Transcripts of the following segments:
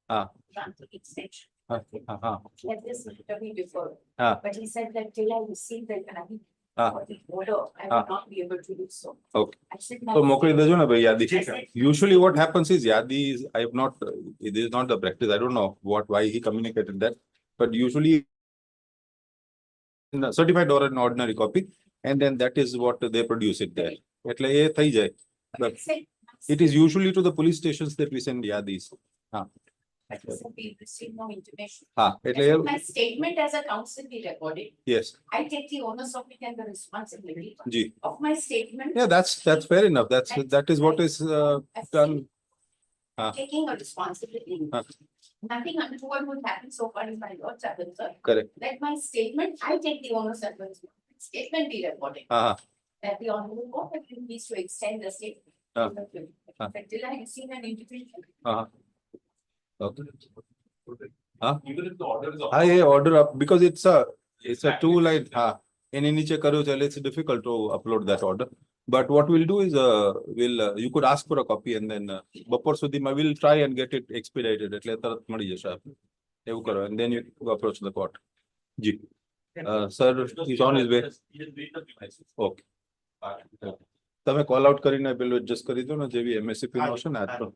Ah. Extension. Ah. Let this interview before. Ah. But he said that till I receive the Ah. order, I will not be able to do so. Okay. I said, So mokli dejo na bhai yadi. Usually what happens is yadi is I have not it is not the practice. I don't know why he communicated that, but usually in a certified or an ordinary copy, and then that is what they produce it there. એટલે એ થઈ જાય. But it is usually to the police stations that we send yadis. But he said we received no intimation. એટલે My statement as a counsel be recorded. yes. I take the onus of it and the responsibility Ji. of my statement. Yeah, that's fair enough. That is what is done. Taking a responsibility. Nothing untoward would happen so far as my lords are concerned. Correct. Let my statement, I take the onus and the statement be recorded. That the honorable court has been pleased to extend the statement. But till I receive an intimation. Okay. Even if the order is order up because it's a two-line. Any niche karo chale, it's difficult to upload that order. But what we'll do is you could ask for a copy and then before sudhima we'll try and get it expedited. એટલે તરત મળી જશે આપને. એવું કરો and then you approach the court. Ji. Sir is on his way. Okay. તમે call out કરીને પેલું adjust કરી દો ને જેવી MSCP નો હશે ને આ.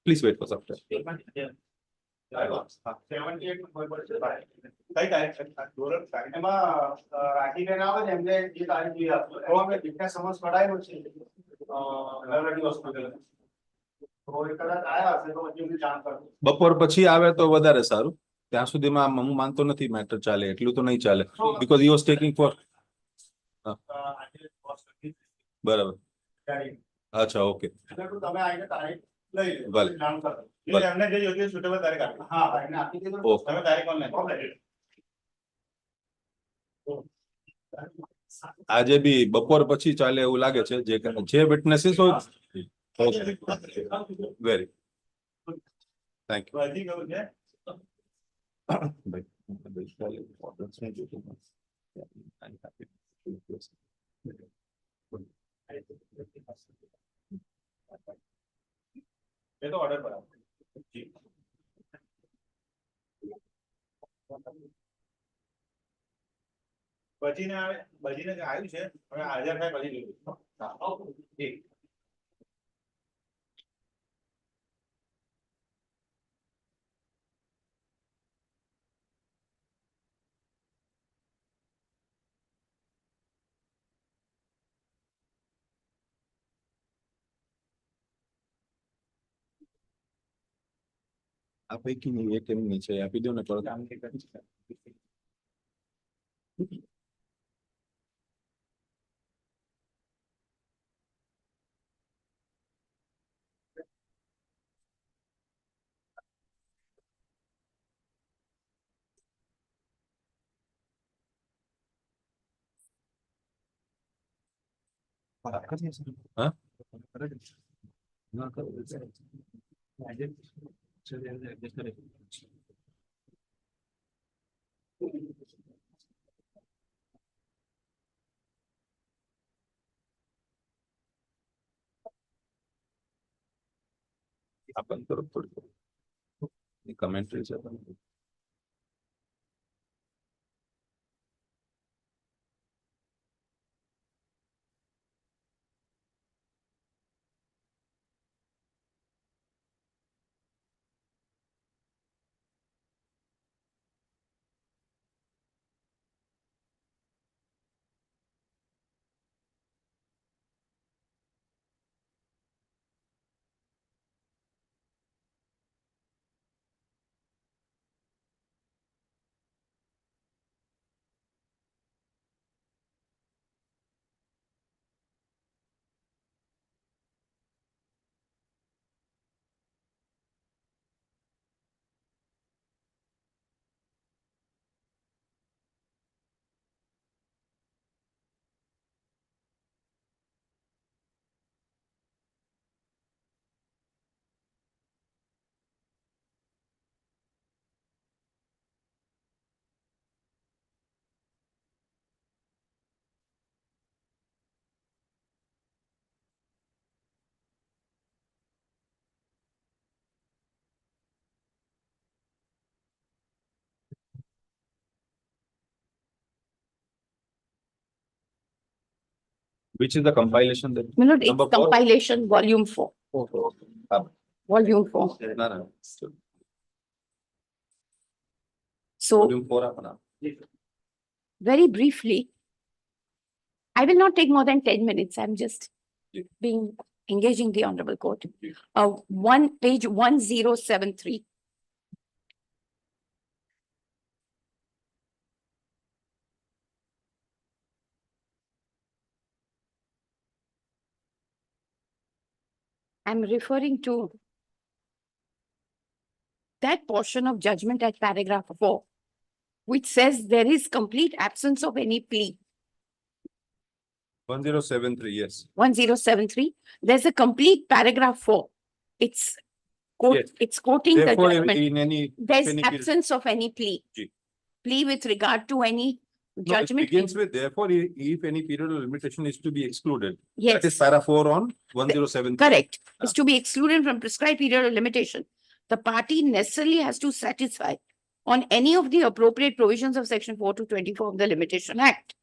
Please wait for some time. 78 કઈ તારીખ ધોરણ એમાં રાઠી બેન આવે છે એમને જે તારીખ જોઈએ આપો તો અમે વિજ્ઞાન સમજ પડાયો છે લવરડી હોસ્પિટલ તો એ કદાચ આયા હશે તો પછી અમને જાણ કરો બપોર પછી આવે તો વધારે સારું ત્યાં સુધીમાં હું માનતો નથી મેટર ચાલે એટલું તો નહીં ચાલે because he was taking for બરાબર અચ્છા ઓકે તમે આઈને તારીખ લઈ લો ભલે જાણ કરો એટલે એમને જે યોગ્ય સુટેબલ તારીખ આપી હા એને આપી દીધો તમે તારીખ ઓનલાઈન આજે બી બપોર પછી ચાલે એવું લાગે છે જે વિટનેસીસ હોય વેરી થેન્ક યુ હજી કહું છે ये तो ऑर्डर पर जी બજીને આવ્યું છે હવે હાજર થાય પછી જોઈશું ઠીક આ પૈકીની એક એમની છે આપી દો ને પરત હા ના કરો अपन तरफ थोड़ी कमेंट्री છે Which is the compilation that? No, it's Number 4? compilation volume 4. Volume 4. No. So Volume 4 apna. very briefly, I will not take more than 10 minutes. I'm just Yeah. engaging the Honorable Court. Yeah. Page 1073. I'm referring to that portion of judgment at paragraph 4, which says there is complete absence of any plea. 1073, yes. 1073. There's a complete paragraph 4. It's Yes. it's quoting the Therefore, judgment. in any. There's any absence of any plea. Ji. Plea with regard to any No, it judgment. begins with therefore, if any period of limitation is to be excluded. Yes. That is para 4 on 1073. Correct. Is to be excluded from prescribed period of limitation. The party necessarily has to satisfy on any of the appropriate provisions of section 4 to 24 of the Limitation Act.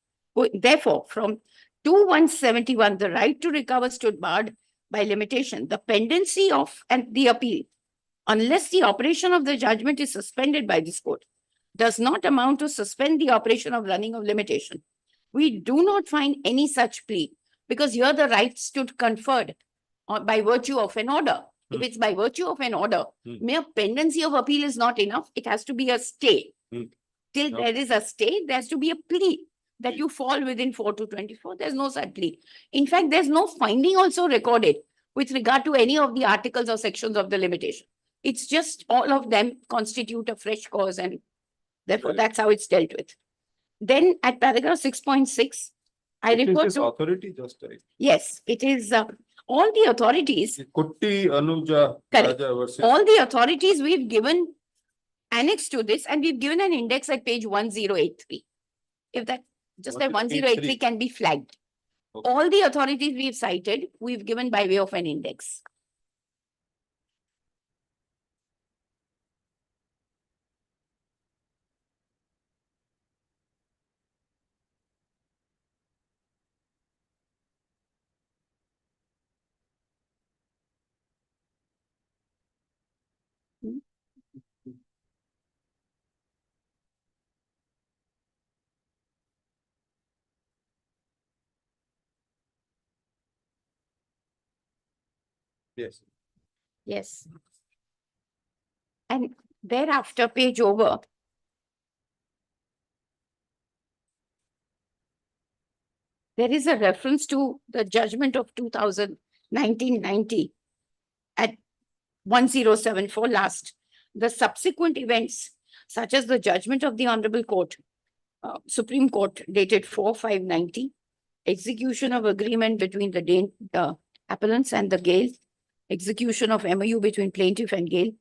Therefore, from 2171, the right to recover stood barred by limitation. The pendency of the appeal, unless the operation of the judgment is suspended by this court, does not amount to suspend the operation of running of limitation. We do not find any such plea because here the right stood conferred by virtue of an order. If it's by virtue of an order, mere pendency of appeal is not enough. It has to be a stay. Till there is a stay, there has to be a plea that you fall within 4 to 24. There's no such plea. In fact, there's no finding also recorded with regard to any of the articles or sections of the limitation. It's just all of them constitute a fresh cause, and therefore that's how it's dealt with. Then at paragraph 6.6, I refer to authority just right. Yes, it is all the authorities. Kutti Anuja Correct. Raja versus. All the authorities we've given annex to this, and we've given an index at page 1083. If that just that 1083 can be flagged. Okay. All the authorities we've cited, we've given by way of an index. Yes. Yes. And thereafter, page over. There is a reference to the judgment of 1990 at 1074 last. The subsequent events, such as the judgment of the Honorable Court, Supreme Court dated 4/5/90, execution of agreement between the appellants and the Gale, execution of MOU between plaintiff and Gale,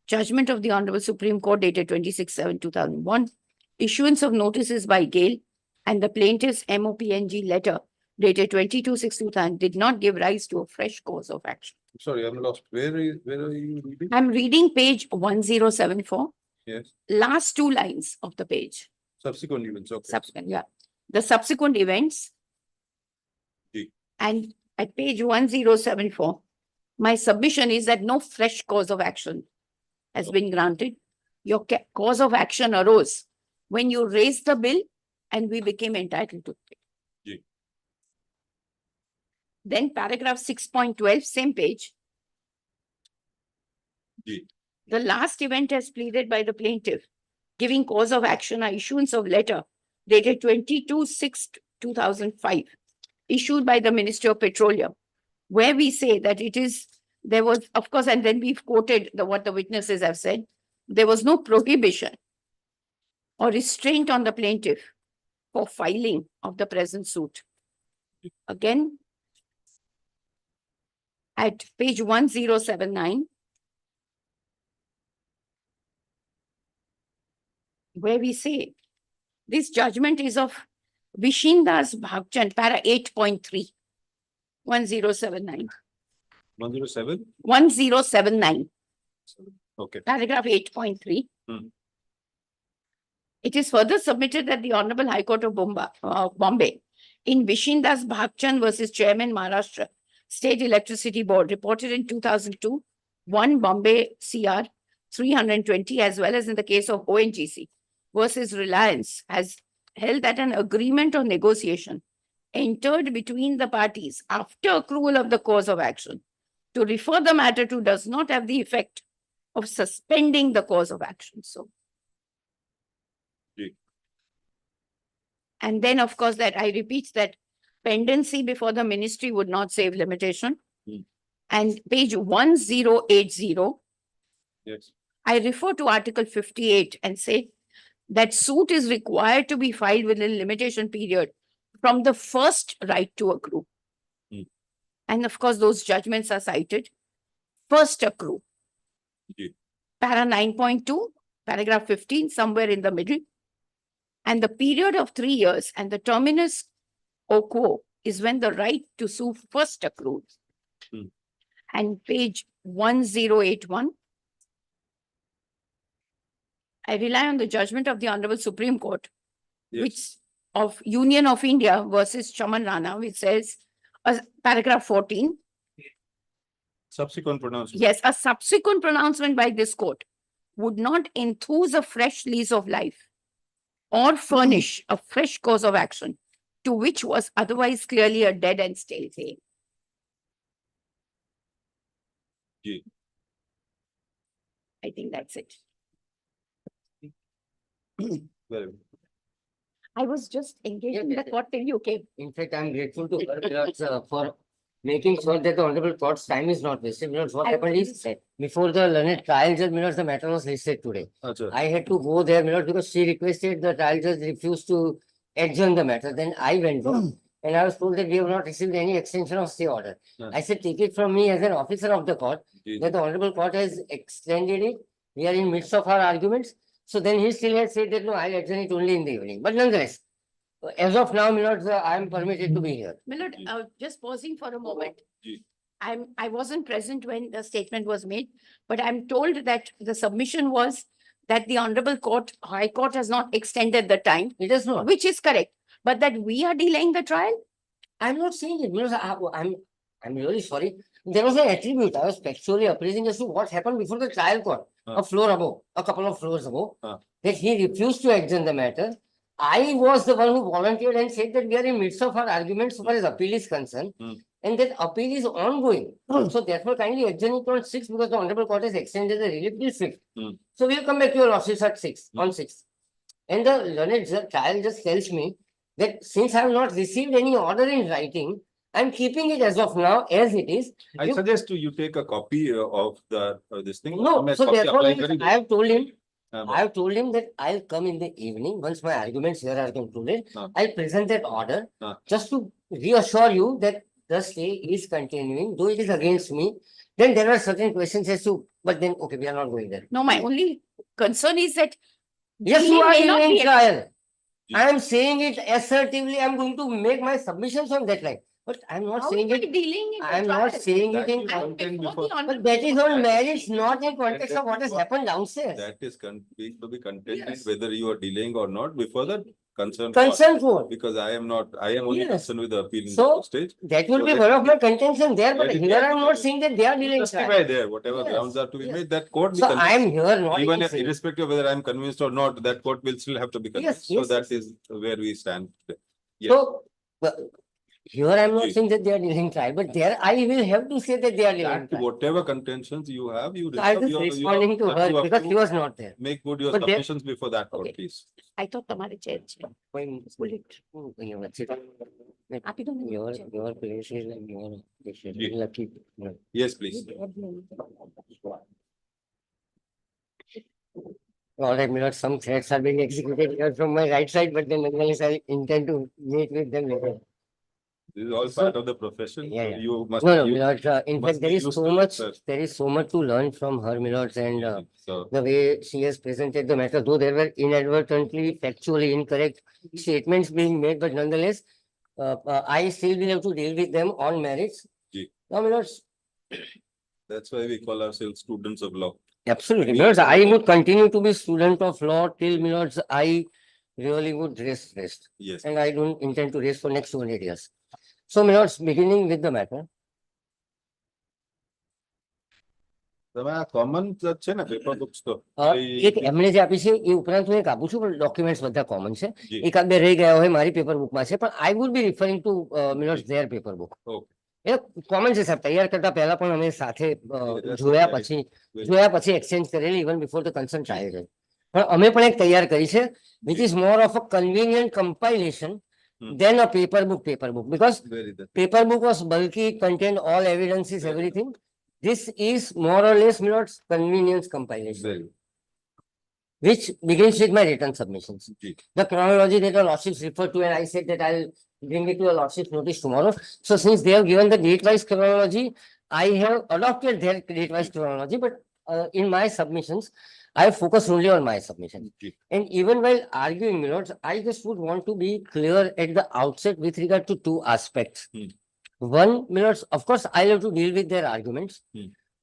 judgment of the Honorable Supreme Court dated 26/7/2001, issuance of notices by Gale, and the plaintiff's MOPNG letter dated 22/6/2000 did not give rise to a fresh course of action. Sorry, I'm lost. Where are you reading? I'm reading page 1074, Yes. last 2 lines of the page. Subsequent events. Okay. Subsequent, yeah. The subsequent events. Ji. And at page 1074, my submission is that no fresh cause of action has been granted. Your cause of action arose when you raised the bill and we became entitled to it. Ji. Then paragraph 6.12, same page. Ji. The last event as pleaded by the plaintiff, giving cause of action or issuance of letter dated 22/6/2005, issued by the Ministry of Petroleum, where we say that there was, of course, and then we've quoted what the witnesses have said, there was no prohibition or restraint on the plaintiff for filing of the present suit. Again, at page 1079, where we say this judgment is of Vishindas Bhagchand, para 8.3, 1079. 107? 1079, Okay. paragraph 8.3. Hmm. It is further submitted that the Honorable High Court of Bombay, in Vishindas Bhagchand versus Chairman Maharashtra State Electricity Board reported in 2002, 1 Bombay CR 320, as well as in the case of ONGC versus Reliance, has held that an agreement or negotiation entered between the parties after accrual of the cause of action to refer the matter to does not have the effect of suspending the cause of action. So, ji. and then of course that I repeat that pendency before the ministry would not save limitation. Hmm. And page 1080, Yes. I refer to Article 58 and say that suit is required to be filed within limitation period from the first right to accrue. Hmm. And of course, those judgments are cited. First accrue. Ji. Para 9.2, paragraph 15, somewhere in the middle. And the period of 3 years and the terminus o quo is when the right to sue first accrues. Hmm. And page 1081, I rely on the judgment of the Honorable Supreme Court, Yes. which of Union of India versus Chaman Rana, which says, paragraph 14, Subsequent pronouncement. yes, a subsequent pronouncement by this court would not enthuse a fresh lease of life or furnish a fresh cause of action to which was otherwise clearly a dead and stale claim. Ji. I think that's it. Very good. I was just engaged in the yes. court till you came. In fact, I'm grateful to her because, for making sure that the honorable court's time is not wasted. Because what I happened already is, said, before the learned trial judge, the matter was listed today. Acha. I had to go there, because she requested, the trial judge refused to adjourn the matter. Then I went there and I was told that we have not received any extension of stay order. Yeah. I said, take it from me as an officer of the court, जी. that the honorable court has extended it. We are in midst of our arguments. So then he still has said that, no, I'll adjourn it only in the evening. But nonetheless, as of now, I am permitted to be here. Millard, just pausing for a moment. Ji. I wasn't present when the statement was made, but I'm told that the submission was that the Honorable Court, High Court has not extended the time, It is not. which is correct, but that we are delaying the trial? I'm not saying it, because I'm really sorry. There was an attribute. I was factually appraising as to what happened before the trial court, a floor above, a couple of floors above, that he refused to adjourn the matter. I was the one who volunteered and said that we are in midst of our arguments so far as appeal is concerned, and that appeal is ongoing. So therefore, kindly adjourn it on 6th, because the honorable court has extended the relief till 5th. So we'll come back to your office at 6th, on 6th. And the learned trial just tells me that since I have not received any order in writing, I'm keeping it as of now as it is. I suggest you take a copy of the this thing. No, मैं so copy therefore, apply करेंगे. I have told him, हाँ, I have told him that I'll come in the evening, once my arguments here are concluded, हाँ. I'll present that order, हाँ. just to reassure you that the stay is continuing, though it is against me. Then there are certain questions as to, but then, okay, we are not going there. No, my only concern is that Yes, you delay are may not delaying be- trial. Yeah. I am saying it assertively, I'm going to make my submissions on that line, but I'm not how saying am I it, delaying in the I'm not trial? saying it That in, is And content before before. the but Honorable that is Court- on merits, not in context of what has happened downstairs. That is being to be contented Yes. whether you are delaying or not before the concerned court. Concern for. Because I am only Yes. concerned with the appeal in So, the stage. That will So be that- one of my contention there, but That is here there. I am not saying that they are dealing. Justify there, whatever Yes, grounds are to be yes. made, that court. be So I am convinced. here not Even even saying. irrespective of whether I am convinced or not, that court will still have to be convinced. So yes, that yes. is where we stand. Yes. So, here I am not Yes. saying that they are dealing trial, but there I will have to say that they are dealing That trial. whatever contentions you have, you So I was reserve just your- responding to that her you have because to she was not there. Make good your But there- submissions before that court, Okay. please. I thought तुम्हारे chair है. Bullet. आप ही तो नहीं Your chair. place is like your Yes. lucky. Yes, please. All right, my lord, some threats are being executed here from my right side, but then nonetheless I intend to meet with them later. This is all So- part of the profession. Yeah, so yeah. You must. No, no, you- my lord, in must fact, there be is used so to it, much, sir. there is so much to learn from her, my lords, and So, the way she has presented the matter, though there were inadvertently factually incorrect statements being made, but nonetheless, I still will have to deal with them on merits. Ji. Now, my lords, that's why we call ourselves students of law. absolutely, We my lords, are I all- would continue to be student of law till, my lords, I really would raise rest. Yes. And I don't intend to raise for next 200 years. So, my lords, beginning with the matter. તમે આ common જ છે ને paper books તો એક એમણે જે આપી છે એ ઉપરાંત હું એક આપું છું પણ ડોક્યુમેન્ટ્સ બધા કોમન છે જી. એકાદ બે રહી ગયા હોય મારી પેપર બુકમાં છે પણ I would be referring to minutes there paper book okay એ કોમન છે સાહેબ તૈયાર કરતા પહેલા પણ અમે સાથે That's જોયા very- પછી એક્સચેન્જ કરેલી even before the concern trial પણ અમે પણ એક તૈયાર કરી છે which is more of a convenient compilation than a paper book because very good. paper book was bulky, contained all evidences, everything. This is more or less not convenience compilation, Very good. which begins with my written submissions. જી. The chronology that the lordships referred to, and I said that I'll bring it to a lordship's notice tomorrow. So since they have given the date-wise chronology, I have adopted their date-wise chronology, but in my submissions, I focus only on my submissions. જી. And even while arguing, my lords, I just would want to be clear at the outset with regard to two aspects. One, my lords, of course, I'll have to deal with their arguments,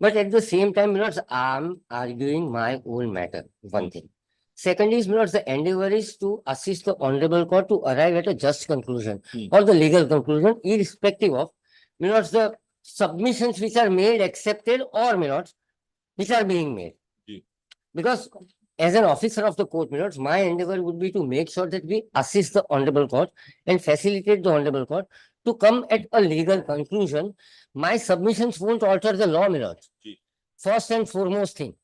but at the same time, my lords, I'm arguing my own matter. One thing. Second is, my lords, the endeavor is to assist the honorable court to arrive at a just conclusion or the legal conclusion, irrespective of, my lords, the submissions which are made, accepted, or, my lords, which are being made. Ji. Because as an officer of the court, my lords, my endeavor would be to make sure that we assist the honorable court and facilitate the honorable court to come at a legal conclusion. My submissions won't alter the law, my lords. Ji. First and foremost thing,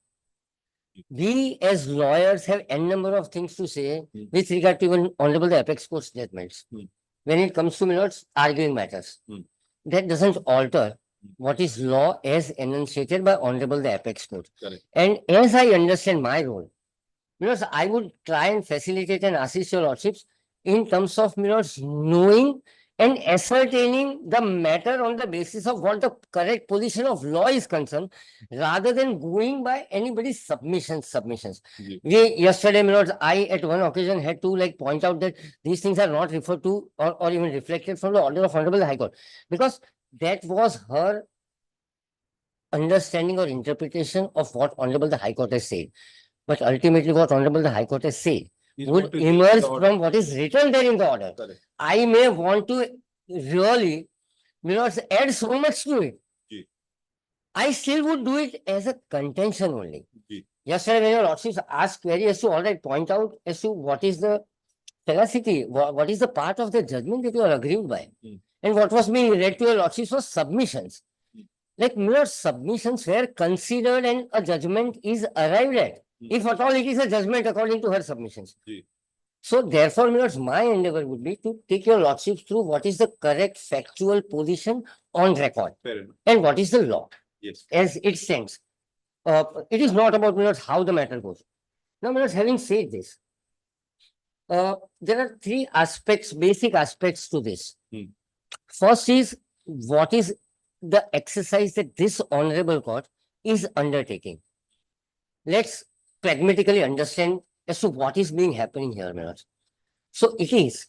we as lawyers have n number of things to say with regard to even honorable the apex court's judgments. When it comes to, my lords, arguing matters, that doesn't alter what is law as enunciated by honorable the apex court. Correct. And as I understand my role, because I would try and facilitate and assist your lordships in terms of, my lords, knowing and ascertaining the matter on the basis of what the correct position of law is concerned, rather than going by anybody's submissions. Ji. Yesterday, my lords, I at one occasion had to like point out that these things are not referred to or even reflected from the order of Honorable High Court, because that was her understanding or interpretation of what Honorable the High Court has said. But ultimately, what Honorable the High Court has said Is would what is emerge in the order. from what is written there in the order. Correct. I may want to really, my lords, add so much to it. Ji. I still would do it as a contention only. Ji. Yesterday, when your lordships asked query as to all right, point out as to what is the veracity, what is the part of the judgment that you are aggrieved by. And what was being read to your lordships was submissions. Like mere submissions were considered and a judgment is arrived at. If at all it is a judgment according to her submissions. Ji. So therefore, my lords, my endeavor would be to take your lordships through what is the correct factual position on record Fair enough. and what is the law Yes. as it stands. It is not about, my lords, how the matter goes. Now, my lords, having said this, there are three aspects, basic aspects to this. First is, what is the exercise that this honorable court is undertaking? Let's pragmatically understand as to what is being happening here, my lords. So it is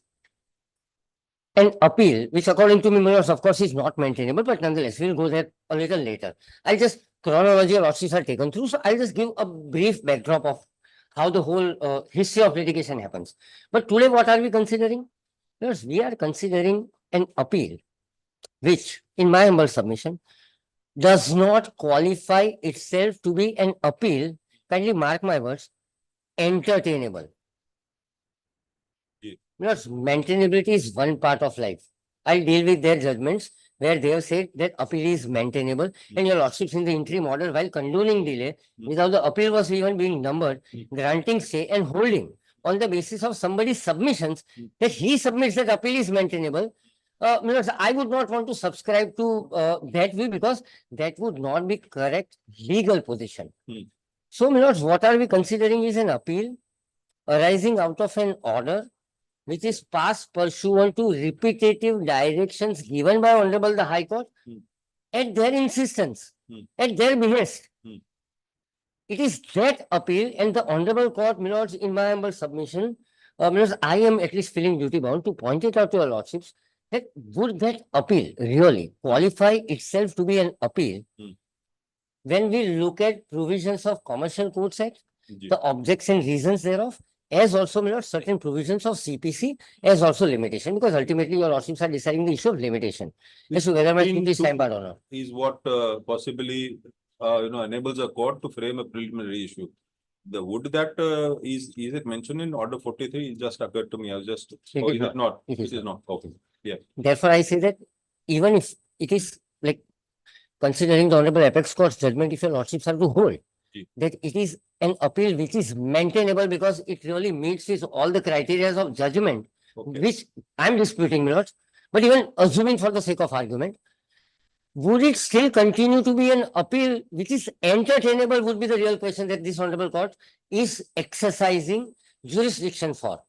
an appeal, which according to me, my lords, of course, is not maintainable, but nonetheless, we'll go there a little later. I'll just chronology of lordships are taken through, so I'll just give a brief backdrop of how the whole history of litigation happens. But today, what are we considering? Lords, we are considering an appeal, which, in my humble submission, does not qualify itself to be an appeal, kindly mark my words, entertainable. Yeah. Because maintainability is one part of life. I'll deal with their judgments where they have said that appeal is maintainable, and your lordships in the interim order, while condoning delay, without the appeal was even being numbered, granting stay and holding on the basis of somebody's submissions that he submits that appeal is maintainable. I would not want to subscribe to that view, because that would not be correct legal position. So, my lords, what are we considering is an appeal arising out of an order which is passed pursuant to repetitive directions given by Honorable the High Court at their insistence, at their behest. It is that appeal, and the Honorable Court, my lords, in my humble submission, my lords, I am at least feeling duty bound to point it out to your lordships, that would that appeal really qualify itself to be an appeal when we look at provisions of Commercial Codes Act, the objects and reasons thereof, as also, my lord, certain provisions of CPC as also limitation, because ultimately your lordships are deciding the issue of limitation. As to whether my Between suit is two time barred or not. Is what possibly enables a court to frame a preliminary issue. The would that is it mentioned in order 43? It just occurred to me. I was just It is not. not. It is It is not. Okay. Yeah. Therefore, I say that even if it is like considering the Honorable Apex Court's judgment, if your lordships are to hold Ji. that it is an appeal which is maintainable because it really meets with all the criteria of judgment, Okay. which I'm disputing, my lords, but even assuming for the sake of argument, would it still continue to be an appeal which is entertainable would be the real question that this Honorable Court is exercising jurisdiction for.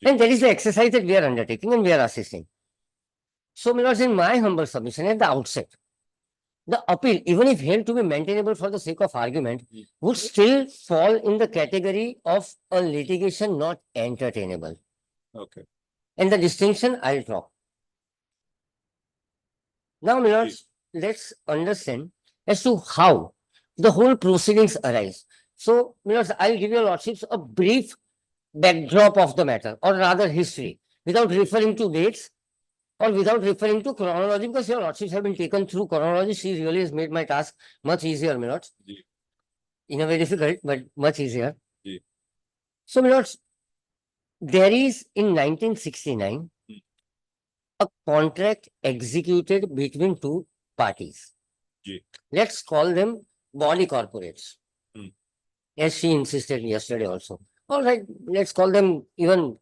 And that is the exercise that we are undertaking and we are assisting. So, my lords, in my humble submission at the outset, the appeal, even if held to be maintainable for the sake of argument, would still fall in the category of a litigation not entertainable. Okay. And the distinction I'll draw. Now, my lords, let's understand as to how the whole proceedings arise. So, my lords, I'll give your lordships a brief backdrop of the matter, or rather history, without referring to dates or without referring to chronology, because your lordships have been taken through chronology. She really has made my task much easier, my lords. Ji. In a way difficult, but much easier. Ji. So, my lords, there is in 1969 a contract executed between two parties. Ji. Let's call them body corporates, as she insisted yesterday also. All right, let's call them even,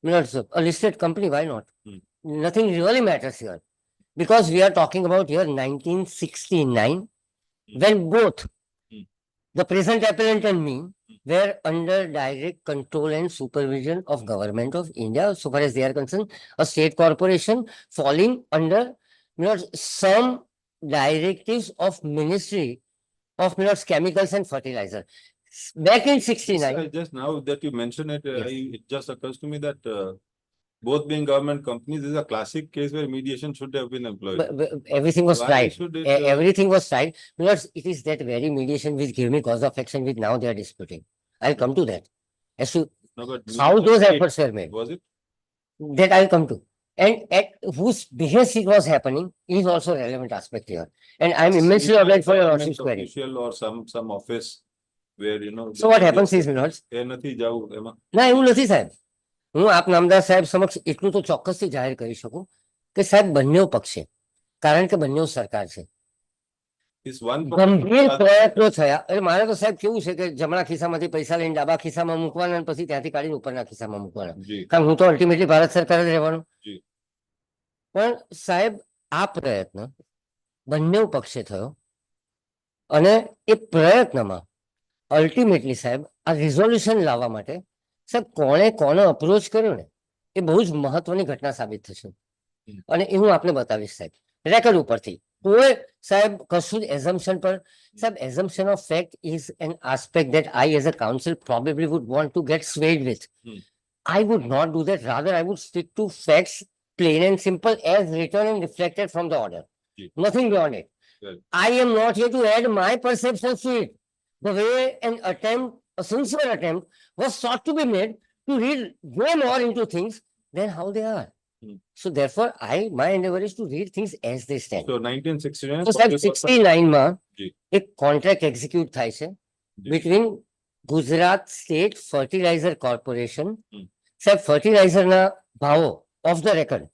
my lords, a listed company. Why not? Nothing really matters here, because we are talking about year 1969, when both the present appellant and me were under direct control and supervision of Government of India, so far as they are concerned, a state corporation falling under, you know, some directives of Ministry of, you know, Chemicals and Fertilizer. Back in 69. Just now that you mention it, Yes. it just occurs to me that both being government companies, this is a classic case where mediation should have been employed. Everything was Why tried. should it, Everything was tried. Because it is that very mediation which gave me cause of action, which now they are disputing. I'll come to that. As to No, but how mediation those state, efforts were made, was it? that I'll come to. And at whose behest it was happening is also a relevant aspect here. And I'm immensely obliged for your Government lordship's query. official or some office where, So what happens is, my lords, એ નથી જાવું એમાં. ના એવું નથી સાહેબ. હું આપ નામદાર સાહેબ સમક્ષ એટલું તો ચોક્કસથી જાહેર કરી શકું કે સાહેબ બંને પક્ષે, કારણ કે બંને સરકાર છે. This one ગંભીર પ્રયત્નો થયા. એટલે મારે તો સાહેબ કેવું છે કે જમણા ખિસ્સામાંથી પૈસા લઈને ડાબા ખિસ્સામાં મૂકવાના અને પછી ત્યાંથી કાઢીને ઉપરના ખિસ્સામાં મૂકવાના. જી, કારણ હું તો અલ્ટિમેટલી ભારત સરકાર જ રહેવાનું. જી. પણ સાહેબ આ પ્રયત્ન બંને પક્ષે થયો અને એ પ્રયત્નમાં અલ્ટિમેટલી સાહેબ આ રિઝોલ્યુશન લાવવા માટે સાહેબ કોણે કોને અપ્રોચ કર્યો ને એ બહુ જ મહત્વની ઘટના સાબિત થશે. અને એ હું આપને બતાવીશ સાહેબ રેકોર્ડ ઉપરથી. કોઈ સાહેબ કશું એઝમ્પશન પર સાહેબ assumption of fact is an aspect that I as a counsel probably would want to get swayed with. I would not do that. Rather, I would stick to facts, plain and simple, as written and reflected from the order. Nothing beyond it. Right. I am not here to add my perceptions to it. The way an attempt, a sincere attempt, was sought to be made to read way more into things than how they are. So therefore, my endeavor is to read things as they stand. So 1969. So સાહેબ 69 માં જી. એક contract execute થાય છે between Gujarat state fertiliser corporation. સાહેબ ફર્ટિલાઇઝરના ભાવો off the record,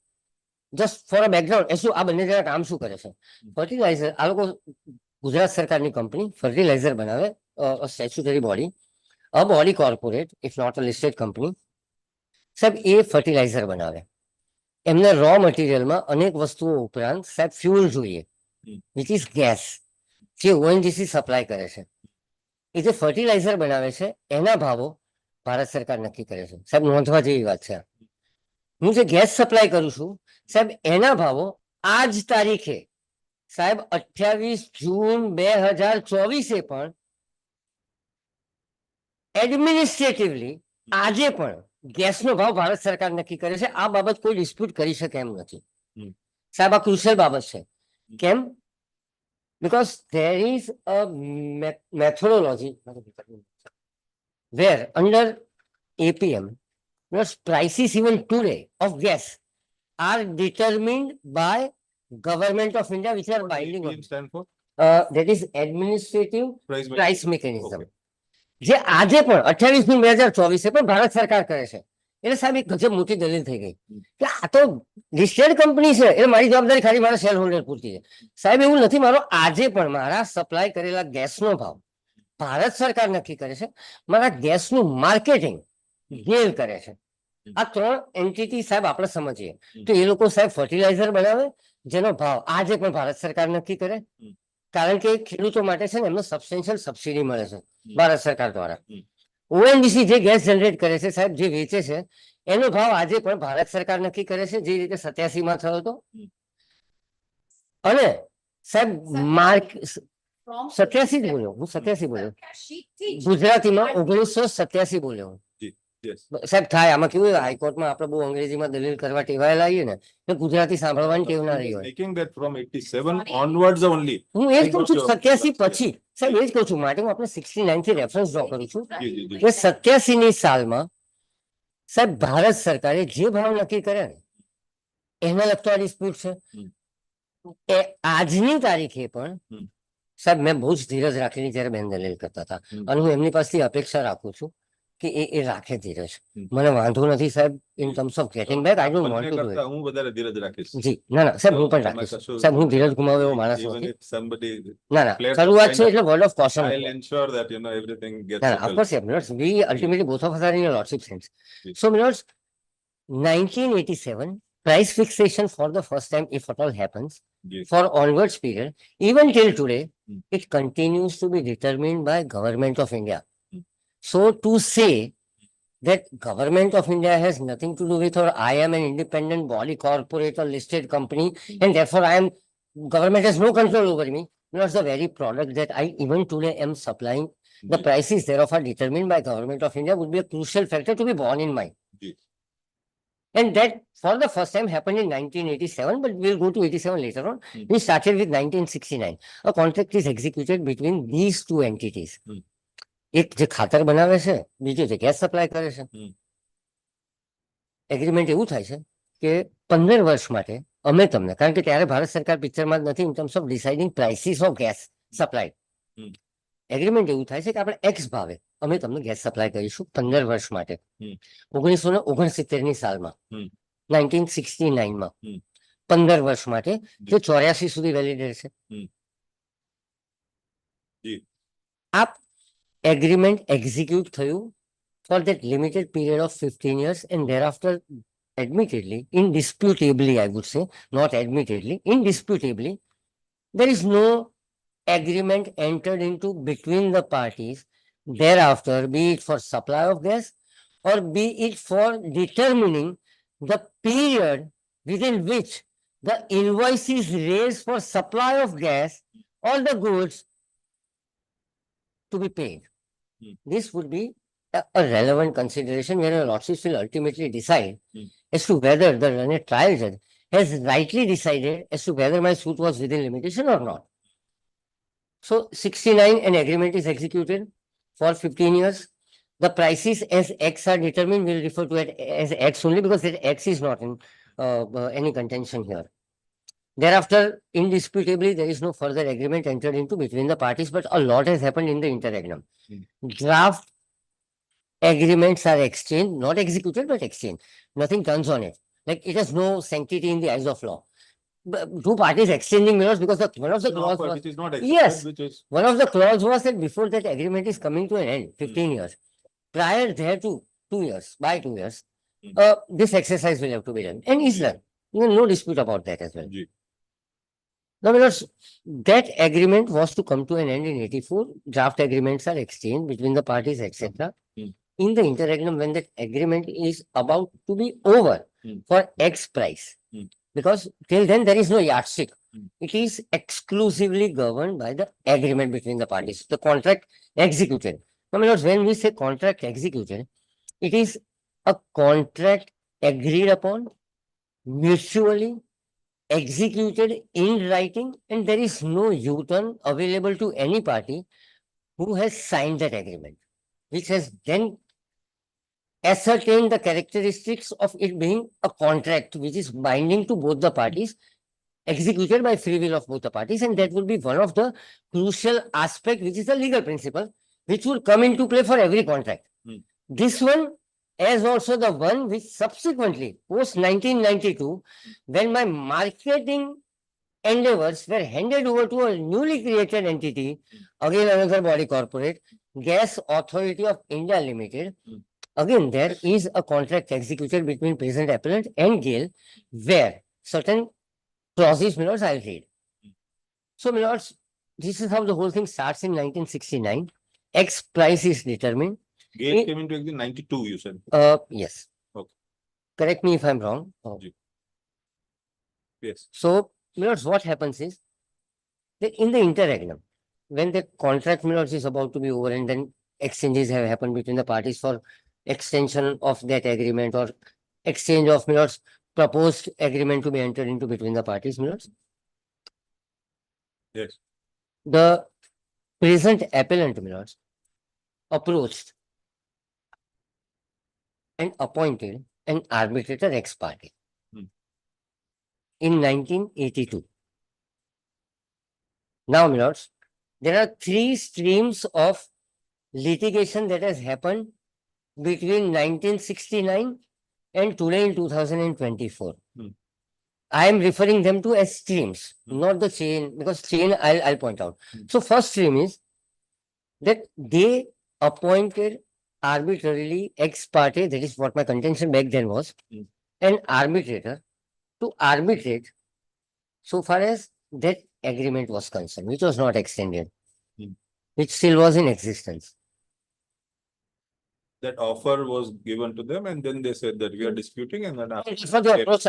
just for a background, એ શું આ બંને જણા કામ શું કરે છે? ફર્ટિલાઇઝર, આ લોકો ગુજરાત સરકારની કંપની ફર્ટિલાઇઝર બનાવે, statutory body, a body corporate, if not a listed company. સાહેબ એ ફર્ટિલાઇઝર બનાવે. એમને રો મટીરિયલમાં અનેક વસ્તુઓ ઉપરાંત સાહેબ ફ્યુલ જોઈએ, વિચ ઇઝ ગેસ, જે ઓએનજીસી સપ્લાય કરે છે. એ જે ફર્ટિલાઇઝર બનાવે છે એના ભાવો ભારત સરકાર નક્કી કરે છે. સાહેબ નોંધવા જેવી વાત છે. હું જે ગેસ સપ્લાય કરું છું સાહેબ એના ભાવો આ જ તારીખે સાહેબ 28 જૂન 2024 પણ એડમિનિસ્ટ્રેટિવલી આજે પણ ગેસનો ભાવ ભારત સરકાર નક્કી કરે છે. આ બાબત કોઈ ડિસ્પ્યુટ કરી શકે એમ નથી. સાહેબ આ ક્રુશિયલ બાબત છે. કેમ? Because there is a methodology where under APM, because prices even today of gas are determined by Government of India, which are binding on. APM stand for That is administrative price. price mechanism. Okay. જે આજે પણ 28/2/2024 પણ ભારત સરકાર કરે છે. એટલે સાહેબ એક ગજબ મોટી દલીલ થઈ ગઈ કે આ તો લિસ્ટેડ કંપની છે, એટલે મારી જવાબદારી ખાલી મારા શેર હોલ્ડર પૂરતી છે. સાહેબ એવું નથી, મારો આજે પણ મારા સપ્લાય કરેલા ગેસનો ભાવ ભારત સરકાર નક્કી કરે છે. મારા ગેસનું માર્કેટિંગ ગેલ કરે છે. આ ત્રણ એન્ટિટી સાહેબ આપણે સમજીએ તો એ લોકો સાહેબ ફર્ટિલાઇઝર બનાવે જેનો ભાવ આજે પણ ભારત સરકાર નક્કી કરે, કારણ કે ખેડૂતો માટે છે ને એમને સબસ્ટેન્શિયલ સબસિડી મળે છે ભારત સરકાર દ્વારા. ONGC જે ગેસ જનરેટ કરે છે સાહેબ, જે વેચે છે એનો ભાવ આજે પણ ભારત સરકાર નક્કી કરે છે, જે રીતે 87 થયો હતો. અને સાહેબ માર્ક 87 જ બોલ્યો હું, 87 બોલ્યો ગુજરાતીમાં 1987 બોલ્યો હું. Yes. સાહેબ થાય આમાં કેવું હાઈકોર્ટમાં આપણે બહુ અંગ્રેજીમાં દલીલ કરવા ટેવાયેલા આવીએ ને તો ગુજરાતી સાંભળવાની ટેવ ના રહી હોય. Making that from 87 onwards only. હું એ જ કહું છું 87 પછી સાહેબ, એ જ કહું છું માટે હું આપણે 69 થી રેફરન્સ ડ્રો કરું છું જી, જી, જી. કે 87 સાલમાં સાહેબ ભારત સરકારે જે ભાવ નક્કી કર્યા ને એના લગતો આ ડિસ્પ્યુટ છે. એ આજની તારીખે પણ સાહેબ મેં બહુ જ ધીરજ રાખીને જયારે બેન દલીલ કરતા હતા, અને હું એમની પાસેથી અપેક્ષા રાખું છું કે એ રાખે ધીરજ. મને વાંધો નથી સાહેબ in terms of gating back, I don't want to do કરતા હું વધારે ધીરજ રાખીશ. જી ના ના સાહેબ હું પણ રાખીશ સાહેબ, હું ધીરજ ગુમાવે એવો માણસ Even નથી. if somebody, ના ના players શરૂઆત kind છે of- એટલે word of caution. I'll ensure that everything gets No, of settled. course, yeah, Milords. We ultimately both of us are in your lordship's hands. Yes. So, Milords, 1987, price fixation for the first time, if at all happens, Yes. for onwards period, even till today, Hmm. it continues to be determined by Government of India. Hmm. So, to say that Government of India has nothing to do with, or I am an independent body, corporate or listed company, and therefore government has no control over me. Milords, the very product that I even today am supplying, the Yes. prices thereof are determined by Government of India would be a crucial factor to be borne in mind. Yes. And that for the first time happened in 1987, but we'll go to 87 later on. Hmm. We started with 1969. A contract is executed between these two entities. Hmm. એક જે ખાતર બનાવે છે, બીજું જે gas supply કરે છે. Agreement એવું થાય છે કે 15 વર્ષ માટે અમે તમને, કારણ કે ત્યારે ભારત સરકાર પિક્ચરમાં જ નથી in terms of deciding prices of gas supply. Agreement એવું થાય છે કે આપણે એક્સ ભાવે અમે તમને ગેસ સપ્લાય કરીશું 15 વર્ષ માટે. 1969 સાલમાં 1969માં 15 વર્ષ માટે, જે 84 સુધી વેલિડેટ છે. આ એગ્રીમેન્ટ એક્ઝિક્યુટ થયું for that limited period of 15 years, and thereafter, admittedly, indisputably, I would say, not admittedly, indisputably, there is no agreement entered into between the parties thereafter, be it for supply of gas or be it for determining the period within which the invoice is raised for supply of gas or the goods to be paid. This would be a relevant consideration where a lordship will ultimately decide as to whether the learned trial judge has rightly decided as to whether my suit was within limitation or not. So 69, an agreement is executed for 15 years. The prices as X are determined, we'll refer to it as X only because that X is not in any contention here. Thereafter, indisputably, there is no further agreement entered into between the parties, but a lot has happened in the interregnum. Draft agreements are exchanged, not executed, but exchanged. Nothing turns on it. Like it has no sanctity in the eyes of law. Two parties exchanging mirrors because one of the clause was, Which is not yes, which is one of the clause was that before that agreement is coming to an end, 15 years. Prior there to 2 years, by 2 years, this exercise will have to be done. And is done. No dispute about that as well. Ji. Now, because that agreement was to come to an end in 84, draft agreements are exchanged between the parties, etc. In the interregnum, when that agreement is about to be over for X price, because till then there is no yardstick. It is exclusively governed by the agreement between the parties, the contract executed. Now, my lords, when we say contract executed, it is a contract agreed upon, mutually executed in writing, and there is no U-turn available to any party who has signed that agreement, which has then ascertain the characteristics of it being a contract which is binding to both the parties, executed by free will of both the parties, and that will be one of the crucial aspect, which is the legal principle, which will come into play for every contract. Hmm. This one, as also the one which subsequently, post 1992, when my marketing endeavors were handed over to a newly created entity, again another body corporate, Gas Authority of India Limited. Hmm. Again, there is a contract executed between present appellant and GAIL, where certain clauses, my lords, I'll read. So, my lords, this is how the whole thing starts in 1969. X price is determined. Gate In- came into exit 92, you said. Yes. Okay. Correct me if I'm wrong. Yes. So, my lords, what happens is that in the interregnum, when the contract, my lords, is about to be over and then exchanges have happened between the parties for extension of that agreement or exchange of, my lords, proposed agreement to be entered into between the parties, my lords. Yes. The present appellant, my lords, approached and appointed an arbitrator ex parte Hmm. in 1982. Now, my lords, there are three streams of litigation that has happened between 1969 and today in 2024. Hmm. I am referring them to as streams, Hmm. not the chain, because chain I'll point out. Hmm. So first stream is that they appointed arbitrarily ex parte, that is what my contention back then was, Hmm. an arbitrator to arbitrate so far as that agreement was concerned, which was not extended, Hmm. which still was in existence. That offer was given to them and then they said that we are disputing and then after. So they approached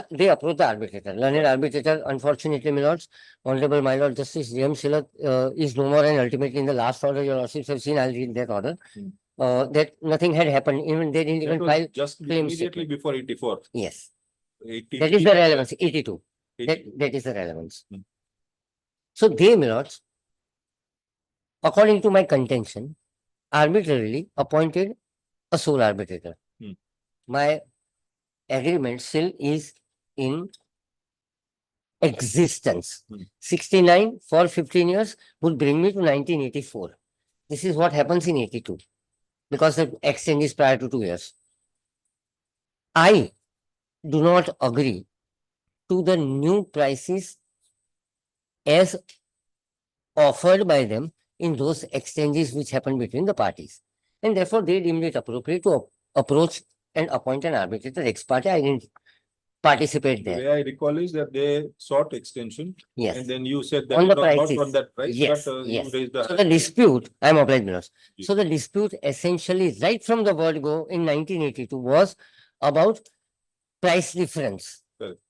the arbitrator, learned arbitrator. Unfortunately, my lords, Honorable my lord Justice J.M. Silat is no more, and ultimately in the last order your lordships have seen, I'll read that order. Hmm. That nothing had happened. Even they didn't That even was file just claim immediately statement. before 84. Yes, 80, that is the relevance. 82. 82. That is the relevance. Hmm. So they, my lords, according to my contention, arbitrarily appointed a sole arbitrator. Hmm. My agreement still is in existence. Hmm. 69 for 15 years would bring me to 1984. This is what happens in 82 because the exchange is prior to 2 years. I do not agree to the new prices as offered by them in those exchanges which happened between the parties. And therefore, they deemed it appropriate to approach and appoint an arbitrator ex parte. I didn't participate The there. way I recall is that they sought extension. Yes. And then you said that On the not prices. on that price, Yes, but yes. you raised the. So the dispute, I'm obliged, Milos. Yes. So the dispute essentially, right from the word go in 1982, was about price difference, Correct.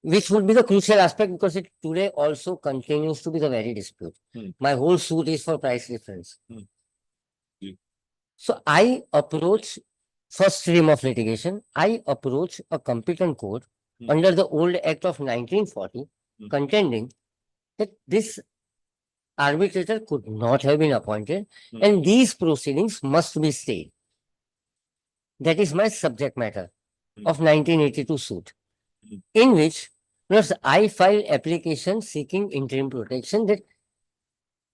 which would be the crucial aspect because it today also continues to be the very dispute. Hmm. My whole suit is for price difference. Hmm. Yeah. So I approach first stream of litigation. I approach a competent court Hmm. under the old Act of 1940, Hmm. contending that this arbitrator could not have been appointed Hmm. and these proceedings must be stayed. That is my subject matter Hmm. of 1982 suit, Hmm. in which plus I file application seeking interim protection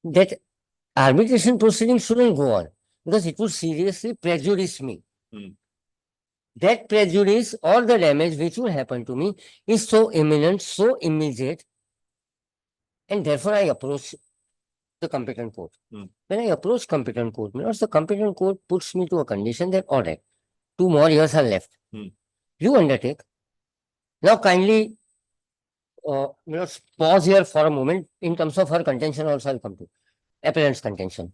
that arbitration proceedings shouldn't go on because it would seriously prejudice me. Hmm. That prejudice or the damage which will happen to me is so imminent, so immediate, and therefore I approach the competent court. Hmm. When I approach competent court, the competent court puts me to a condition that, all right, 2 more years are left. Hmm. You undertake. Now kindly pause here for a moment in terms of her contention also I'll come to. Appellant's contention.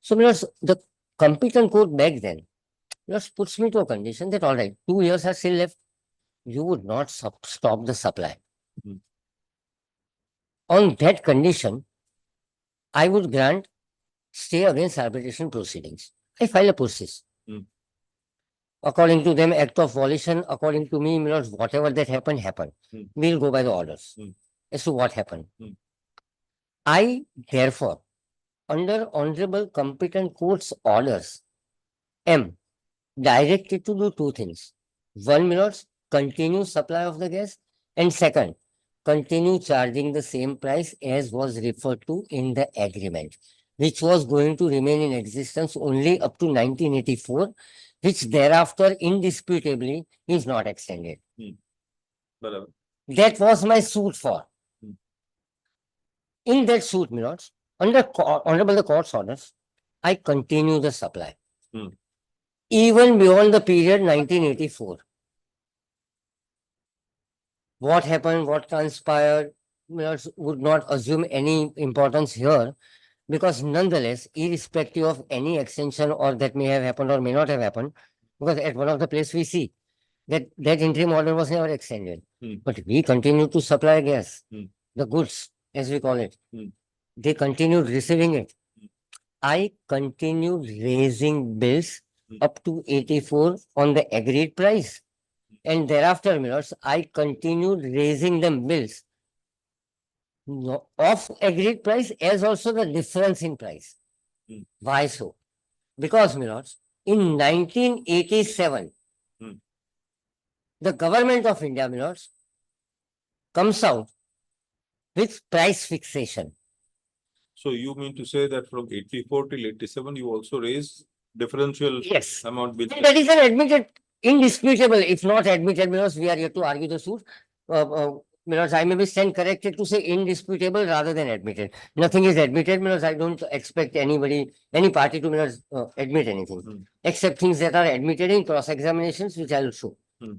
So the competent court back then puts me to a condition that, all right, 2 years are still left. You would not stop the supply. Hmm. On that condition, I would grant stay against arbitration proceedings. I file a process. Hmm. According to them, act of volition, according to me, whatever that happened, happened. Hmm. We'll go by the orders Hmm. as to what happened. Hmm. I, therefore, under Honorable Competent Court's orders, am directed to do two things. One, my lords, continue supply of the gas, and second, continue charging the same price as was referred to in the agreement, which was going to remain in existence only up to 1984, which thereafter indisputably is not extended. Barabar. That was my suit for. Hmm. In that suit, my lords, honorable the court's orders, I continue the supply. Hmm. Even beyond the period 1984. What happened, what transpired, my lords, would not assume any importance here, because nonetheless, irrespective of any extension or that may have happened or may not have happened, because at one of the places we see that interim order was never extended. Hmm. But we continued to supply gas, Hmm. the goods, as we call it. Hmm. They continued receiving it. Hmm. I continued raising bills Hmm. up to 84 on the agreed price. And thereafter, my lords, I continued raising them bills of agreed price as also the difference in price. Hmm. Why so? Because, my lords, in 1987, Hmm. the government of India, my lords, comes out with price fixation. So you mean to say that from 84 till 87, you also raise differential Yes. amount with. And that is an admitted, indisputable, if not admitted, my lords, we are here to argue the suit. My lords, I may be stand corrected to say indisputable rather than admitted. Nothing is admitted, my lords. I don't expect anybody, any party to, my lords, admit anything, Hmm. except things that are admitted in cross examinations, which I will show. Hmm.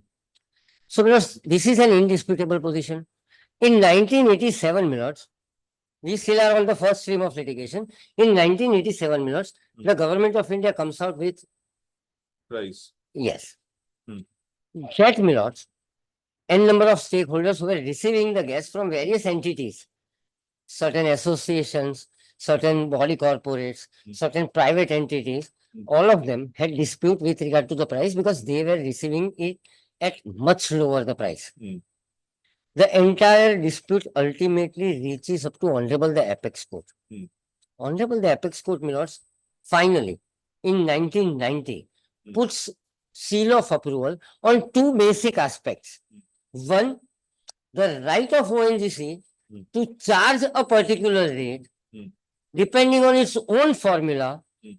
So, my lords, this is an indisputable position. In 1987, my lords, we still are on the first stream of litigation. In 1987, my lords, Hmm. the government of India comes out with, Price. yes, Hmm. that, my lords, n number of stakeholders who were receiving the gas from various entities, certain associations, certain body corporates, Hmm. certain private entities, Hmm. all of them had dispute with regard to the price because they were receiving it at much lower the price. Hmm. The entire dispute ultimately reaches up to Honorable the Apex Court. Hmm. Honorable the Apex Court, my lords, finally, in 1990, Hmm. puts seal of approval on two basic aspects. One, the right of ONGC Hmm. to charge a particular rate, Hmm. depending on its own formula, Hmm.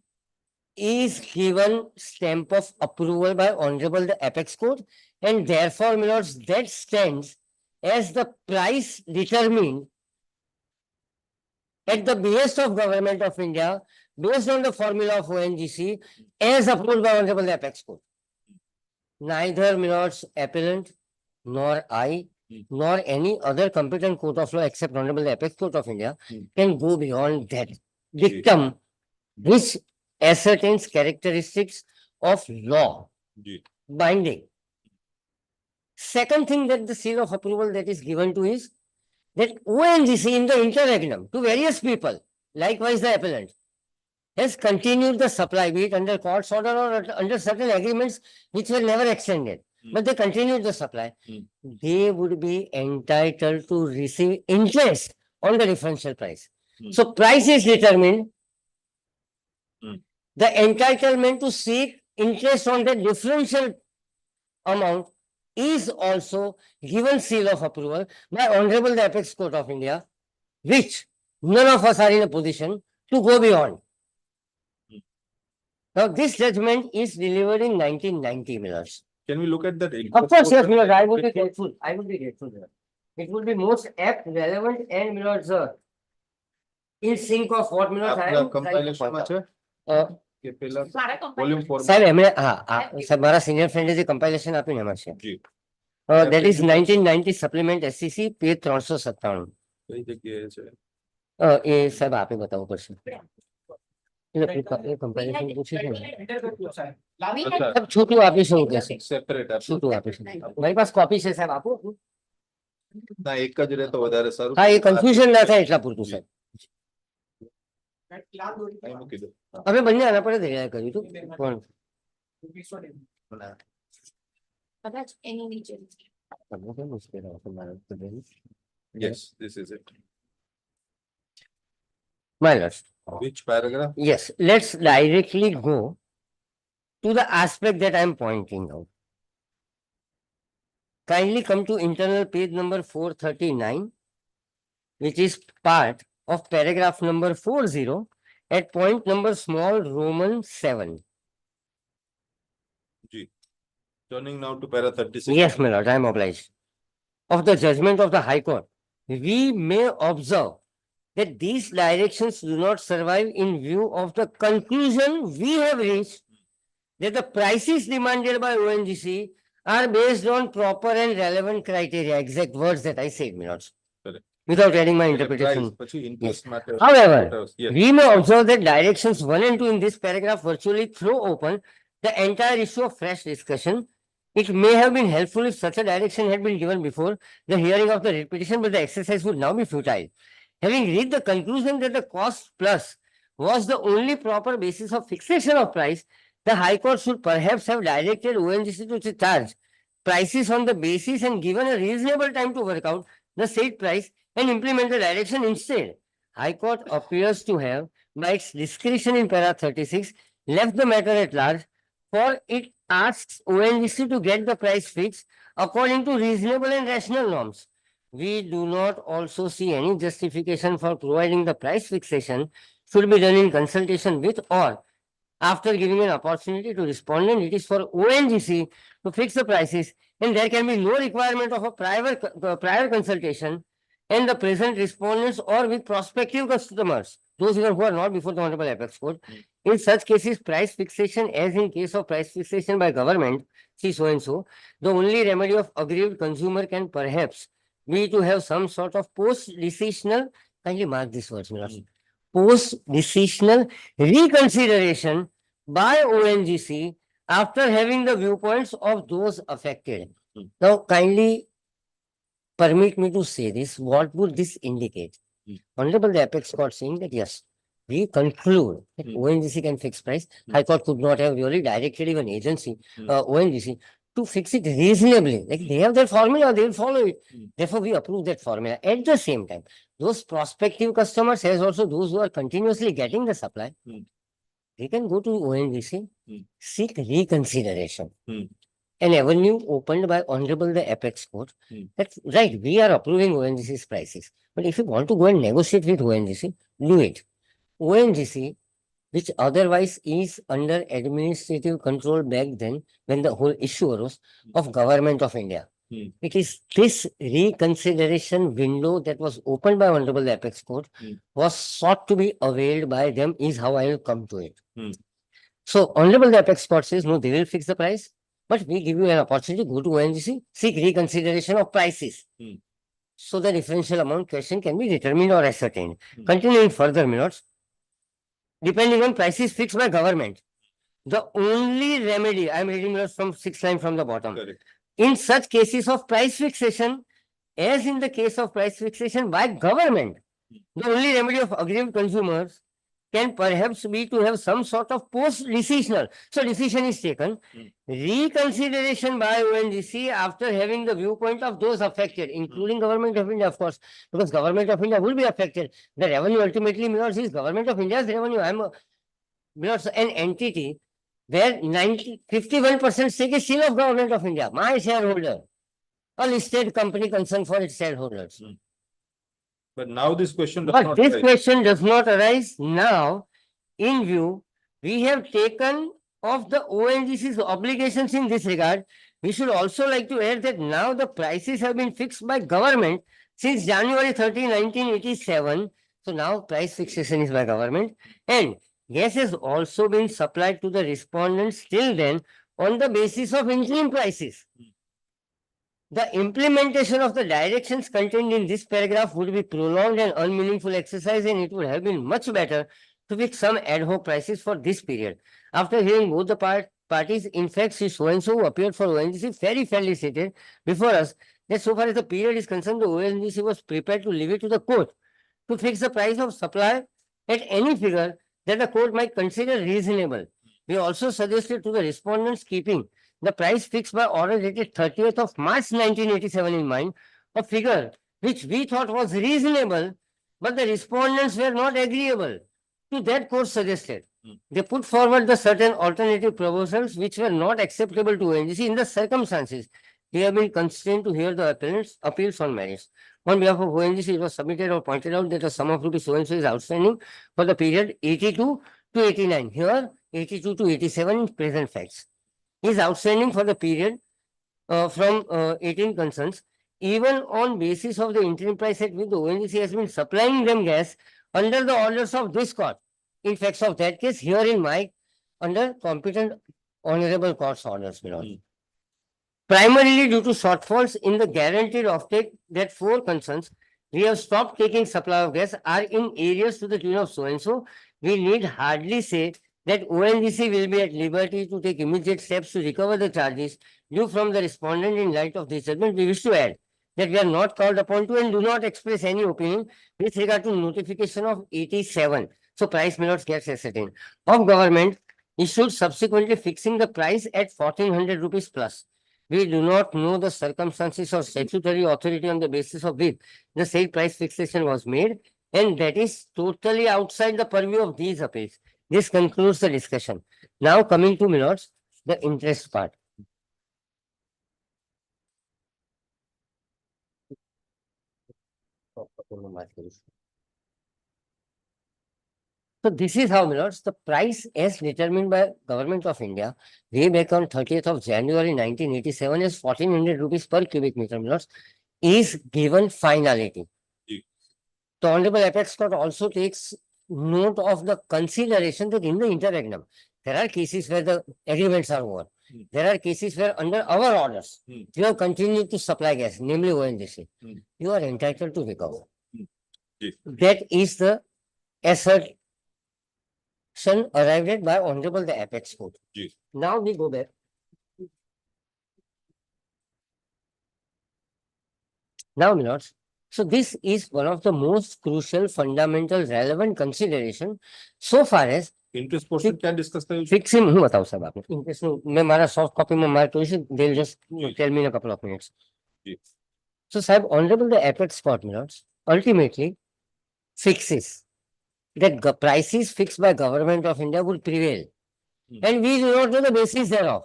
is given stamp of approval by Honorable the Apex Court, and therefore, my lords, that stands as the price determined at the behest of Government of India, based on the formula of ONGC, as approved by Honorable the Apex Court. Neither, my lords, appellant, nor I, Hmm. nor any other competent court of law except Honorable the Apex Court of India Hmm. can go beyond that dictum, which ascertains characteristics of law Ji. binding. Second thing that the seal of approval that is given to is that ONGC in the interregnum to various people, likewise the appellant, has continued the supply, be it under court's order or under certain agreements which were never extended, Hmm. but they continued the supply. Hmm. They would be entitled to receive interest on the differential price. Hmm. So price is determined. Hmm. The entitlement to seek interest on the differential amount is also given seal of approval by Honorable the Apex Court of India, which none of us are in a position to go beyond. Hmm. Now, this judgment is delivered in 1990, my lords. Can we look at that? Of course, yes, my lord, I would be grateful. I would be grateful. My lord. It would be most apt, relevant, and my lords, in sync of what my lords I આપના am trying to compilation point માં out. છે કે પેલા volume 4 સાહેબ એમણે સાહેબ મારા senior ફ્રેન્ડે જે કમ્પાઇલેશન આપ્યું ને એમાં છે જી that is 1990 supplement SCC page 397. કઈ જગ્યાએ છે એ સાહેબ આપે બતાવવું પડશે એ કમ્પાઇલેશન પૂછ્યું છે ને સાહેબ છૂટું આપીશું કે છે સેપરેટ છૂટું આપીશું મારી પાસે કોપી છે સાહેબ આપો ના એક જ રહે તો વધારે સારું હા એ કન્ફ્યુઝન ના થાય એટલા પૂરતું સાહેબ અહીં મૂકી દો અમે બંને આના પર જ રિલાય કર્યું હતું પણ કદાચ એની નીચે તમને કેમ મુશ્કેલ આવશે મારા બધાને? yes this is it My lords, which paragraph yes, let's directly go to the aspect that I am pointing out. Kindly come to internal page number 439, which is part of paragraph number 40 at point number small Roman 7. Turning now to para 36. Yes, my lord, I am obliged. Of the judgment of the High Court, we may observe that these directions do not survive in view of the conclusion we have reached that the prices demanded by ONGC are based on proper and relevant criteria, exact words that I said, my lords, Correct. without adding my Price, interpretation. પછી Yes. interest matter. However, Yes. we may observe that directions 1 and 2 in this paragraph virtually throw open the entire issue of fresh discussion. It may have been helpful if such a direction had been given before the hearing of the writ petition, but the exercise would now be futile. Having reached the conclusion that the cost plus was the only proper basis of fixation of price, the High Court should perhaps have directed ONGC to charge prices on the basis and given a reasonable time to work out the said price and implement the direction instead. High Court appears to have, by its discretion in para 36, left the matter at large, for it asks ONGC to get the price fixed according to reasonable and rational norms. We do not also see any justification for providing the price fixation should be done in consultation with or after giving an opportunity to respondent. It is for ONGC to fix the prices, and there can be no requirement of a prior consultation and the present respondents or with prospective customers, those even who are not before the Honorable Apex Court. In such cases, price fixation, as in case of price fixation by government, see so and so, the only remedy of aggrieved consumer can perhaps be to have some sort of post-decisional, kindly mark this word, post-decisional reconsideration by ONGC after having the viewpoints of those affected. Now, kindly permit me to say this. What would this indicate? Honorable the Apex Court saying that yes, we conclude that ONGC can fix price. High Court could not have really directed even agency, ONGC, to fix it reasonably. Like they have their formula, they will follow it. Therefore, we approve that formula. At the same time, those prospective customers, as also those who are continuously getting the supply, they can go to ONGC, seek reconsideration. An avenue opened by Honorable the Apex Court. That's right, we are approving ONGC's prices. But if you want to go and negotiate with ONGC, do it. ONGC, which otherwise is under administrative control back then, when the whole issue arose, of Government of India. It is this reconsideration window that was opened by Honorable the Apex Court was sought to be availed by them, is how I will come to it. So Honorable the Apex Court says, no, they will fix the price, but we give you an opportunity to go to ONGC, seek reconsideration of prices. So the differential amount question can be determined or ascertained. Continuing further, minutes, depending on prices fixed by government, the only remedy, I am reading from 6th line from the bottom. Correct. In such cases of price fixation, as in the case of price fixation by government, the only remedy of aggrieved consumers can perhaps be to have some sort of post-decisional. So decision is taken, reconsideration by ONGC after having the viewpoint of those affected, including Government of India, of course, because Government of India will be affected. The revenue ultimately, is Government of India's revenue. I am an entity where 51% stake is still of Government of India, my shareholder, a listed company concerned for its shareholders. But now this question does But not this arise. question does not arise now. In view, we have taken of the ONGC's obligations in this regard. We should also like to add that now the prices have been fixed by government since January 30, 1987. So now price fixation is by government, and gas has also been supplied to the respondents till then on the basis of interim prices. The implementation of the directions contained in this paragraph would be prolonged and unmeaningful exercise, and it would have been much better to fix some ad hoc prices for this period. After hearing both the parties, in fact, Sri so-and-so who appeared for ONGC very fairly stated before us that so far as the period is concerned, the ONGC was prepared to leave it to the court to fix the price of supply at any figure that the court might consider reasonable. We also suggested to the respondents keeping the price fixed by order dated 30th of March 1987 in mind, a figure which we thought was reasonable, but the respondents were not agreeable to that court suggested. They put forward the certain alternative proposals which were not acceptable to ONGC in the circumstances. They have been constrained to hear the appeals on merits. On behalf of ONGC, it was submitted or pointed out that a sum of rupees so and so is outstanding for the period 82 to 89. Here, 82 to 87 in present facts. Is outstanding for the period from 18 concerns, even on basis of the interim price at which the ONGC has been supplying them gas under the orders of this court. In facts of that case, here in my under competent honorable court's orders, my lord. Primarily due to shortfalls in the guaranteed offtake that 4 concerns, we have stopped taking supply of gas are in areas to the tune of so and so. We need hardly say that ONGC will be at liberty to take immediate steps to recover the charges due from the respondent. In light of this judgment, we wish to add that we are not called upon to and do not express any opinion with regard to notification of 87. So price may not get ascertained of government issued subsequently fixing the price at 1400 rupees plus. We do not know the circumstances or statutory authority on the basis of which the said price fixation was made, and that is totally outside the purview of these appeals. This concludes the discussion. Now coming to, my lords, the interest part. So this is how, my lords, the price as determined by Government of India way back on 30th of January 1987 is 1400 rupees per cubic meter, my lords, is given finality. The Honorable Apex Court also takes note of the consideration that in the interregnum, there are cases where the agreements are over. There are cases where under our orders, you have continued to supply gas, namely ONGC. You are entitled to recover. That is the assertion arrived at by Honorable the Apex Court. Now we go back. Now, my lords, so this is one of the most crucial, fundamental, relevant consideration so far as Interest portion can discuss the fixing. हूँ बताओ साहब आपने interest मैं हमारा soft copy में mark करूँ they'll just tell me in a couple of minutes. So साहब Honorable the Apex Court, my lords, ultimately fixes that prices fixed by Government of India would prevail. And we do not know the basis thereof.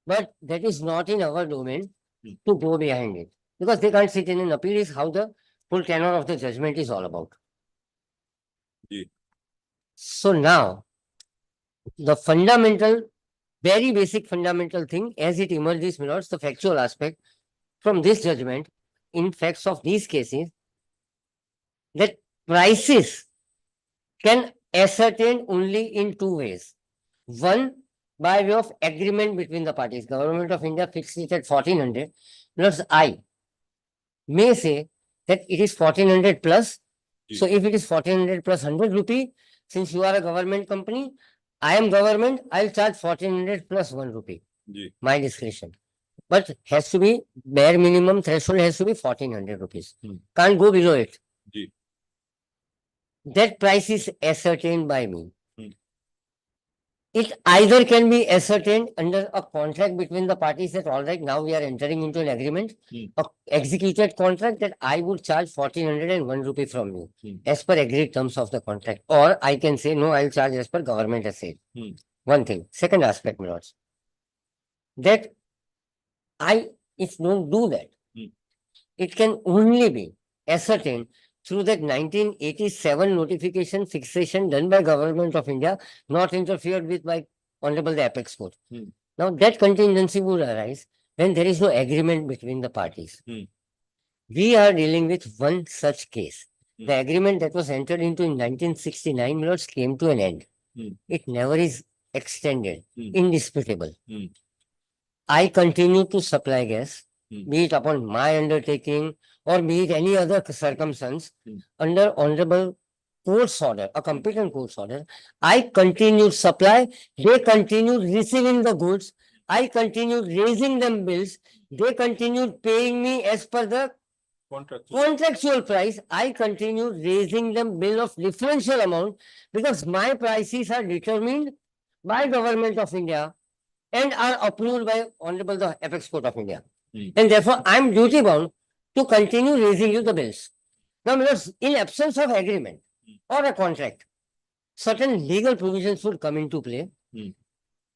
But that is not in our domain to go behind it. Because they can't sit in an appeal is how the full tenor of the judgment is all about. So now, the fundamental, very basic fundamental thing as it emerges, my lords, the factual aspect from this judgment in facts of these cases, that prices can ascertain only in 2 ways. One, by way of agreement between the parties. Government of India fixed it at 1400. Plus I may say that it is 1400 plus. So if it is 1400 plus 100 rupee, since you are a government company, I am government, I'll charge 1400 plus 1 rupee. My discretion. But has to be bare minimum threshold has to be 1400 rupees. Can't go below it. That price is ascertained by me. It either can be ascertained under a contract between the parties that all right, now we are entering into an agreement, a executed contract that I would charge 1401 rupee from you as per agreed terms of the contract. Or I can say, no, I'll charge as per government has said. One thing. Second aspect, my lords, that if don't do that, it can only be ascertained through that 1987 notification fixation done by Government of India, not interfered with by Honorable the Apex Court. Now that contingency would arise when there is no agreement between the parties. We are dealing with one such case. The agreement that was entered into in 1969, my lords, came to an end. It never is extended, indisputable. I continue to supply gas, be it upon my undertaking or be it any other circumstance, under Honorable Court's order, a competent court's order. I continued supply, they continued receiving the goods, I continued raising them bills, they continued paying me as per the contractual price, I continued raising them bill of differential amount because my prices are determined by Government of India and are approved by Honorable the Apex Court of India. And therefore, I am duty bound to continue raising you the bills. Now, in absence of agreement or a contract, certain legal provisions would come into play. Hmm.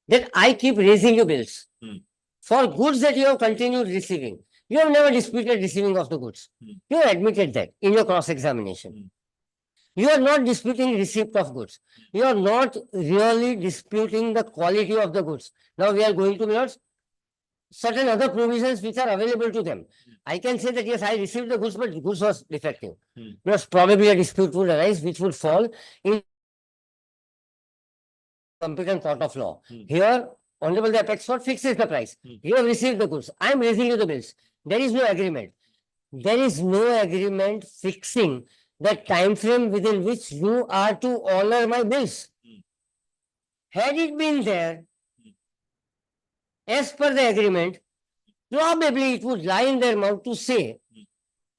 That I keep raising your bills Hmm. for goods that you have continued receiving. You have never disputed receiving of the goods. Hmm. You have admitted that in your cross-examination. Hmm. You are not disputing receipt of goods. You are not really disputing the quality of the goods. Now we are going to certain other provisions which are available to them. I can say that yes, I received the goods, but the goods was defective. Because probably a dispute would arise which would fall in competent court of law. Here, Honorable the Apex Court fixes the price. You have received the goods. I am raising you the bills. There is no agreement. There is no agreement fixing the time frame within which you are to honor my bills. Had it been there, as per the agreement, probably it would lie in their mouth to say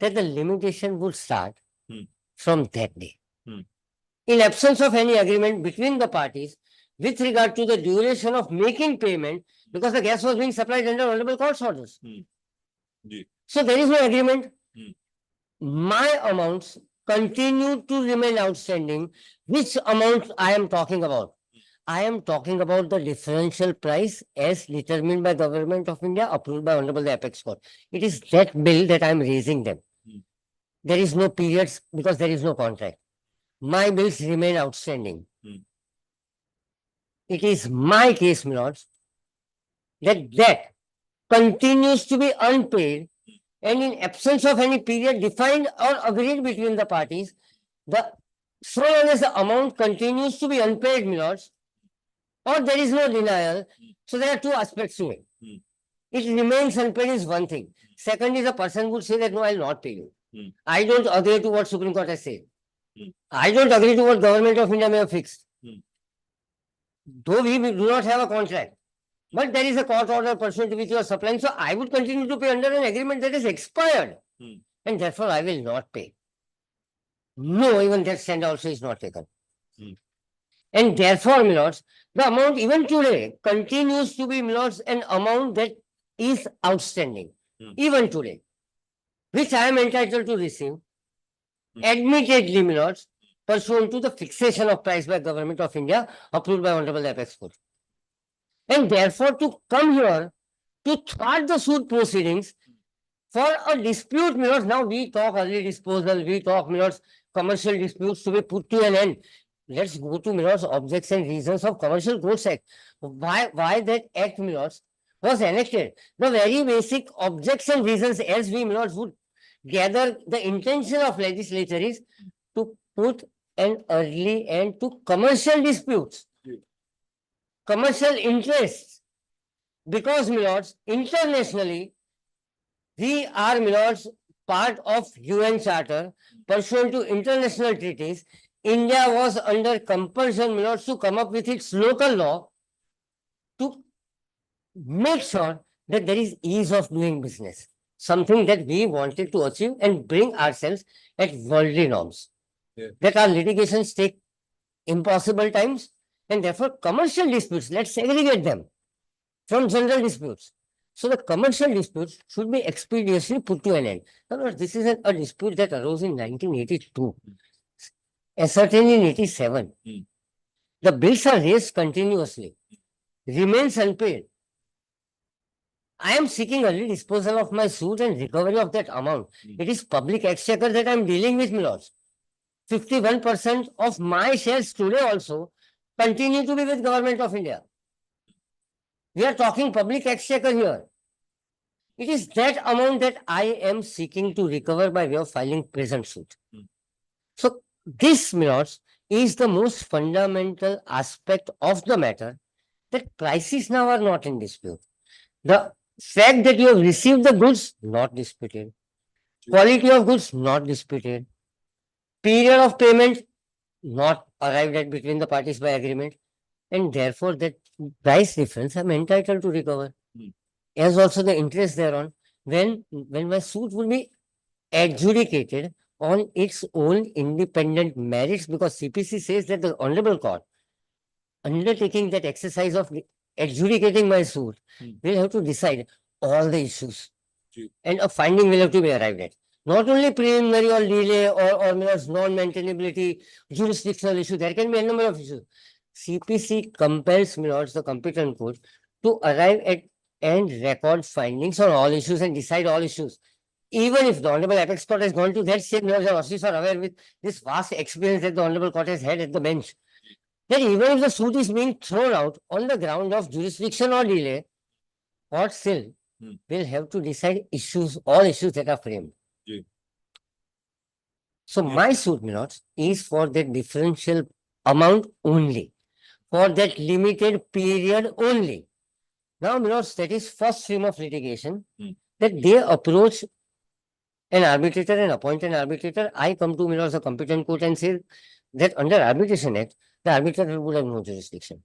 that the limitation would start from that day. In absence of any agreement between the parties with regard to the duration of making payment, because the gas was being supplied under Honorable Court's orders. So there is no agreement. My amounts continue to remain outstanding. Which amount I am talking about? I am talking about the differential price as determined by Government of India, approved by Honorable the Apex Court. It is that bill that I am raising them. There is no periods because there is no contract. My bills remain outstanding. It is my case, my lords, that continues to be unpaid, and in absence of any period defined or agreed between the parties, so long as the amount continues to be unpaid, my lords, or there is no denial. So there are two aspects to it. It remains unpaid is one thing. Second is a person would say that no, I will not pay you. I don't agree to what Supreme Court has said. I don't agree to what Government of India may have fixed. Though we do not have a contract, but there is a court order pursuant to which you are supplying. So I would continue to pay under an agreement that is expired. And therefore I will not pay. No, even that stand also is not taken. And therefore, my lords, the amount even today continues to be, my lords, an amount that is outstanding. Even today, which I am entitled to receive, admittedly, my lords, pursuant to the fixation of price by Government of India, approved by Honorable Apex Court. And therefore, to come here to thwart the suit proceedings for a dispute, my lords, now we talk early disposal, we talk, my lords, commercial disputes to be put to an end. Let's go to, my lords, objects and reasons of Commercial Courts Act. Why that act, my lords, was enacted? The very basic objects and reasons, as we, my lords, would gather the intention of legislature is to put an early end to commercial disputes, commercial interests. Because, my lords, internationally, we are, my lords, part of UN Charter, pursuant to international treaties. India was under compulsion, my lords, to come up with its local law to make sure that there is ease of doing business. Something that we wanted to achieve and bring ourselves at worldly norms. That our litigations take impossible times, and therefore commercial disputes, let's segregate them from general disputes. So the commercial disputes should be expeditiously put to an end. Now, this is a dispute that arose in 1982, ascertained in 87. The bills are raised continuously, remains unpaid. I am seeking early disposal of my suit and recovery of that amount. It is public exchequer that I am dealing with, my lords. 51% of my shares today also continue to be with Government of India. We are talking public exchequer here. It is that amount that I am seeking to recover by way of filing present suit. So this, my lords, is the most fundamental aspect of the matter, that prices now are not in dispute. The fact that you have received the goods, not disputed. Quality of goods, not disputed. Period of payment, not arrived at between the parties by agreement. And therefore that price difference I am entitled to recover. As also the interest thereon, when my suit will be adjudicated on its own independent merits, because CPC says that the Honorable Court, undertaking that exercise of adjudicating my suit, will have to decide all the issues and a finding will have to be arrived at. not only preliminary or delay or non-maintainability, jurisdictional issue, there can be a number of issues. CPC compels the competent court to arrive at and record findings on all issues and decide all issues. Even if the Honorable Apex Court has gone to that state, the Justice are aware with this vast experience that the Honorable Court has had at the bench, that even if the suit is being thrown out on the ground of jurisdiction or delay, court still will have to decide issues, all issues that are framed. Yeah. So my suit, is for that differential amount only, for that limited period only. Now, that is first stream of litigation, that they approach an arbitrator and appoint an arbitrator. I come to the competent court and say that under Arbitration Act, the arbitrator would have no jurisdiction.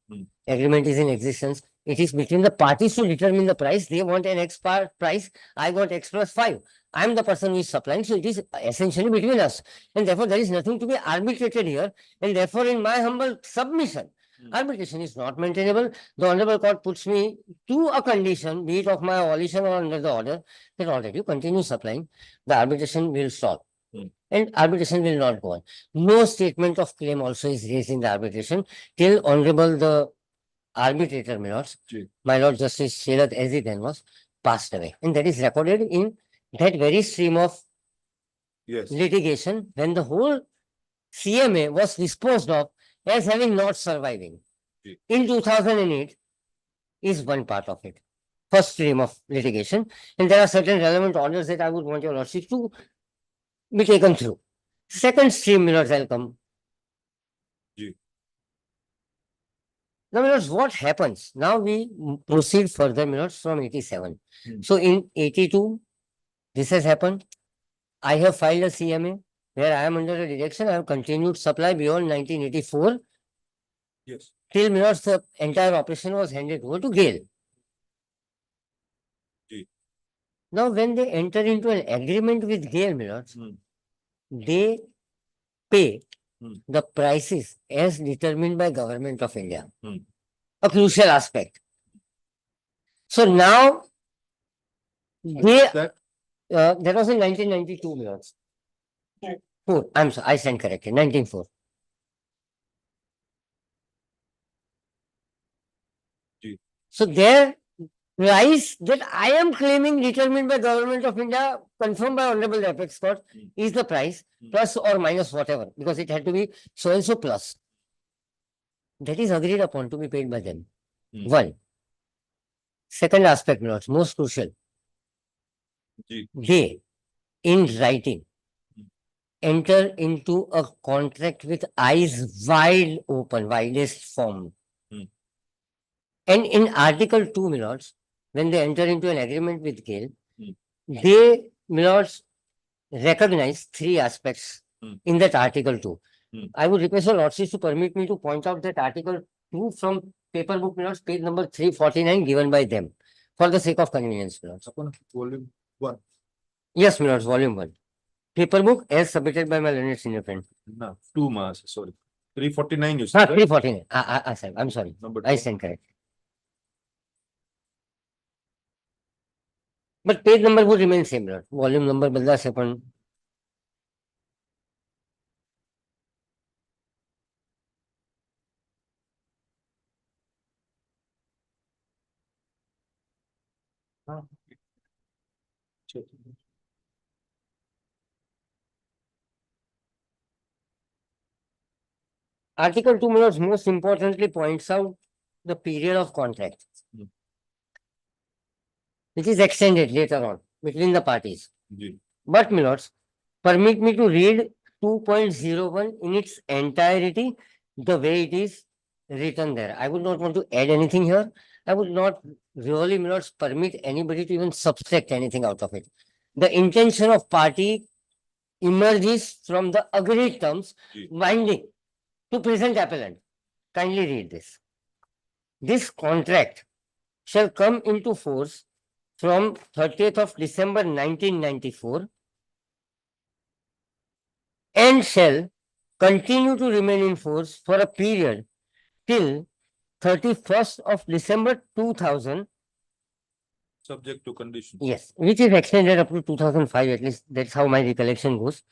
Agreement is in existence. It is between the parties to determine the price. They want an X price. I want X plus 5. I am the person who is supplying. So it is essentially between us. And therefore, there is nothing to be arbitrated here. And therefore, in my humble submission, arbitration is not maintainable. The Honorable Court puts me to a condition, be it of my abolition or under the order, that already you continue supplying, the arbitration will stop. And arbitration will not go on. No statement of claim also is raised in the arbitration till Honorable the arbitrator, my Lord Justice Shelat, as he then was, passed away. And that is recorded in that very stream of litigation when the whole CMA was disposed of as having not surviving. In 2008 is one part of it. First stream of litigation. And there are certain relevant orders that I would want your lordship to be taken through. Second stream, I'll come. Now, what happens? Now we proceed further, from 87. So in 82, this has happened. I have filed a CMA where I am under a direction. I have continued supply beyond 1984. Yes. Till the entire operation was handed over to GAIL. Now, when they enter into an agreement with GAIL, they pay the prices as determined by Government of India. A crucial aspect. So now, that was in 1992, Four. I'm sorry, I stand corrected. 1904. So their price that I am claiming determined by Government of India, confirmed by Honorable Apex Court, is the price plus or minus whatever, because it had to be so and so plus. That is agreed upon to be paid by them. One. Second aspect, most crucial. They, in writing, enter into a contract with eyes wide open, widest form. And in Article 2, when they enter into an agreement with GAIL, they, recognize three aspects in that Article 2. I would request your lordships to permit me to point out that Article 2 from paper book, page number 349 given by them, for the sake of convenience, Volume 1. Yes, volume 1. Paper book as submitted by my learned senior friend. No, 2 mass, sorry. 349 you said, right? 349. I'm sorry. Number I 2. stand correct. But page number would remain same, volume number बदला से अपन Article 2 most importantly points out the period of contract, which is extended later on between the parties. But, permit me to read 2.01 in its entirety, the way it is written there. I would not want to add anything here. I would not really, permit anybody to even subtract anything out of it. The intention of party emerges from the agreed terms binding to present appellant. Kindly read this. This contract shall come into force from 30th of December 1994 and shall continue to remain in force for a period till 31st of December 2000 Subject to condition. Yes, which is extended up to 2005, at least that's how my recollection goes.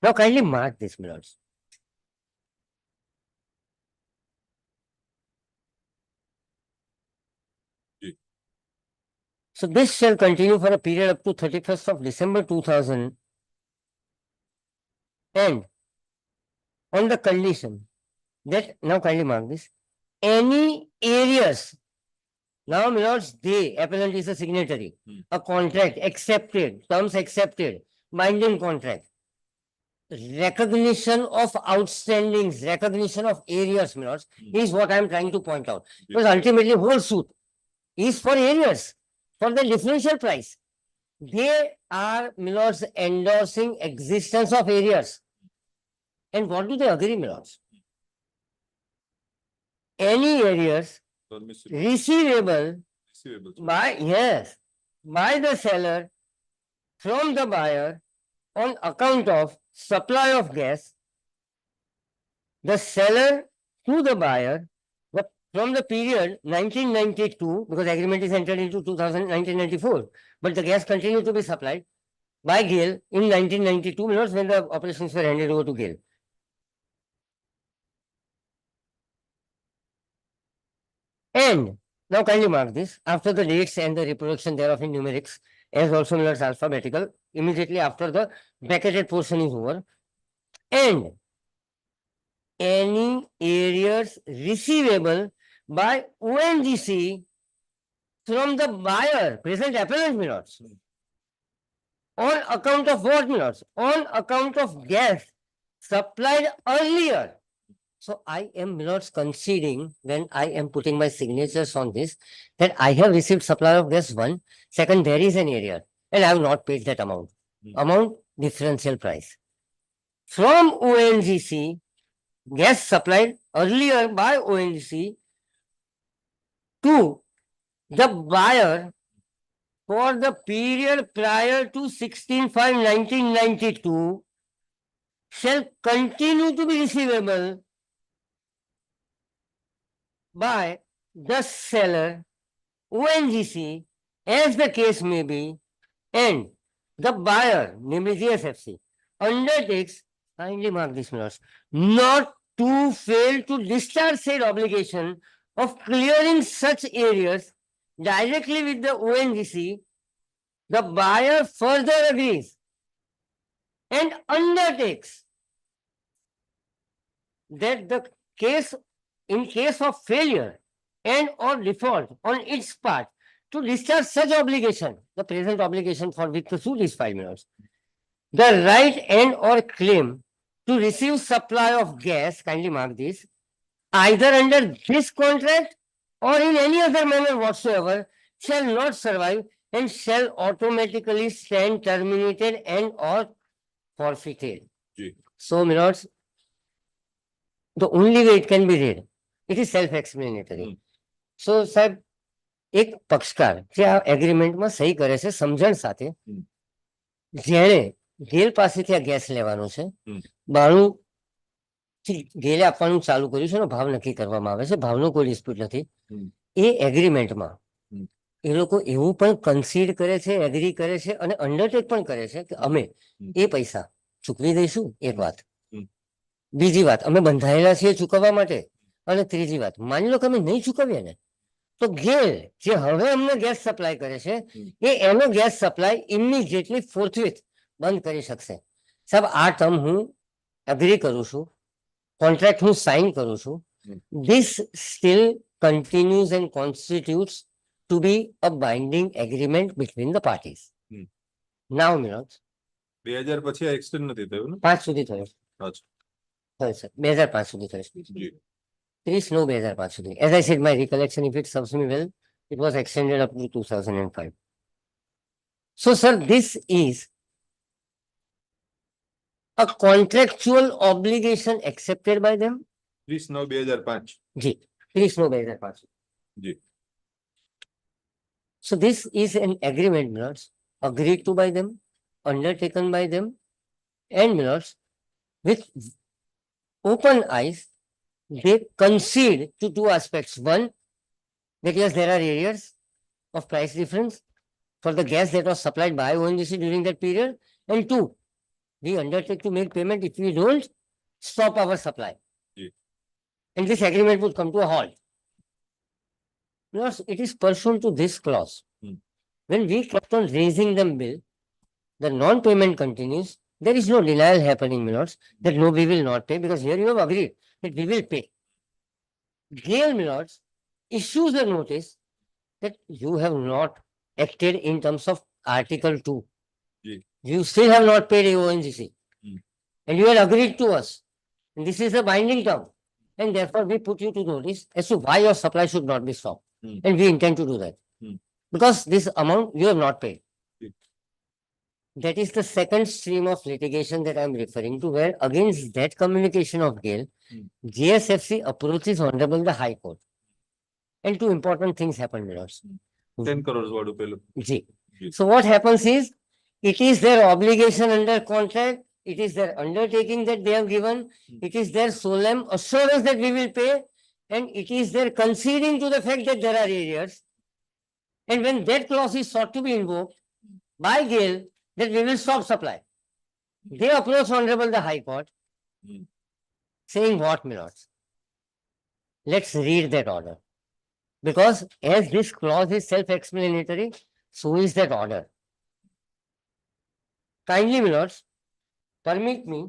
Now kindly mark this, my lords. Ji. So this shall continue for a period up to 31st of December 2000 and on the condition that, now kindly mark this, any areas, now my lords, they, appellant is a signatory, a contract accepted, terms accepted, binding contract. Recognition of outstandings, recognition of areas, my lords, is what I am trying to point out. Because ultimately whole suit is for areas, for the differential price. They are, my lords, endorsing existence of areas. And what do they agree, my lords? Any areas Permissible. receivable Receivable. by, yes, by the seller from the buyer on account of supply of gas, the seller to the buyer, from the period 1992, because agreement is entered into 1994, but the gas continued to be supplied by GAIL in 1992, minutes when the operations were handed over to GAIL. And now kindly mark this, after the dates and the reproduction thereof in numerics, as also known as alphabetical, immediately after the bracketed portion is over, and any areas receivable by ONGC from the buyer, present appellant, my lords, on account of what, my lords? On account of gas supplied earlier. So I am, my lords, conceding when I am putting my signatures on this, that I have received supply of gas one, second, there is an area, and I have not paid that amount. Amount, differential price. From ONGC, gas supplied earlier by ONGC to the buyer for the period prior to 16/5/1992 shall continue to be receivable by the seller, ONGC, as the case may be, and the buyer, namely GSFC, undertakes, kindly mark this, my lords, not to fail to discharge said obligation of clearing such areas directly with the ONGC. The buyer further agrees and undertakes that the case, in case of failure and or default on its part to discharge such obligation, the present obligation for which the suit is filed, my lords, the right and or claim to receive supply of gas, kindly mark this, either under this contract or in any other manner whatsoever, shall not survive and shall automatically stand terminated and or forfeited. Ji. So, my lords, the only way it can be read, it is self-explanatory. So, સાહેબ, એક પક્ષકાર જે આ એગ્રીમેન્ટમાં સહી કરે છે સમજણ સાથે, જેણે ગેલ પાસેથી આ ગેસ લેવાનો છે, બાણું ગેલે આપવાનું ચાલુ કર્યું છે, ભાવ નક્કી કરવામાં આવે છે, ભાવનો કોઈ ડિસ્પ્યુટ નથી. એ એગ્રીમેન્ટમાં એ લોકો એવું પણ કન્સીડ કરે છે, એગ્રી કરે છે અને અંડરટેક પણ કરે છે કે અમે એ પૈસા ચૂકવી દઈશું, એક વાત. બીજી વાત, અમે બંધાયેલા છીએ ચૂકવવા માટે. અને ત્રીજી વાત, માની લો કે અમે નહીં ચૂકવીએ ને, તો ગેલ જે હવે અમને ગેસ સપ્લાય કરે છે એ એનો ગેસ સપ્લાય ઇમિડિયેટલી ફોર્થવિથ બંધ કરી શકશે. સાહેબ, આ ટર્મ હું એગ્રી કરું છું, કોન્ટ્રાક્ટ હું સાઇન કરું છું. This still continues and constitutes to be a binding agreement between the parties. Now, my lords, 2000 પછી આ એક્સટેન્ડ નથી થયું ને? 5 સુધી થયો. અચ્છા. થયો સર, 2005 સુધી થયો. જી. 30 2005 સુધી. As I said, my recollection, if it serves me well, it was extended up to 2005. So, sir, this is a contractual obligation accepted by them. 30/9/2005. Ji, 30/9/2005. Ji. So, this is an agreement, my lords, agreed to by them, undertaken by them, and my lords, with open eyes, they concede to two aspects. One, that yes, there are areas of price difference, for the gas that was supplied by ONGC during that period. And two, we undertake to make payment if we don't stop our supply. Ji. And this agreement would come to a halt. Because it is pursuant to this clause. Hmm. When we kept on raising the bill, the non-payment continues. There is no denial happening, Milords, that no, we will not pay, because here you have agreed that we will pay. GAIL, Milords, issues a notice that you have not acted in terms of Article 2. Ji. You still have not paid ONGC. Hmm. And you had agreed to us. And this is a binding term. And therefore, we put you to notice as to why your supply should not be stopped. Hmm. And we intend to do that. Hmm. Because this amount you have not paid. Ji. That is the second stream of litigation that I am referring to, where against that communication of GAIL, GSFC approaches Honorable the High Court. And two important things happen, Milords. 10 crores వాడు పేలు. G. Ji. So what happens is, it is their obligation under contract, it is their undertaking that they have given, it is their solemn assurance that we will pay, and it is their conceding to the fact that there are arrears. And when that clause is sought to be invoked by GAIL, that we will stop supply. They approach Honorable the High Court, Hmm. saying what, Milords? Let's read that order. Because as this clause is self-explanatory, so is that order. Kindly, Milords, permit me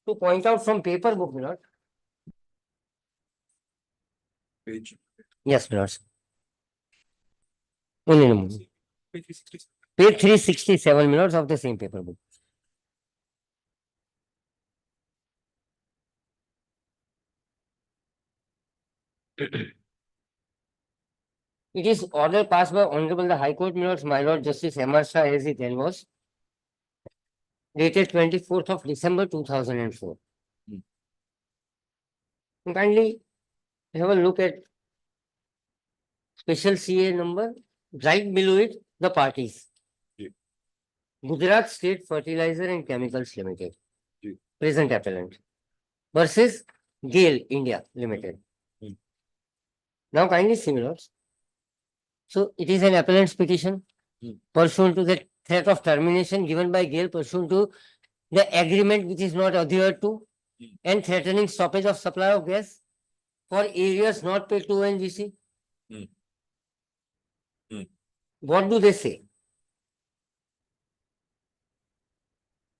to point out from paper book, Milord. Page. Yes, Milords. Only a moment. Page 360. Page 367, Milords, of the same paper book. It is order passed by Honorable the High Court, Milords, my Lord Justice M.R. Shah, as it then was, dated 24th of December 2004. Hmm. Kindly have a look at special CA number, right below it, the parties. Ji. Gujarat State Fertilizer and Chemicals Limited, Ji. present appellant, versus GAIL India Limited. Hmm. Now kindly see, Milords. So it is an appellant's petition Hmm. pursuant to the threat of termination given by GAIL pursuant to the agreement which is not adhered to, Hmm. and threatening stoppage of supply of gas for areas not paid to ONGC. Hmm. Hmm. What do they say?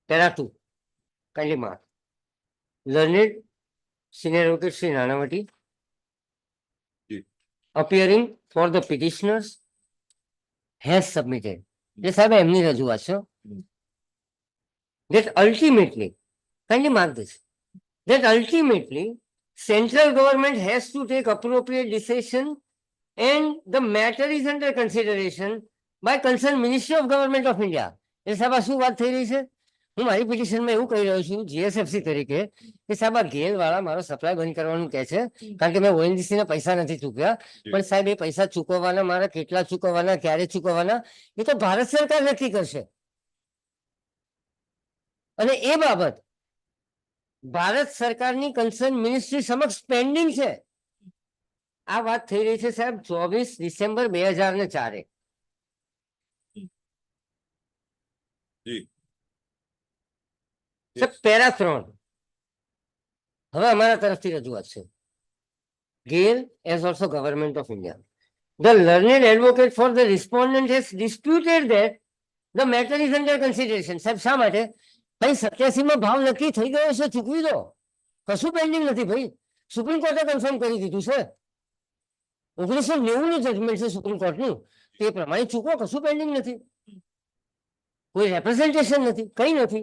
Para 2. Kindly mark. Learned Senior Advocate Sri Nanavati, Ji. appearing for the petitioners, has submitted. Yes, I have એમની રજૂઆત છે. That ultimately, kindly mark this, that ultimately central government has to take appropriate decision and the matter is under consideration by concerned Ministry of Government of India. એ સાહેબ આ શું વાત થઈ રહી છે? હું મારી પિટિશનમાં એવું કહી રહ્યો છું જીએસએફસી તરીકે કે સાહેબ આ ગેલ વાળા મારો સપ્લાય બંધ કરવાનું કહે છે કારણ કે મેં ઓએનજીસી ના પૈસા નથી ચૂક્યા. પણ સાહેબ એ પૈસા ચૂકવવાના મારા કેટલા ચૂકવવાના ક્યારે ચૂકવવાના એ તો ભારત સરકાર નક્કી કરશે. અને એ બાબત ભારત સરકારની કન્સર્ન મિનિસ્ટ્રી સમક્ષ પેન્ડિંગ છે. આ વાત થઈ રહી છે સાહેબ 24 ડિસેમ્બર 2004. જી. સાહેબ પેરા 3. હવે અમારા તરફથી રજૂઆત છે. GAIL as also Government of India. The learned advocate for the respondent has disputed that the matter is under consideration. સાહેબ શા માટે? ભાઈ 87 માં ભાવ નક્કી થઈ ગયો છે, ચૂકવી દો. કશું પેન્ડિંગ નથી ભાઈ. સુપ્રીમ કોર્ટે કન્ફર્મ કરી દીધું છે. 1990 નું જજમેન્ટ છે સુપ્રીમ કોર્ટનું. તે પ્રમાણે ચૂકવો, કશું પેન્ડિંગ નથી. કોઈ રેપ્રેઝન્ટેશન નથી, કઈ નથી.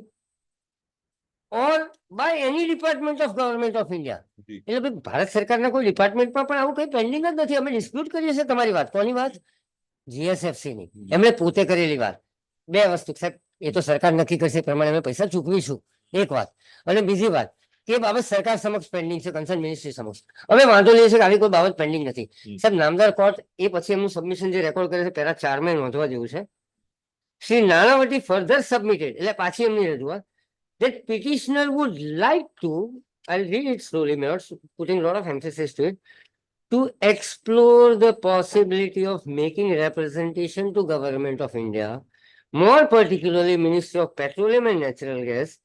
or by any department of government of India. જી. એટલે ભાઈ ભારત સરકારના કોઈ ડિપાર્ટમેન્ટમાં પણ આવું કઈ પેન્ડિંગ જ નથી. અમે ડિસ્પ્યુટ કરીએ છીએ તમારી વાત. કોની વાત? જીએસએફસી ની. એમણે પોતે કરેલી વાત. બે વસ્તુ સાહેબ, એ તો સરકાર નક્કી કરશે એ પ્રમાણે અમે પૈસા ચૂકવીશું, એક વાત. અને બીજી વાત કે એ બાબત સરકાર સમક્ષ પેન્ડિંગ છે, કન્સર્ન મિનિસ્ટ્રી સમક્ષ. અમે વાંધો લઈએ છીએ કે આવી કોઈ બાબત પેન્ડિંગ નથી. સાહેબ નામદાર કોર્ટ એ પછી એમનું સબમિશન જે રેકોર્ડ કરે છે પેરા 4 માં નોંધવા જેવું છે. શ્રી નાણાવટી ફર્ધર સબમિટેડ, એટલે પાછી એમની રજૂઆત, that petitioner would like to, I'll read it slowly, putting a lot of emphasis to it, to explore the possibility of making representation to Government of India, more particularly Ministry of Petroleum and Natural Gas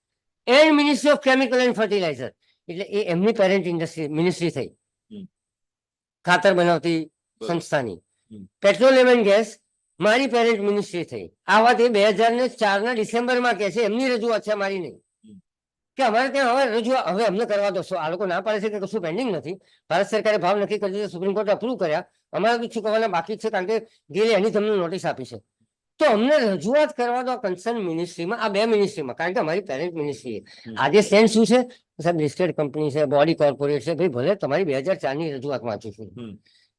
and Ministry of Chemical and Fertilizer. એટલે એ એમની parent industry ministry થઈ ખાતર બનાવતી સંસ્થાની petroleum and gas મારી parent ministry થઈ. આ વાત એ 2004 ડિસેમ્બરમાં કહે છે, એમની રજૂઆત છે, મારી નહીં. કે અમારે ત્યાં હવે રજૂઆત હવે અમને કરવા દો. આ લોકો ના પાડે છે કે કશું પેન્ડિંગ નથી. ભારત સરકારે ભાવ નક્કી કરી દીધો, સુપ્રીમ કોર્ટે અપ્રૂવ કર્યા, અમારે તો ચૂકવવાના બાકી છે કારણ કે ગેલે એની તમને નોટિસ આપી છે. તો અમને રજૂઆત કરવા દો કન્સર્ન મિનિસ્ટ્રીમાં, આ બે મિનિસ્ટ્રીમાં, કારણ કે અમારી પેરેન્ટ મિનિસ્ટ્રી આજે સ્ટેન્ડ શું છે સાહેબ, લિસ્ટેડ કંપની છે, બોડી કોર્પોરેટ છે. ભાઈ ભલે તમારી 2004 રજૂઆત વાંચું છું,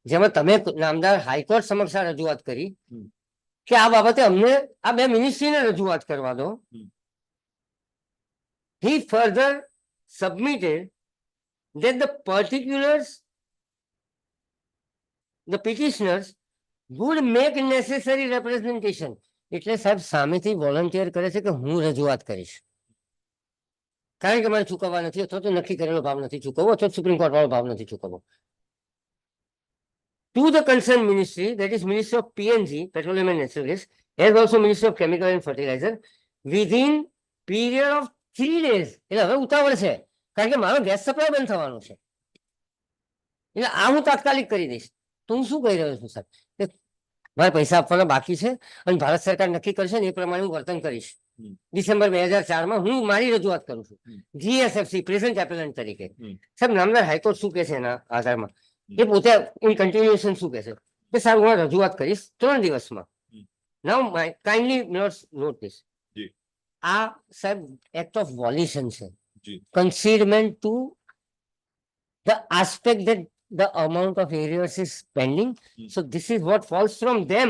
જેમાં તમે નામદાર હાઈકોર્ટ સમક્ષ આ રજૂઆત કરી કે આ બાબતે અમને આ બે મિનિસ્ટ્રીને રજૂઆત કરવા દો. He further submitted that the particulars, the petitioners would make necessary representation. એટલે સાહેબ સામેથી વોલન્ટિયર કરે છે કે હું રજૂઆત કરીશ, કારણ કે મારે ચૂકવવા નથી, અથવા તો નક્કી કરેલો ભાવ નથી ચૂકવવો, અથવા સુપ્રીમ કોર્ટ વાળો ભાવ નથી ચૂકવવો. To the concerned ministry, that is Ministry of PNG, Petroleum and Natural Gas, as also Ministry of Chemical and Fertilizer, within period of 3 days. એટલે હવે ઉતાવળ છે, કારણ કે મારો ગેસ સપ્લાય બંધ થવાનો છે, એટલે આ હું તાત્કાલિક કરી દઈશ. તો હું શું કહી રહ્યો છું સાહેબ, કે મારે પૈસા આપવાના બાકી છે અને ભારત સરકાર નક્કી કરશે ને એ પ્રમાણે હું વર્તન કરીશ. ડિસેમ્બર 2004 હું મારી રજૂઆત કરું છું GSFC પ્રેઝન્ટ એપેલન્ટ તરીકે. સાહેબ નામદાર હાઈકોર્ટ શું કે છે એના આધારમાં, એ પોતે ઇન કન્ટિન્યુએશન શું કે છે કે સાહેબ હું રજૂઆત કરીશ 3 દિવસમાં. નાઉ કાઇન્ડલી નોટ ધીસ, આ સાહેબ એક્ટ ઓફ વોલ્યુશન છે, કન્સીડમેન્ટ to the aspect that the amount of arrears is pending. So this is what falls from them.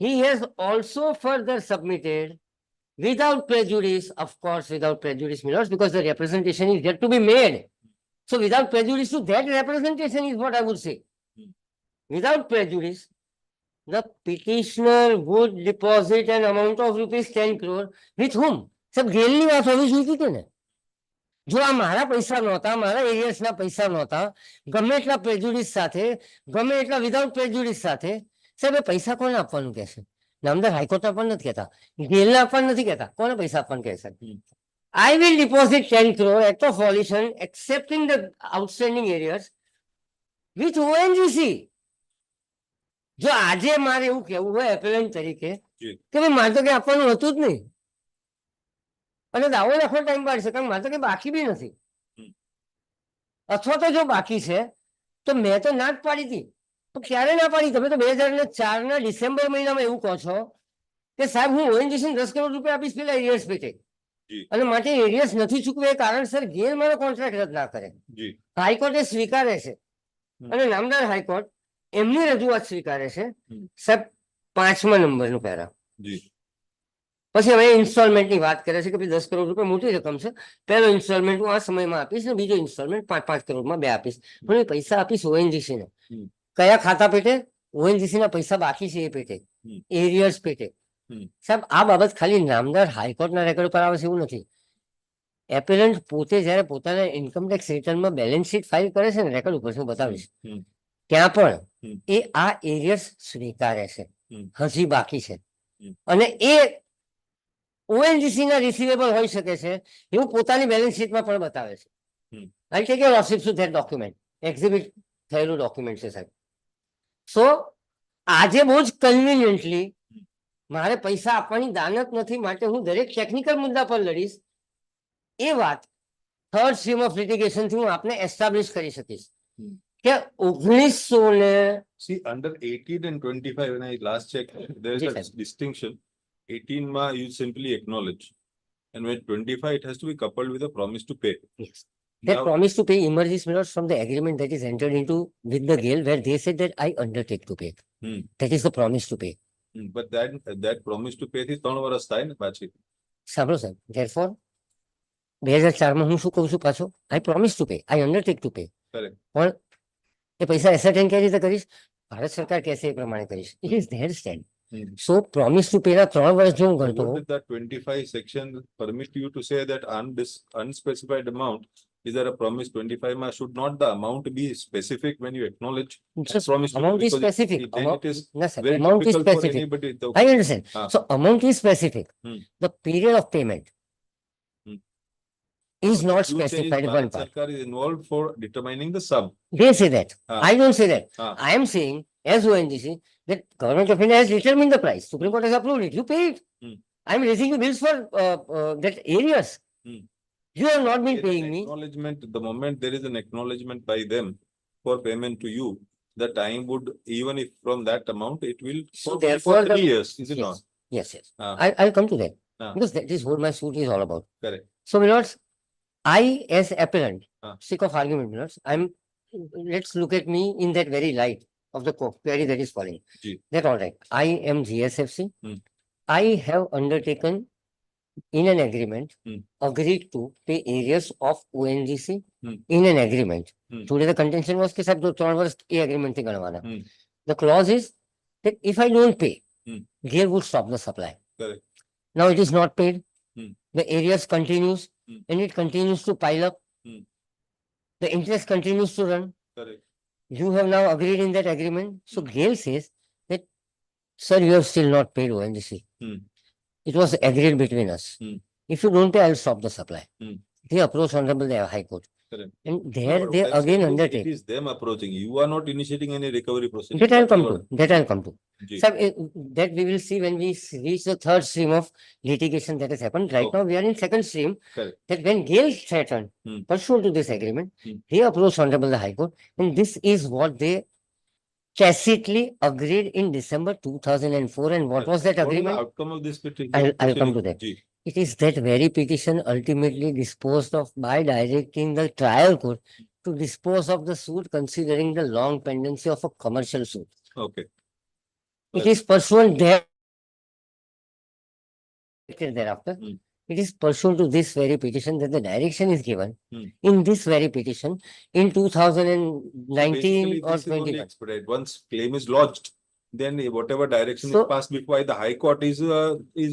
He has also further submitted without prejudice, of course without prejudice, Milords, because the representation is yet to be made. So without prejudice to that representation is what I would say. Without prejudice, the petitioner would deposit an amount of ₹10 crore with whom? Sab ગેલની વાત હોવી જોઈતી હતી ને. જો આ મારા પૈસા નહોતા, મારા એરિયર્સના પૈસા નહોતા, ગમે એટલા પ્રેજુડિસ સાથે, ગમે એટલા વિધાઉટ પ્રેજુડિસ સાથે, સાહેબ એ પૈસા કોને આપવાનું કહે છે? નામદાર હાઈકોર્ટને પણ નથી કહેતા, ગેલને આપવાનું નથી કહેતા, કોને પૈસા આપવાનું કહે છે? I will deposit 10 crore act of volition accepting the outstanding arrears with ONGC. જો આજે મારે એવું કહેવું હોય એપેલન્ટ તરીકે કે ભાઈ મારે તો કઈ આપવાનું હતું જ નહીં, અને દાવો લખવાનો ટાઈમ પાડશે, કારણ મારે તો કઈ બાકી બી નથી, અથવા તો જો બાકી છે તો મેં તો ના જ પાડી હતી. તો ક્યારે ના પાડી? તમે તો 2004 ડિસેમ્બર મહિનામાં એવું કહો છો કે સાહેબ હું ONGC ને 10 કરોડ રૂપિયા આપીશ પેલા એરિયર્સ પેટે, અને માટે એરિયર્સ નથી ચૂકવે એ કારણસર ગેર મારો કોન્ટ્રાક્ટ રદ ના કરે. હાઈકોર્ટે સ્વીકારે છે, અને નામદાર હાઈકોર્ટ એમની રજૂઆત સ્વીકારે છે સાહેબ 5મા નંબરનું પેરા. પછી હવે ઇન્સ્ટોલમેન્ટની વાત કરે છે કે 10 કરોડ રૂપિયા મોટી રકમ છે, પહેલો ઇન્સ્ટોલમેન્ટ હું આ સમયમાં આપીશ ને બીજો ઇન્સ્ટોલમેન્ટ 5-5 કરોડમાં 2 આપીશ, પણ એ પૈસા આપીશ ONGC ને. કયા ખાતા પેટે? ONGC ના પૈસા બાકી છે એ પેટે, એરિયર્સ પેટે. સાહેબ આ બાબત ખાલી નામદાર હાઈકોર્ટના રેકોર્ડ પર આવે છે એવું નથી. એપેલન્ટ પોતે જયારે પોતાના ઇન્કમટેક્સ રિટર્નમાં બેલેન્સ શીટ ફાઇલ કરે છે ને, રેકોર્ડ ઉપર હું બતાવીશ, ત્યાં પણ એ આ એરિયર્સ સ્વીકારે છે, હજી બાકી છે, અને એ ONGC ના રિસીવેબલ હોઈ શકે છે એવું પોતાની બેલેન્સ શીટમાં પણ બતાવે છે. I take your lordship to that document, exhibit થયેલું ડોક્યુમેન્ટ છે સાહેબ. સો આજે બહુ જ કન્વિનિયન્ટલી મારે પૈસા આપવાની દાનત નથી, માટે હું દરેક ટેકનિકલ મુદ્દા પર લડીશ. એ વાત થર્ડ સ્ટ્રીમ ઓફ લિટિગેશન થી હું આપને એસ્ટાબ્લિશ કરી શકીશ કે 1900 See, under 18 and 25, when I last checked, there is Yes, a sir. distinction. 18 ma you simply acknowledge, and when 25 it has to be coupled with a promise to pay. Yes. That Now- promise to pay emerges Milords, from the agreement that is entered into with the GAIL, where they said that I undertake to pay. That is the promise to pay. But that promise to pay is 3 વર્ષ થાય ને પાછી. સાંભળો સાહેબ, therefore 2004 હું શું કહું છું પાછો? I promise to pay, I undertake to pay. Correct. પણ એ પૈસા એસેટેન કઈ રીતે કરીશ? ભારત સરકાર કહેશે એ પ્રમાણે કરીશ. It is their stand. So promise to pay ના 3 વર્ષ જો હું ગણતો What હોઉં, did that 25 section permit you to say that unspecified amount is there a promise 25 ma should not the amount be specific when you acknowledge? Just promise to amount is because specific. then Amount- it is No, sir, very amount is difficult for specific. anybody. to- I understand. Ah. So amount is specific. Hmm. The period of payment Hmm. is No, not you say is specified in Bharat one part. Sarkar is involved for determining the sum. They say that. Ah. I don't say that. Ah. I am saying, as ONGC, that Government of India has determined the price. Supreme Court has approved it. You pay it. Hmm. I am raising you bills for that areas. Hmm. You have not been There is paying an me. Acknowledgement, the moment there is an acknowledgement by them for payment to you, the time would, even if from that amount, it will So for therefore the- 3 years, is it not? Yes, yes. Ah. I'll come to that. Ah. Because that is what my suit is all about. Correct. So, my lords, I, as appellant, Ah. sake of argument, my lords, let's look at me in that very light of the query that is following. Ji. That all right. I am GSFC. Hmm. I have undertaken in an agreement, Hmm. agreed to pay areas of ONGC Hmm. in an agreement. Hmm. Today the contention was कि साहब 3 वर्ष ये agreement थी गणवाना. Hmm. The clause is that if I don't pay, Hmm. GAIL would stop the supply. Correct. Now it is not paid. Hmm. The areas continues Hmm. and it continues to pile up. Hmm. The interest continues to run. Correct. You have now agreed in that agreement. So GAIL says that, sir, you have still not paid ONGC. Hmm. It was agreed between us. Hmm. If you don't pay, I'll stop the supply. Hmm. They approach Honorable the High Court. Correct. And No, there but they what I'm again saying is undertake. It is them approaching. You are not initiating any recovery process. That I'll come to. That I'll come to. Ji. Sir, that we will see when we reach the third stream of litigation that has happened. Right Oh. now, we are in second stream. Correct. That when GAIL threatened, Hmm. pursuant to this agreement, Hmm. they approached Honorable the High Court, and this is what they tacitly agreed in December 2004. And what was that What is the agreement? outcome of this petition? I'll come to that. Ji. It is that very petition ultimately disposed of by directing the trial court to dispose of the suit considering the long pendency of a commercial suit. Okay. It is pursuant thereafter. Hmm. It is pursuant to this very petition that the direction is given Hmm. in this very petition in So 2019 basically, or this is only 21. expedite. Once claim is lodged, then whatever direction So- is passed before the High Court is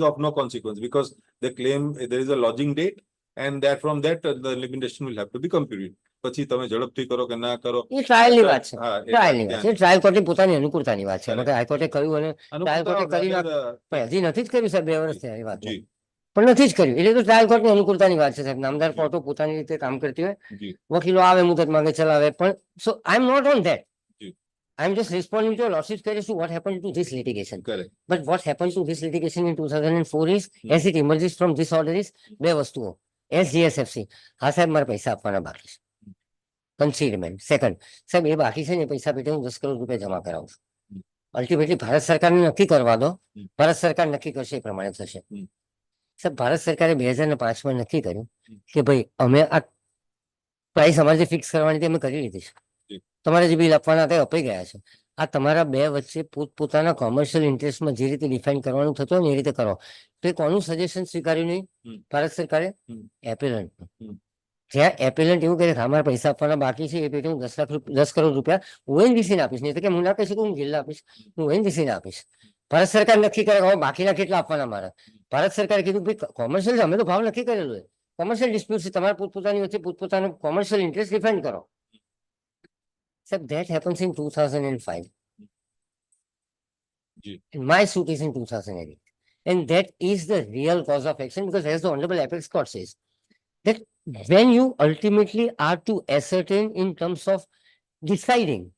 of no consequence because the claim, there is a lodging date and that from that the limitation will have to be computed. પછી તમે ઝડપથી કરો કે ના કરો. એ ટ્રાયલની વાત છે. હા, એ ટ્રાયલની વાત છે. ટ્રાયલ કોર્ટે પોતાની અનુકૂળતાની વાત છે. એમાં Correct. હાઈકોર્ટે કહ્યું અને ટ્રાયલ કોર્ટે કરી નાખ પણ હજી નથી જ કર્યું સાહેબ 2 વર્ષ થયા એ વાત. જી પણ નથી જ કર્યું એટલે તો ટ્રાયલ કોર્ટની અનુકૂળતાની વાત છે સાહેબ. નામદાર કોર્ટો પોતાની રીતે કામ કરતી હોય. જી વકીલો આવે મુદત માંગે ચલાવે પણ so I am not on that. જી. I am just responding to a lordship's queries to what happened to this litigation. correct. But what happened to this litigation in 2004 is, as it emerges from this order is, બે વસ્તુઓ. As GSFC, હા સાહેબ મારે પૈસા આપવાના બાકી છે. Concedement. Second, સાહેબ એ બાકી છે ને એ પૈસા પેટે હું 10 કરોડ રૂપિયા જમા કરાવું છું. અલ્ટિમેટલી ભારત સરકારને નક્કી કરવા દો. ભારત સરકાર નક્કી કરશે એ પ્રમાણે થશે. સાહેબ ભારત સરકારે 2005 માં નક્કી કર્યું કે ભાઈ અમે આ પ્રાઇસ અમારે જે ફિક્સ કરવાની હતી અમે કરી લીધી છે. તમારે જે બિલ આપવાના હતા એ અપાઈ ગયા છે. આ તમારા બે વચ્ચે પોતપોતાના કોમર્શિયલ ઇન્ટરેસ્ટમાં જે રીતે ડિફાઇન કરવાનું થતું હોય ને એ રીતે કરો. તો એ કોનું સજેશન સ્વીકાર્યું નહીં ભારત સરકારે? એપેલન્ટ. જ્યાં એપેલન્ટ એવું કહે કે અમારા પૈસા આપવાના બાકી છે એ પેટે હું 10 કરોડ રૂપિયા ઓએનજીસી ને આપીશ. નહીં તો કે હું ના કહી શકું હું ગિલ્લા આપીશ, હું ઓએનજીસી ને આપીશ. ભારત સરકાર નક્કી કરે કે બાકીના કેટલા આપવાના મારા. ભારત સરકારે કીધું ભાઈ કોમર્શિયલ અમે તો ભાવ નક્કી કરેલું હોય. કોમર્શિયલ ડિસ્પ્યુટ છે તમારા પોતપોતાની વચ્ચે પોતપોતાનો કોમર્શિયલ ઇન્ટરેસ્ટ ડિફાઇન કરો. Sir, that happens in 2005. Ji. And my suit is in 2008. And that is the real cause of action because as the Honorable Apex Court says, that when you ultimately are to ascertain in terms of deciding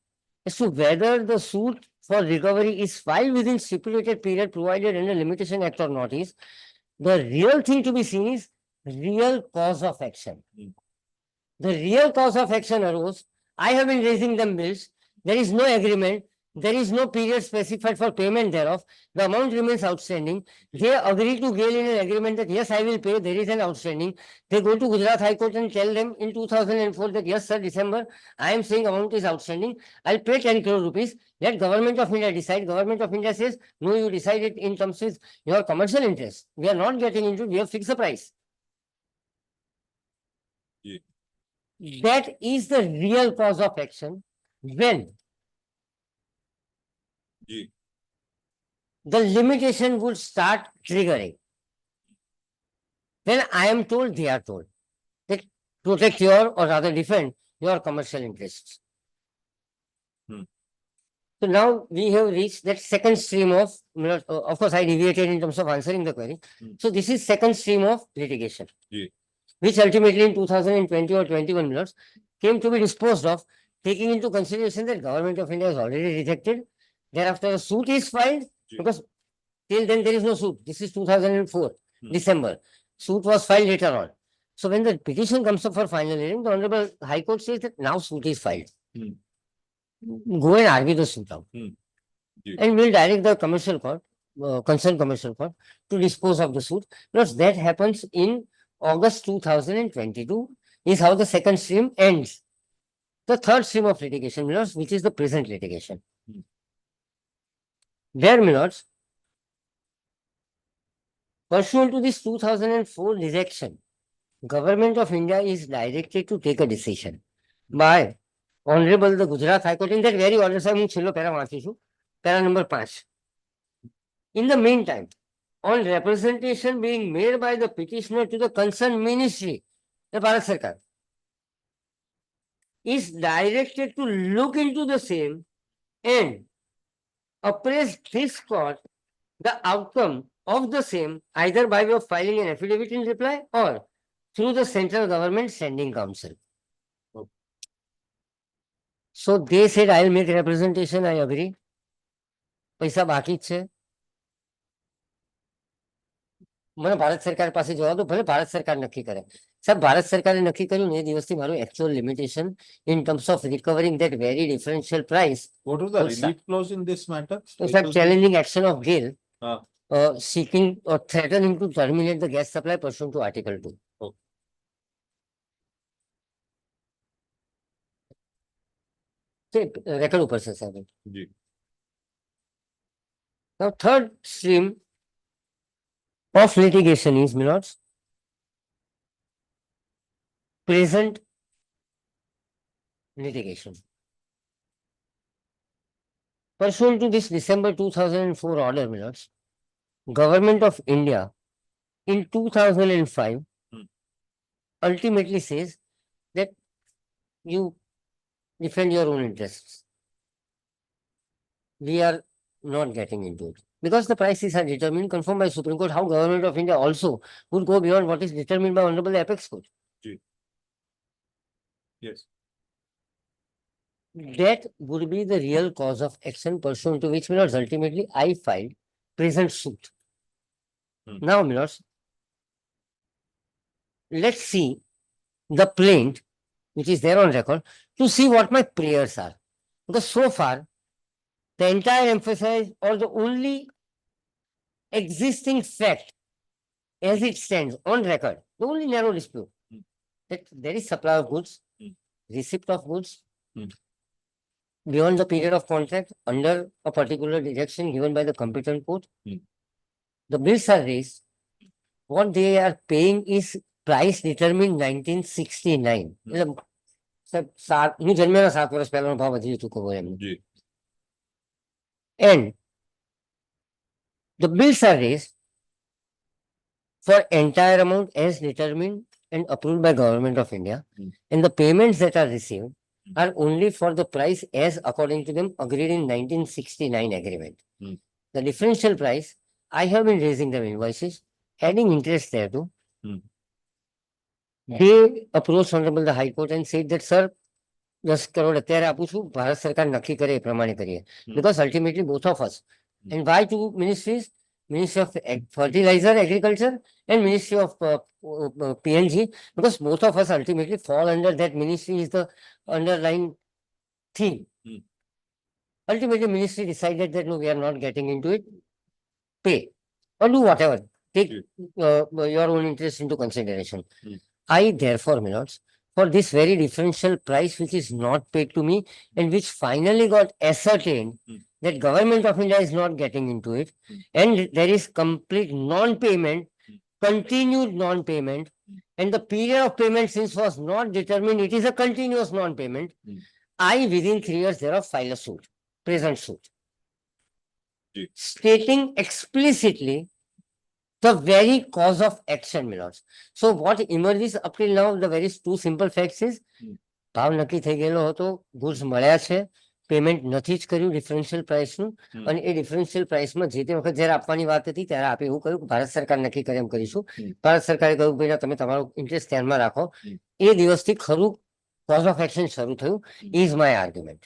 as to whether the suit for recovery is filed within stipulated period provided under Limitation Act or not is, the real thing to be seen is real cause of action. The real cause of action arose. I have been raising them bills. There is no agreement. There is no period specified for payment thereof. The amount remains outstanding. They agree to GAIL in an agreement that yes, I will pay. There is an outstanding. They go to Gujarat High Court and tell them in 2004 that yes, sir, December, I am saying amount is outstanding. I'll pay 10 crore rupees. Let Government of India decide. Government of India says, no, you decide it in terms of your commercial interest. We are not getting into it. We have fixed the price. Yeah. That is the real cause of action when Ji. the limitation would start triggering. When I am told, they are told that protect your or rather defend your commercial interests. Hmm. So now we have reached that second stream of course I deviated in terms of answering the query. Hmm. So this is second stream of litigation. Yeah. Which ultimately in 2020 or 21 minutes came to be disposed of, taking into consideration that Government of India has already rejected. Thereafter, a suit is filed Yeah. because till then there is no suit. This is 2004, Hmm. December. Suit was filed later on. So when the petition comes up for final hearing, the Honorable High Court says that now suit is filed. Hmm. Go and argue the suit out. Hmm. Yeah. And we'll direct the commercial court, concerned commercial court, to dispose of the suit. Because that happens in August 2022 is how the second stream ends. The third stream of litigation, which is the present litigation. Hmm. There, Milords, pursuant to this 2004 rejection, Government of India is directed to take a decision by Honorable the Gujarat High Court in that very order. Para number 5. In the meantime, on representation being made by the petitioner to the concerned ministry, the Bharat Sarkar, is directed to look into the same and appraise this court the outcome of the same either by way of filing an affidavit in reply or through the central government sending counsel. Okay. So they said, I'll make representation, I agree. પૈસા બાકી જ છે. મને ભારત સરકાર પાસે જવા દો, ભલે ભારત સરકાર નક્કી કરે. સાહેબ ભારત સરકારે નક્કી કર્યું ને એ દિવસથી મારું actual limitation in terms of recovering that very differential price. What was the What's relief clause in this matter? In fact, challenging action of GAIL, Ah. seeking or threatening to terminate the gas supply pursuant to Article 2. Okay. Record ઉપર છે સાહેબ. जी. Now, third stream of litigation is, Milords, present litigation. Pursuant to this December 2004 order, Milords, Government of India in 2005 ultimately says that you defend your own interests. We are not getting into it. Because the prices are determined, confirmed by Supreme Court, how Government of India also would go beyond what is determined by Honorable Apex Court. Yes. That would be the real cause of action pursuant to which, Milords, ultimately I filed present suit. Now, Milords, let's see the plaint which is there on record to see what my prayers are. Because so far, the entire emphasis or the only existing fact as it stands on record, the only narrow dispute, that there is supply of goods, receipt of goods, beyond the period of contract under a particular direction given by the competent court. The bills are raised. What they are paying is price determined 1969. હું જન્મેના 7 વર્ષ પહેલાનો ભાવ વધી ચૂક્યો એમ. जी. And the bills are raised for entire amount as determined and approved by Government of India. And the payments that are received are only for the price as according to them agreed in 1969 agreement. The differential price, I have been raising them invoices, adding interest there too. They approached Honorable the High Court and said that, sir, 10 crore અત્યારે આપું છું, ભારત સરકાર નક્કી કરે એ પ્રમાણે કરીએ. Because ultimately both of us. And why two ministries? Ministry of Fertilizer, Agriculture and Ministry of PNG. Because both of us ultimately fall under that ministry is the underlying theme. Ultimately, ministry decided that no, we are not getting into it. Pay or do whatever. Take your own interest into consideration. I therefore, Milords, for this very differential price which is not paid to me and which finally got ascertained that Government of India is not getting into it and there is complete non-payment, continued non-payment, and the period of payment since was not determined, it is a continuous non-payment. I within 3 years thereof file a suit, present suit, stating explicitly the very cause of action, my lords. So what emerges up till now, the very two simple facts is ભાવ નક્કી થઈ ગયેલો હતો, goods મળ્યા છે, payment નથી જ કર્યું ડિફરન્શિયલ પ્રાઇસનું, અને એ ડિફરન્શિયલ પ્રાઇસમાં જે તે વખત જ્યારે આપવાની વાત હતી ત્યારે આપે એવું કહ્યું કે ભારત સરકાર નક્કી કરે એમ કરીશું. ભારત સરકારે કહ્યું ભાઈ તમે તમારો ઇન્ટરેસ્ટ ધ્યાનમાં રાખો. એ દિવસથી ખરું કોઝ ઓફ એક્શન શરૂ થયું. Is my argument.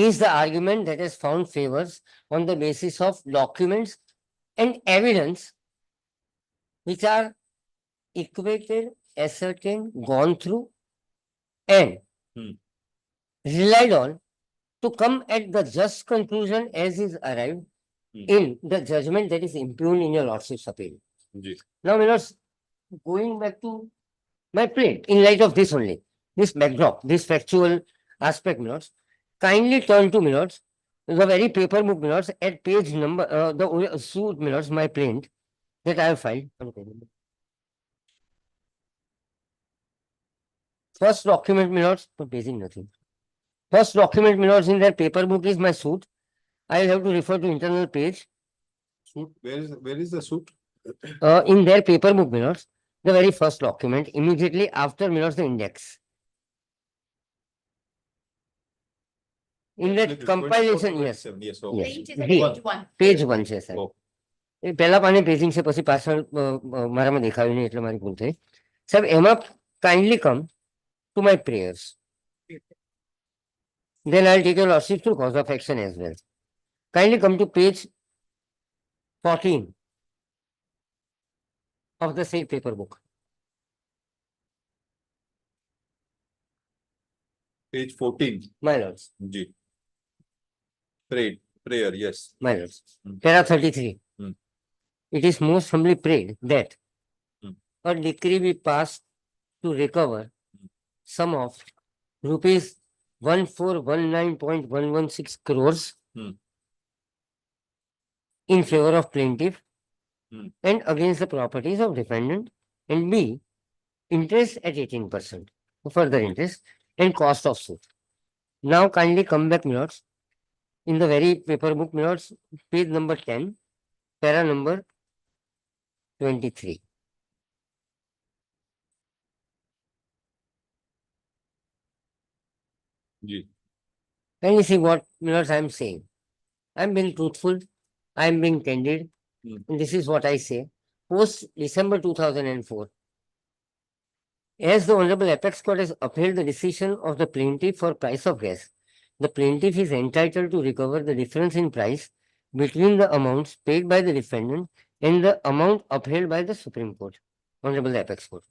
Is the argument that has found favors on the basis of documents and evidence which are equated, ascertained, gone through, and relied on to come at the just conclusion as is arrived in the judgment that is impugned in your lordship's appeal. जी. Now, my lords, going back to my plea, in light of this only, this backdrop, this factual aspect, my lords, kindly turn to, my lords, the very paper book, my lords, at page number, the suit, my lords, my plaint that I have filed. First document, my lords, but paging nothing. First document, my lords, in their paper book is my suit. I will have to refer to internal page. Suit, where is the suit? In their paper book, my lords, the very first document, immediately after, my lords, the index. In that compilation, yes. Yes, Yes. okay. Plaint is at B. page 1. Page 1 છે સાહેબ. Oh. એ પહેલા પાને paging છે પછી પાછળ મારામાં દેખાયું નહીં એટલે મારી ભૂલ થઈ. સાહેબ એમાં kindly come to my prayers. Then I'll take your lordship to cause of action as well. Kindly come to page 14 of the same paper book. Page 14. My lords, Ji. Prayer, yes. my lords. Hmm. Para 33. Hmm. It is most humbly prayed that Hmm. a decree be passed to recover sum of rupees 1419.116 crores Hmm. in favor of plaintiff Hmm. and against the properties of defendant, and B, interest at 18%, further interest and cost of suit. Now kindly come back, my lords, in the very paper book, my lords, page number 10, para number 23. Ji. Kindly see what, my lords, I am saying. I am being truthful, I am being candid, and this is what I say. Post December 2004, as the Honorable Apex Court has upheld the decision of the plaintiff for price of gas, the plaintiff is entitled to recover the difference in price between the amounts paid by the defendant and the amount upheld by the Supreme Court, Honorable Apex Court.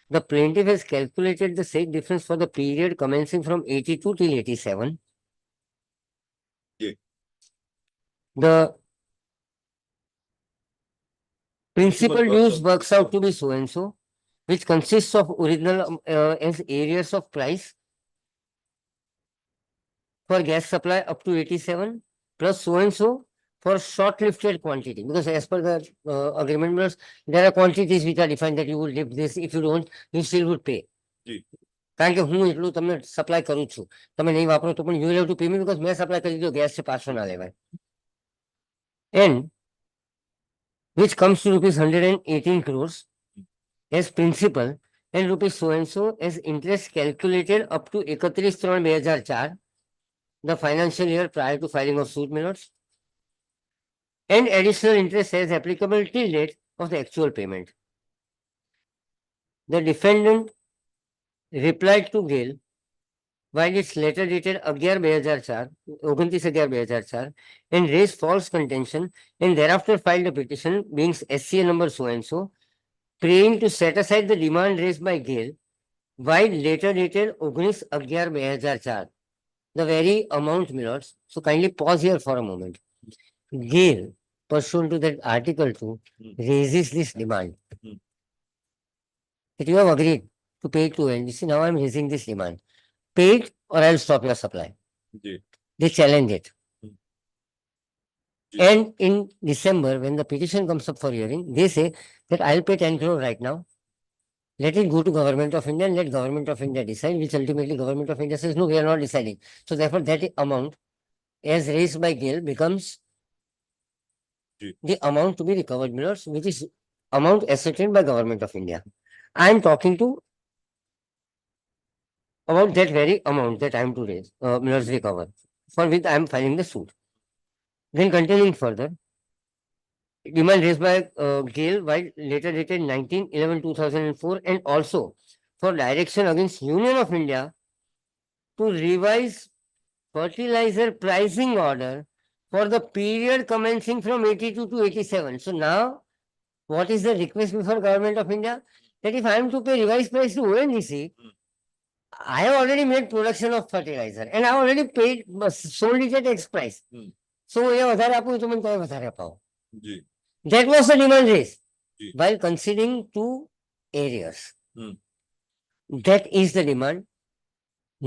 The plaintiff has calculated the said difference for the period commencing from 82 till 87. Yeah. The principal Principal dues cost of- works out to be so and so, which consists of original as areas of price for gas supply up to 87 plus so and so for short lifted quantity, because as per the agreement, members, there are quantities which are defined that you will lift this. If you don't, you still would pay. જી. કારણ કે હું એટલું તમને supply કરું છું, તમે નહીં વાપરો તો પણ you will have to pay me because મેં સપ્લાય કરી દીધો, ગેસ છે પાછો ના લેવાય. And which comes to rupees 118 crores as principal and rupees so and so as interest calculated up to 31/3/2004, the financial year prior to filing of suit, my lords, and additional interest as applicable till date of the actual payment. The defendant replied to GAIL while its letter dated 11/2004, 29/11/2004, and raised false contention and thereafter filed a petition being SCA number so and so, praying to set aside the demand raised by GAIL while later dated 19/11/2004. The very amount, my lords. So kindly pause here for a moment. GAIL, pursuant to that Article 2, raises this demand. That you have agreed to pay to NDC. Now I am raising this demand. Pay it or I will stop your supply. Ji. They challenge it. Ji. And in December, when the petition comes up for hearing, they say that I'll pay 10 crore right now. Let it go to Government of India and let Government of India decide, which ultimately Government of India says, no, we are not deciding. So therefore, that amount as raised by GAIL becomes Ji. the amount to be recovered, my lords, which is amount ascertained by Government of India. I am talking to about that very amount that I am to raise, recover, for which I am filing the suit. Then continuing further, demand raised by Gale while later dated 19/11/2004 and also for direction against Union of India to revise fertilizer pricing order for the period commencing from 82 to 87. So now, what is the request before Government of India? That if I am to pay revised price to ONGC, I have already made production of fertilizer and I have already paid, sold it at X price. So એ વધારે આપું તો મને તમે વધારે અપાવો. જી. That was the demand raised G. while considering two areas. Hmm. That is the demand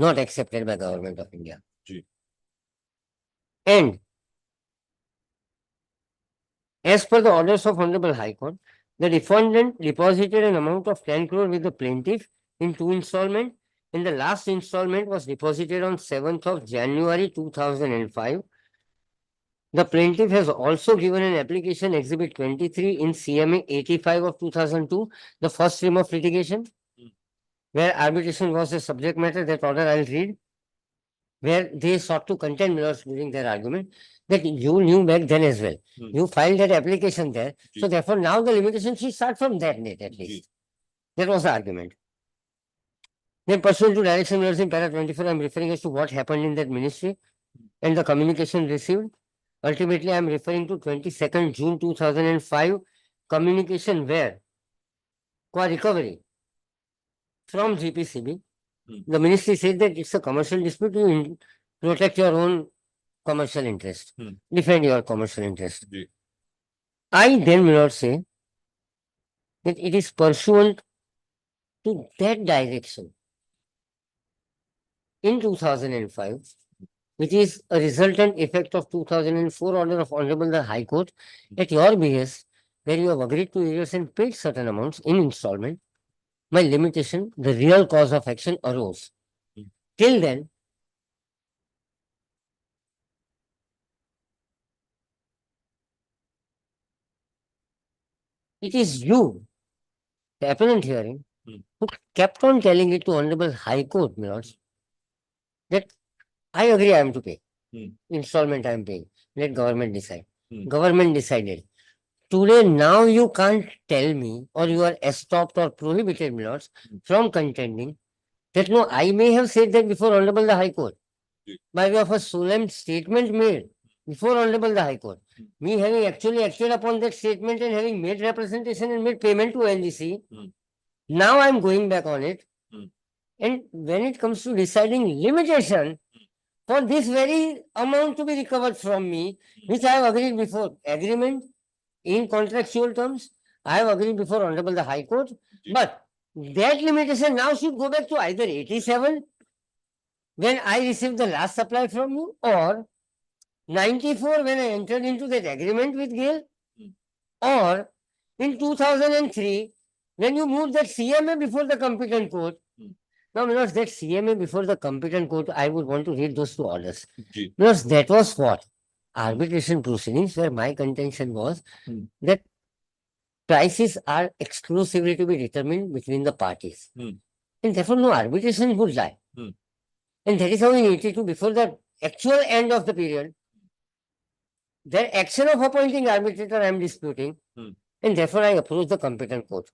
not accepted by Government of India. G. And as per the orders of Honorable High Court, the defendant deposited an amount of 10 crore with the plaintiff in two installments, and the last installment was deposited on 7th of January 2005. The plaintiff has also given an application exhibit 23 in CMA 85 of 2002, the first stream of litigation, where arbitration was the subject matter. That order I'll read, where they sought to contend mirrors during their argument that you knew back then as well. You filed that application there. So therefore now the limitation should start from that date at least. That was the argument. Then pursuant to direction mirrors in para 24, I'm referring as to what happened in that ministry and the communication received. Ultimately, I'm referring to 22nd June 2005 communication where qua recovery from GPCB, the ministry said that it's a commercial dispute, you protect your own commercial interest, defend your commercial interest. G. I then will not say that it is pursuant to that direction in 2005, which is a resultant effect of 2004 order of Honorable the High Court at your behest, where you have agreed to arrears and paid certain amounts in installment, my limitation, the real cause of action arose. Till then, it is you, the appellant hearing, who kept on telling it to Honorable High Court, my lords, that I agree I am to pay. Installment I am paying. Let government decide. Government decided. Today, now you can't tell me, or you are stopped or prohibited, my lords, from contending that no, I may have said that before Honorable the High Court, by way of a solemn statement made before Honorable the High Court. Me having actually acted upon that statement and having made representation and made payment to NGC, now I am going back on it. And when it comes to deciding limitation for this very amount to be recovered from me, which I have agreed before, agreement in contractual terms, I have agreed before Honorable the High Court, but that limitation now should go back to either 87 when I received the last supply from you, or 94 when I entered into that agreement with Gale, or in 2003 when you moved that CMA before the competent court. Now, because that CMA before the competent court, I would want to read those two orders. Because that was what? Arbitration proceedings, where my contention was that prices are exclusively to be determined between the parties. And therefore, no arbitration would lie. And that is how in 82, before the actual end of the period, the action of appointing arbitrator I am disputing, and therefore I approach the competent court.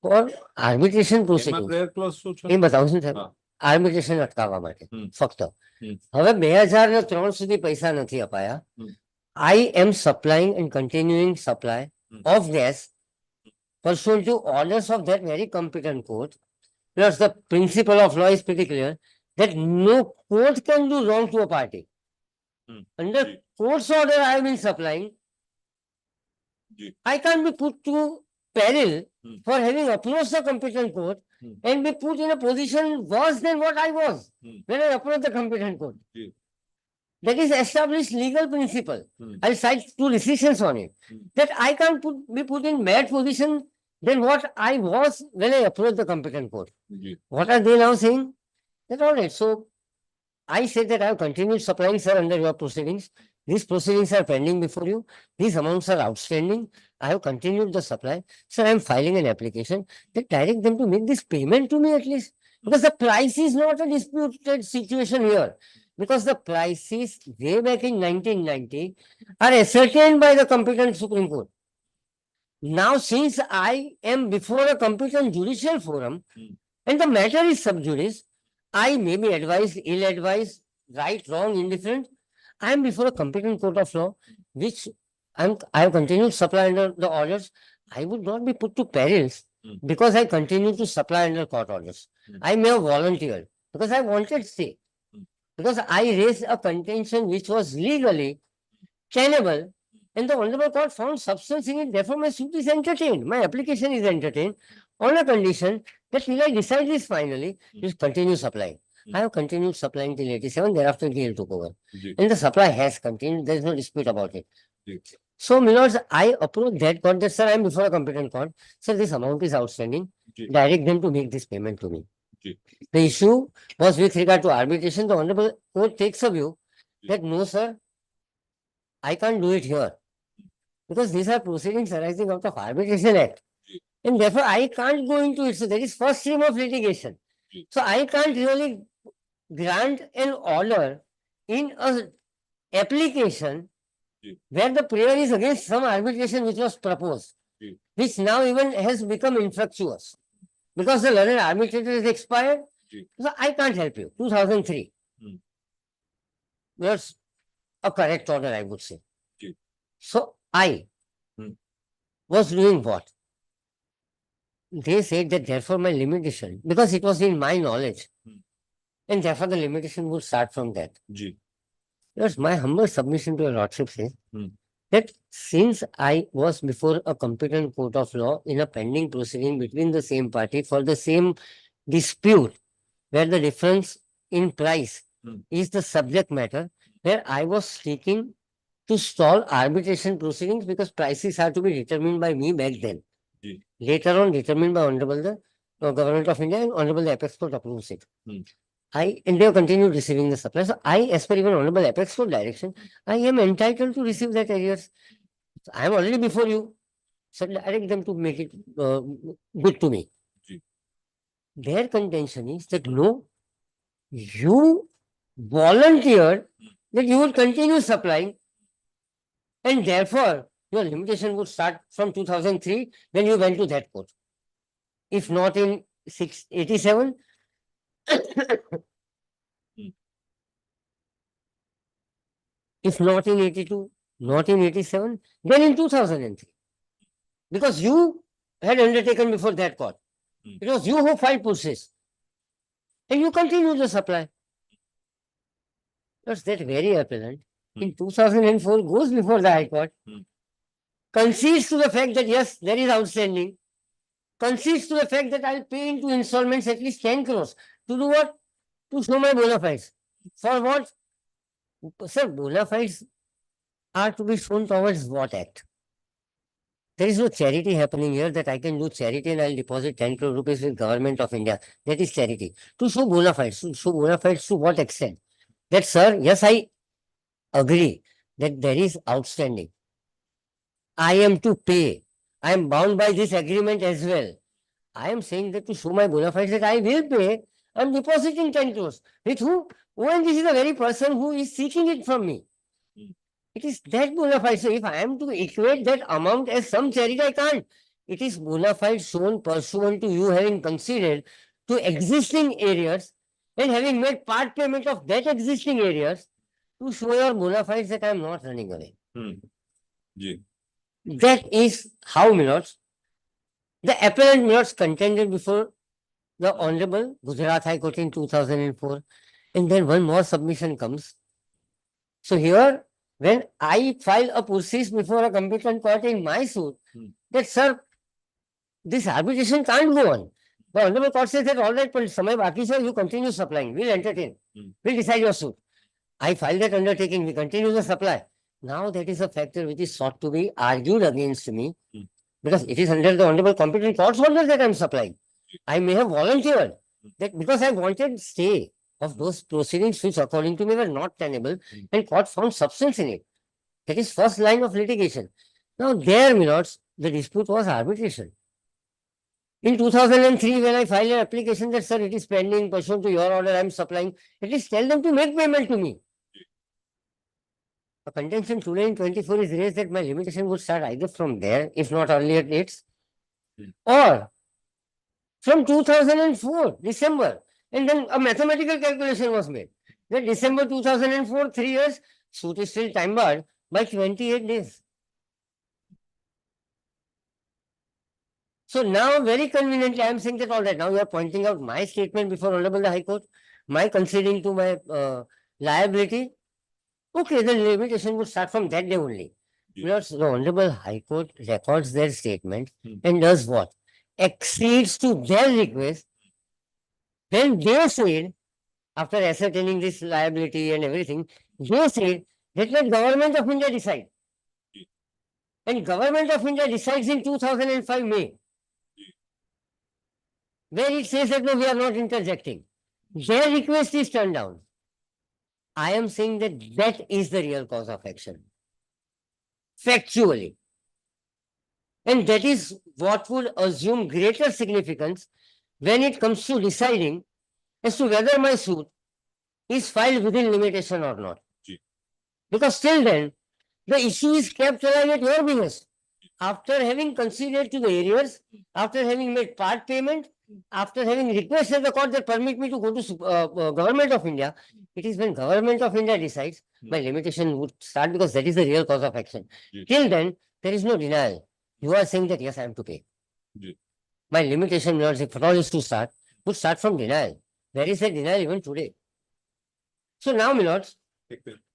For arbitration એમાં proceedings, prayer clause શું છે? એ બતાવું છું સાહેબ, હા. arbitration અટકાવવા માટે ફક્ત. હમ. હવે 2003 સુધી પૈસા નથી અપાયા. I am supplying and continuing supply of gas pursuant to orders of that very competent court. Plus the principle of law is pretty clear that no court can do wrong to a party. Under Ji. court's order I have been supplying. Ji. I can't be put to peril for having approached the competent court and be put in a position worse than what I was when I approached the competent court. Ji. That is established legal principle. I'll cite two decisions on it. That I can't be put in bad position than what I was when I approached the competent court. G. What are they now saying? That all right. So I said that I have continued supplying, sir, under your proceedings. These proceedings are pending before you. These amounts are outstanding. I have continued the supply. Sir, I am filing an application that direct them to make this payment to me at least. Because the price is not a disputed situation here. Because the prices way back in 1990 are ascertained by the competent Supreme Court. Now, since I am before a competent judicial forum and the matter is sub judice, I may be advised, ill-advised, right, wrong, indifferent. I am before a competent court of law, which I have continued supply under the orders. I would not be put to perils because I continue to supply under court orders. I may have volunteered because I wanted stay. Because I raised a contention which was legally tenable, and the Honorable Court found substance in it, therefore my suit is entertained. My application is entertained on a condition that till I decide this finally, you continue supplying. I have continued supplying till 87, thereafter GAIL took over. And the supply has continued, there is no dispute about it. So, my lords, I approach that court that, sir, I am before a competent court. Sir, this amount is outstanding. Direct them to make this payment to me. The issue was with regard to arbitration. The Honorable Court takes a view that no, sir, I can't do it here. Because these are proceedings arising out of Arbitration Act. And therefore, I can't go into it. So, that is first stream of litigation. So, I can't really grant an order in a application where the prayer is against some arbitration which was proposed, which now even has become infructuous. Because the learned arbitrator is expired, so I can't help you. 2003. That's a correct order, I would say. So I was doing what? They said that therefore my limitation, because it was in my knowledge, and therefore the limitation would start from that. Yes, my humble submission to your lordship says that since I was before a competent court of law in a pending proceeding between the same party for the same dispute, where the difference in price is the subject matter, where I was seeking to stall arbitration proceedings because prices are to be determined by me back then. Later on, determined by Honorable the Government of India and Honorable the Apex Court approves it. And they have continued receiving the supply. So I, as per even Honorable Apex Court direction, I am entitled to receive that arrears. I am already before you. So direct them to make it good to me. Their contention is that no, you volunteered that you would continue supplying, and therefore your limitation would start from 2003 when you went to that court. If not in 87, if not in 82, not in 87, then in 2003. Because you had undertaken before that court. It was you who filed process. And you continue the supply. That's that very appellant. In 2004, goes before the High Court, concedes to the fact that yes, there is outstanding, concedes to the fact that I'll pay into installments at least 10 crores. To do what? To show my bona fides. For what? Sir, bona fides are to be shown towards what act? There is no charity happening here that I can do charity and I'll deposit 10 crore rupees with Government of India. That is charity. To show bona fides. To show bona fides to what extent? That, sir, yes, I agree that there is outstanding. I am to pay. I am bound by this agreement as well. I am saying that to show my bona fides that I will pay, I am depositing 10 crores. With who? When this is the very person who is seeking it from me. It is that bona fide. So if I am to equate that amount as some charity, I can't. It is bona fide shown pursuant to you having conceded to existing areas and having made part payment of that existing areas to show your bona fides that I am not running away. That is how, my lords, the appellant, my lords, contended before the Honorable Gujarat High Court in 2004. And then one more submission comes. So here, when I file a process before a competent court in my suit, that, sir, this arbitration can't go on. The Honorable Court says that all right, but samay baki sir, you continue supplying. We'll entertain. We'll decide your suit. I file that undertaking. We continue the supply. Now that is a factor which is sought to be argued against me because it is under the Honorable Competent Court's order that I am supplying. I may have volunteered that because I wanted stay of those proceedings which according to me were not tenable and court found substance in it. That is first line of litigation. Now there, my lords, the dispute was arbitration. In 2003, when I filed an application that, sir, it is pending pursuant to your order, I am supplying, at least tell them to make payment to me. A contention today in 24 is raised that my limitation would start either from there, if not earlier dates, or from 2004, December. And then a mathematical calculation was made. That December 2004, 3 years, suit is still time barred by 28 days. So now, very conveniently, I am saying that all right, now you are pointing out my statement before Honorable the High Court, my conceding to my liability. Okay, the limitation would start from that day only. Because the Honorable High Court records their statement and does what? Accedes to their request. Then they said, after ascertaining this liability and everything, they said that let Government of India decide. And Government of India decides in 2005 May. Where it says that no, we are not interjecting. Their request is turned down. I am saying that that is the real cause of action. Factually. And that is what would assume greater significance when it comes to deciding as to whether my suit is filed within limitation or not. Because till then, the issue is kept alive at your behest. After having conceded to the areas, after having made part payment, after having requested the court that permit me to go to Government of India, it is when Government of India decides my limitation would start because that is the real cause of action. Till then, there is no denial. You are saying that yes, I am to pay. My limitation, if at all is to start, would start from denial. There is a denial even today. So now, my lords,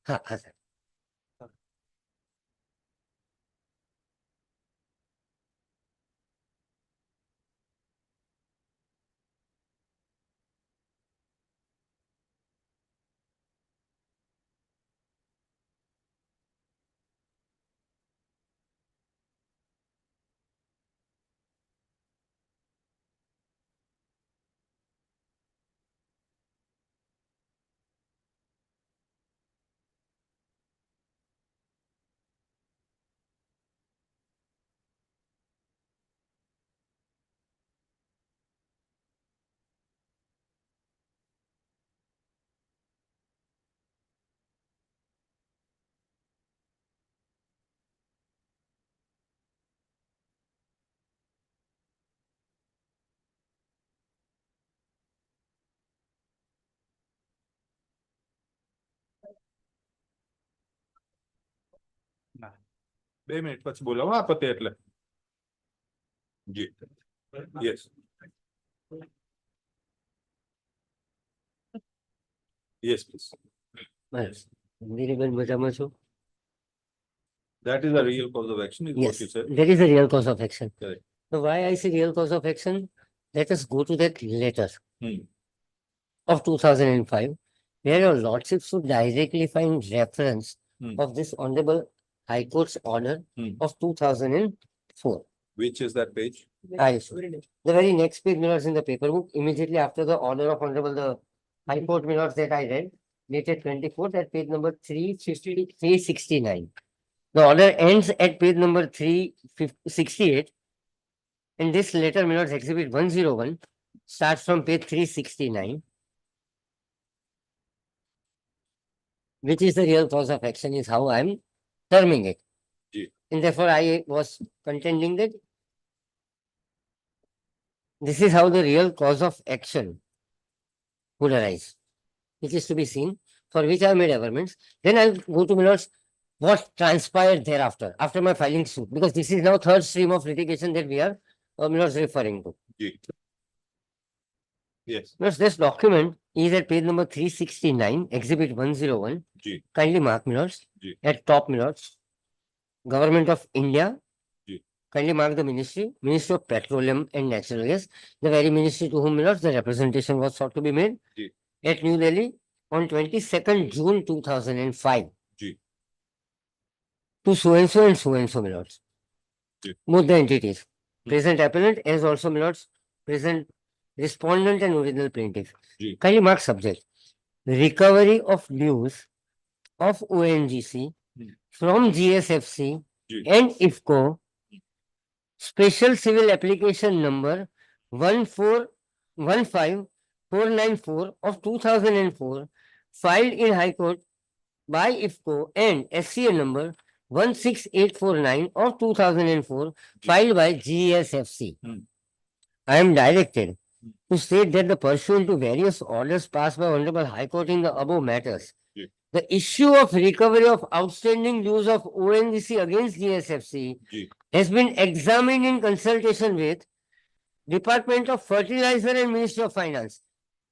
sir. ના 2 minute પછી બોલાવો આ પતે એટલે જી yes yes please બસ નિરીબેન મજામાં છો? that is the real cause of action is Yes, what you said. that is the real cause of action. Correct. So why I say real cause of action? Let us go to that letter of 2005, where your lordship should directly find reference of this Honorable High Court's order of 2004. Which is that page? The very next page, my lords, in the paper book, immediately after the order of Honorable the High Court, my lords, that I read, dated 24th at page number 369. The order ends at page number 368. And this letter, my lords, exhibit 101, starts from page 369. Which is the real cause of action is how I am terming it. And therefore, I was contending that this is how the real cause of action would arise, which is to be seen, for which I have made averments. Then I'll go to, my lords, what transpired thereafter, after my filing suit, because this is now third stream of litigation that we are, my lords, referring to. Yes. Lords, this document is at page number 369, exhibit 101. Kindly mark, my lords, at top, my lords, Government of India. Kindly mark the Ministry of Petroleum and Natural Gas, the very ministry to whom, my lords, the representation was sought to be made at New Delhi on 22nd June 2005. To so and so, my lords. Both the entities. Present appellant as also, my lords, present respondent and original plaintiff. Kindly mark subject. Recovery of dues of ONGC from GSFC ji. and IFCO special civil application number 1415494 of 2004 filed in High Court by IFCO and SCA number 16849 of 2004 filed by GSFC. Hmm. I am directed to state that the pursuant to various orders passed by Honorable High Court in the above matters, Ji. the issue of recovery of outstanding dues of ONGC against GSFC ji. has been examined in consultation with Department of Fertilizer and Ministry of Finance.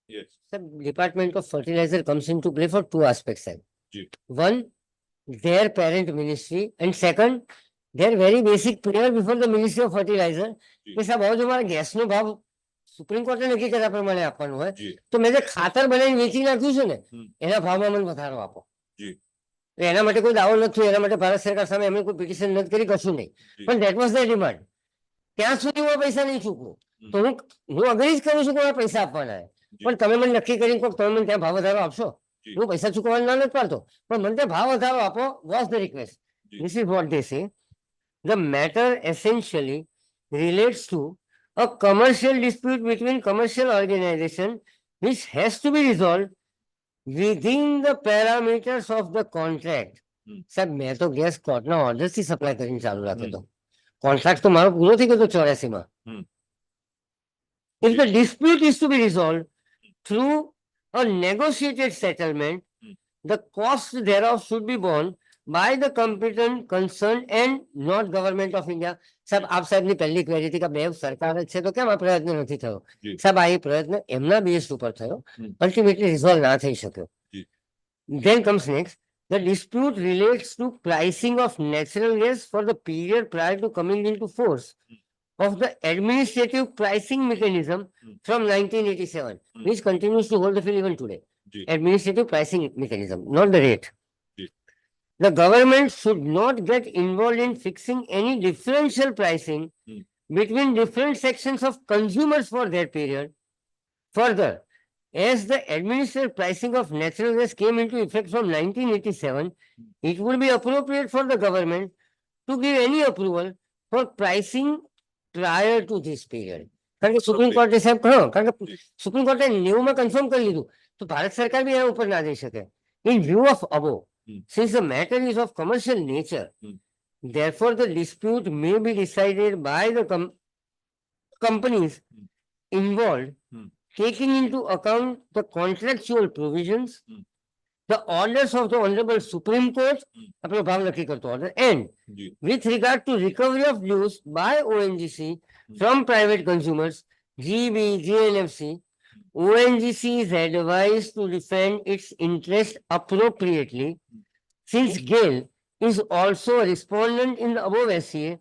Yes. Sir, Department of Fertilizer comes into play for two aspects, sir. Ji. One, their parent ministry, and second, their very basic prayer before the Ministry of Fertilizer. जी. કે સાહેબ હવે જો મારા ગેસનો ભાવ supreme કોર્ટે નક્કી કર્યા પ્રમાણે આપવાનો હોય जी. તો મેં જે ખાતર બનાવીને વેચી નાખ્યું છે ને હમ. એના ભાવમાં મને વધારો આપો. जी. તો એના માટે કોઈ દાવો નથી થયો, એના માટે ભારત સરકાર સામે એમણે કોઈ પિટિશન નથી કરી, કશું નહીં. जी. પણ ધેટ વોઝ ધ ડિમાન્ડ. ત્યાં સુધી હું આ પૈસા નહીં ચૂકવું તો હું અગ્રી જ કરું છું કે મારે પૈસા આપવાના છે. પણ તમે મને નક્કી કરીને કહો તમે મને ત્યાં ભાવ વધારો આપશો, जी. હું પૈસા ચૂકવવાનો ના નથી પાડતો, પણ મને ત્યાં ભાવ વધારો આપો વોઝ ધ રિક્વેસ્ટ. जी. This is what they say. The matter essentially relates to a commercial dispute between commercial organization which has to be resolved within the parameters of the contract. સાહેબ મેં તો ગેસ કોર્ટના ઓર્ડરથી supply કરીને ચાલુ રાખ્યો હતો. Contract તો મારો પૂરો થઈ ગયો હતો 84 માં. If the dispute is to be resolved through a negotiated settlement, the cost thereof should be borne by the competent concerned and not government of India. સાહેબ આપ સાહેબની પહેલી ક્વેરી હતી કે બે સરકાર જ છે તો કેમ આ પ્રયત્ન નથી થયો? જી. સાહેબ આ એ પ્રયત્ન એમના બેઝ ઉપર થયો, હમ. અલ્ટિમેટલી રિઝોલ્વ ના થઈ શક્યો. જી. Then comes next, the dispute relates to pricing of natural gas for the period prior to coming into force of the administrative pricing mechanism from 1987, which continues to hold the field even today. Ji. Administrative pricing mechanism, not the rate. Ji. The government should not get involved in fixing any differential pricing between different sections of consumers for that period. Further, as the administrative pricing of natural gas came into effect from 1987, it would be appropriate for the government to give any approval for pricing prior to this period. કારણ કે supreme કોર્ટે સાહેબ કારણ કે supreme કોર્ટે 90 માં confirm કરી લીધું તો ભારત સરકાર બી એના ઉપર ના જઈ શકે. In view of above, since the matter is of commercial nature, therefore the dispute may be decided by the companies involved, taking into account the contractual provisions, the orders of the Honorable Supreme Court, આપણો ભાવ નક્કી કરતો order, and ji. with regard to recovery of dues by ONGC from private consumers, GB, GNFC, ONGC is advised to defend its interest appropriately. Since GAIL is also a respondent in the above SCA,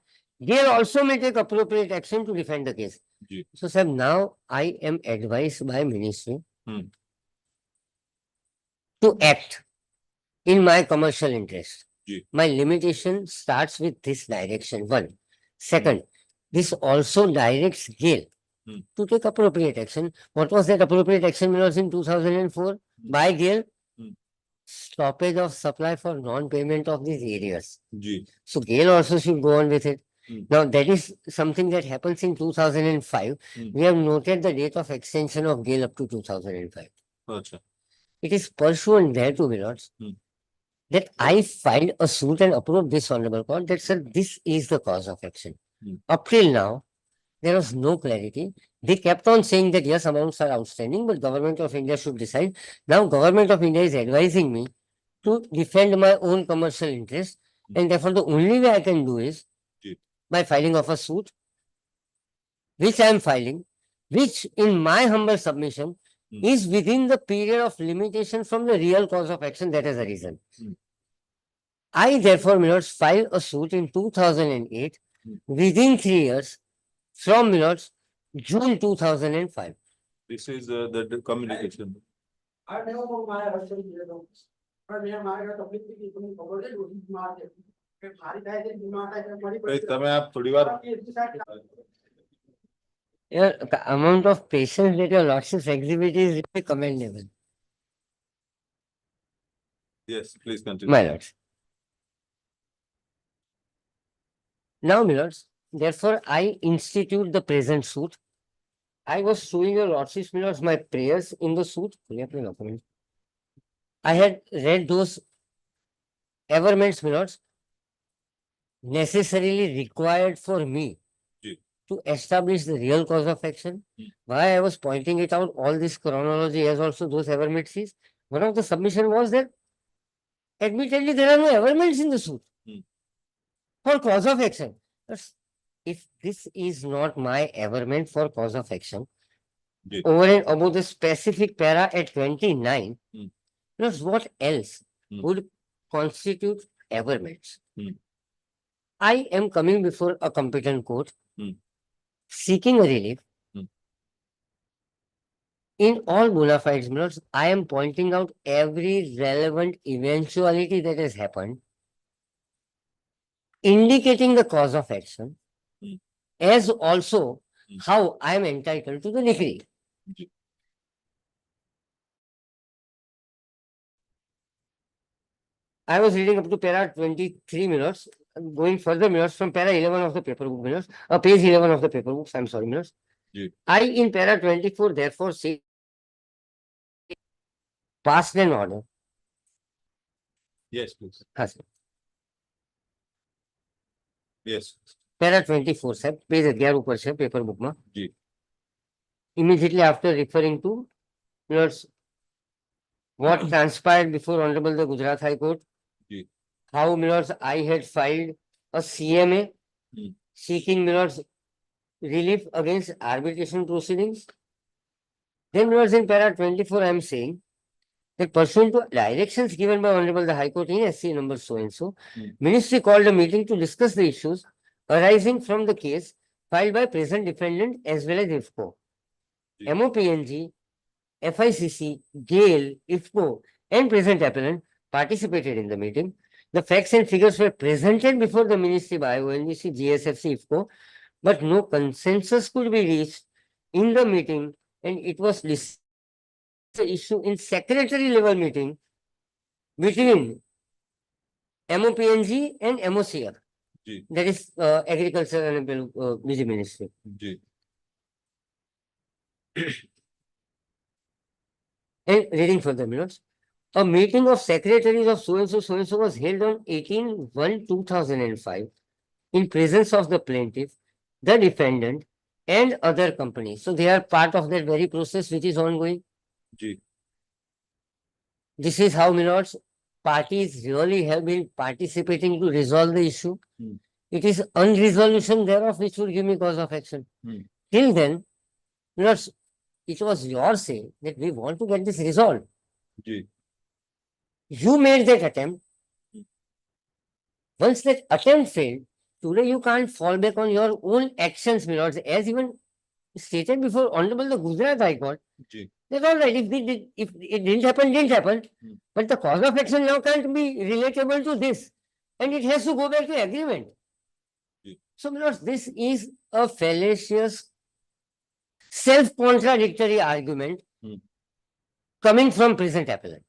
GAIL also may take appropriate action to defend the case. Ji. So, sir, now I am advised by ministry to act in my commercial interest. Ji. My limitation starts with this direction. One. Second, this also directs GAIL to take appropriate action. What was that appropriate action when it was in 2004 by GAIL? Stoppage of supply for non-payment of these areas. Ji. So GAIL also should go on with it. Hmm. Now that is something that happens in 2005. We have noted the date of extension of GAIL up to 2005. अच्छा. It is pursuant thereto, my lords, that I filed a suit and approved this honorable court that said this is the cause of action. Up till now, there was no clarity. They kept on saying that yes, amounts are outstanding, but Government of India should decide. Now Government of India is advising me to defend my own commercial interest, and therefore the only way I can do is by filing of a suit, which I am filing, which in my humble submission is within the period of limitation from the real cause of action. That is the reason. I therefore, my lords, filed a suit in 2008 within 3 years from, my lords, June 2005. This is the communication. I never know my husband. I never my completely તમે આપ થોડી વાર The amount of patience that your lordships exhibit is really commendable. yes please continue. My lords, Now, my lords, therefore, I institute the present suit. I was showing your lordships, my lords, my prayers in the suit. I had read those averments, my lords, necessarily required for me Ji. to establish the real cause of action. Why I was pointing it out, all this chronology as also those averments is, one of the submission was that admittedly there are no averments in the suit for cause of action. If this is not my averment for cause of action, Ji. over and above the specific para at 29, plus what else would constitute averments? I am coming before a competent court, seeking a relief. In all bona fides, my lords, I am pointing out every relevant eventuality that has happened, indicating the cause of action, as also how I am entitled to the decree. I was reading up to para 23 minutes, going further minutes from para 11 of the paper book minutes, page 11 of the paper books, I'm sorry, minutes. Ji. I in para 24 therefore say passed an order. Yes, please. हाँ sir. Yes. Para 24 साहब page 11 ऊपर से paper book में जी. Immediately after referring to yours what transpired before Honorable the Gujarat High Court, Ji. how Millers I had filed a CMA seeking Millers relief against arbitration proceedings. Then Millers in para 24 I am saying that pursuant to directions given by Honorable the High Court in SC number so and so, Ministry called a meeting to discuss the issues arising from the case filed by present defendant as well as IFCO. Ji. MOPNG, FICC, GAIL, IFCO, and present appellant participated in the meeting. The facts and figures were presented before the Ministry by ONGC, GSFC, IFCO, but no consensus could be reached in the meeting, and it was listed the issue in secretary level meeting between MOPNG and MOCF. Ji. That is Agriculture and Busy Ministry. Ji. And reading further minutes, a meeting of secretaries of so and so was held on 18/1/2005 in presence of the plaintiff, the defendant, and other companies. So they are part of that very process which is ongoing. Ji. This is how, my lords, parties really have been participating to resolve the issue. It is unresolution thereof which would give me cause of action. Till then, my lords, it was your say that we want to get this resolved. Ji. You made that attempt. Once that attempt failed, today you can't fall back on your own actions, my lords, as even stated before Honorable the Gujarat High Court. Ji. That's all right. If it didn't happen, didn't happen. But the cause of action now can't be relatable to this. And it has to go back to agreement. So, my lords, this is a fallacious, self-contradictory argument coming from present appellant.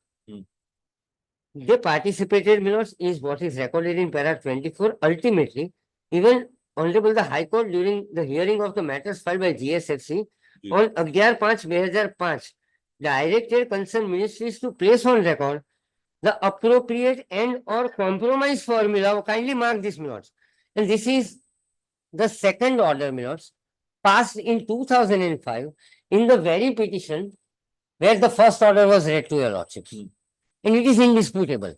They participated, my lords, is what is recorded in para 24. Ultimately, even Honorable the High Court during the hearing of the matters filed by GSFC on 11/5/2005 directed concerned ministries to place on record the appropriate and or compromise formula. Kindly mark this, my lords. And this is the second order, my lords, passed in 2005 in the very petition where the first order was read to your lordships. And it is indisputable.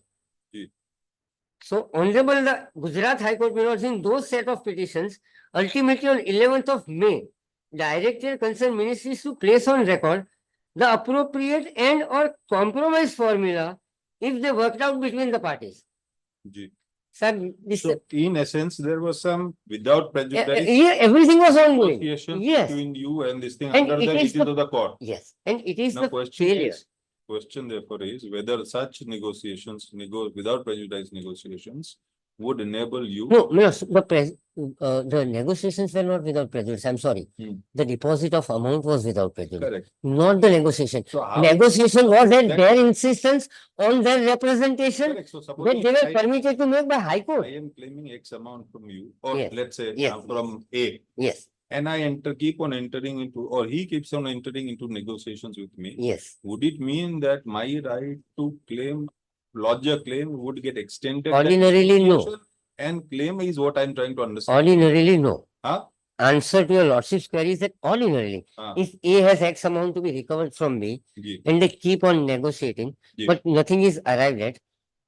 So, Honorable the Gujarat High Court, my lords, in those set of petitions, ultimately on 11th of May, directed concerned ministries to place on record the appropriate and or compromise formula if they worked out between the parties. Ji. Sir, this So in essence, there was some without prejudice here everything was ongoing. negotiation Yes. between you and this thing And under it the is it into the court. Yes, and it is Now the failure. question therefore is whether such negotiations, without prejudice negotiations would enable you. No, the negotiations were not without prejudice. I'm sorry. Hmm. The deposit of amount was without prejudice, Correct. not the negotiation. So how? Negotiation was at That- their insistence on their representation Correct. So that suppose they were permitted to make by High I Court. am claiming X amount from you, or Yes. let's say Yes. from A, Yes, and I keep on entering into, or he keeps on entering into negotiations with me. yes. Would it mean that my right to claim, lodge a claim would get extended? Ordinarily, no. negotiation? And claim is what I'm trying to understand. Ordinarily, no. Huh? Answer to your lordship's query is that ordinarily, Ah. if A has X amount to be recovered from B Ji. and they keep on negotiating, Ji. but nothing is arrived at,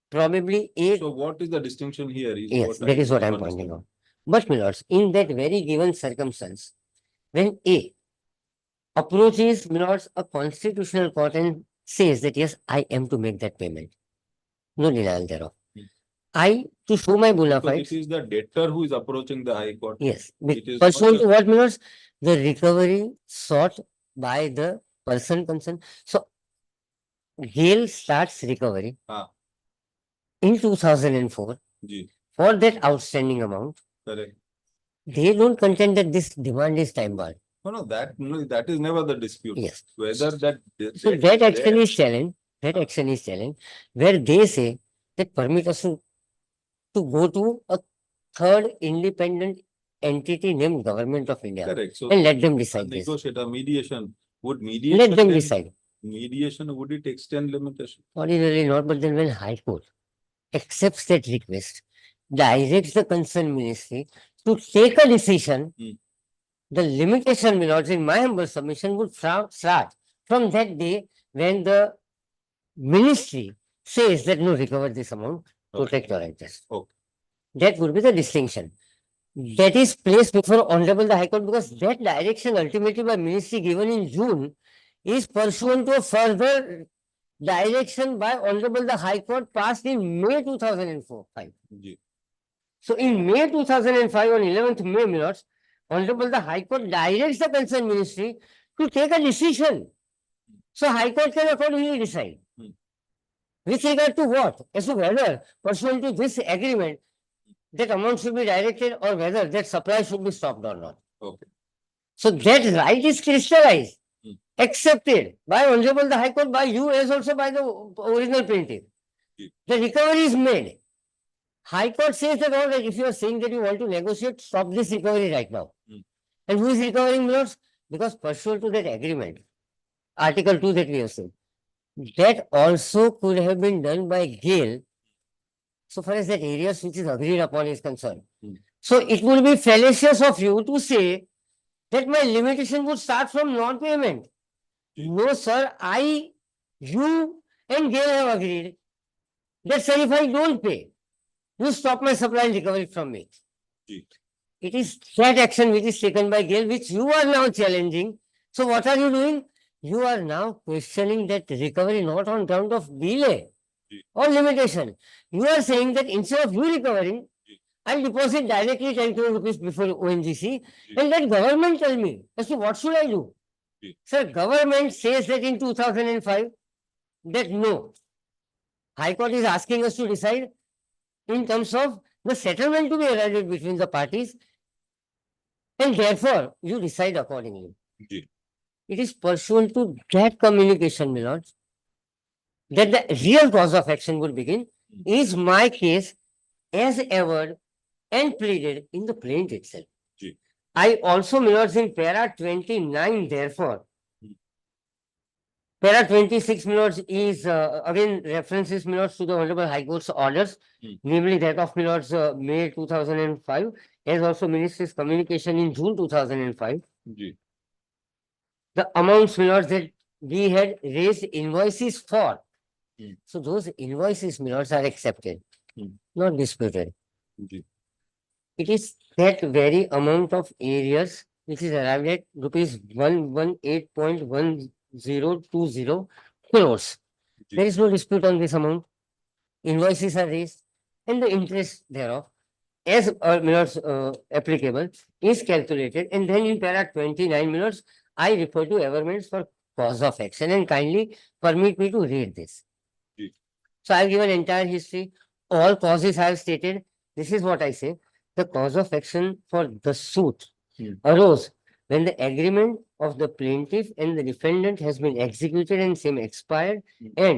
probably A. So what is the distinction here? Yes, I that is what don't I'm pointing understand. out. But, my lords, in that very given circumstance, when A approaches, my lords, a constitutional court and says that yes, I am to make that payment, no denial thereof. Hmm. I, to show my bona Because fides, it is the debtor who is approaching the High Court. yes, It is pursuant not to what, my lords, the recovery sought by the person concerned. So, Gale starts recovery Ah. in 2004 Ji. for that outstanding amount. Correct. They don't contend that this demand is time barred. No, that is never the dispute. Yes. Whether that. So that action is challenged, that action is challenged, where they say that permit us to go to a third independent entity named Government of India Correct. So and let them a decide this. negotiator, mediation, would mediation. Let them then- decide. Mediation, would it extend limitation? Ordinarily not, but then when High Court accepts that request, directs the concerned ministry to take a decision, Hmm. the limitation, my lords, in my humble submission, would start from that day when the ministry says that no, recover this amount, protect your interest. Okay. That would be the distinction. That is placed before Honorable the High Court because that direction ultimately by ministry given in June is pursuant to a further direction by Honorable the High Court passed in May 2004. Ji. So in May 2005, on 11th May, my lords, Honorable the High Court directs the concerned ministry to take a decision. So High Court can accordingly decide. Hmm. With regard to what? As to whether pursuant to this agreement, that amount should be directed or whether that supply should be stopped or not. Okay. So that right is crystallized, Hmm. accepted by Honorable the High Court, by you as also by the original plaintiff. Hmm. The recovery is made. High Court says that all right, if you are saying that you want to negotiate, stop this recovery right now. Hmm. And who is recovering, my lords? Because pursuant to that agreement, Article 2 that we have said, that also could have been done by Gale, so far as that areas which is agreed upon is concerned. Hmm. So it would be fallacious of you to say that my limitation would start from non-payment. Hmm. No, sir, you and Gale have agreed that sir, if I don't pay, you stop my supply and recovery from me. Ji. It is that action which is taken by Gale, which you are now challenging. So what are you doing? You are now questioning that recovery not on ground of delay Ji. or limitation. You are saying that instead of you recovering, Ji. I'll deposit directly 10 crore rupees before ONGC Ji. and let government tell me as to what should I do. Ji. Sir, government says that in 2005 that no. High Court is asking us to decide in terms of the settlement to be arrived between the parties and therefore you decide accordingly. Ji. It is pursuant to that communication, my lords, that the real cause of action would begin. Is my case as averred and pleaded in the plaint itself. Ji. I also, my lords, in para 29, therefore, Hmm. para 26, my lords, is again references, my lords, to the Honorable High Court's orders, Hmm. namely that of, my lords, May 2005, as also Ministry's communication in June 2005. Ji. The amounts, my lords, that we had raised invoices for. Hmm. So those invoices, my lords, are accepted, Hmm. not disputed. Ji. It is that very amount of areas which is arrived at rupees 118.1020 crores. Ji. There is no dispute on this amount. Invoices are raised and the interest thereof, as minutes applicable, is calculated. And then in para 29 minutes, I refer to averments for cause of action and kindly permit me to read this. Ji. So I'll give an entire history. All causes I have stated. This is what I say. the cause of action for the suit Hmm. arose when the agreement of the plaintiff and the defendant has been executed and same expired, Hmm. and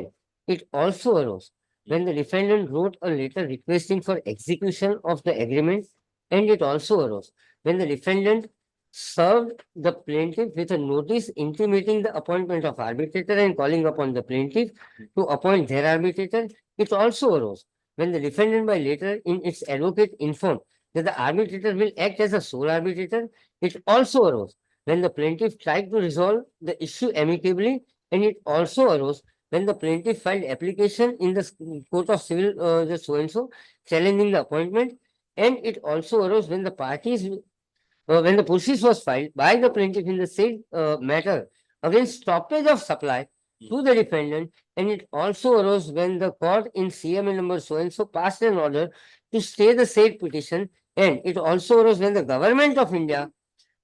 it also arose when the defendant wrote a letter requesting for execution of the agreement, and it also arose when the defendant served the plaintiff with a notice intimating the appointment of arbitrator and calling upon the plaintiff to appoint their arbitrator. It also arose when the defendant by letter in its advocate informed that the arbitrator will act as a sole arbitrator. It also arose when the plaintiff tried to resolve the issue amicably, and it also arose when the plaintiff filed application in the court of civil, the so and so, challenging the appointment, and it also arose when the parties, when the process was filed by the plaintiff in the same matter against stoppage of supply to the defendant, and it also arose when the court in CMA number so and so passed an order to stay the said petition, and it also arose when the government of India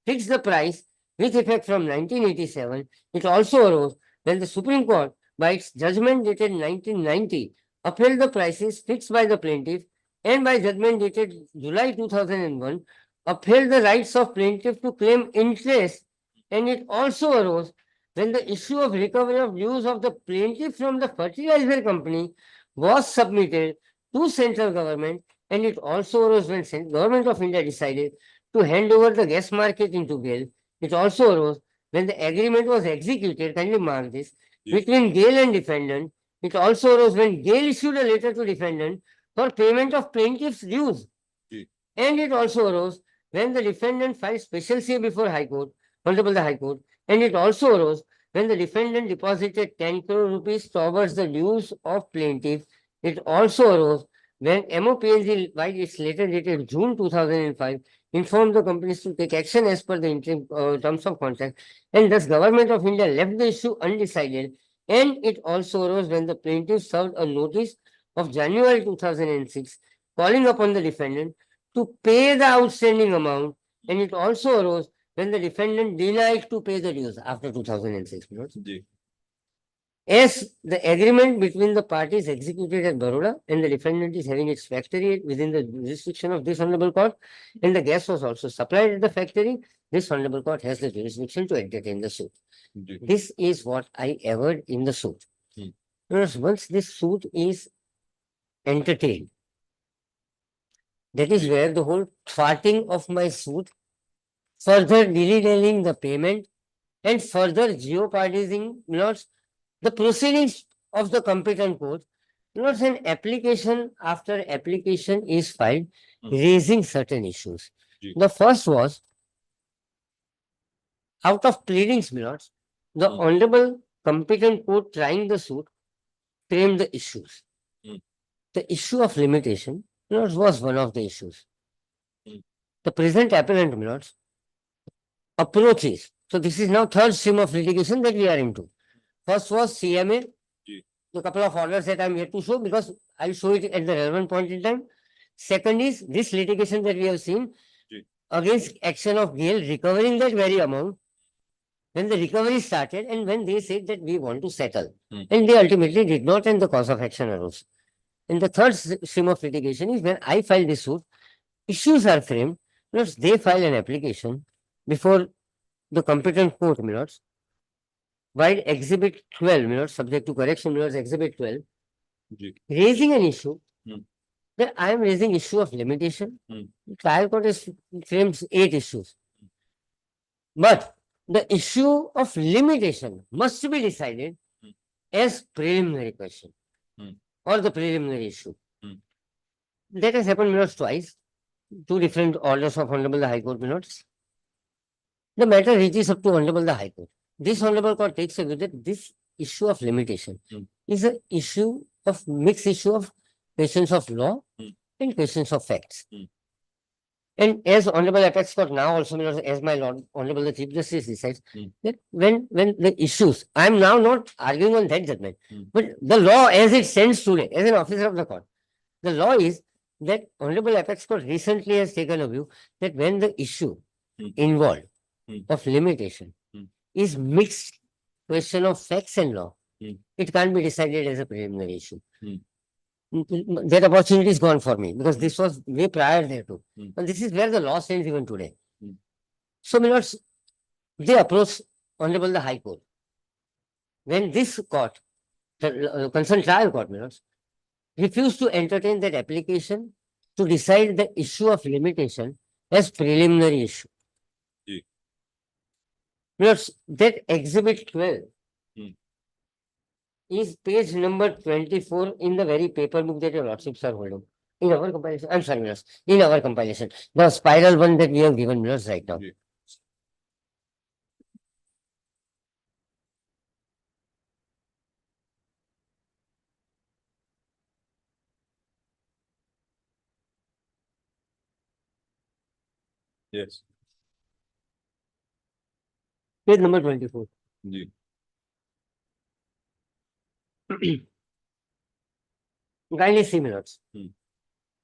fixed the price with effect from 1987. It also arose when the Supreme Court, by its judgment dated 1990, upheld the prices fixed by the plaintiff, and by judgment dated July 2001, upheld the rights of plaintiff to claim interest, and it also arose when the issue of recovery of dues of the plaintiff from the fertilizer company was submitted to central government, and it also arose when government of India decided to hand over the gas market into GAIL. It also arose when the agreement was executed, kindly mark this, Yes. between GAIL and defendant. It also arose when GAIL issued a letter to defendant for payment of plaintiff's dues. Yes. And it also arose when the defendant filed special say before High Court, Honorable the High Court, and it also arose when the defendant deposited 10 crore rupees towards the dues of plaintiff. It also arose when MOPNG, by its letter dated June 2005, informed the companies to take action as per the interim terms of contract, and thus Government of India left the issue undecided. And it also arose when the plaintiff served a notice of January 2006 calling upon the defendant to pay the outstanding amount, and it also arose when the defendant denied to pay the dues after 2006. Ji. As the agreement between the parties executed at Baroda, and the defendant is having its factory within the jurisdiction of this honorable court, and the gas was also supplied at the factory, this honorable court has the jurisdiction to entertain the suit. Ji. This is what I averred in the suit. Hmm. Whereas once this suit is entertained, that is where the whole thwarting of my suit, further dilly-dallying the payment, and further jeopardizing, the proceedings of the competent court, an application after application is filed, Hmm. raising certain issues. Ji. The first was, out of pleadings, the Hmm. honorable competent court trying the suit framed the issues. Hmm. The issue of limitation, was one of the issues. Hmm. The present appellant, approaches. So this is now third stream of litigation that we are into. First was CMA, Ji. the couple of orders that I'm here to show because I'll show it at the relevant point in time. Second is this litigation that we have seen Ji. against action of GAIL recovering that very amount. When the recovery started and when they said that we want to settle, Hmm. and they ultimately did not, and the cause of action arose. And the third stream of litigation is when I filed this suit, issues are framed, they file an application before the competent court, while exhibit 12, subject to correction, exhibit 12, Ji. raising an issue Hmm. that I am raising issue of limitation. Hmm. Trial court has framed 8 issues. But the issue of limitation must be decided Hmm. as preliminary question Hmm. or the preliminary issue. Hmm. That has happened, twice. 2 different orders of Honorable the High Court, The matter reaches up to Honorable the High Court. This Honorable Court takes a view that this issue of limitation Hmm. is an issue of mixed issue of questions of law Hmm. and questions of facts. Hmm. And as Honorable Apex Court now also, as my Lord Honorable the Chief Justice decides, Hmm. that when the issues, I am now not arguing on that judgment, Hmm. but the law as it stands today, as an officer of the court, the law is that Honorable Apex Court recently has taken a view that when the issue Hmm. involved Hmm. of limitation Hmm. is mixed question of facts and law, Hmm. it can't be decided as a preliminary issue. Hmm. that opportunity is gone for me because this was way prior there too. Mm. And this is where the law stands even today. Mm. So, my lords, they approach Honorable the High Court. When this court, the concerned trial court, my lords, refused to entertain that application to decide the issue of limitation as preliminary issue. Ji. My lords, that exhibit 12 Hmm. is page number 24 in the very paper book that your lordships are holding. In our compilation, I'm sorry, my lords, in our compilation, the spiral one that we have given, my lords, right now. Ji. Yes. Page number 24. Ji. Kindly see, my lords. Hmm.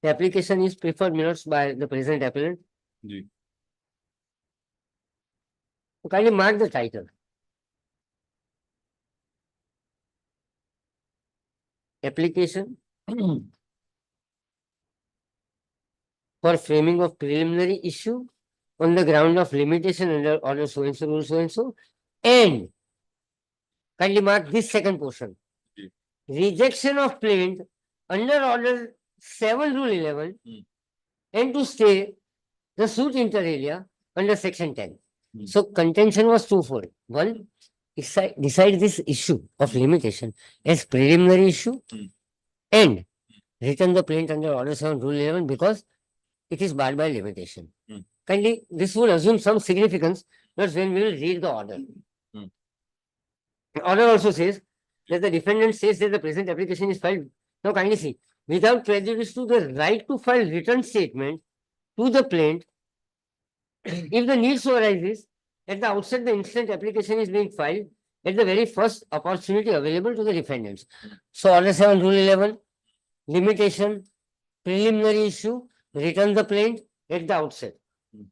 The application is preferred, my lords, by the present appellant. Ji. Kindly mark the title. Application for framing of preliminary issue on the ground of limitation under order so and so, rule so and so, and kindly mark this second portion. Ji. Rejection of plaint under order 7 rule 11 Hmm. and to stay the suit inter alia under section 10. Hmm. So contention was twofold. One, decide this issue of limitation as preliminary issue Hmm. and return the plaint under order 7 rule 11 because it is barred by limitation. Hmm. Kindly, this will assume some significance, but when we will read the order. Hmm. The order also says that the defendant says that the present application is filed. Now kindly see, without prejudice to the right to file written statement to the plaint, if the need so arises, at the outset the instant application is being filed at the very first opportunity available to the defendants. So order 7 rule 11, limitation, preliminary issue, return the plaint at the outset. Hmm.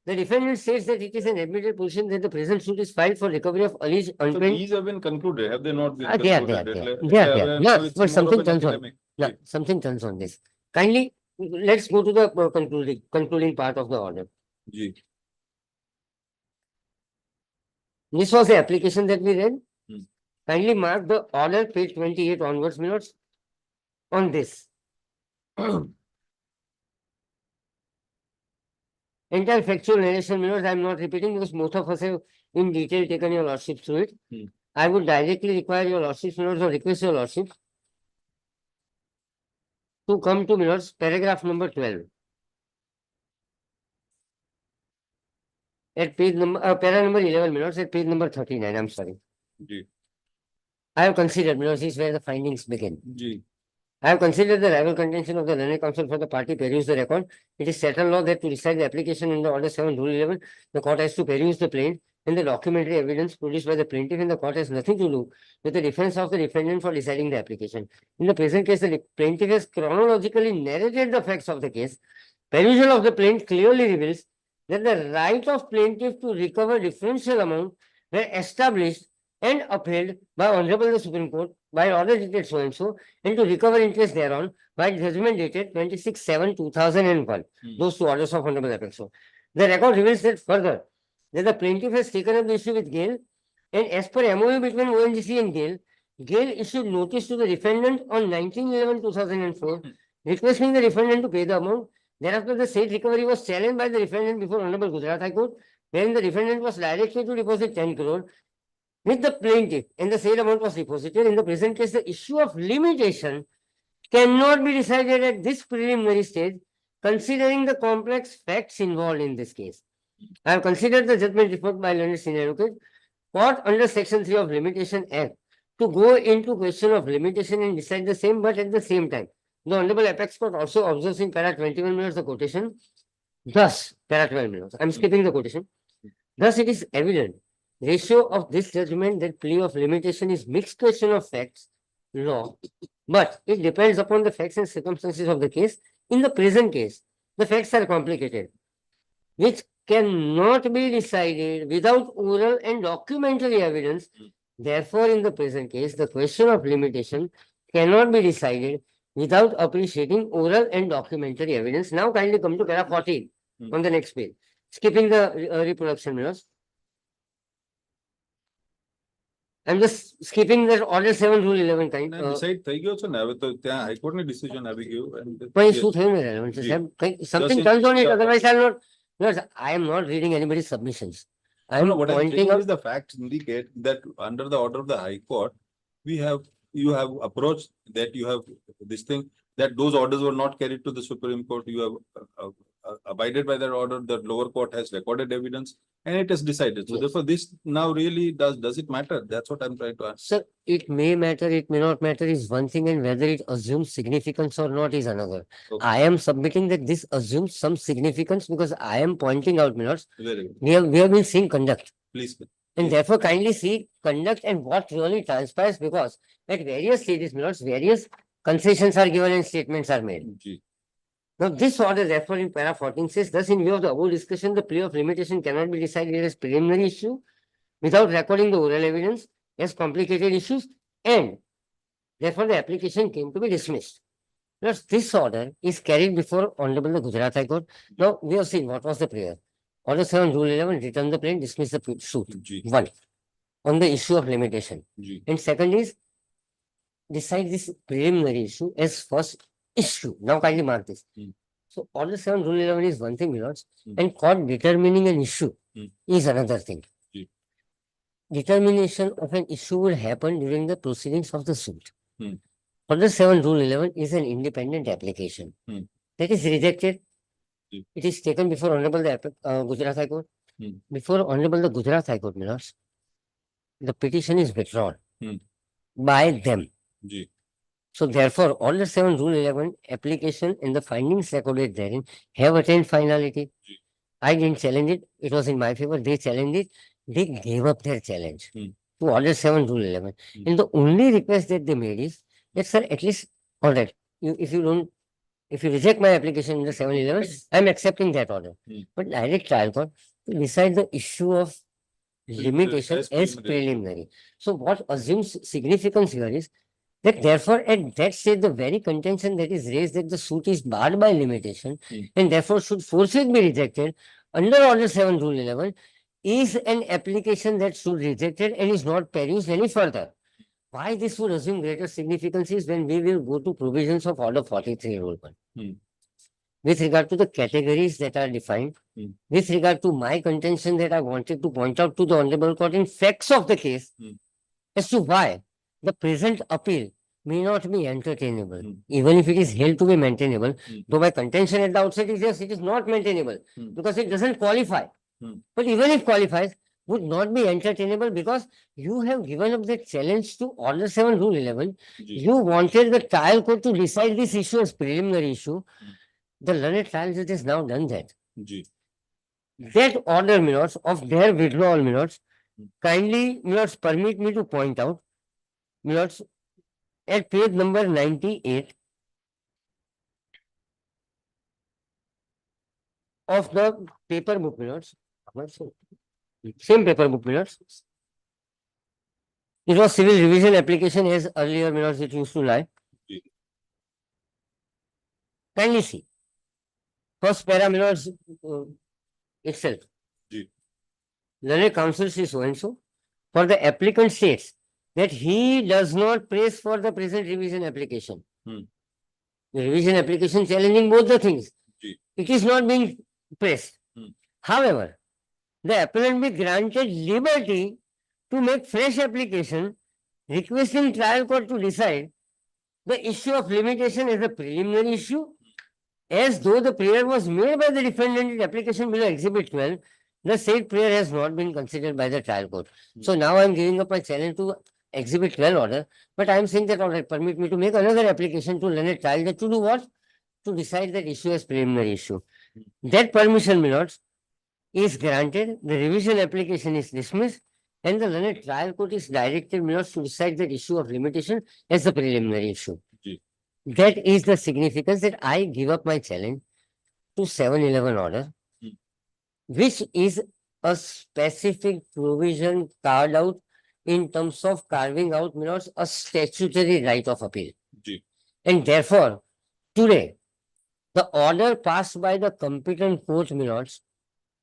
The defendant states that it is an admitted position that the present suit is filed for recovery of alleged So unpaid. these have been concluded, have they not been They are, concluded? they are. So No, it's but more something of an turns on. academic. No, Ji. something turns on this. Kindly, let's go to the concluding part of the order. Ji. This was the application that we read. Hmm. Kindly mark the order, page 28 onwards, minutes on this. Entire factual narration, minutes, I am not repeating because most of us have in detail taken your lordship through it. Hmm. I would directly require your lordship, minutes, or request your lordship to come to minutes, paragraph number 12. At page number, para number 11, minutes, at page number 39, I'm sorry. Ji. I have considered, minutes, this is where the findings begin. Ji. I have considered the rival contention of the learned counsel for the party peruse the record. It is settled law that to decide the application in the order 7 rule 11, the court has to peruse the plaint and the documentary evidence produced by the plaintiff, and the court has nothing to do with the defense of the defendant for deciding the application. In the present case, the plaintiff has chronologically narrated the facts of the case. Perusal of the plaint clearly reveals that the right of plaintiff to recover differential amount were established and upheld by Honorable the Supreme Court by order dated so and so, and to recover interest thereon by judgment dated 26/7/2001. Hmm. Those two orders of Honorable Apex. The record reveals that further that the plaintiff has taken up the issue with GAIL, and as per MOU between ONGC and GAIL, GAIL issued notice to the defendant on 19/11/2004, requesting the defendant to pay the amount. Thereafter, the said recovery was challenged by the defendant before Honorable Gujarat High Court, wherein the defendant was directed to deposit 10 crore with the plaintiff, and the said amount was deposited. In the present case, the issue of limitation cannot be decided at this preliminary stage, considering the complex facts involved in this case. I have considered the judgment report by learned senior advocate, court under section 3 of Limitation Act, to go into question of limitation and decide the same, but at the same time, the Honorable Apex Court also observes in para 21 minutes the quotation. Thus, para 12 minutes, I am skipping the quotation. Thus, it is evident ratio of this judgment that plea of limitation is mixed question of facts, law, but it depends upon the facts and circumstances of the case. In the present case, the facts are complicated, which cannot be decided without oral and documentary evidence. Therefore, in the present case, the question of limitation cannot be decided without appreciating oral and documentary evidence. Now kindly come to para 14 Hmm. on the next page. Skipping the reproduction minutes. I'm just skipping the order 7 rule 11 kind. Decide થઈ ગયો છે ને હવે તો ત્યાં high court ની decision આવી ગયું and પણ એ yes. શું થયું ને relevant છે જી. સાહેબ? Something it- turns on it, the- otherwise I'll not. No, sir, I am not reading anybody's submissions. I am No, what I'm pointing saying out. is the facts indicate that under the order of the High Court, you have approached that you have this thing, that those orders were not carried to the Supreme Court. You have abided by that order. The lower court has recorded evidence and it has decided. So Yes. therefore, this now really does it matter? That's what I'm trying to ask. Sir, it may matter, it may not matter is one thing, and whether it assumes significance or not is another. Okay. I am submitting that this assumes some significance because I am pointing out, Milords, Very good. we have been seeing conduct. Please. And Yes. therefore kindly see conduct and what really transpires, because at various stages, Milords, various concessions are given and statements are made. Ji. Now, this order therefore in para 14 says, thus in view of the above discussion, the plea of limitation cannot be decided as preliminary issue without recording the oral evidence as complicated issues, and therefore the application came to be dismissed. Now, this order is carried before Honorable the Gujarat High Court. Now, we have seen what was the prayer. Order 7, Rule 11, return the plaint, dismiss the suit. Ji. One, on the issue of limitation. Ji. And second is, decide this preliminary issue as first issue. Now kindly mark this. Hmm. So order 7 rule 11 is one thing, Milords, Hmm. and court determining an issue Hmm. is another thing. Ji. Determination of an issue will happen during the proceedings of the suit. Hmm. Order 7 rule 11 is an independent application. Hmm. That is rejected. Ji. It is taken before Honorable the Gujarat High Court. Hmm. Before Honorable the Gujarat High Court, Milords, the petition is withdrawn Hmm. by them. Ji. So therefore, order 7 rule 11 application and the findings recorded therein have attained finality. Ji. I didn't challenge it. It was in my favor. They challenged it. They gave up their challenge Hmm. to order 7 rule 11. Hmm. And the only request that they made is that, sir, at least, all right, if you reject my application in the 711, I'm accepting that order. Hmm. But direct trial court to decide the issue of limitation As as preliminary. preliminary. So what assumes significance here is that therefore at that stage the very contention that is raised that the suit is barred by limitation Hmm. and therefore should forthwith be rejected under order 7 rule 11 is an application that should be rejected and is not perused any further. Why this would assume greater significance is when we will go to provisions of order 43 rule 1. Hmm. With regard to the categories that are defined, Hmm. with regard to my contention that I wanted to point out to the Honorable Court in facts of the case Hmm. as to why the present appeal may not be entertainable, Hmm. even if it is held to be maintainable. Hmm. Though my contention at the outset is yes, it is not maintainable Hmm. because it doesn't qualify. Hmm. But even if qualifies, would not be entertainable because you have given up that challenge to order 7 rule 11. Ji. You wanted the trial court to decide this issue as preliminary issue. Hmm. The learned trial judge has now done that. Ji. That order, Milords, of their withdrawal, Milords, Hmm. kindly, Milords, permit me to point out, Milords, at page number 98 of the paper book, Milords. Same paper book, Milords. It was civil revision application as earlier, Milords, it used to lie. Ji. Kindly see. First para, Milords, itself. Ji. Learned counsel says so and so. For the applicant states that he does not praise for the present revision application. Hmm. The revision application challenging both the things. Ji. It is not being praised. Hmm. However, the appellant be granted liberty to make fresh application, requesting trial court to decide the issue of limitation as a preliminary issue, as though the prayer was made by the defendant in application below Exhibit 12. The said prayer has not been considered by the trial court. So now I am giving up my challenge to Exhibit 12 order, but I am saying that all right, permit me to make another application to learned trial judge to do what? To decide that issue as preliminary issue. That permission, Milords, is granted, the revision application is dismissed, and the learned trial court is directed, Milords, to decide that issue of limitation as the preliminary issue. Ji. That is the significance that I give up my challenge to 711 order, Hmm. which is a specific provision carved out in terms of carving out, Milords, a statutory right of appeal. Ji. And therefore, today, the order passed by the competent court, my lords,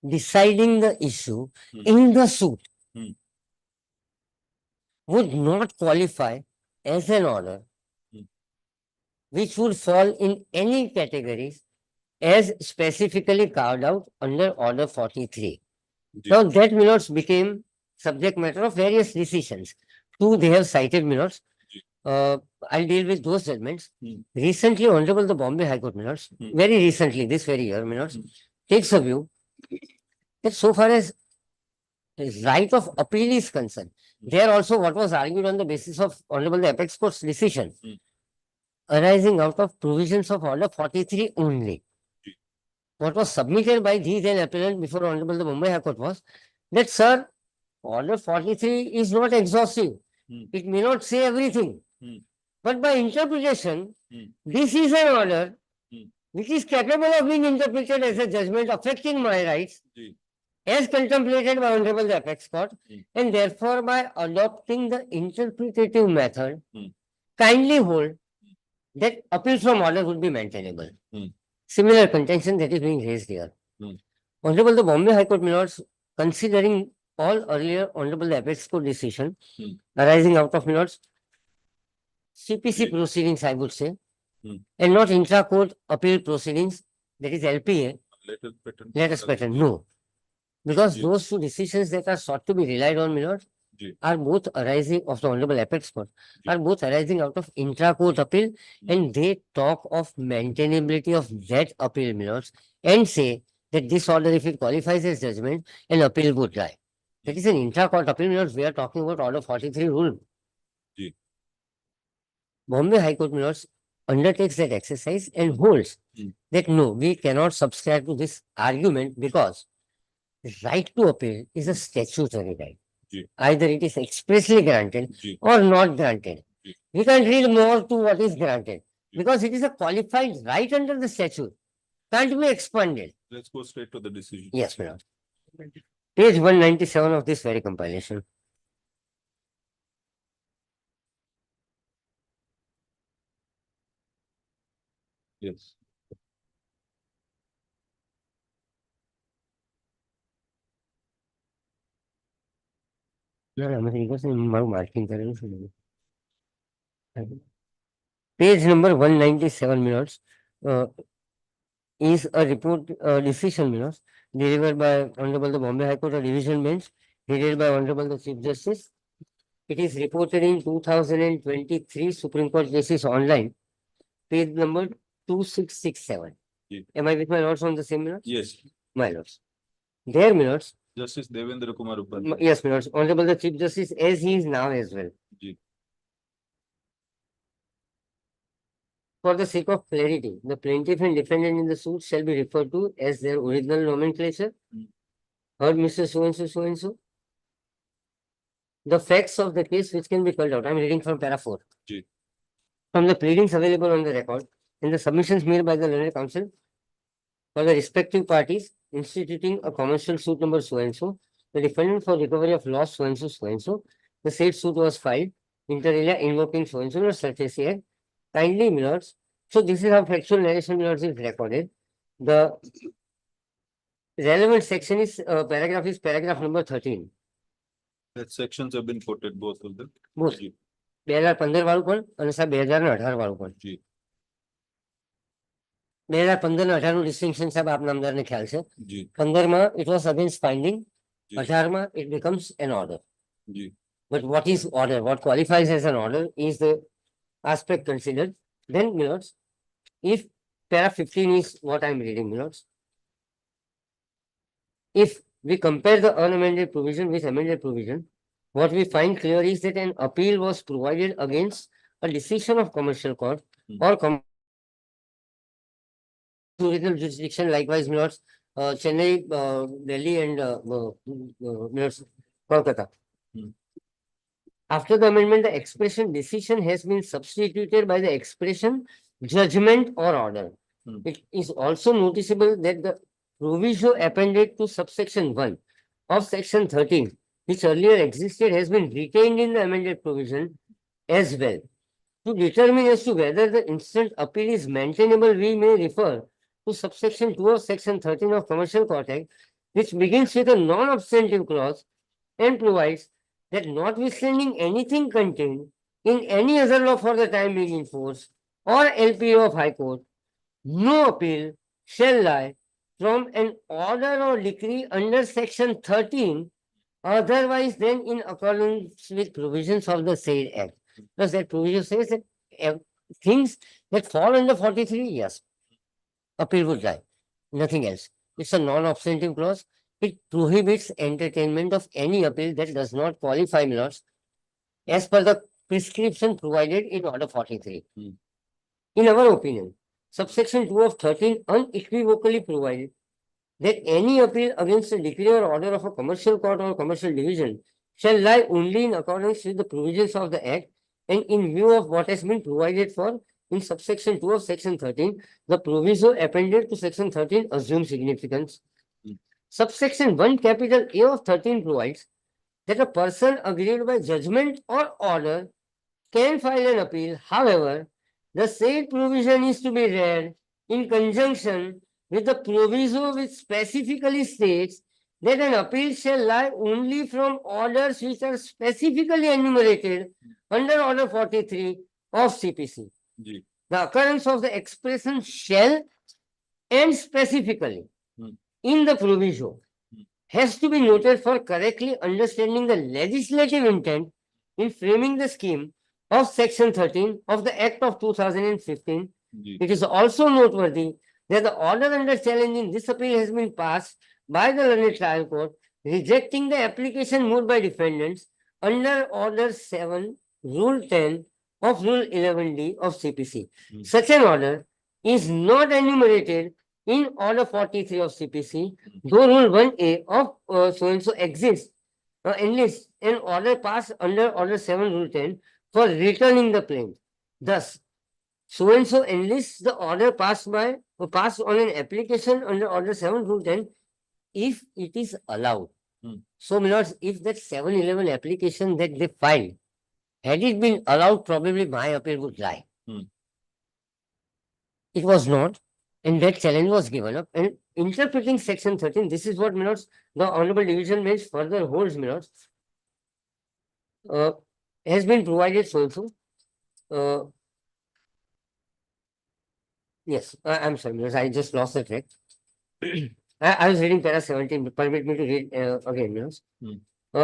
deciding the issue Hmm. in the suit Hmm. would not qualify as an order Hmm. which would fall in any categories as specifically carved out under Order 43. Ji. Now that, my lords, became subject matter of various decisions. Two they have cited, my lords. Ji. I'll deal with those judgments. Hmm. Recently, Honorable the Bombay High Court, my lords, Hmm. very recently, this very year, my lords, Hmm. takes a view that so far as the right of appeal is concerned, Hmm. there also what was argued on the basis of Honorable the Apex Court's decision, Hmm. arising out of provisions of Order 43 only. Ji. What was submitted by the then appellant before Honorable the Mumbai High Court was that, sir, Order 43 is not exhaustive. Hmm. It may not say everything. Hmm. But by interpretation, Hmm. this is an order Hmm. which is capable of being interpreted as a judgment affecting my rights Ji. as contemplated by Honorable the Apex Court, Hmm. and therefore by adopting the interpretative method, Hmm. kindly hold that appeal from order would be maintainable. Hmm. Similar contention that is being raised here. Hmm. Honorable the Bombay High Court, my lords, considering all earlier Honorable the Apex Court decision Hmm. arising out of, my lords, CPC Ji. proceedings, I would say, Hmm. and not intra-court appeal proceedings, that is LPA, let us pattern, no. Because Ji. those two decisions that are sought to be relied on, my lord, Ji. are both arising of the Honorable Apex Court, Ji. are both arising out of intra-court appeal, and they talk of maintainability of that appeal, my lords, and say that this order, if it qualifies as judgment, an appeal would lie. That is an intra-court appeal, my lords. We are talking about Order 43 rule. Ji. Bombay High Court, my lords, undertakes that exercise and holds Hmm. that no, we cannot subscribe to this argument because the right to appeal is a statutory right. Ji. Either it is expressly granted Ji. or not granted. Ji. We can't read more to what is granted Ji. because it is a qualified right under the statute. Can't be expanded. Let's go straight to the decision. Yes, my lord. Page 197 of this very compilation. Yes. Marking page number 197, minutes, is a report decision, minutes, delivered by Honorable the Bombay High Court or Division Bench, headed by Honorable the Chief Justice. It is reported in 2023 Supreme Court cases online, page number 2667. Yeah. Am I with my lords on the same, minutes? Yes. My lords. Their minutes, Justice Devendra Kumar Upadhyay. yes, minutes, Honorable the Chief Justice, as he is now as well. Ji. For the sake of clarity, the plaintiff and defendant in the suit shall be referred to as their original nomenclature. Hmm. Heard, Mr. So-and-so, so-and-so. The facts of the case which can be called out. I'm reading from para 4. Ji. From the pleadings available on the record and the submissions made by the learned counsel for the respective parties instituting a commercial suit number so-and-so, the defendant for recovery of loss so-and-so, so-and-so, the said suit was filed, inter alia invoking so-and-so, or such here. Kindly, minutes. So this is how factual narration, minutes, is recorded. The relevant section is paragraph number 13. That sections have been quoted, both of them. Both. Ji. 2015 વાળું પણ અને સાહેબ 2018 વાળું પણ. Ji. 2015 ને 18 નું distinction સાહેબ આપ નામદારને ખ્યાલ છે. Ji. 15 માં it was against finding, Ji. 18 માં it becomes an order. Ji. But what is order? What qualifies as an order is the aspect considered. Then, minutes, if para 15 is what I'm reading, minutes, if we compare the unamended provision with amended provision, what we find clear is that an appeal was provided against a decision of commercial court or original jurisdiction, likewise, minutes, Chennai, Delhi, and minutes, Kolkata. Hmm. After the amendment, the expression decision has been substituted by the expression judgment or order. Hmm. It is also noticeable that the proviso appended to subsection 1 of section 13, which earlier existed, has been retained in the amended provision as well. To To determine as to whether the instant appeal is maintainable, we may refer to subsection 2 of section 13 of Commercial Court Act, which begins with a non-obstantive clause and provides that notwithstanding anything contained in any other law for the time being in force or LPO of High Court, no appeal shall lie from an order or decree under section 13 otherwise than in accordance with provisions of the said act. Does that provision says that things that fall under 43, yes, appeal would lie, nothing else. It's a non-obstantive clause. It prohibits entertainment of any appeal that does not qualify, my lords, as per the prescription provided in order 43. In our opinion, subsection 2 of 13 unequivocally provided that any appeal against a decree or order of a commercial court or commercial division shall lie only in accordance with the provisions of the Act and in view of what has been provided for in subsection 2 of section 13, the proviso appended to section 13 assumes significance. Subsection 1 capital A of 13 provides that a person aggrieved by judgment or order can file an appeal. However, the said provision is to be read in conjunction with the proviso which specifically states that an appeal shall lie only from orders which are specifically enumerated under Order 43 of CPC. Ji. The occurrence of the expression shall and specifically in the proviso has to be noted for correctly understanding the legislative intent in framing the scheme of section 13 of the Act of 2015. Ji. It is also noteworthy that the order under challenge in this appeal has been passed by the learned trial court, rejecting the application moved by defendants under Order 7, Rule 10 of Rule 11D of CPC. Such an order is not enumerated in Order 43 of CPC, though Rule 1A of so-and-so exists, enlists an order passed under Order 7, Rule 10 for returning the plaintiff. Thus, so-and-so enlists the order passed on an application under Order 7, Rule 10 if it is allowed. So, my lords, if that 711 application that they filed, had it been allowed, probably my appeal would lie. It was not, and that challenge was given up. And interpreting section 13, this is what, my lords, the Honorable Division Bench further holds, my lords, has been provided so-and-so. Yes, I'm sorry, because I just lost the track. I was reading para 17, but permit me to read again, yes.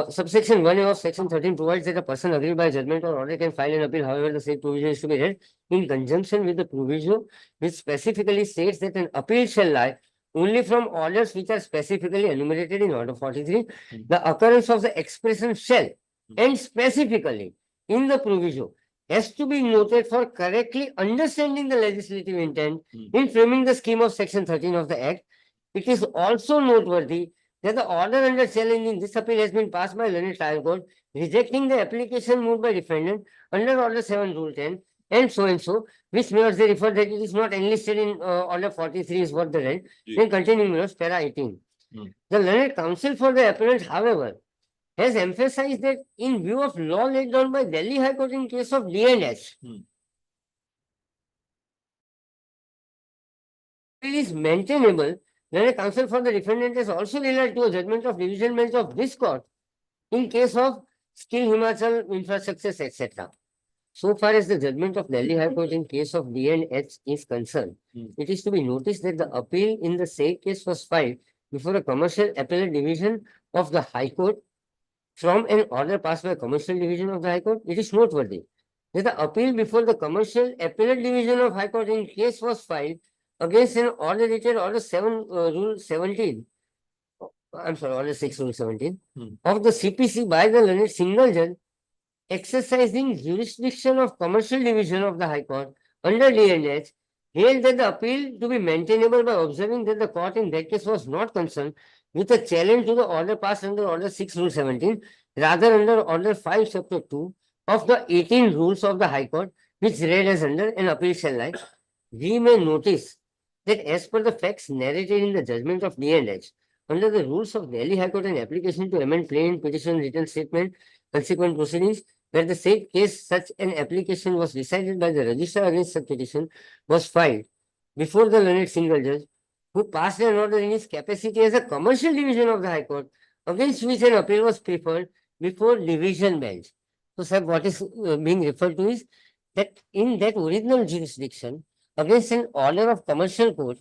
Subsection 1A of section 13 provides that a person aggrieved by judgment or order can file an appeal. However, the said provision is to be read in conjunction with the proviso which specifically states that an appeal shall lie only from orders which are specifically enumerated in Order 43. The occurrence of the expression shall and specifically in the proviso has to be noted for correctly understanding the legislative intent in framing the scheme of section 13 of the Act. It is also noteworthy that the order under challenge in this appeal has been passed by learned trial court, rejecting the application moved by defendant under Order 7, Rule 10, and so, which mirrors they refer that it is not enlisted in Order 43 is what they read. Then continuing mirrors, para 18. The learned counsel for the appellant, however, has emphasized that in view of law laid down by Delhi High Court in case of D&S, it is maintainable. Learned counsel for the defendant has also relied to a judgment of division bench of this court in case of Skill Himachal infrastructures, etc. So far as the judgment of Delhi High Court in case of D&H is concerned, it is to be noticed that the appeal in the said case was filed before a commercial appellate division of the High Court from an order passed by a commercial division of the High Court. It is noteworthy that the appeal before the commercial appellate division of High Court in case was filed against an order dated Order 7, Rule 17. I'm sorry, Order 6, Rule 17 of the CPC by the learned single judge exercising jurisdiction of commercial division of the High Court under D&H held that the appeal to be maintainable by observing that the court in that case was not concerned with a challenge to the order passed under Order 6, Rule 17, rather under Order 5, Chapter 2 of the 18 rules of the High Court, which read as under an appeal shall lie. We may notice that as per the facts narrated in the judgment of D&H, under the rules of Delhi High Court, an application to amend plain petition written statement, consequent proceedings, where the same case such an application was decided by the registrar against such petition was filed before the learned single judge, who passed an order in his capacity as a commercial division of the High Court, against which an appeal was preferred before division bench. So, sir, what is being referred to is that in that original jurisdiction, against an order of commercial court,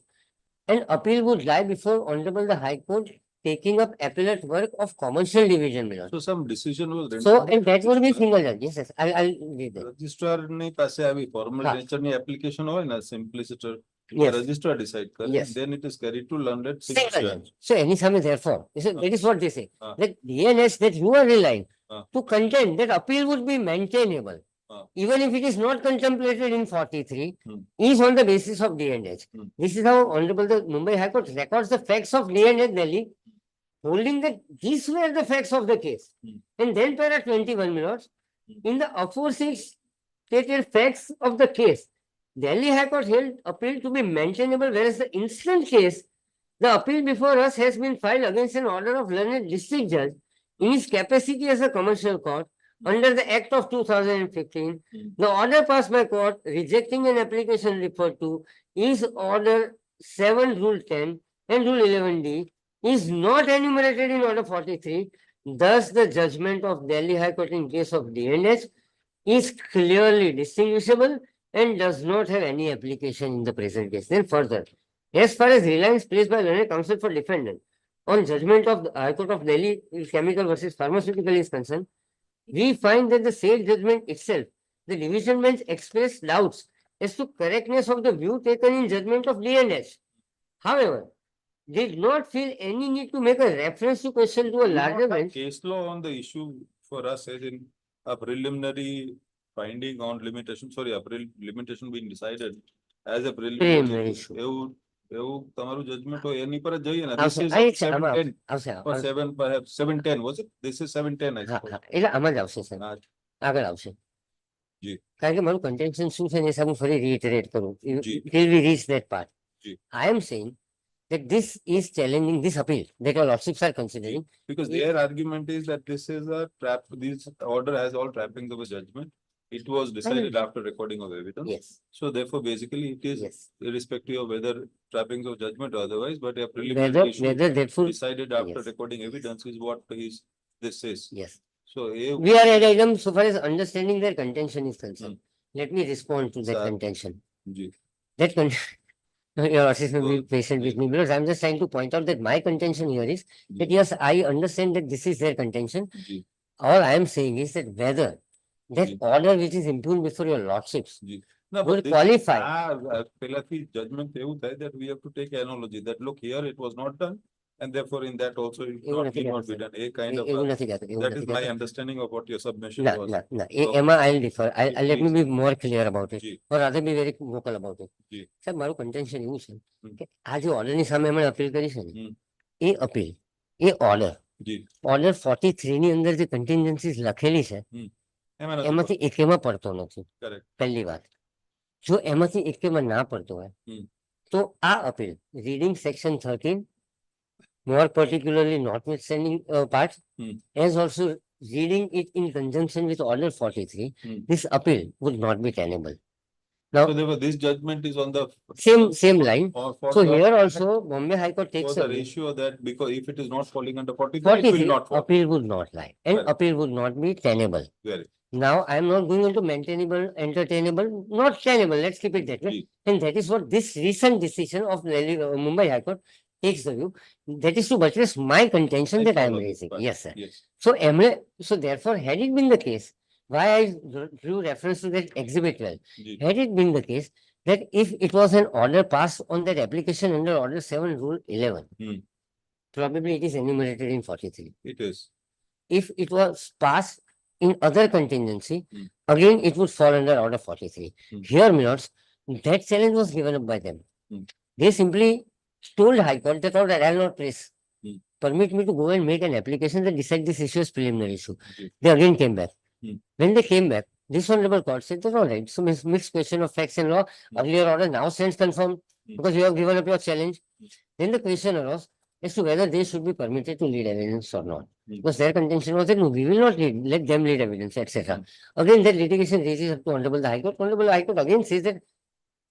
an appeal would lie before Honorable the High Court, taking up appellate work of commercial division. My lord. So some decision was. So, and that would be single judge. Yes, yes. I'll read that. Registrar ની પાસે આવી formal હા. nature ની application હોય ને simpliciter Yes. registrar decide કરે Yes. then it is carried to learned Single fixation. judge. So, any same therefore, that is what they say. Ah. That DNS that you are relying Ah. to contend that appeal would be maintainable, Ah. even if it is not contemplated in 43, Hmm. is on the basis of DNS. Hmm. This is how Honorable the Mumbai High Court records the facts of DNS Delhi, holding that these were the facts of the case. Hmm. And then para 21 minutes, Hmm. in the aforesaid stated facts of the case, Delhi High Court held appeal to be maintainable, whereas the instant case, the appeal before us has been filed against an order of learned district judge in his capacity as a commercial court under the Act of 2015. Hmm. The order passed by court rejecting an application referred to is Order 7 Rule 10 and Rule 11D is not enumerated in Order 43. Thus, the judgment of Delhi High Court in case of DNS is clearly distinguishable and does not have any application in the present case. Then further, as far as reliance placed by learned counsel for defendant on judgment of the High Court of Delhi Chemical versus Pharmaceutical is concerned, we find that the said judgment itself, the division bench expressed doubts as to correctness of the view taken in judgment of DNS. However, did not feel any need to make a reference to question to a larger bench. Case law on the issue for us as in a preliminary finding on limitation, sorry, a limitation being decided as a Preliminary preliminary issue. એવું તમારું judgment હોય એની પર જ જઈએ ને. This આવશે, is આ એક છે, આમાં 710 આવશે, or આવશે. 7 perhaps 710 was it? This is 710 I હા, suppose. હા, એટલે આમાં જ આવશે સર, હા, આગળ આવશે. જી. કારણ કે મારું contention શું છે ને એ હું ફરી reiterate કરું. જી. Till we reach that part. G. I am saying that this is challenging this appeal that your lordships are considering. Because Yes. their argument is that this is a trap, this order has all trappings of a judgment. It was decided after recording of evidence. Yes, So therefore, basically it is yes. irrespective of whether trappings of judgment or otherwise, but a Whether, preliminary issue whether that full, decided after Yes. recording evidence is what is, this is. yes. So, We are at item so far as understanding their contention is concerned. Let me respond to that Sir. contention. Ji. That con your assist will be Good. patient with me because I'm just trying to point out that my contention here is that yes, I understand that this is their contention. Ji. All I am saying is that whether that Ji. order which is impugned before your lordships No, would but this, qualify. પેલાથી judgment એવું થાય that we have to take analogy that look here it was not done and therefore in that also it એવું not, નથી need not કહેતા, be sir. done. A kind of, એવું નથી કહેતો, એવું that નથી is my કહેતો. understanding of what your submission No, was. no, no. So- એમાં I'll differ. Let me Please. be more clear about it. Ji. Or rather be very vocal about it. જી. સાહેબ મારું contention એવું છે હમ. કે આ જે ઓર્ડરની સામે એમણે અપીલ કરી છે ને હમ. એ અપીલ એ ઓર્ડર જી. ઓર્ડર 43 ની અંદર જે contingencies લખેલી છે એમાં નથી એમાંથી એકેમાં પડતો નથી. Correct. પહેલી વાત, જો એમાંથી એકેમાં ના પડતો હોય હમ. તો આ appeal reading section 13 more particularly notwithstanding part Hmm. as also reading it in conjunction with order 43 Hmm. this appeal would not be tenable. So therefore this judgment is on the. Same line. For So the- here also Bombay High Court For takes the a view. ratio that because if it is not falling under 43, it will 43 not fall. appeal would not lie and Correct. appeal would not be tenable. Very. Now I am not going into maintainable, entertainable, not tenable. Let's keep it that way. Ji. And that is what this recent decision of Delhi, Mumbai High Court takes the view. That is to buttress my contention I that I am follow this raising. part. Yes, sir. Yes. So therefore, had it been the case, why I drew reference to that exhibit 12, Ji. had it been the case that if it was an order passed on that application under order 7 rule 11, Hmm. probably it is enumerated in 43. It is. If it was passed in other contingency, Hmm. again it would fall under order 43. Hmm. Here, Milords, that challenge was given up by them. Hmm. They simply told High Court that all right, I'll not press. Hmm. Permit me to go and make an application that decide this issue as preliminary issue. Ji. They again came back. Hmm. When they came back, this honorable court said that all right, so mixed question of facts and law, earlier order now stands confirmed Hmm. because you have given up your challenge. Then the question arose as to whether they should be permitted to lead evidence or not. Hmm. Because their contention was that no, we will not let them lead evidence, etc. Again, that litigation raises up to Honorable the High Court. Honorable High Court again says that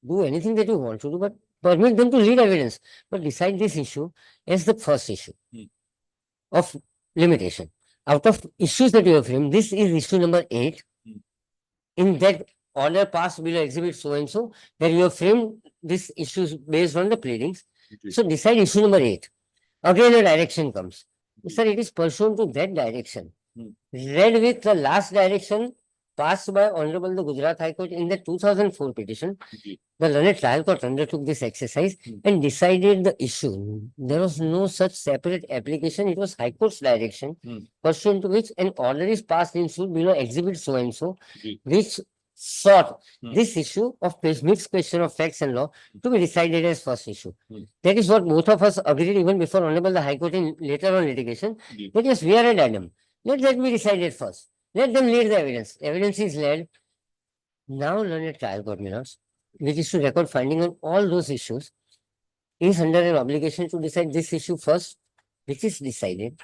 do anything that you want to do, but permit them to lead evidence. But decide this issue as the first issue Hmm. of limitation. Out of issues that you have framed, this is issue number 8. Hmm. In that order passed below exhibit so and so, where you have framed these issues based on the pleadings. So decide issue number 8. Again, a direction comes. Sir, it is pursuant to that direction. Hmm. Read with the last direction passed by Honorable the Gujarat High Court in the 2004 petition. Ji. The learned trial court undertook this exercise Hmm. and decided the issue. There was no such separate application. It was High Court's direction, Hmm. pursuant to which an order is passed in suit below exhibit so and so, Ji. which sought Hmm. this issue of mixed question of facts and law to be decided as first issue. Hmm. That is what both of us agreed even before Honorable the High Court in later on litigation. Ji. That yes, we are at Adam. Let that be decided first. Let them lead the evidence. Evidence is led. Now learned trial court, minutes, which is to record finding on all those issues, is under an obligation to decide this issue first, which is decided,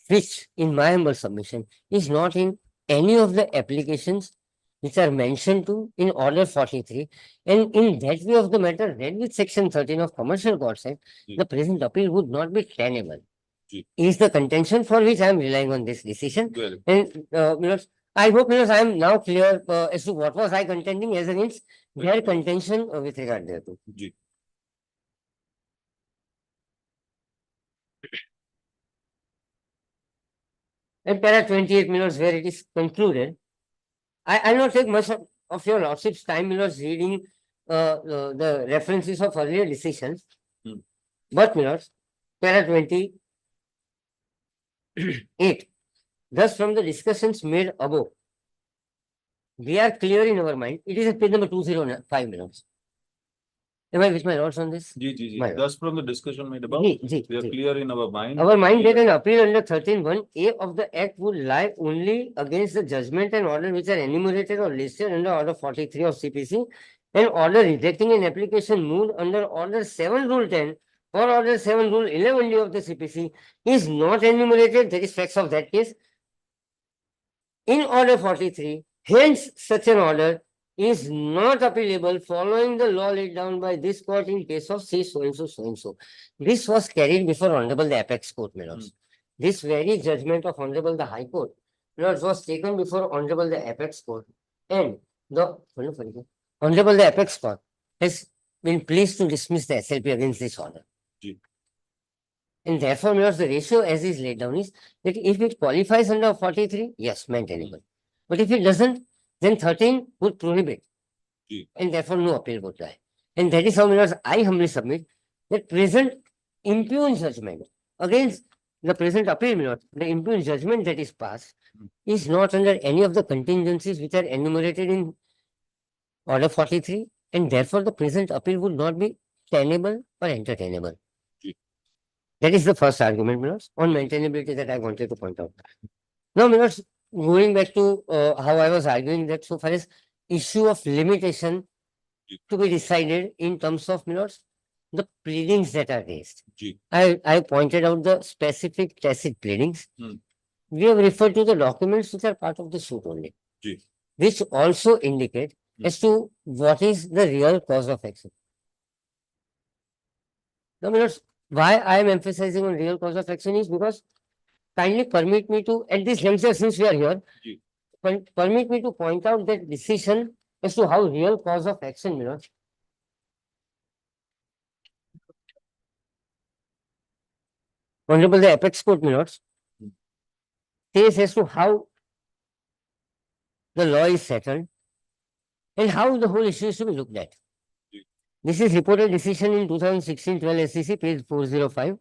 which in my humble submission is not in any of the applications which are mentioned to in order 43, and in that view of the matter read with section 13 of Commercial Courts Act, the present appeal would not be tenable. Is the contention for which I am relying on this decision. Well, And I hope I am now clear as to what was I contending as against their contention with regard thereto. Ji. And para 28 minutes where it is concluded, I'll not take much of your lordship's time reading the references of earlier decisions. Hmm. But para 28. Thus, from the discussions made above, we are clear in our mind. It is at page number 205 minutes. Am I with my lords on this? Ji. My- Thus, from the discussion made above, Ji, we are ji. clear in our mind. Our mind that an appeal under 13(1)(a) of the Act would lie only against the judgment and order which are enumerated or listed under Order 43 of CPC, and order rejecting an application moved under Order 7 Rule 10 or Order 7 Rule 11D of the CPC is not enumerated. That is facts of that case. In Order 43, hence such an order is not appealable following the law laid down by this court in case of say so and so, so and so. This was carried before Honorable the Apex Court, my lords. This very judgment of Honorable the High Court, my lords, was taken before Honorable the Apex Court, and the Honorable the Apex Court has been pleased to dismiss the SLP against this order. Ji. And therefore, my lords, the ratio as is laid down is that if it qualifies under 43, yes, maintainable. But if it doesn't, then 13 would prohibit. Ji. And therefore no appeal would lie. And that is how, my lords, I humbly submit that present impugned judgment against the present appeal, my lords, the impugned judgment that is passed is not under any of the contingencies which are enumerated in Order 43, and therefore the present appeal would not be tenable or entertainable. Ji. That is the first argument, my lords, on maintainability that I wanted to point out. Now, my lords, going back to how I was arguing that so far as issue of limitation to be decided in terms of, my lords, the pleadings that are raised. Ji. I pointed out the specific tacit pleadings. Hmm. We have referred to the documents which are part of the suit only, Ji. which also indicate as to what is the real cause of action. Now, my lords, why I am emphasizing on real cause of action is because kindly permit me to, at this juncture, since we are here, Ji. permit me to point out that decision as to how real cause of action, my lords. Honorable the Apex Court, my lords, says as to how the law is settled and how the whole issue is to be looked at. Ji. This is reported decision in 2016-12 SCC, page 405,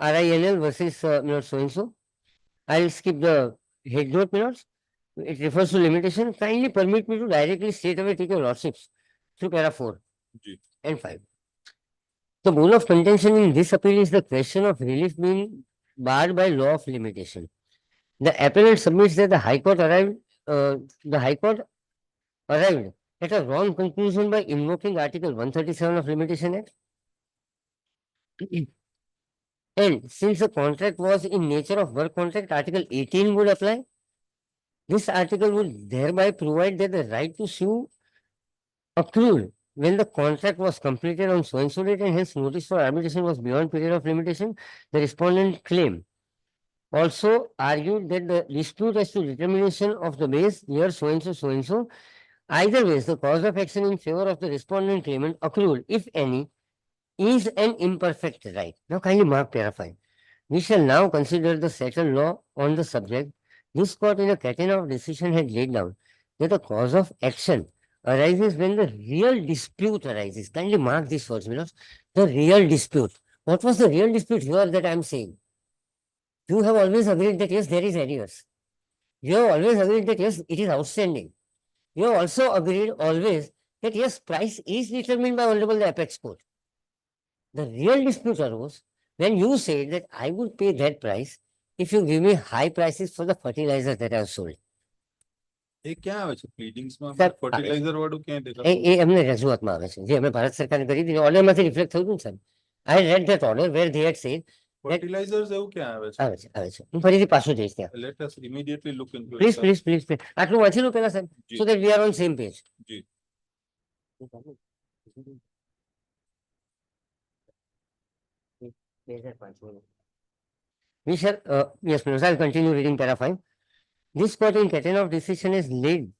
RINL versus so and so. I'll skip the head note, my lords. It refers to limitation. Kindly permit me to directly straight away take your lordships through para 4 Ji. and 5. The bone of contention in this appeal is the question of relief being barred by law of limitation. The appellant submits that the High Court arrived at a wrong conclusion by invoking Article 137 of Limitation Act. And since the contract was in nature of work contract, Article 18 would apply. This article would thereby provide that the right to sue accrued when the contract was completed on so and so date, and hence notice for arbitration was beyond period of limitation. The respondent claim also argued that the dispute as to determination of the base year so and so, either ways, the cause of action in favor of the respondent claimant accrued, if any, is an imperfect right. Now kindly mark para 5. We shall now consider the settled law on the subject. This court in a catena of decision had laid down that the cause of action arises when the real dispute arises. Kindly mark these words, Milos. The real dispute. What was the real dispute here that I am saying? You have always agreed that yes, there is arrears. You have always agreed that yes, it is outstanding. You have also agreed always that yes, price is determined by Honorable the Apex Court. The real dispute arose when you said that I would pay that price if you give me high prices for the fertilizer that I have sold. એ ક્યાં આવે છે pleadings માં Sir, fertilizer વાળું ક્યાં એ દેખાતું એમને રજૂઆતમાં આવે છે જે અમે ભારત સરકારને કરી હતી ઓર્ડરમાંથી રિફ્લેક્ટ થયું હતું ને સાહેબ. I read that order where they had said fertilizers એવું ક્યાં આવે છે આવે છે હું ફરીથી પાછું જઈશ ત્યાં. let us immediately look into it please sir. Please please આટલું વાંચી લો પેલા સાહેબ જી. so that we are on same page. G. We shall, yes, Milos, I'll continue reading para 5. This court in catena of decision has laid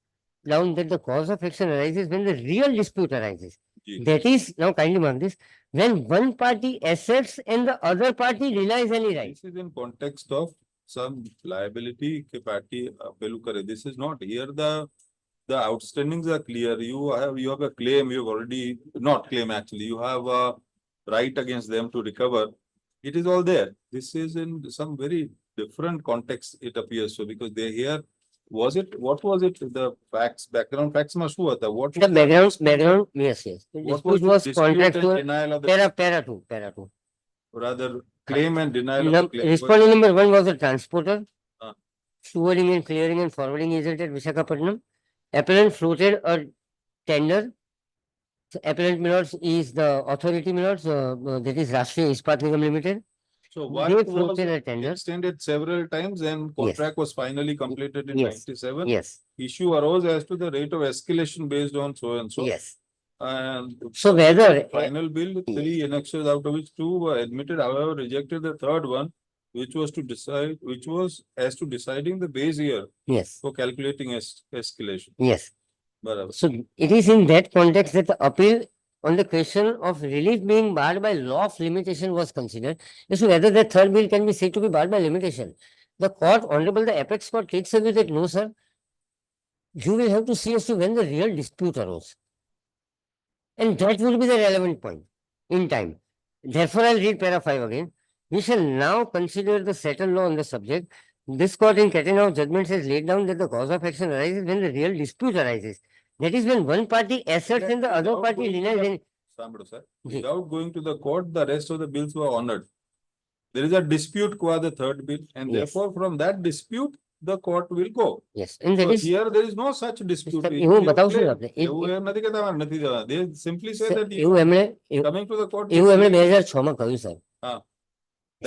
down that the cause of action arises when the real dispute arises. G. That is, now kindly mark this, when one party asserts and the other party denies any right. This is in context of some liability કે party પેલું કરે. This is not here the outstandings are clear. You have a claim, you have already not claim actually. You have a right against them to recover. It is all there. This is in some very different context it appears so because they here what was it the facts background facts માં શું હતા what The background, yes, yes. The what dispute was dispute and contractual, denial of the para 2. rather claim and denial of the claim. Respondent number 1 was the transporter, Ah. stewarding and clearing and forwarding agent at Visakhapatnam. Appellant floated a tender. So appellant Milos is the authority Milos, that is Rashtriya Ispat Nigam Limited. So what They was floated a tender. extended several times and contract was finally completed in Yes. 97. Yes, Issue arose as to the rate of escalation based on so and so. yes. And So whether final bill, 3 annexures out of which 2 were admitted, however, rejected the third one, which was as to deciding the base year yes, for calculating escalation. yes. Barabar. So it is in that context that the appeal on the question of relief being barred by law of limitation was considered as to whether the third bill can be said to be barred by limitation. The court, Honorable the Apex Court, takes away that no, sir. You will have to see as to when the real dispute arose. And that will be the relevant point in time. Therefore, I'll read para 5 again. We shall now consider the settled law on the subject. This court in catena of judgments has laid down that the cause of action arises when the real dispute arises. That is when one party asserts and the other Without party going to denies the- any. સાંભળો sir. G. Without going to the court, the rest of the bills were honored. There is a dispute qua the third bill and Yes. therefore from that dispute, the court will go. Yes, and that So is here there is no such dispute. Sir, It એવું is બતાવશો clear. ને આપણે? એ- એવું એમ નથી કહેતા, નથી જવા. They simply say sir, that you એવું એમણે coming to the court. એવું એમણે 2006 માં કહ્યું સાહેબ. હા.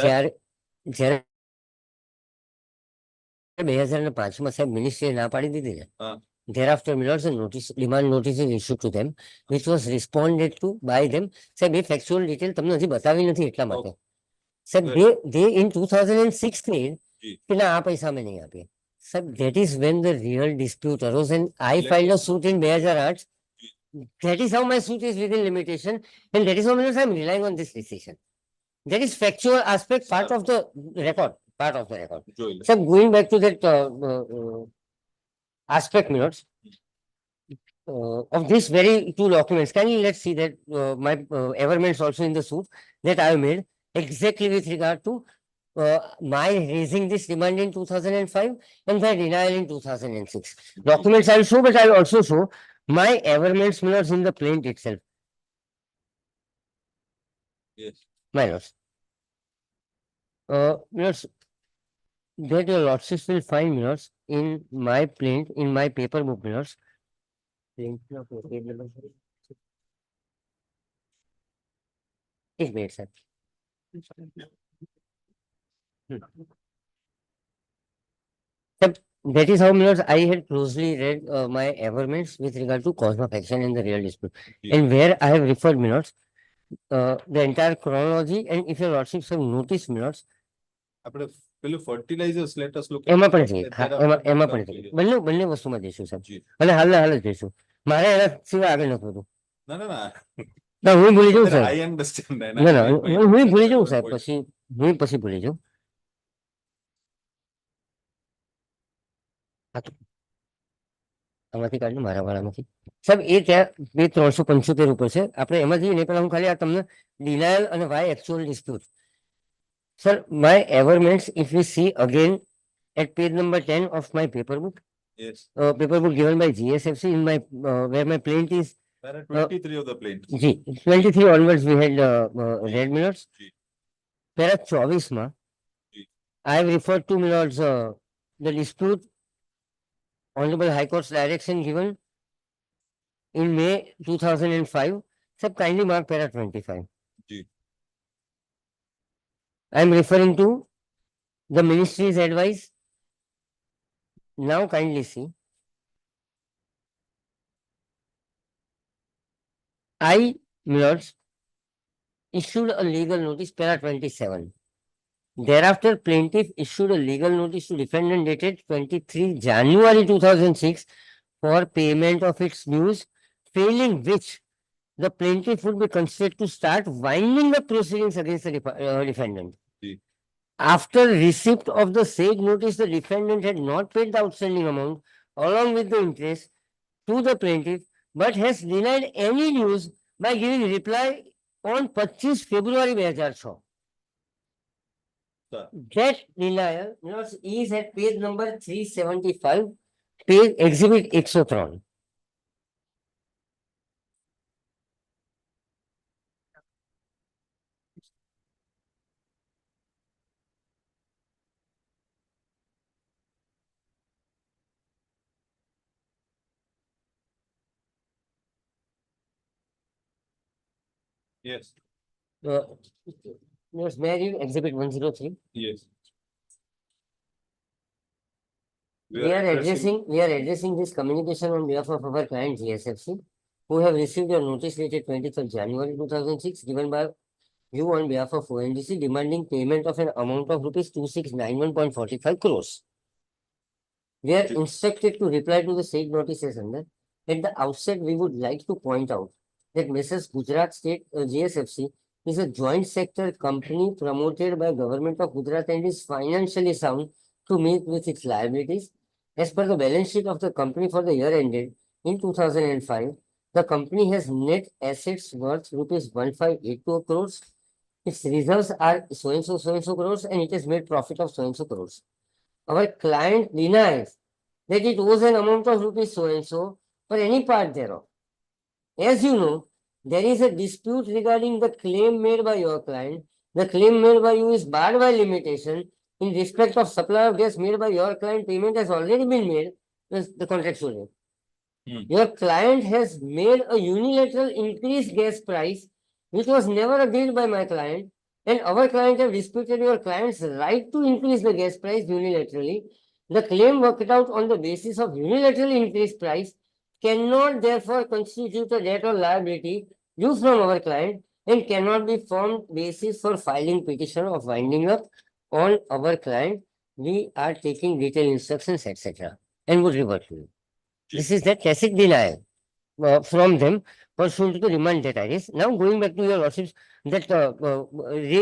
જ્યારે જ્યારે 2005 માં સાહેબ મિનિસ્ટ્રીએ ના પાડી દીધી ને. હા. Thereafter, Miller's notice, demand notice is issued to them, which was responded to by them. સાહેબ એ factual detail તમને હજી બતાવી નથી એટલા માટે. સાહેબ they in 2006 said જી. કે ના આ પૈસા અમે નહીં આપીએ. સાહેબ that is when the real dispute arose and I Let- filed a suit in 2008. That is how my suit is within limitation and that is how Miller's I'm relying on this decision. That is factual aspect, part Sir. of the record, part of the record. જોઈ લે. So going back to that aspect minutes of this very two documents, can you let's see that my averments also in the suit that I have made exactly with regard to my raising this demand in 2005 and my denial in 2006. Documents I'll show, but I'll also show my averments minutes in the plaint itself. Yes. My lords. Minutes that your lordships will find minutes in my plaint, in my paper book minutes. एक minute sir That is how, my lords, I had closely read my averments with regard to cause of action and the real dispute. Yeah. And where I have referred, my lords, the entire chronology, and if your lordships have noticed, my lords, આપણે પેલું fertilizers let us look એમાં પણ because છે there હા are એમાં some પણ છે clear. બંને વસ્તુમાં જઈશું સાહેબ જી. અને હાલ જ જઈશું મારે એના સિવાય આગળ નથી હોતું ના ના ના ના હું ભૂલી જાઉં But સાહેબ I understand that. ના ના My હું ભૂલી જાઉં point. સાહેબ પછી ભૂલી જાઉં હા તો આમાંથી કાઢને મારા વાળામાંથી સાહેબ એ ત્યાં 375 ઉપર છે આપણે એમાં જઈએ ને પેલા હું ખાલી આ તમને ડિનાયલ અને why actual dispute sir my averments if we see again at page number 10 of my paper book Yes. given by GSFC in my where my plaint is There are 23 of the plaints. G 23 onwards we had G. read minutes. G. Para 24 માં G. I have referred to minutes the dispute Honorable High Court's direction given in May 2005. Sir, kindly mark para 25. G. I am referring to the ministry's advice. Now kindly see. I, minutes, issued a legal notice para 27. Thereafter, plaintiff issued a legal notice to defendant dated 23 January 2006 for payment of its dues, failing which the plaintiff would be considered to start winding the proceedings against the defendant. Ji. After receipt of the said notice, the defendant had not paid the outstanding amount along with the interest to the plaintiff, but has denied any dues by giving reply on 25 February 2006. Sir. That denial is at page number 375, page exhibit 103. Yes. Yes, may I read exhibit 103? Yes. We are addressing this communication on behalf of our client GSFC, who have received a notice dated 23rd January 2006, given by you on behalf of ONGC, demanding payment of an amount of rupees 2691.45 crores. We are instructed to reply to the said notices under. At the outset, we would like to point out that Mrs. Gujarat State GSFC is a joint sector company promoted by Government of Gujarat and is financially sound to meet with its liabilities. As per the balance sheet of the company for the year ended in 2005, the company has net assets worth rupees 1582 crores. Its reserves are so and so crores, and it has made profit of so and so crores. Our client denies that it owes an amount of rupees so and so for any part thereof. As you know, there is a dispute regarding the claim made by your client. The claim made by you is barred by limitation. In respect of supply of gas made by your client, payment has already been made, the contractual rate. Your client has made a unilateral increased gas price, which was never agreed by my client, and our client have disputed your client's right to increase the gas price unilaterally. The claim worked out on the basis of unilaterally increased price cannot therefore constitute a debt or liability due from our client and cannot be formed basis for filing petition of winding up on our client. We are taking detailed instructions, etc., and would revert to you. This is the tacit denial from them pursuant to the remand that I raised. Now going back to your lordships, that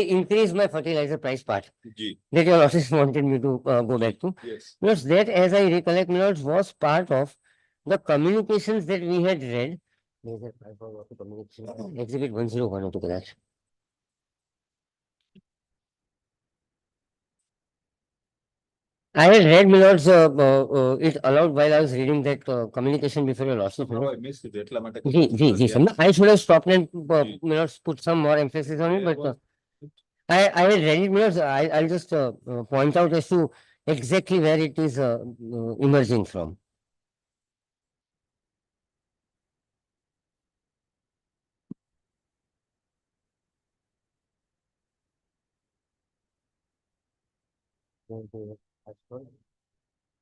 increase my fertilizer price part G. that your lordships wanted me to go back to. Yes. Because that, as I recollect, my lords, was part of the communications that we had read. Exhibit 101 to that. I had read, my lords, it aloud while I was reading that communication before your lordship. Somehow I missed it. એટલા માટે Ji, sir. I should have stopped and Ji. my lords, put some more emphasis on it, Yeah, but well, I had read it, my lords. I'll just point out as to exactly where it is emerging from. going to ask for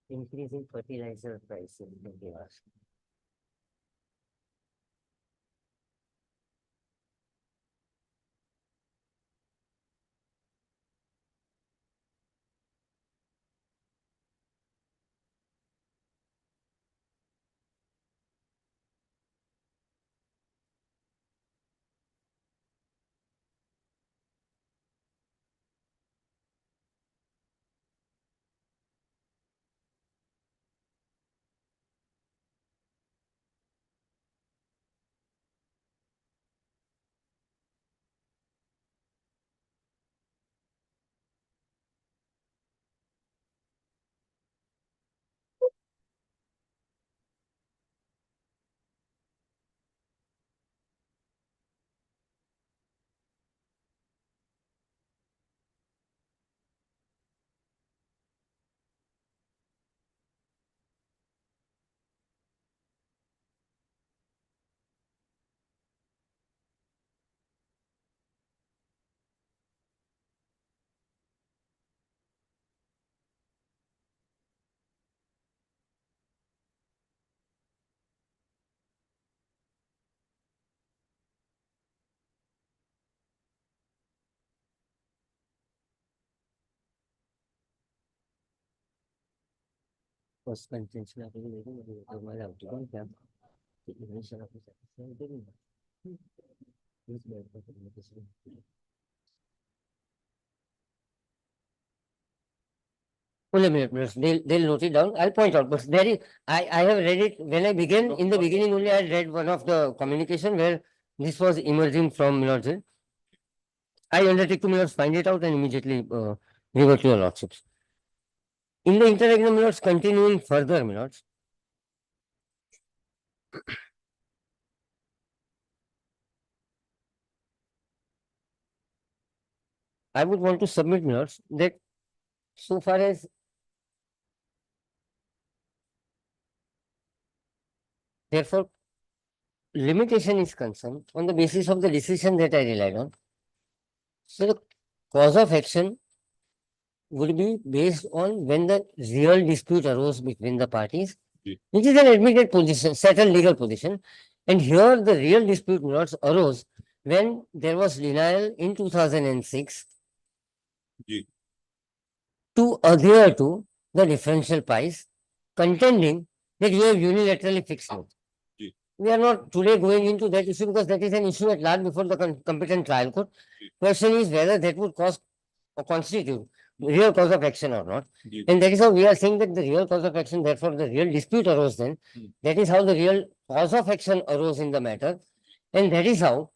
increasing fertilizer prices. They ask. First contention of the outcome camp. The initial of the second. Only a minute, please. They'll note it down. I'll point out, but I have read it when I began, in the beginning only I read one of the communication where this was emerging from Milord's. I undertake to Milord's find it out and immediately revert to your lordships. In the interregnum, Milords, continuing further, Milords. I would want to submit, Milords, that so far as therefore limitation is concerned, on the basis of the decision that I relied on, so the cause of action would be based on when the real dispute arose between the parties, which is an admitted position, settled legal position. And here the real dispute arose when there was denial in 2006 to adhere to the differential price, contending that you have unilaterally fixed it. We are not today going into that issue because that is an issue at large before the competent trial court. Question is whether that would cause or constitute real cause of action or not. And that is how we are saying that the real cause of action, therefore the real dispute arose then. That is how the real cause of action arose in the matter. And that is how,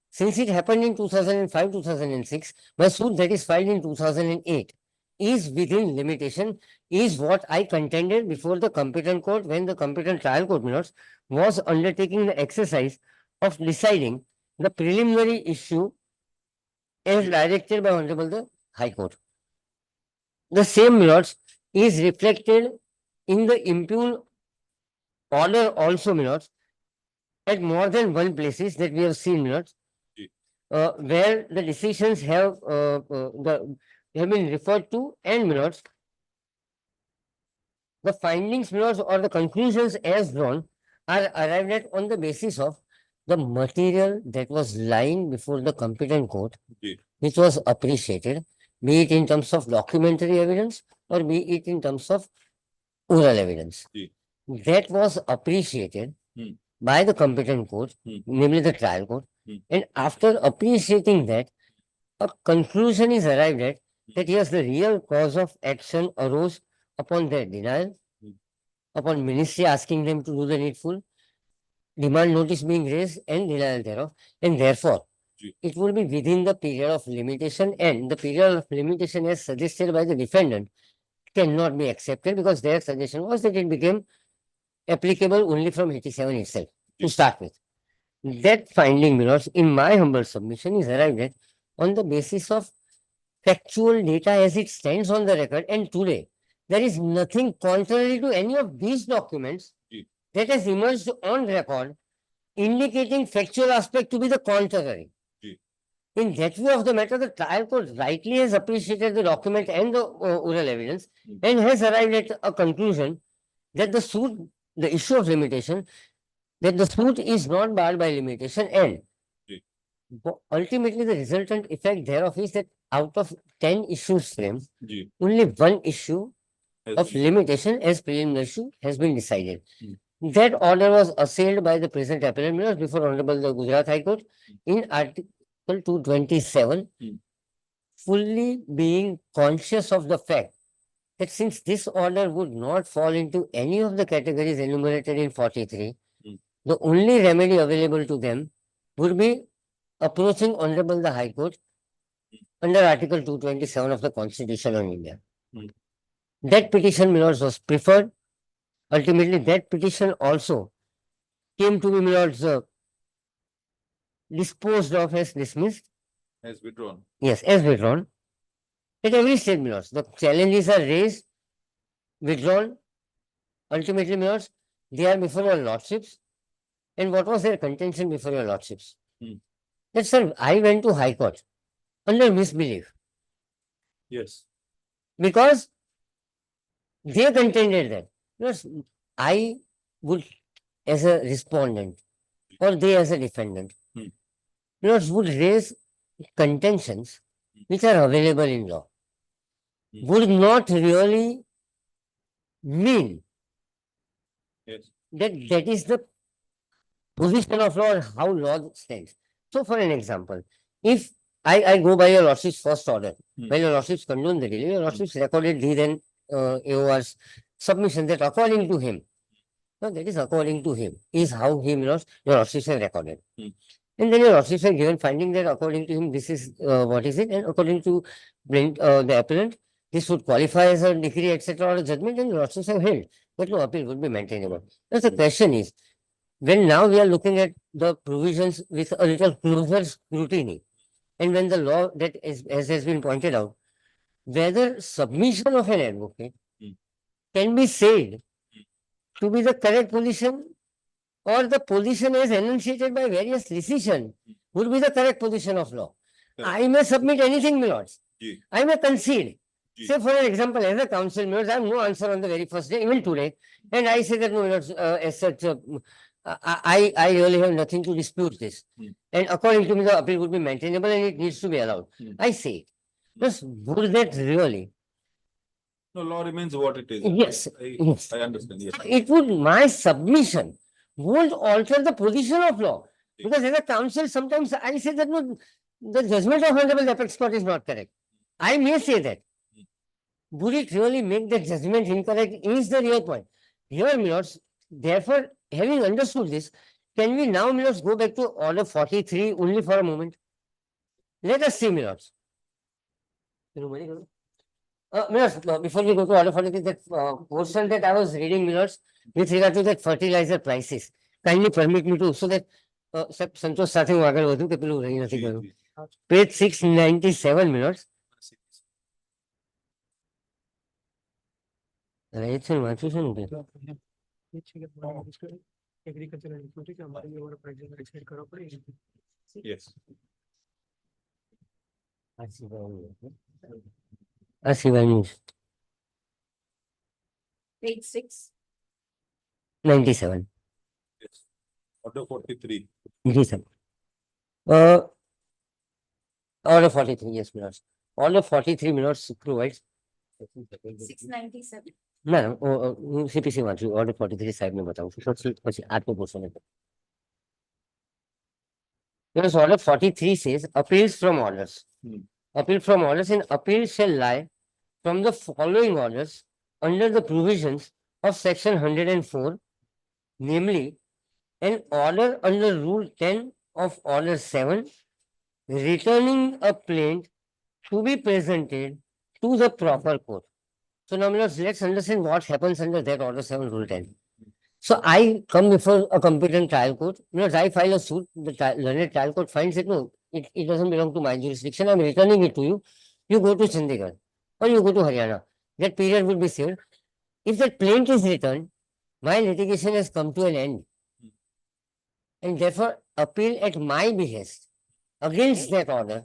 since it happened in 2005, 2006, my suit that is filed in 2008 is within limitation, is what I contended before the competent court when the competent trial court was undertaking the exercise of deciding the preliminary issue as directed by Honorable the High Court. The same, Milords, is reflected in the impugn order also, Milords, at more than one places that we have seen, Milords, where the decisions have been referred to, and Milords, the findings, Milords, or the conclusions as drawn are arrived at on the basis of the material that was lying before the competent court, which was appreciated, be it in terms of documentary evidence or be it in terms of oral evidence. That was appreciated by the competent court, namely the trial court. And after appreciating that, a conclusion is arrived at that yes, the real cause of action arose upon their denial, upon ministry asking them to do the needful, demand notice being raised and denial thereof, and therefore it will be within the period of limitation, and the period of limitation as suggested by the defendant cannot be accepted because their suggestion was that it became applicable only from 87 itself to start with. That finding, Milords, in my humble submission is arrived at on the basis of factual data as it stands on the record, and today there is nothing contrary to any of these documents that has emerged on record indicating factual aspect to be the contrary. In that view of the matter, the trial court rightly has appreciated the document and the oral evidence and has arrived at a conclusion that the suit, the issue of limitation, that the suit is not barred by limitation and Ji. ultimately the resultant effect thereof is that out of 10 issues framed, Ji. only one issue Has of been- limitation as preliminary issue has been decided. Hmm. That order was assailed by the present appellant members before Honorable the Gujarat High Court in Article 227, Hmm. fully being conscious of the fact that since this order would not fall into any of the categories enumerated in 43, Hmm. the only remedy available to them would be approaching Honorable the High Court under Article 227 of the Constitution of India. Hmm. That petition, my lords, was preferred. Ultimately, that petition also came to be, my lords, disposed of as dismissed. Has withdrawn. Yes, as withdrawn. At every stage, my lords, the challenges are raised, withdrawn. Ultimately, my lords, they are before your lordships. And what was their contention before your lordships? Hmm. That, sir, I went to High Court under misbelief Yes. because they contended that, yes, I would, as a respondent, or they as a defendant, Hmm. yes, would raise contentions which are available in law, Hmm. would not really mean Yes. that that is the position of law or how law stands. So, for an example, if I go by your lordship's first order, Hmm. when your lordships condoned the delay, your lordships recorded the then AOR's submission that according to him, no, that is according to him, is how him your lordships have recorded. Hmm. And then your lordships have given finding that according to him, this is what is it, and according to the appellant, this would qualify as a decree, etc., or a judgment, and your lordships have held that no appeal would be maintainable. Now, the question is, when now we are looking at the provisions with a little closer scrutiny, and when the law that is, as has been pointed out, whether submission of an advocate Hmm. can be said to be the correct position or the position as enunciated by various decision would be the correct position of law. Correct. I may submit anything, my lords. Ji. I may concede. Ji. Say, for an example, as a counsel, my lords, I have no answer on the very first day, even today, and I say that, no, my lords, as such, I really have nothing to dispute this. Hmm. And according to me, the appeal would be maintainable and it needs to be allowed. Hmm. I say it. Just would that really? No, law remains what it is. Yes, yes. I understand. Yes. It would, my submission won't alter the position of law. Because as a counsel, sometimes I say that no, the judgment of Honorable Apex Court is not correct. I may say that. Would it really make the judgment incorrect is the real point. Here, my lords, therefore, having understood this, can we now, my lords, go back to order 43 only for a moment? Let us see, my lords. My lords, before we go to order 43, that portion that I was reading, my lords, with regard to that fertilizer prices, kindly permit me to, so that સંતોષ સાથે હું આગળ વધુ કે પેલું રહી નથી Ji, ગયું. ji. Page 697, my lords. રહી છે ને, વાંચું છું ને તે. Yes. આ સિવાયનું છે. આ સિવાયનું છે. Page 6. 97. Yes. Order 43. Ji, sir. Order 43, yes, my lords. Order 43, my lords, provides. 697. ના ના હું CPC વાંચું ઓર્ડર 43 સાહેબને બતાવું છું પછી આટલું portion because order 43 says appeals from orders. Hmm. Appeal from orders and appeal shall lie from the following orders under the provisions of section 104, namely an order under rule 10 of order 7 returning a plaint to be presented to the proper court. So now, my lords, let's understand what happens under that order 7 rule 10. So I come before a competent trial court. My lords, I file a suit. The learned trial court finds it, no, it doesn't belong to my jurisdiction. I'm returning it to you. You go to Chandigarh or you go to Haryana. That period will be saved. If that plaint is returned, my litigation has come to an end. And therefore, appeal at my behest against that order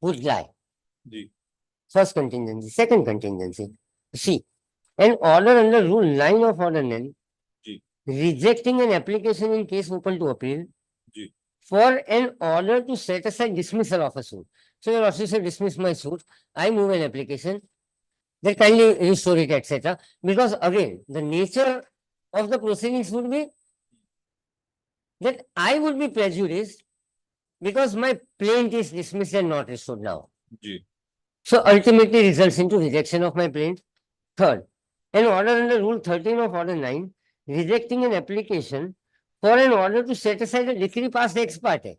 would lie. जी, First contingency. Second contingency. See, an order under Rule 9 of Order N, जी, rejecting an application in case open to appeal जी, for an order to set aside dismissal of a suit. So your officer dismiss my suit, I move an application, they kindly restore it, etc. Because again, the nature of the proceedings would be that I would be prejudiced because my plaint is dismissed and not restored now. जी, So ultimately results into rejection of my plaint. Third, an order under Rule 13 of Order 9 rejecting an application for an order to set aside a decree passed ex parte.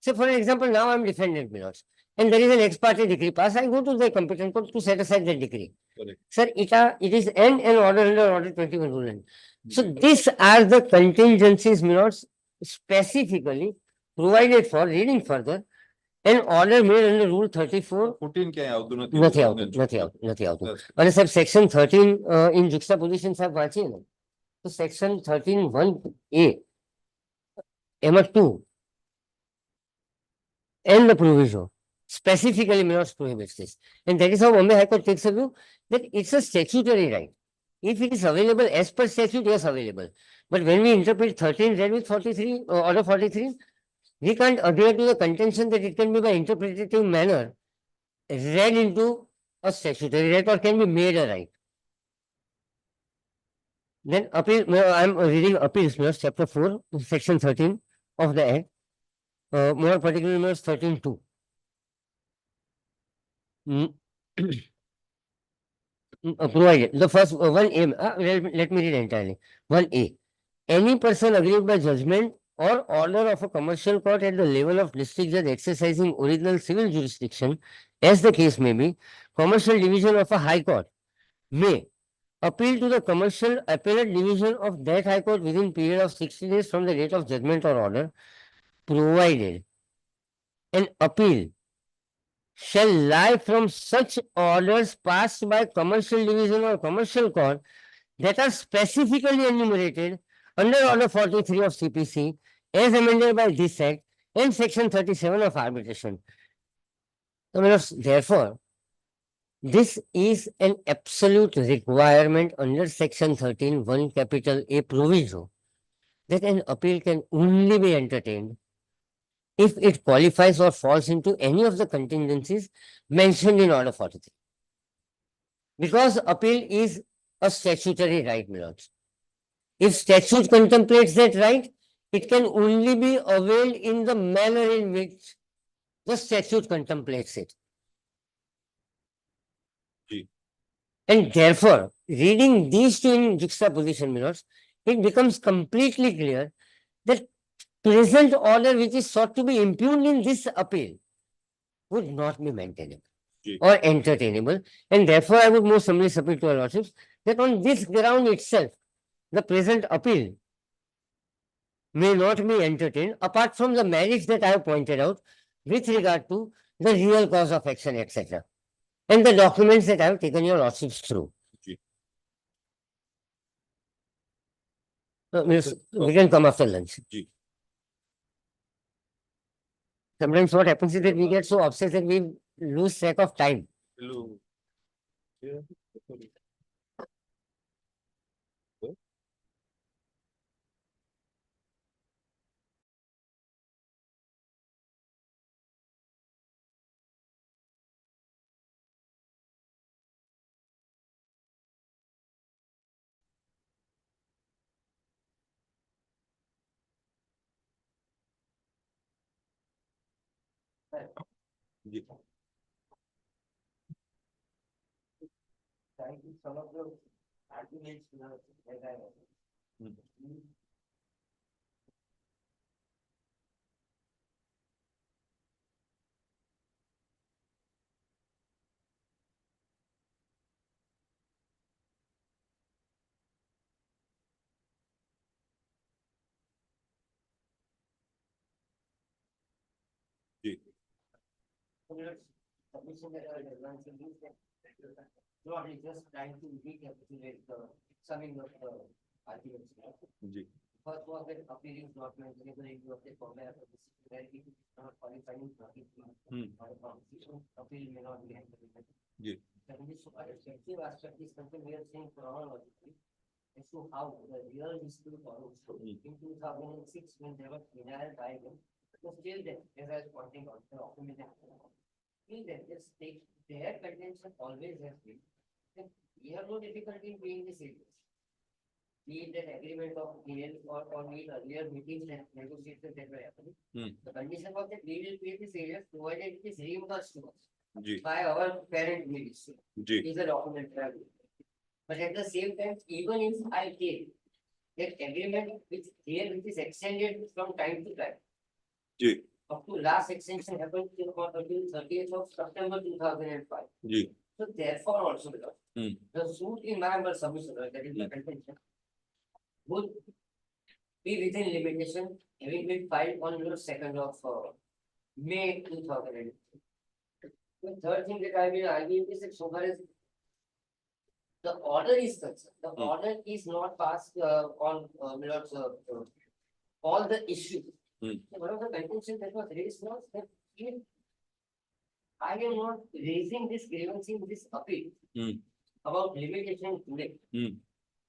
So, for example, now I am defendant, Minos, and there is an ex parte decree passed. I go to the competent court to set aside that decree. correct. Sir, it is an order under Order 21 Rule 9. So, these are the contingencies, Minos, specifically provided for, reading further, an order made under Rule 34 14 क्या है આવતું નથી નથી આવતું. અને સાહેબ section 13 in juxtaposition સાહેબ વાંચીએ ને તો સેક્શન 13 1A એમાં 2 and the proviso specifically may not prohibit this, and that is how Bombay High Court takes a view that it's a statutory right. If it is available as per statute, yes, available. But when we interpret 13 read with 43 order 43, we can't adhere to the contention that it can be by interpretative manner read into a statutory right or can be made a right. Then appeal, I'm reading appeals, chapter 4, section 13 of the Act, more particularly 13.2. Provided the first one A, let me read entirely. 1A. Any person aggrieved by judgment or order of a commercial court at the level of district judge exercising original civil jurisdiction, as the case may be, commercial division of a high court may appeal to the commercial appellate division of that high court within period of 60 days from the date of judgment or order, provided an appeal shall lie from such orders passed by commercial division or commercial court that are specifically enumerated under Order 43 of CPC as amended by this Act and Section 37 of Arbitration. Therefore, this is an absolute requirement under Section 13 1 capital A proviso that an appeal can only be entertained if it qualifies or falls into any of the contingencies mentioned in Order 43. Because appeal is a statutory right, my lords. If statute contemplates that right, it can only be availed in the manner in which the statute contemplates it. Ji, And therefore, reading these two in juxtaposition, my lords, it becomes completely clear that present order which is sought to be impugned in this appeal would not be maintainable ji, or entertainable. And therefore, I would most humbly submit to our lordships that on this ground itself, the present appeal may not be entertained apart from the merits that I have pointed out with regard to the real cause of action, etc. And the documents that I have taken your lordships through. Ji. We can come after lunch. Ji. Sometimes what happens is that we get so obsessed that we lose track of time. Hello. Yeah. Ji. Some of the arguments that I ji. submission that I advanced in this, just trying to recapitulate the summing of the arguments. Ji. First was that appeal is not maintainable in view of the format of the where it is not qualifying notice or a proposition, appeal may not be handled. Yeah. And this effective aspect is something we are saying chronologically as to how the real dispute arose. In 2006, when there was denial diagram, but still then, as I was pointing out, the document, still then, just take their contention always has been that we have no difficulty in being this serious. Be it an agreement of deal or be it earlier meetings and negotiations that were happening. The condition was that we will pay this area provided it is reimbursed to us Ji. by our parent ministry. Ji. Is a document. But at the same time, even if I take that agreement which here which is extended from time to time. Ji. Up to last extension happened till 30th of September 2005. Ji. So therefore also the suit in November submission, that is the contention, would be within limitation, having been filed on your 2nd of May 2000. The third thing that I will argue is that so far as the order is concerned, the order is not passed on all the issues. So one of the contentions that was raised was that if I am not raising this grievance in this appeal about limitation today,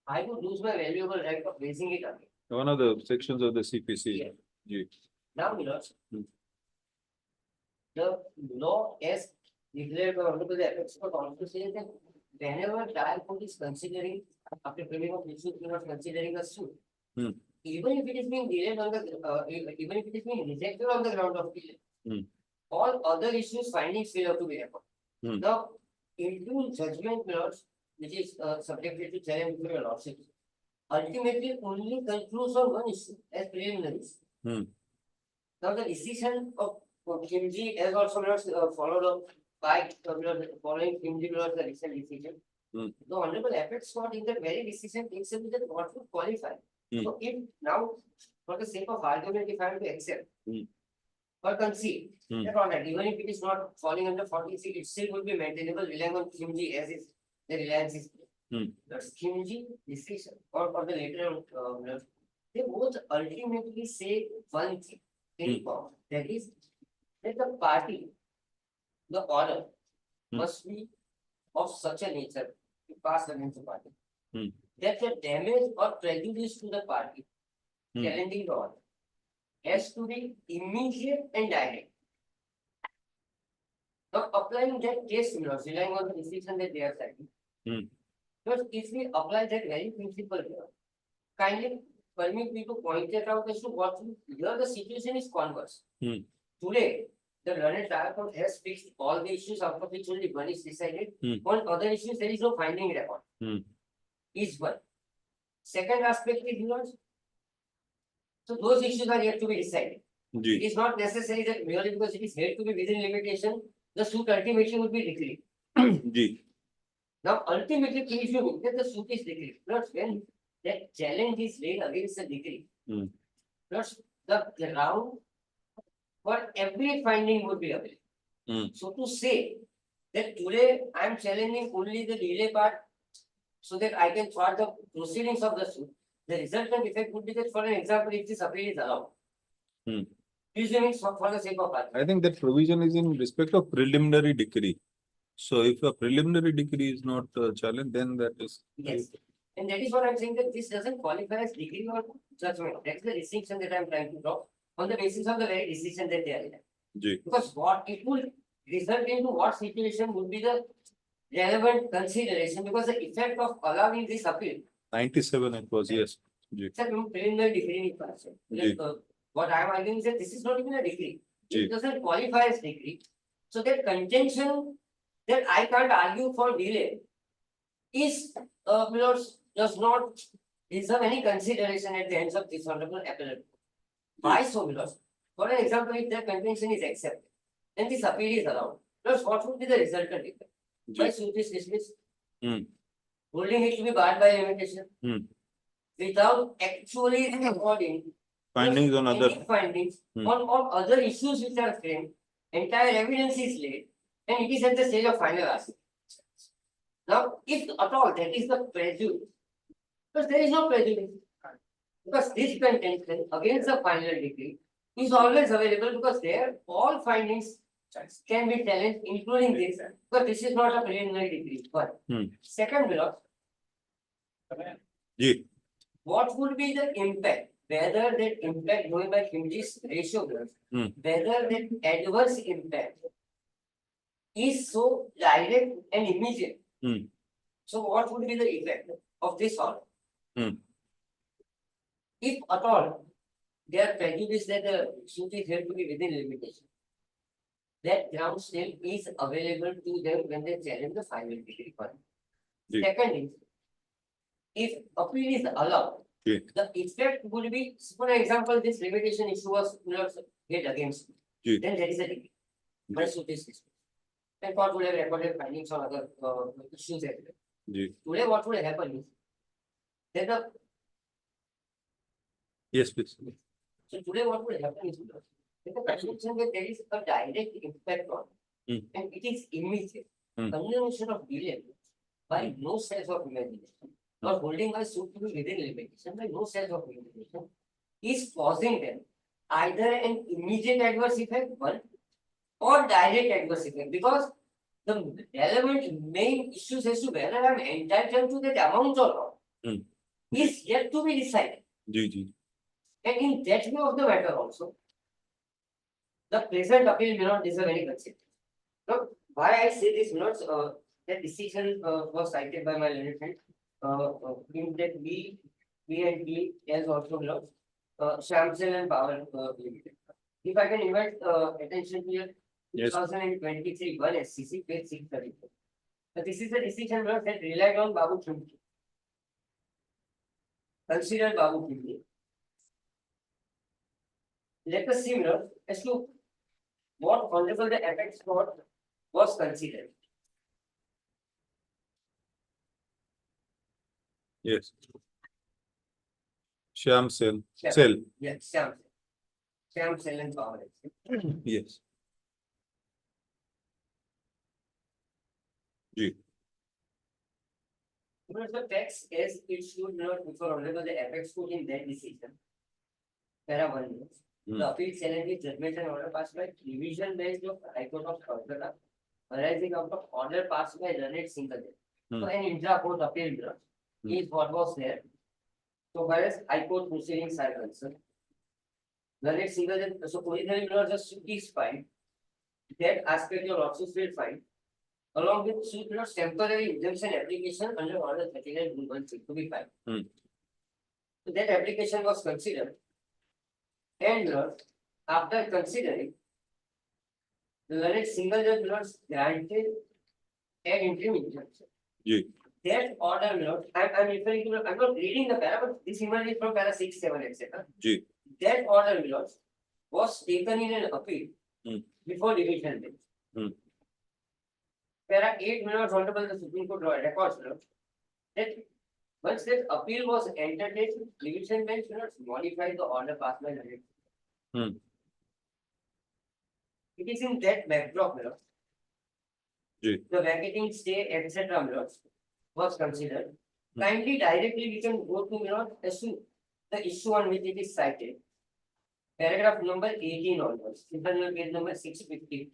I would lose my valuable right of raising it again. One of the sections of the CPC. Yes. Ji. Now, the law as declared by Honorable Apex Court also says that whenever trial court is considering, after prevailing of issues, we are not considering a suit. Even if it is being delayed on the, even if it is being rejected on the ground of delay, all other issues findings will have to be recorded. Now, into judgment laws, which is subjected to challenge before your lordship, ultimately only concludes on one issue as preliminaries. Now, the decision of Kimji as also followed up by following Kimji laws, the recent decision. The Honorable Apex Court in that very decision takes up that what would qualify. So, if now, for the sake of argument, if I have to accept or concede, that all right, even if it is not falling under 40C, it still would be maintainable relying on Kimji as is the reliance is. That's Kimji decision or the later they both ultimately say one thing in common, that is that the party, the order must be of such a nature to pass against the party that the damage or prejudice to the party challenging the order has to be immediate and direct. Now, applying that case laws, relying on the decision that they are citing. Because if we apply that very principle here, kindly permit me to point it out as to what here the situation is converse. Today, the learned trial court has fixed all the issues out of which only one is decided. On other issues, there is no finding record. Is one. Second aspect is yours. So those issues are yet to be decided. It is not necessary that merely because it is held to be within limitation, the suit ultimately would be decreed. Now, ultimately, presuming that the suit is decreed, plus when that challenge is laid against the decree, plus the ground for every finding would be available. So to say that today I am challenging only the delay part so that I can thwart the proceedings of the suit, the resultant effect would be that, for an example, if this appeal is allowed, presuming for the sake of argument. I think that provision is in respect of preliminary decree. So if a preliminary decree is not challenged, then that is. Yes. And that is what I'm saying, that this doesn't qualify as decree or judgment. That's the distinction that I'm trying to draw on the basis of the very decision that they are in. Because what it will result into what situation would be the relevant consideration, because the effect of allowing this appeal. 97 it was, yes. It's a preliminary decree. What I am arguing is that this is not even a decree. It doesn't qualify as decree. So that contention that I can't argue for delay is does not deserve any consideration at the hands of this honorable appellate. Why so, because for an example, if their contention is accepted, then this appeal is allowed. Plus, what would be the resultant effect? Why suit is dismissed? Holding it to be barred by limitation. Without actually recording Findings on other. Findings on other issues which are framed, entire evidence is laid, and it is at the stage of final assessment. Now, if at all that is the prejudice, because there is no prejudice. Because this contention against the final decree is always available because there all findings can be challenged, including this, but this is not a preliminary decree. But second, Milord, Ji. what would be the impact? Whether that impact going by Kimji's ratio, Milord, whether that adverse impact is so direct and immediate. So what would be the effect of this order? If at all they are prejudiced that the suit is held to be within limitation, that ground still is available to them when they challenge the final decree. Ji. Second is, if appeal is allowed, Ji. the effect would be, for example, this limitation issue was not held against me. Ji. Then there is a decree. My suit is dismissed. And court would have recorded findings on other issues as well. Ji. Today, what would happen is that the Yes, please. so today what would happen is that the conviction that there is a direct impact on and it is immediate. Condemnation of delay by no sense of imagination or holding a suit to be within limitation by no sense of imagination is causing them either an immediate adverse effect, one, or direct adverse effect, because the relevant main issues as to whether I am entitled to that amount or not is yet to be decided. Ji, ji. And in that view of the matter also, the present appeal may not deserve any consideration. Now, why I say this, not that decision was cited by my learned friend, in that B and B as also belongs, Shamsel and Power Limited. If I can invite attention to your Yes. 2023 1 SCC, page 634. So this is the decision that relied on Babu Khimki. Consider Babu Khimki. Let us see, Milord, as to what honorable the apex court was considered. Yes. Shyam Sel. Shyam. Sel. Yes, Shyam Sel and Power. Yes. Ji. Because the text as it should not before honorable the apex court in that decision. Para 1. The appeal challenges judgment and order passed by division bench of High Court of Calcutta, arising out of order passed by learned single judge. So an intra-court appeal is what was there. So far as High Court proceedings are concerned, learned single judge, so originally just suit is fine. That aspect your lawsuits will find, along with suit temporary injunction application under order 39(1) to be filed. So that application was considered. And after considering, the learned single judge granted an interim injunction. Ji. That order, I'm referring to, I'm not reading the para, but this image is from para 6, 7, etc. Ji. That order, was taken in an appeal before division bench. Para 8, honorable the Supreme Court records, that once that appeal was entertained, division bench modified the order passed by the It is in that backdrop, Ji. the vacating stay, etc. was considered. Kindly directly we can go to as to the issue on which it is cited. Paragraph number 18 onwards, internal page number 650.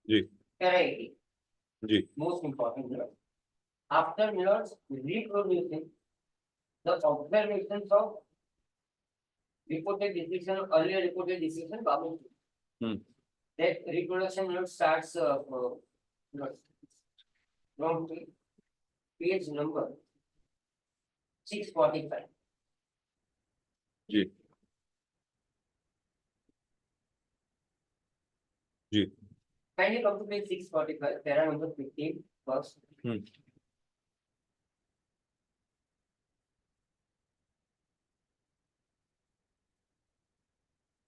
Ji. Para 18. Ji. Most important, after reproducing the observations of reported decision, earlier reported decision, Babu. That reproduction starts from page number 645. Ji. Ji. Kindly come to page 645, para number 15 first.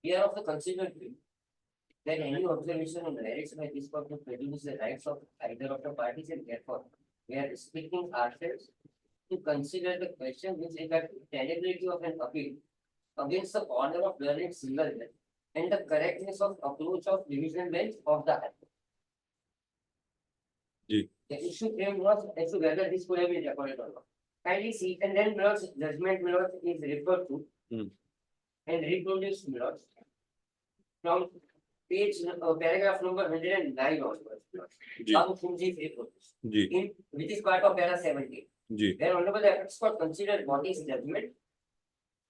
Here of the considered view that any observation on the merits by this court will prejudice the rights of either of the parties, and therefore we are restricting ourselves to consider the question which affects tenability of an appeal against the order of learned single judge and the correctness of approach of division bench of the High Court. Ji. The issue came was as to whether this could have been recorded or not. Kindly see, and then Milord's judgment Milord is referred to and reproduced Milord from page paragraph number 109 onwards. Ji. Babu Kumji is reproduced. Ji. In which is part of para 17. Ji. Where Honorable Apex Court considered what is judgment,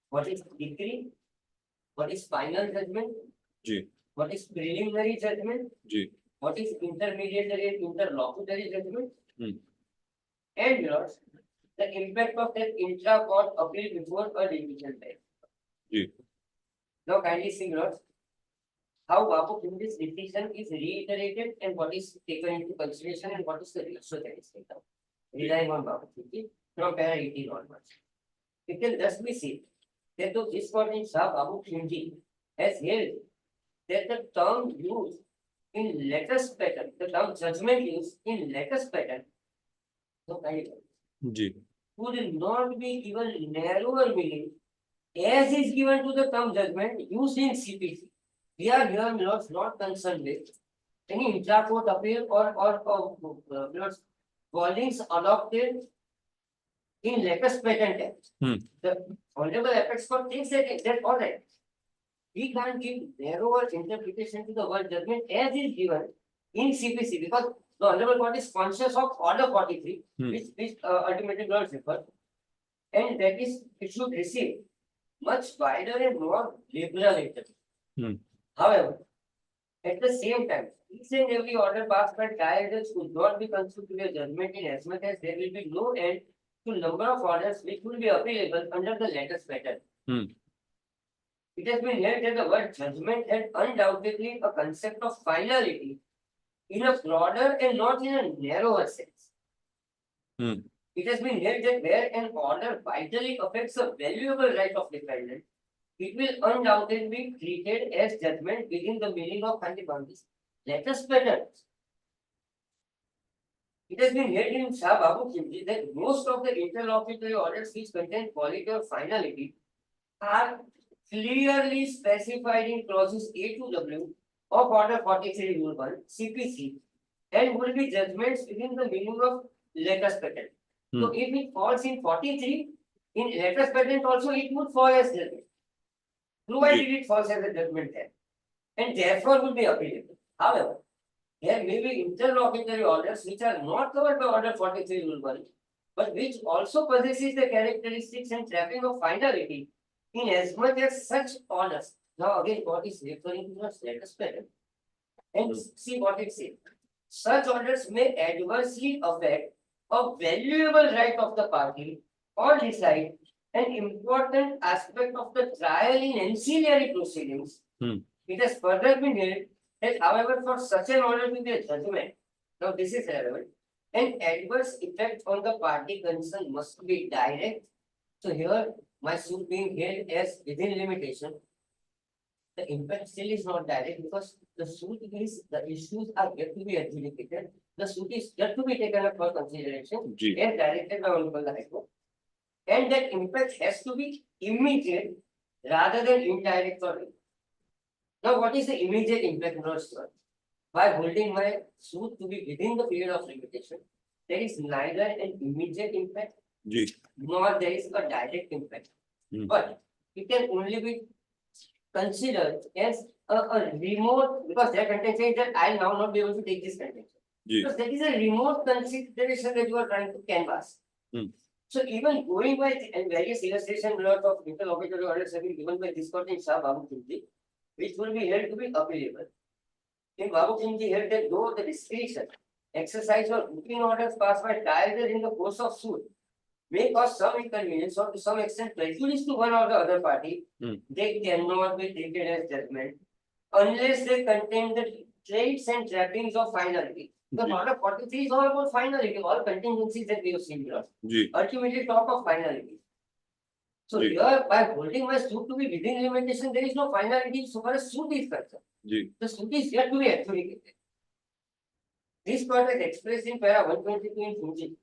what is decree, what is final judgment, ji. what is preliminary judgment, ji. what is intermediary and interlocutory judgment, Hmm. and yours, the impact of that intra-court appeal before a division bench. Ji. Now kindly see yours, how Babu Kumji's decision is reiterated and what is taken into consideration and what is the ratio that is taken. Relying on Babu Kumji from para 18 onwards. It can thus be seen that though this court in Shah Babu Kumji has held that the term used in latest pattern, the term judgment used in latest pattern, so kindly ji. would not be given narrower meaning as is given to the term judgment used in CPC. We are here not concerned with any intra-court appeal or callings adopted in latest patent act. The Honorable Apex Court thinks that all right. We can't give narrower interpretation to the word judgment as is given in CPC because the Honorable Court is conscious of Order 43, which ultimately does refer, and that is it should receive much wider and more liberal interpretation. However, at the same time, each and every order passed by trial judge would not be considered to be a judgment in as much as there will be no end to number of orders which will be appealable under the latest pattern. It has been held that the word judgment had undoubtedly a concept of finality in a broader and not in a narrower sense. It has been held that where an order vitally affects a valuable right of defendant, it will undoubtedly be treated as judgment within the meaning of Handibandis latest patterns. It has been held in Shah Babu Kimji that most of the interlocutory orders which contain quality or finality are clearly specified in clauses A to W of Order 43 Rule 1 CPC and will be judgments within the meaning of latest patent. So if it falls in 43, in latest patent also it would fall as judgment. Provided it falls as a judgment there. And therefore will be appealable. However, there may be interlocutory orders which are not covered by Order 43 Rule 1, but which also possesses the characteristics and trapping of finality in as much as such orders. Now again, what is referring to the latest patent? And see what it says. Such orders may adversely affect a valuable right of the party or decide an important aspect of the trial in ancillary proceedings. It has further been held that, however, for such an order to be a judgment, now this is relevant, an adverse effect on the party concerned must be direct. So here, my suit being held as within limitation, the impact still is not direct because the suit is, the issues are yet to be adjudicated. The suit is yet to be taken up for consideration and directed by Honorable High Court. And that impact has to be immediate rather than indirect or indirect. Now, what is the immediate impact, sir? By holding my suit to be within the period of limitation, there is neither an immediate impact nor there is a direct impact. But it can only be considered as a remote, because their contention is that I will now not be able to take this contention. Because that is a remote consideration that you are trying to canvass. So even going by and various illustration of interlocutory orders have been given by this court in Shah Babu Kimji, which will be held to be appealable. In Babu Kimji held that though the discretion exercise or booking orders passed by trial judge in the course of suit may cause some inconvenience or to some extent prejudice to one or the other party, they cannot be treated as judgment unless they contain the traits and trappings of finality. The Order 43 is all about finality, all contingencies that we have seen here. Ultimately talk of finality. So here, by holding my suit to be within limitation, there is no finality so far as suit is concerned. The suit is yet to be adjudicated. This court has expressed in para 122 in Fuji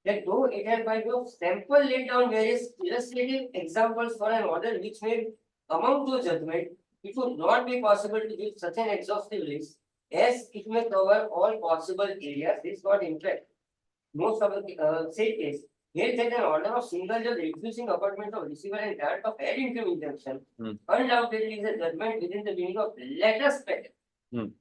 that though it had by way of sample laid down various illustrative examples for an order which may amount to a judgment, it would not be possible to give such an exhaustive list as it may cover all possible areas, this got in fact. Most of the said case, here that an order of single judge refusing appointment of receiver and grant of ad interim injunction undoubtedly is a judgment within the meaning of latest patent.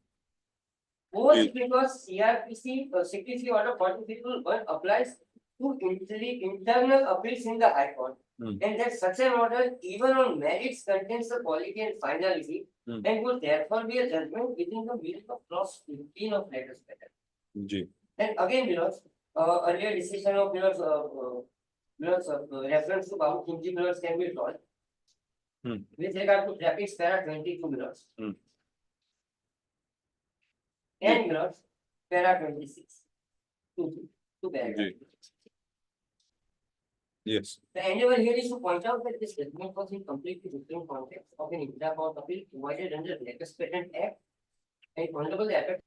Both because CRPC CPC order 43(1) applies to internal appeals in the High Court, and that such an order, even on merits, contains the quality and finality, and would therefore be a judgment within the meaning of clause 15 of latest patent. Ji. And again, Milos, earlier decision of Milos, reference to Babu Kimchi Milos can be drawn. With regard to traffic para 22 Milos. And Milos, para 26. Two paragraphs. Ji. Yes. The endeavor here is to point out that this judgment was in completely different context of an intra-court appeal provided under the latest patent act and honorable the effect.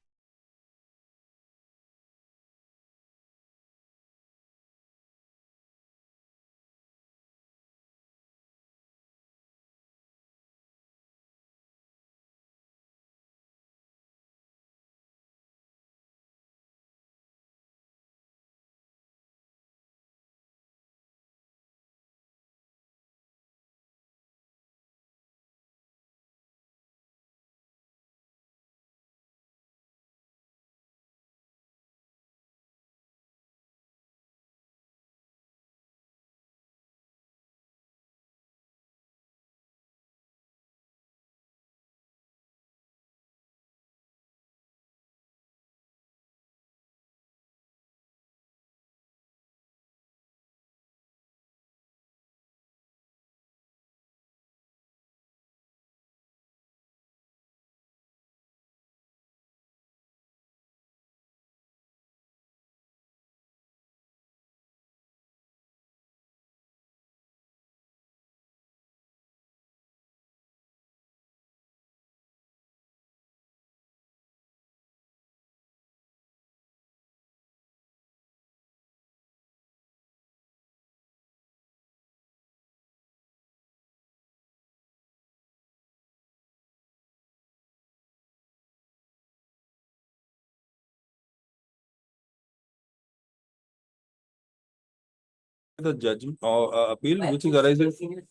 The judgment or appeal which is arising.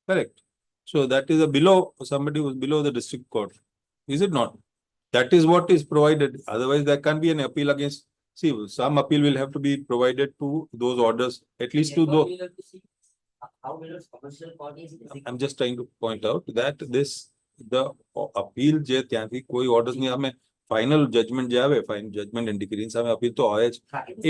Correct. So that is a below, somebody who's below the district court. Is it not? That is what is provided. Otherwise, there can't be an appeal against. See, some appeal will have to be provided to those orders, at least to those. How Milos commercial court is. I'm just trying to point out that this, the appeal જે ત્યાંથી કોઈ orders ની અમે final judgment જે આવે, final judgment and decree સામે appeal તો હોય જ.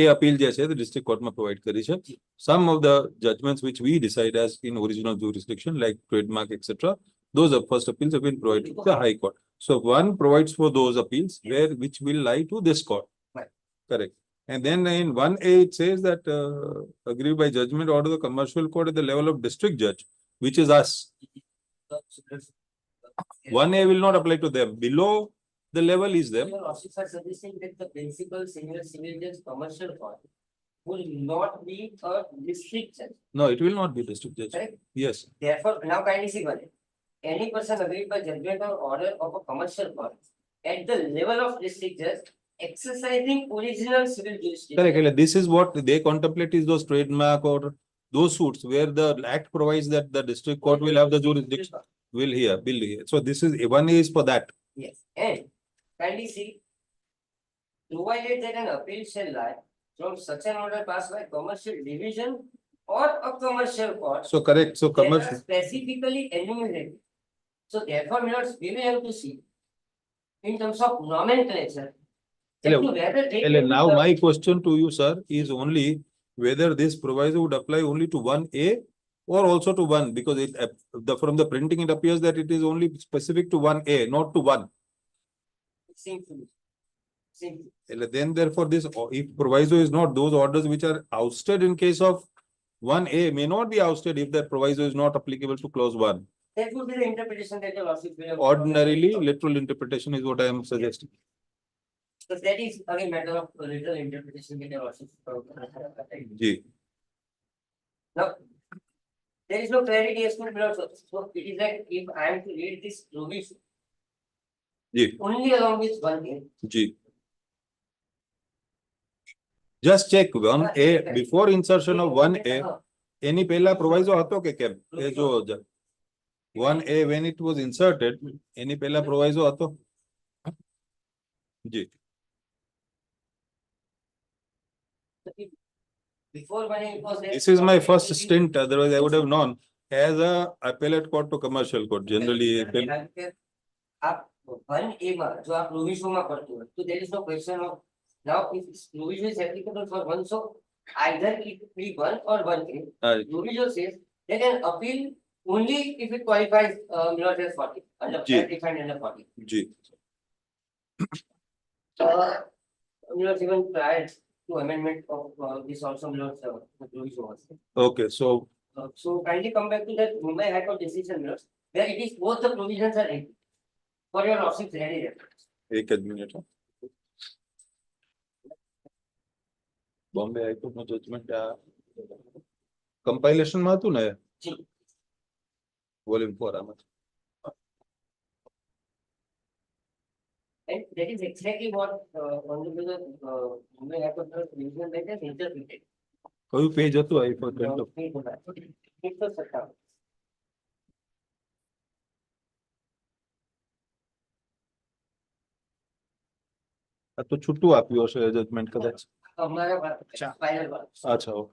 એ appeal જે છે તે district court માં provide કરી છે. Some of the judgments which we decide as in original jurisdiction like trademark etc. Those are first appeals have been provided to the High Court. So one provides for those appeals where which will lie to this court. Right. Correct. And then in 1A it says that aggrieved by judgment order the commercial court at the level of district judge, which is us. 1A will not apply to them. Below the level is them. Your lordships are suggesting that the principal senior civil judge commercial court will not be a district judge. No, it will not be district judge. Correct? Yes. Therefore, now kindly see one. Any person aggrieved by judgment or order of a commercial court at the level of district judge exercising original civil jurisdiction. Correct. This is what they contemplate is those trademark or those suits where the act provides that the district court will have the jurisdiction. Will here. So this is 1A is for that. Yes, and kindly see, provided that an appeal shall lie from such an order passed by commercial division or a commercial court. So correct. So that are commercial. specifically enumerated. So therefore, we will have to see in terms of nomenclature. Hello. to whether they Hello, can be now the- my question to you, sir, is only whether this proviso would apply only to 1A or also to 1, because it from the printing it appears that it is only specific to 1A, not to 1. Seems to be. Seems to be. Then therefore this, if proviso is not, those orders which are ousted in case of 1A may not be ousted if that proviso is not applicable to clause 1. That would be the interpretation that the lawsuit will have. Ordinarily, literal interpretation is what I am suggesting. So that is again matter of literal interpretation that the lawsuit. Ji. Now, there is no clarity as to Milos. So it is like if I am to read this provision. Ji only along with 1A. Ji just check 1A before insertion of 1A any પહેલા proviso હતો કે કેમ એ જો 1A when it was inserted any પહેલા proviso હતો જી Before 1A it was there. this is my first stint otherwise I would have known as a appellate court to commercial court generally आप 1A માં જો આ provision માં કરતું હોય તો there is no question of now if this provision is applicable for 1, so either it be 1 or 1A. Provision says they can appeal only if it qualifies not as 40 under ji. defined under 40. Ji Even prior to amendment of this also the provision was there. okay so So kindly come back to that Mumbai High Court decision where it is both the provisions are ready for your lordship's ready reference. એક જ minute Bombay high court નું judgement આ compilation માં હતું ને જી. Volume 4 આમાં And that is exactly what Honorable Mumbai High Court decision bench has interpreted. કયું page હતું આઈ ફોર It's a circle. આ તો છૂટું આપ્યું હશે જજમેન્ટ કદાચ हमारा final one. અચ્છા okay.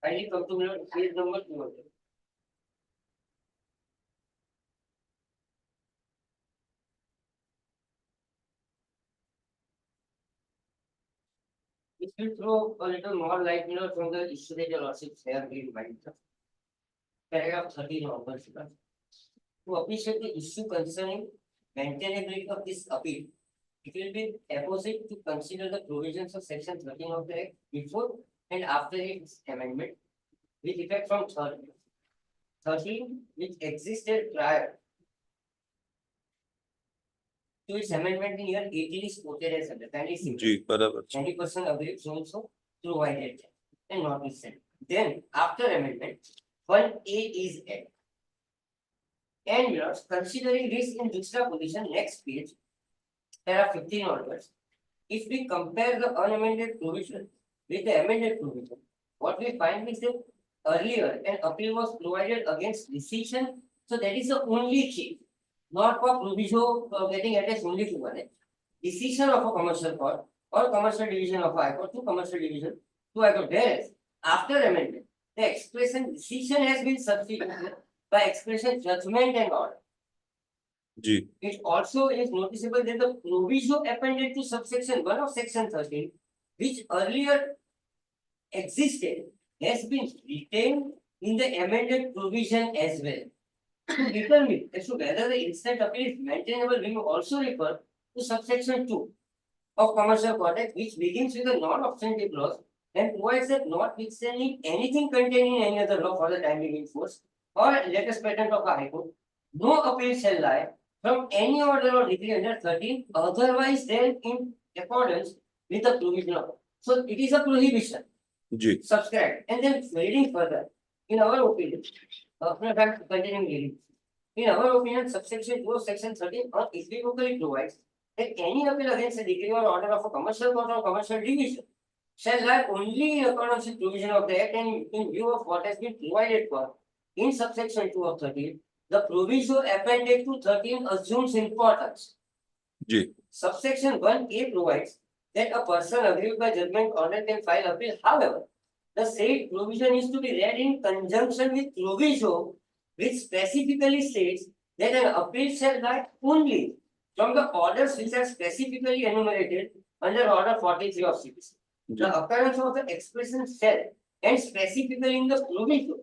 Kindly come to page number 2. It will throw a little more light, from the issue that your lordships have in mind. Paragraph 13 onwards. To appreciate the issue concerning maintainability of this appeal, it will be apposite to consider the provisions of section 13 of the Act before and after its amendment with effect from 13 which existed prior to its amendment in year 18 is quoted as under. Kindly see. જી બરાબર છે 90% agreed so also provided and not withstand. Then after amendment, 1A is added. And we are considering this in juxtaposition, next page, paragraph 15 onwards. If we compare the unamended provision with the amended provision, what we find is that earlier an appeal was provided against decision, so that is the only key. Not for proviso getting attached only to one. Decision of a commercial court or commercial division of a high court to commercial division to high court. Whereas after amendment, the expression decision has been substituted by expression judgment and order. G It also is noticeable that the proviso appended to subsection 1 of section 13, which earlier existed, has been retained in the amended provision as well. To determine as to whether the instant appeal is maintainable, we will also refer to subsection 2 of commercial court act, which begins with a non-obstantive clause and provides that notwithstanding anything contained in any other law for the time being in force or latest patent of a high court, no appeal shall lie from any order or decree under 13 otherwise than in accordance with the provision of. So it is a prohibition. G Subscribe. And then reading further, in our opinion, continuing reading. In our opinion, subsection 2 of section 13 unequivocally provides that any appeal against a decree or order of a commercial court or commercial division shall lie only in accordance with provision of the act and in view of what has been provided for in subsection 2 of 13. The proviso appended to 13 assumes importance. G Subsection 1A provides that a person aggrieved by judgment order can file appeal. However, the said provision is to be read in conjunction with proviso which specifically states that an appeal shall lie only from the orders which are specifically enumerated under order 43 of CPC. The occurrence of the expression shall and specifically in the proviso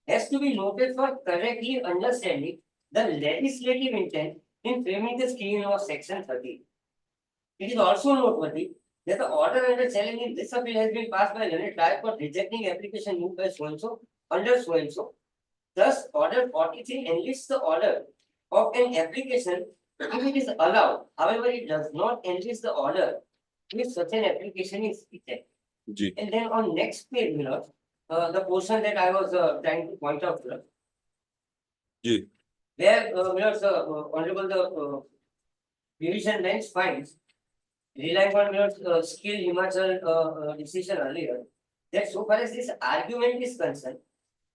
has to be noted for correctly understanding the legislative intent in framing the scheme of section 13. It is also noteworthy that the order under challenge in this appeal has been passed by learned trial court rejecting application moved by so and so under so and so. Thus, order 43 enlists the order of an application if it is allowed. However, it does not enlist the order if such an application is rejected. Ji. And then on next page, the portion that I was trying to point out, Ji. where honorable the division bench finds, relying on skill Himachal decision earlier, that so far as this argument is concerned,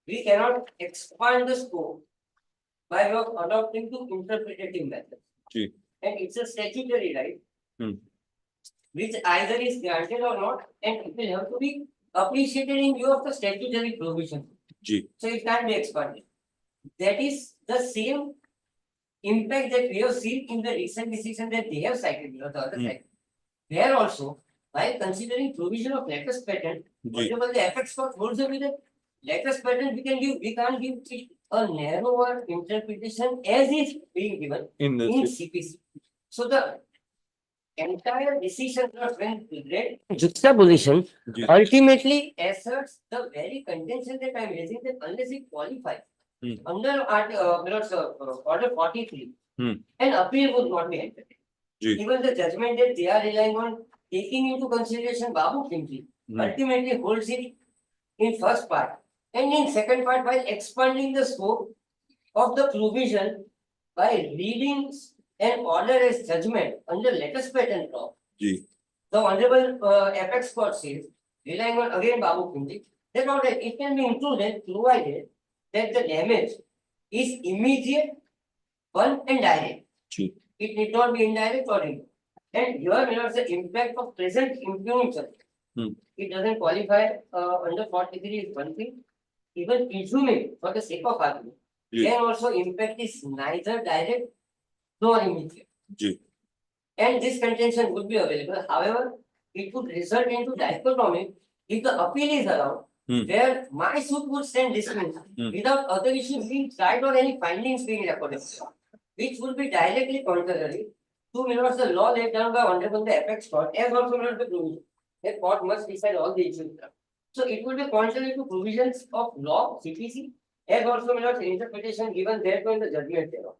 we cannot expand the scope by way of adopting to interpretative methods. Ji. And it's a statutory right. Hmm. Which either is granted or not, and it will have to be appreciated in view of the statutory provision. Ji. So it can't be expanded. That is the same impact that we have seen in the recent decision that they have cited, the other side. There also, while considering provision of latest patent, Ji. whatever the apex court holds up with the latest patent, we can't give it a narrower interpretation as is being given In in the. CPC. So the entire decision when read juxtaposition Ji. ultimately asserts the very contention that I am raising, that unless it qualifies under order 43, an appeal would not be entered. Ji. Even the judgment that they are relying on taking into consideration Babu Kimchi ultimately holds it in first part, and in second part while expanding the scope of the provision by reading an order as judgment under latest patent law. Ji. The Honorable Apex Court says, relying on again Babu Kimchi, that order it can be included provided that the damage is immediate, one and direct. Ji. It need not be indirect or indirect. And here the impact of present impunity. It doesn't qualify under 43 is one thing. Even presuming for the sake of argument, then also impact is neither direct nor immediate. Ji. And this contention would be available. However, it would result into dichotomy if the appeal is allowed, where my suit would stand dismissed without other issues being tried or any findings being recorded, which would be directly contrary to the law laid down by Honorable the Apex Court, as also the provision. The court must decide all the issues. So it would be contrary to provisions of law, CPC, as also the interpretation given thereto in the judgment thereof.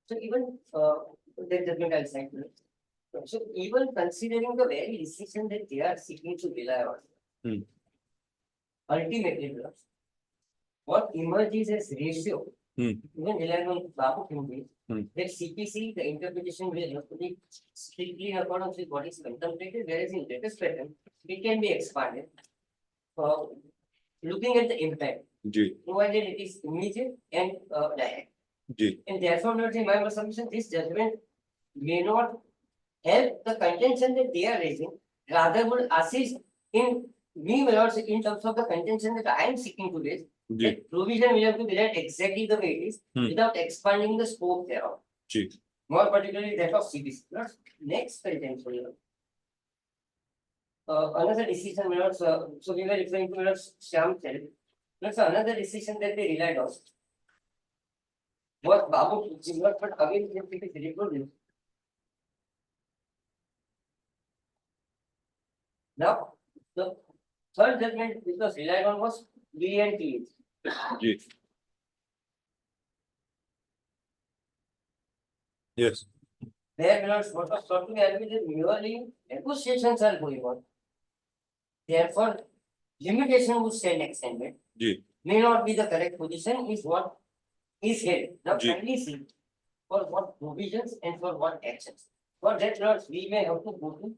So even the judgment I'll cite. So even considering the very decision that they are seeking to rely on, ultimately, what emerges as ratio, even relying on Babu Kimchi, that CPC, the interpretation will have to be strictly in accordance with what is contemplated, whereas in latest pattern, it can be expanded. Looking at the impact, Ji. provided it is immediate and direct. Ji. And therefore, in my assumption, this judgment may not help the contention that they are raising, rather would assist in me in terms of the contention that I am seeking to raise. That provision will have to be read exactly the way it is, without expanding the scope thereof. Ji. More particularly that of CBC. Next contention. Another decision, so we were referring to Shyam said. Another decision that they relied on was Babu Kimchi, but again it is reproduced. Now, the third judgment which was relied on was BNT. Ji. Yes. There what was thought to be admitted merely negotiations are going on. Therefore, limitation would stand extended. Ji. May not be the correct position is what is here. Now, Ji. kindly see for what provisions and for what actions. For that, we may have to go to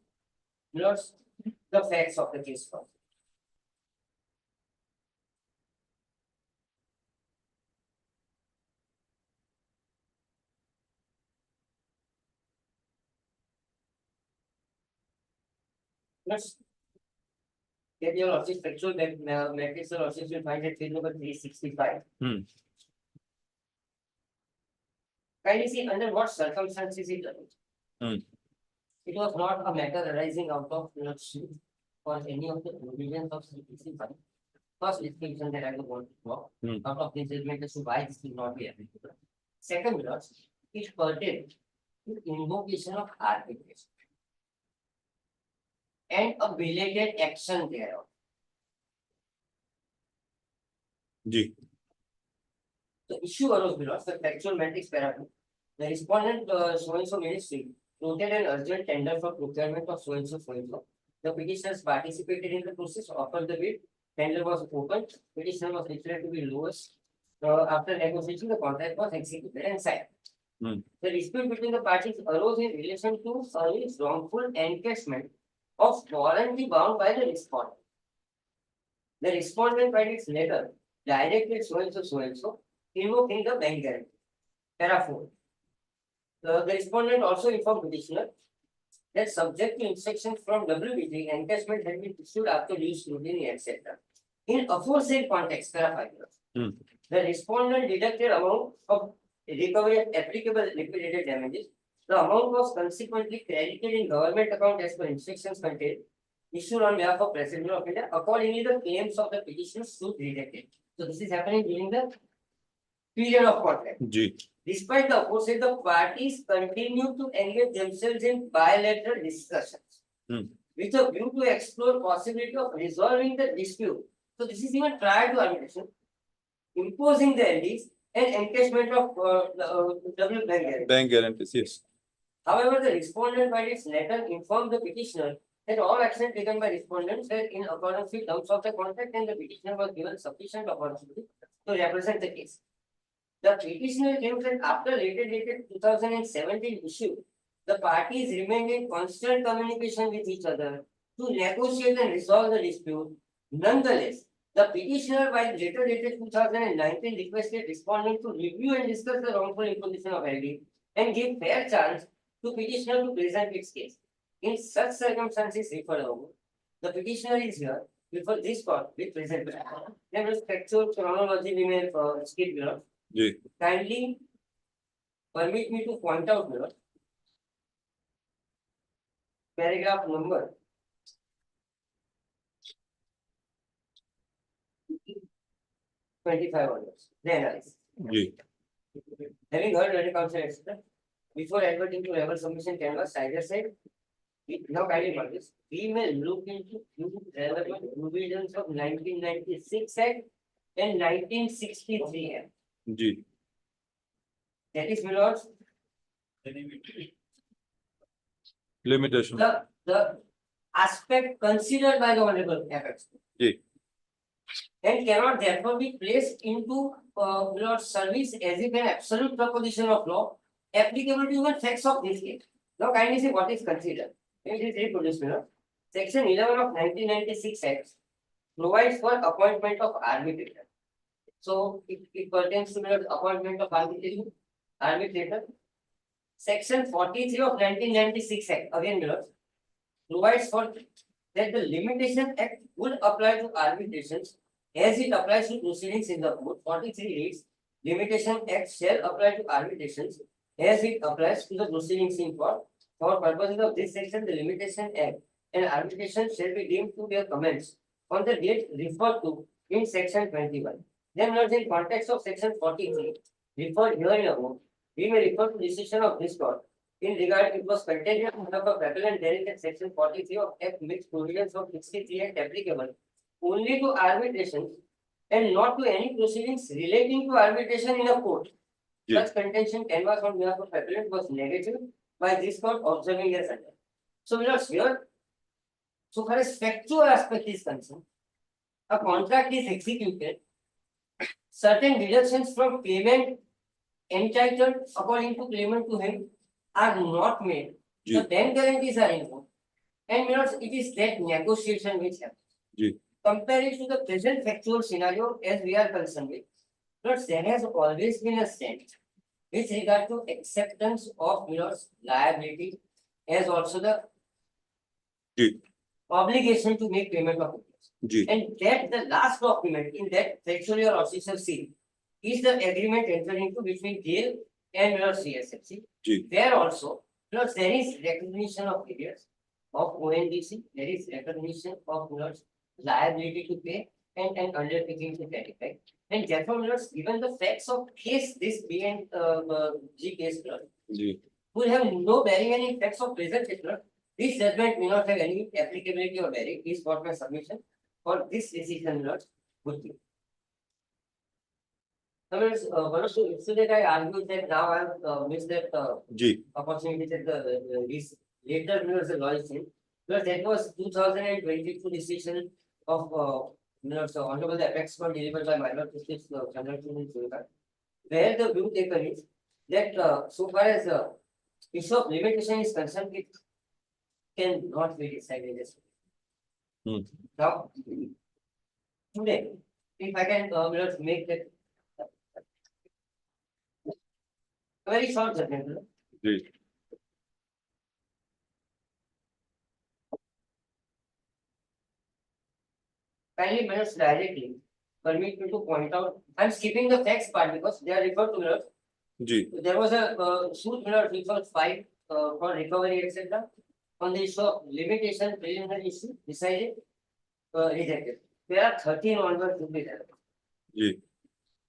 the facts of the case first. Get your losses, factual matrix losses, you'll find at page number 365. Hmm. Kindly see under what circumstances it arose. Hmm. It was not a matter arising out of suit or any of the provisions of CPC 5. First distinction that I want to draw Hmm. out of this judgment as to why this will not be applicable. Second, it pertained to invocation of arbitration and a belated action thereof. Ji. The issue arose below the factual matrix paragraph. The respondent so-and-so ministry floated an urgent tender for procurement of so-and-so. The petitioners participated in the process, offered the bid, tender was opened, petitioner was declared to be lowest. After negotiation, the contract was executed and signed. Hmm. The dispute between the parties arose in relation to service wrongful encashment of warranty bound by the respondent. The respondent by its letter directed so-and-so, invoking the bank guarantee. Para 4. The respondent also informed petitioner that subject to instructions from WBG, encashment had been issued after due scrutiny, etc. In aforesaid context, para 5. Hmm. The respondent deducted amount of recovery of applicable liquidated damages. The amount was consequently credited in government account as per instructions contained issued on behalf of President of India. Accordingly, the claims of the petitioners should be rejected. So this is happening during the period of contract. Ji. Despite the aforesaid, the parties continue to engage themselves in bilateral discussions Hmm. with a view to explore possibility of resolving the dispute. So this is even prior to arbitration, imposing the LDs and encashment of double bank guarantee. Bank guarantees, yes. However, the respondent by its letter informed the petitioner that all action taken by respondents were in accordance with terms of the contract and the petitioner was given sufficient opportunity to represent the case. The petitioner claims that after later dated 2017 issue, the parties remained in constant communication with each other to negotiate and resolve the dispute. Nonetheless, the petitioner by later dated 2019 requested respondent to review and discuss the wrongful imposition of LD and give fair chance to petitioner to present its case. In such circumstances referred above, the petitioner is here before this court with present. Then factual chronology we may skip below. Ji. Kindly permit me to point out below paragraph number 25 onwards. The analysis. Ji. Having heard the counsel, etc., before adverting to level submission canvas, either side, now kindly notice, we may look into few relevant provisions of 1996 Act and 1963 Act. Ji. That is, my lords, Limitation. the aspect considered by the honorable apex. Ji. And cannot therefore be placed into your service as if an absolute proposition of law applicable to even facts of this case. Now kindly see what is considered. It is reproduced below. Section 11 of 1996 Act provides for appointment of arbitrator. So it pertains to the appointment of arbitrator. Section 43 of 1996 Act again below provides for that the Limitation Act would apply to arbitrations as it applies to proceedings in the court. 43 reads, Limitation Act shall apply to arbitrations as it applies to the proceedings in court. For purposes of this section, the Limitation Act and arbitration shall be deemed to be commenced on the date referred to in section 21. Then, in context of section 43, referred herein above, we may refer to decision of this court in regard it was contained of a prevalent therein that section 43 of Act makes provisions of 63 Act applicable only to arbitrations and not to any proceedings relating to arbitration in a court. Yes. Such contention canvas on behalf of appellant was negative by this court observing as under. So, here, so far as factual aspect is concerned, a contract is executed, certain deductions from payment entitled according to claimant to him are not made. Ji. The bank guarantees are invoked. And it is that negotiation which happens. Ji. Compare it to the present factual scenario as we are concerned with. But there has always been a stance with regard to acceptance of liability as also the Ji. obligation to make payment of interest. G. And that the last document in that factual or official seal is the agreement entered into between jail and your CSFC. G. There also, plus there is recognition of areas of ONDC, there is recognition of liability to pay and undertaking to verify. And therefore, given the facts of case, this B and G case, G. will have no bearing any facts of present case. This judgment may not have any applicability or bearing. Is what my submission for this decision would be. One of the incident I argued that now I have missed that G. opportunity that this later the law is in. Because that was 2022 decision of so Honorable the Apex Court delivered by minor justice Contractual in Sri Lanka, where the view taken is that so far as issue of limitation is concerned, it cannot be decided as now today. If I can make that very short judgment. G. Kindly minutes directly permit me to point out. I'm skipping the facts part because they are referred to minutes. G. There was a suit minute which was filed for recovery, etc. On the issue of limitation, preliminary issue decided rejected. There are 13 onwards to be there. G.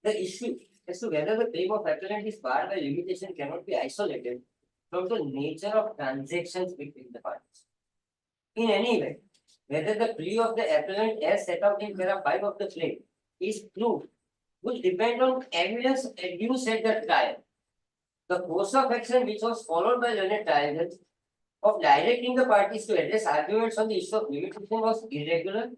The issue as to whether the claim of appellant is barred by limitation cannot be isolated from the nature of transactions between the parties. In any way, whether the plea of the appellant as set out in para 5 of the claim is proved will depend on evidence adduced at the trial. The course of action which was followed by learned trial judge of directing the parties to address arguments on the issue of limitation was irregular.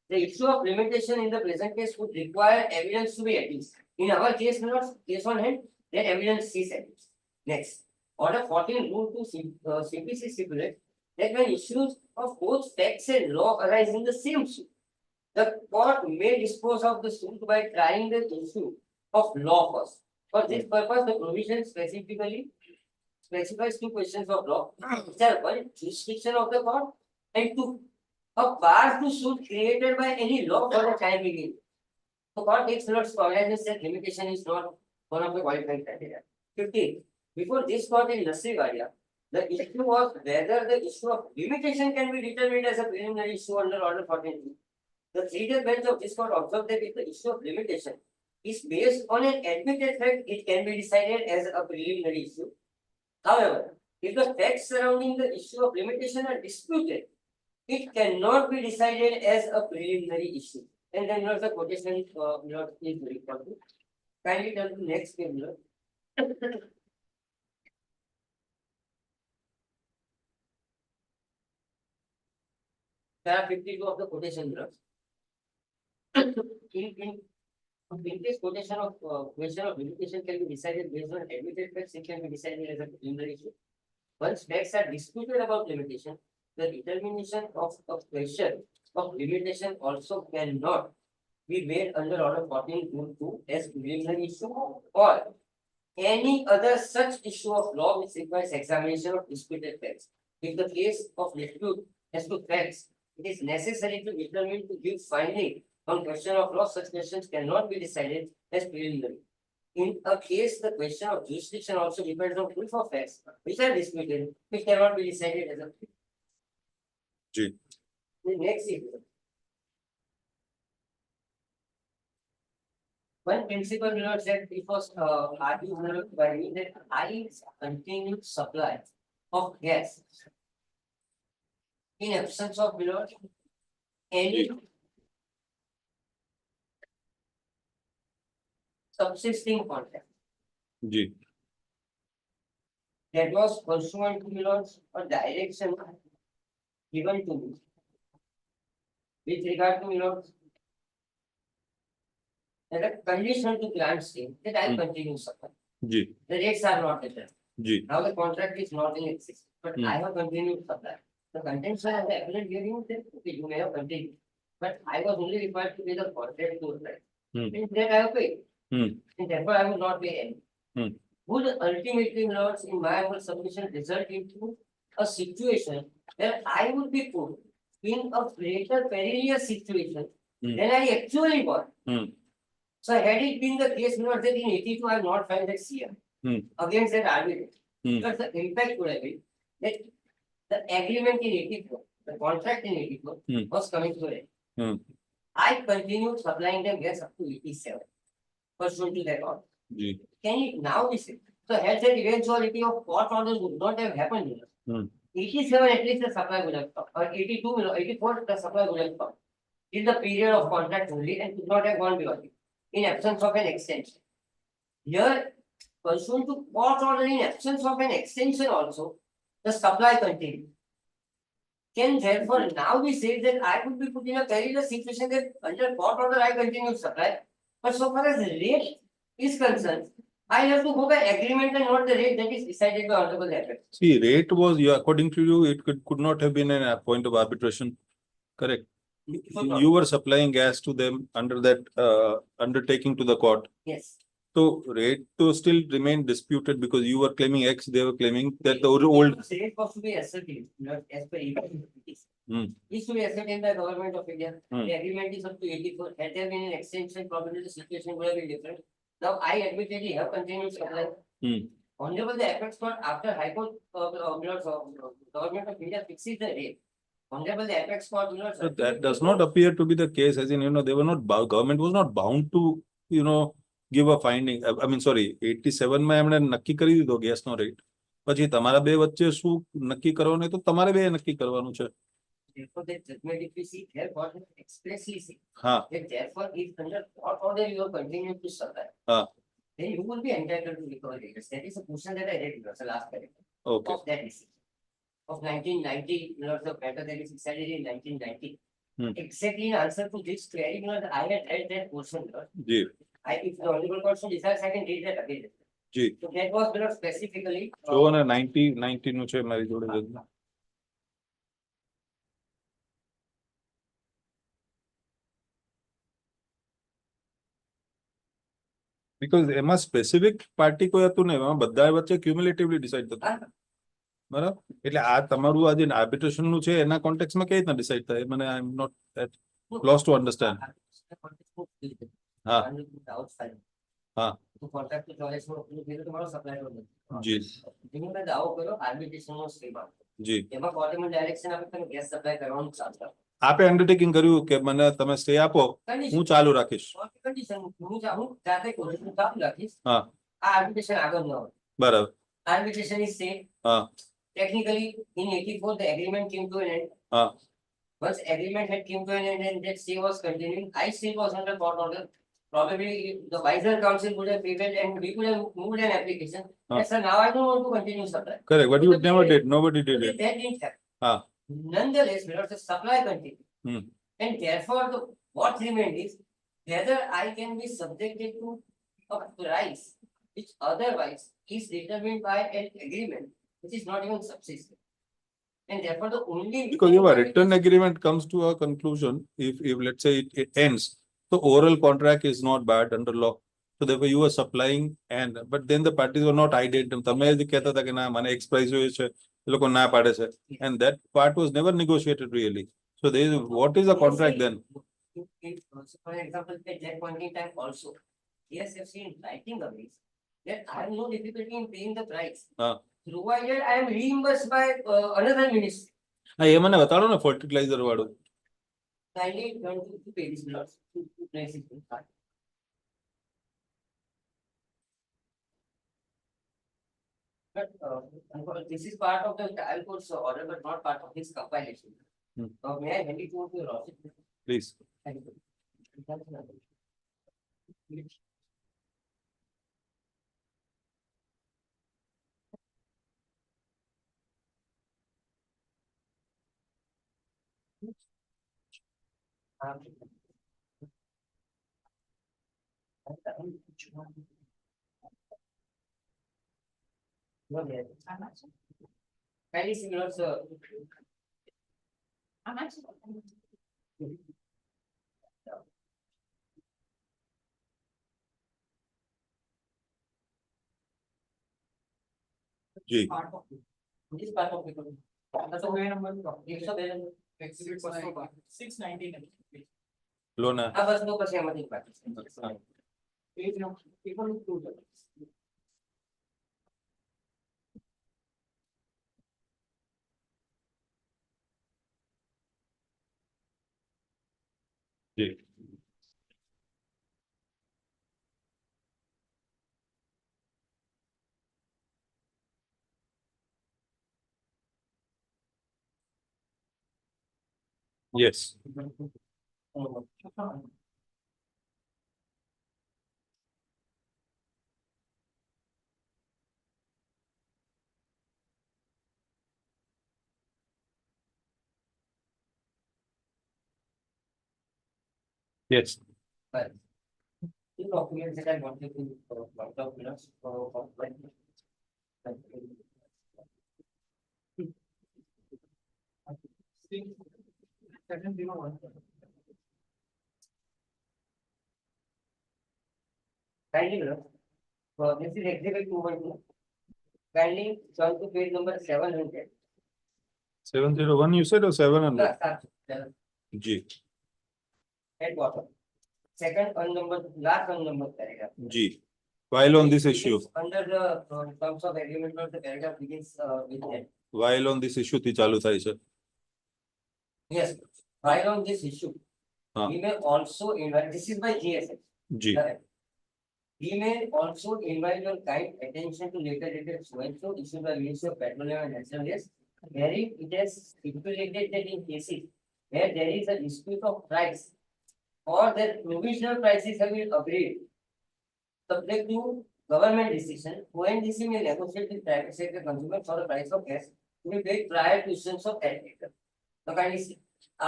The issue of limitation in the present case would require evidence to be adduced. In our case, case on hand, that evidence is adduced. Next, Order 14 Rule 2 CPC stipulates that when issues of both facts and law arise in the same suit, the court may dispose of the suit by trying the issue of law first. For this purpose, the provision specifically specifies two questions of law, which are one, jurisdiction of the court, and two, a bar to suit created by any law for the time being. The court takes notes cognizance that limitation is not one of the qualifying criteria. 15. Before this court in Nasrivadia, the issue was whether the issue of limitation can be determined as a preliminary issue under Order 14. The three-day bench of this court observed that if the issue of limitation is based on an admitted fact, it can be decided as a preliminary issue. However, if the facts surrounding the issue of limitation are disputed, it cannot be decided as a preliminary issue. And then the quotation is very important. Kindly turn to next page. Para 52 of the quotation. In this quotation of question of limitation can be decided based on admitted facts, it can be decided as a preliminary issue. Once facts are disputed about limitation, the determination of a question of limitation also cannot be made under Order 14(2) as preliminary issue or any other such issue of law which requires examination of disputed facts. If the case of dispute as to facts, it is necessary to determine to give finding on question of law, such questions cannot be decided as preliminary. In a case, the question of jurisdiction also depends on proof of facts, which are disputed, which cannot be decided as a G. The next is one principle that it was argued by me that high continued supply of gas in absence of below any subsisting contract G. that was pursuant to below or direction given to me with regard to below and a condition to grant stay that I will continue supply. G. The rates are not there. G. Now the contract is not in existence, but I have continued supply. The contention of the appellant hearing is that okay, you may have continued, but I was only required to pay the contract to price. And that I have paid. And therefore I will not pay any. Would ultimately, Lords, in my humble submission, result into a situation where I would be put in a greater perilous situation Hmm. than I actually was. Hmm. So had it been the case, that in 82 I have not filed that CM Hmm. against that arbitration. Hmm. Because the impact would have been that the agreement in 84, the contract in 84 Hmm. was coming to an end. Hmm. I continued supplying them gas up to 87 pursuant to that order. Ji. Can it now be said? So had that eventuality of court orders would not have happened, Hmm. 87 at least the supply would have stopped, or 82, 84 the supply would have stopped. In the period of contract only and could not have gone beyond it, in absence of an extension. Here, pursuant to court order in absence of an extension also, the supply continued. Can therefore now be said that I would be put in a perilous situation that under court order I continue to supply. But so far as the rate is concerned, I have to go by agreement and not the rate that is decided by honorable apex. See, rate was, according to you, it could not have been a point of arbitration. Correct. You were supplying gas to them under that undertaking to the court. Yes. So rate to still remain disputed because you were claiming X, they were claiming that the old. Rate was to be ascertained, not as per EPA. Hmm. Is to be ascertained by government of India. Hmm. The agreement is up to 84. Had there been an extension, probably the situation would have been different. Now I admittedly have continued supply. Hmm. Honorable the apex court after High Court government of India fixes the rate. Honorable the apex court So that does not appear to be the case, as in, they were not, government was not bound to, give a finding. I mean, sorry, 87 માં એમણે નક્કી કરી દીધો ગેસનો rate. પછી તમારા બે વચ્ચે શું નક્કી કરવાનું તો તમારે બે નક્કી કરવાનું છે. Therefore, the judgment if you see here, court has expressly said હા. that therefore, if under court order you are continuing to supply, હા. then you will be entitled to recover rates. That is a question that I read in the last paragraph Okay. of that decision of 1990, the matter that is decided in 1990. Hmm. Exactly in answer to this query, I had read that portion. G. If the honorable court so decides, I can read that again. G. So that was specifically. જો ને 90 નું છે મારી જોડે judgement. Because એમાં specific party કોઈ હતું નહીં, એમાં બધા વચ્ચે ક્યુમ્યુલેટિવલી ડિસાઇડ થતું. બરાબર, એટલે આ તમારું આ જે આર્બિટ્રેશન નું છે એના કોન્ટેક્સમાં કઈ રીતના ડિસાઇડ થાય, મને I am not lost to understand. હા. હા. તો કોન્ટ્રાક્ટ ચોઈસમાં પેલું કીધું તમારો સપ્લાયર નથી. જી. એની મેં દાવો કર્યો આર્બિટ્રેશનનો સ્કીમમાં. જી. એમાં કોર્ટે મને ડાયરેક્શન આપી તમે ગેસ સપ્લાય કરવાનું ચાલુ કરો. આપે અંડરટેકિંગ કર્યું કે મને તમે સ્ટે આપો, હું ચાલુ રાખીશ. કન્ડિશન હું જાતે કરું છું, ચાલુ રાખીશ. હા. આ આર્બિટ્રેશન આગળ ન હોય. બરાબર. Arbitration is said. હા. Technically, in 84, the agreement came to an end. હા. Once agreement had came to an end and that stay was continuing, I still was under court order. Probably the wiser counsel would have prevailed and we could have moved an application. Yes, sir, now I don't want to continue supply. Correct, but you never did, nobody did it. That didn't happen. હા. Nonetheless, the supply continued. Hmm. And therefore, what remained is whether I can be subjected to a price which otherwise is determined by an agreement which is not even subsistent. And therefore, the only Because if a written agreement comes to a conclusion, if let's say it ends, the oral contract is not bad under law. So therefore you are supplying but then the parties were not identical. તમે જે કહેતા હતા કે ના મને X price જોઈએ છે, એ લોકો ના પાડે છે. And that part was never negotiated really. So there is, what is the contract then? For example, at that point in time also, yes, I've seen writing of this, that I have no difficulty in paying the price. Provided I am reimbursed by another ministry. હા, એ મને બતાડો ને fertiliser વાળું. Kindly turn to pages below, to places. But this is part of the trial court's order, but not part of this compilation. May I hand it over to your office? Please. Thank you. Kindly see below, sir. G. This part of the. That's a way number. It's a way number. 619. लो ना આ બસ નો પછી એમાંથી બાકી છે. Page number, people who do that. Ji yes yes bus. Two documents that I wanted to point out, kindly, this is exhibit 212. Kindly turn to page number 700. 701 you said or 700 ji At bottom. Second unnumbered, last unnumbered paragraph. Ji while on this It issue is under the terms of agreement, the paragraph begins with that. while on this issue થી ચાલુ થાય છે Yes, while on this issue, हाँ. we may also invite, this is by GSF. Ji Correct. We may also invite your kind attention to later dated so and so issued by Ministry of Petroleum and Natural Gas, wherein it has stipulated that in cases where there is a dispute of price or that provisional prices have been agreed, subject to government decision, ONDC may negotiate with private sector consumer for the price of gas to be paid prior to issuance of that letter. Now, kindly see,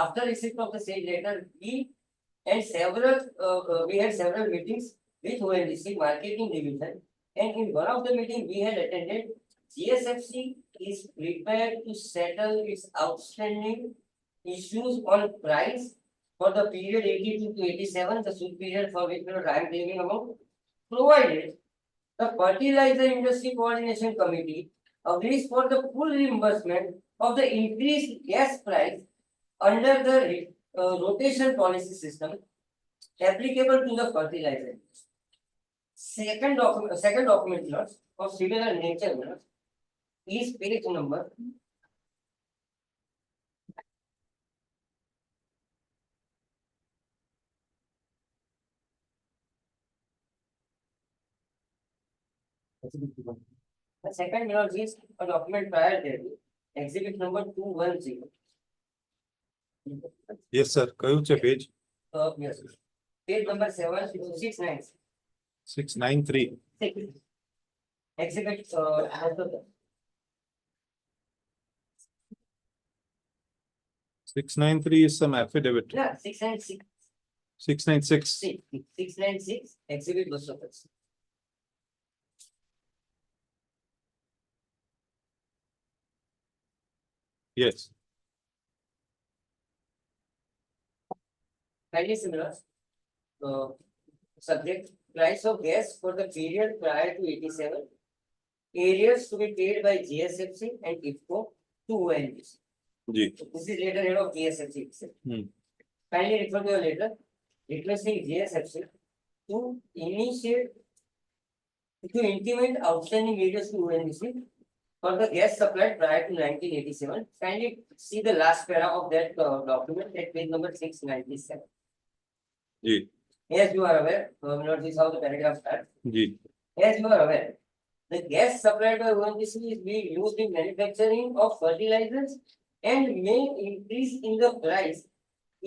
after receipt of the said letter, we had several meetings with ONDC marketing division, and in one of the meeting we had attended, GSFC is prepared to settle its outstanding issues on price for the period 82 to 87, the suit period for which I am claiming amount, provided the Fertilizer Industry Coordination Committee agrees for the full reimbursement of the increased gas price under the rotation policy system applicable to the fertilizer. Second document of similar nature is page number 2. The second is a document prior there, exhibit number 210. yes sir કયું છે page Yes, page number 769. 693 Exhibit,693 is some affidavit yeah, 696, 696 696, exhibit was surface. yes Kindly similar. Subject, price of gas for the period prior to 87. Areas to be paid by GSFC and IFCO to ONGC. जी This is letter head of GSFC itself. Kindly refer to your letter requesting GSFC to intimate outstanding areas to ONGC for the gas supplied prior to 1987. Kindly see the last para of that document at page number 697. जी As you are aware, this is how the paragraph starts. जी As you are aware, the gas supplied by ONGC is being used in manufacturing of fertilizers and may increase in the price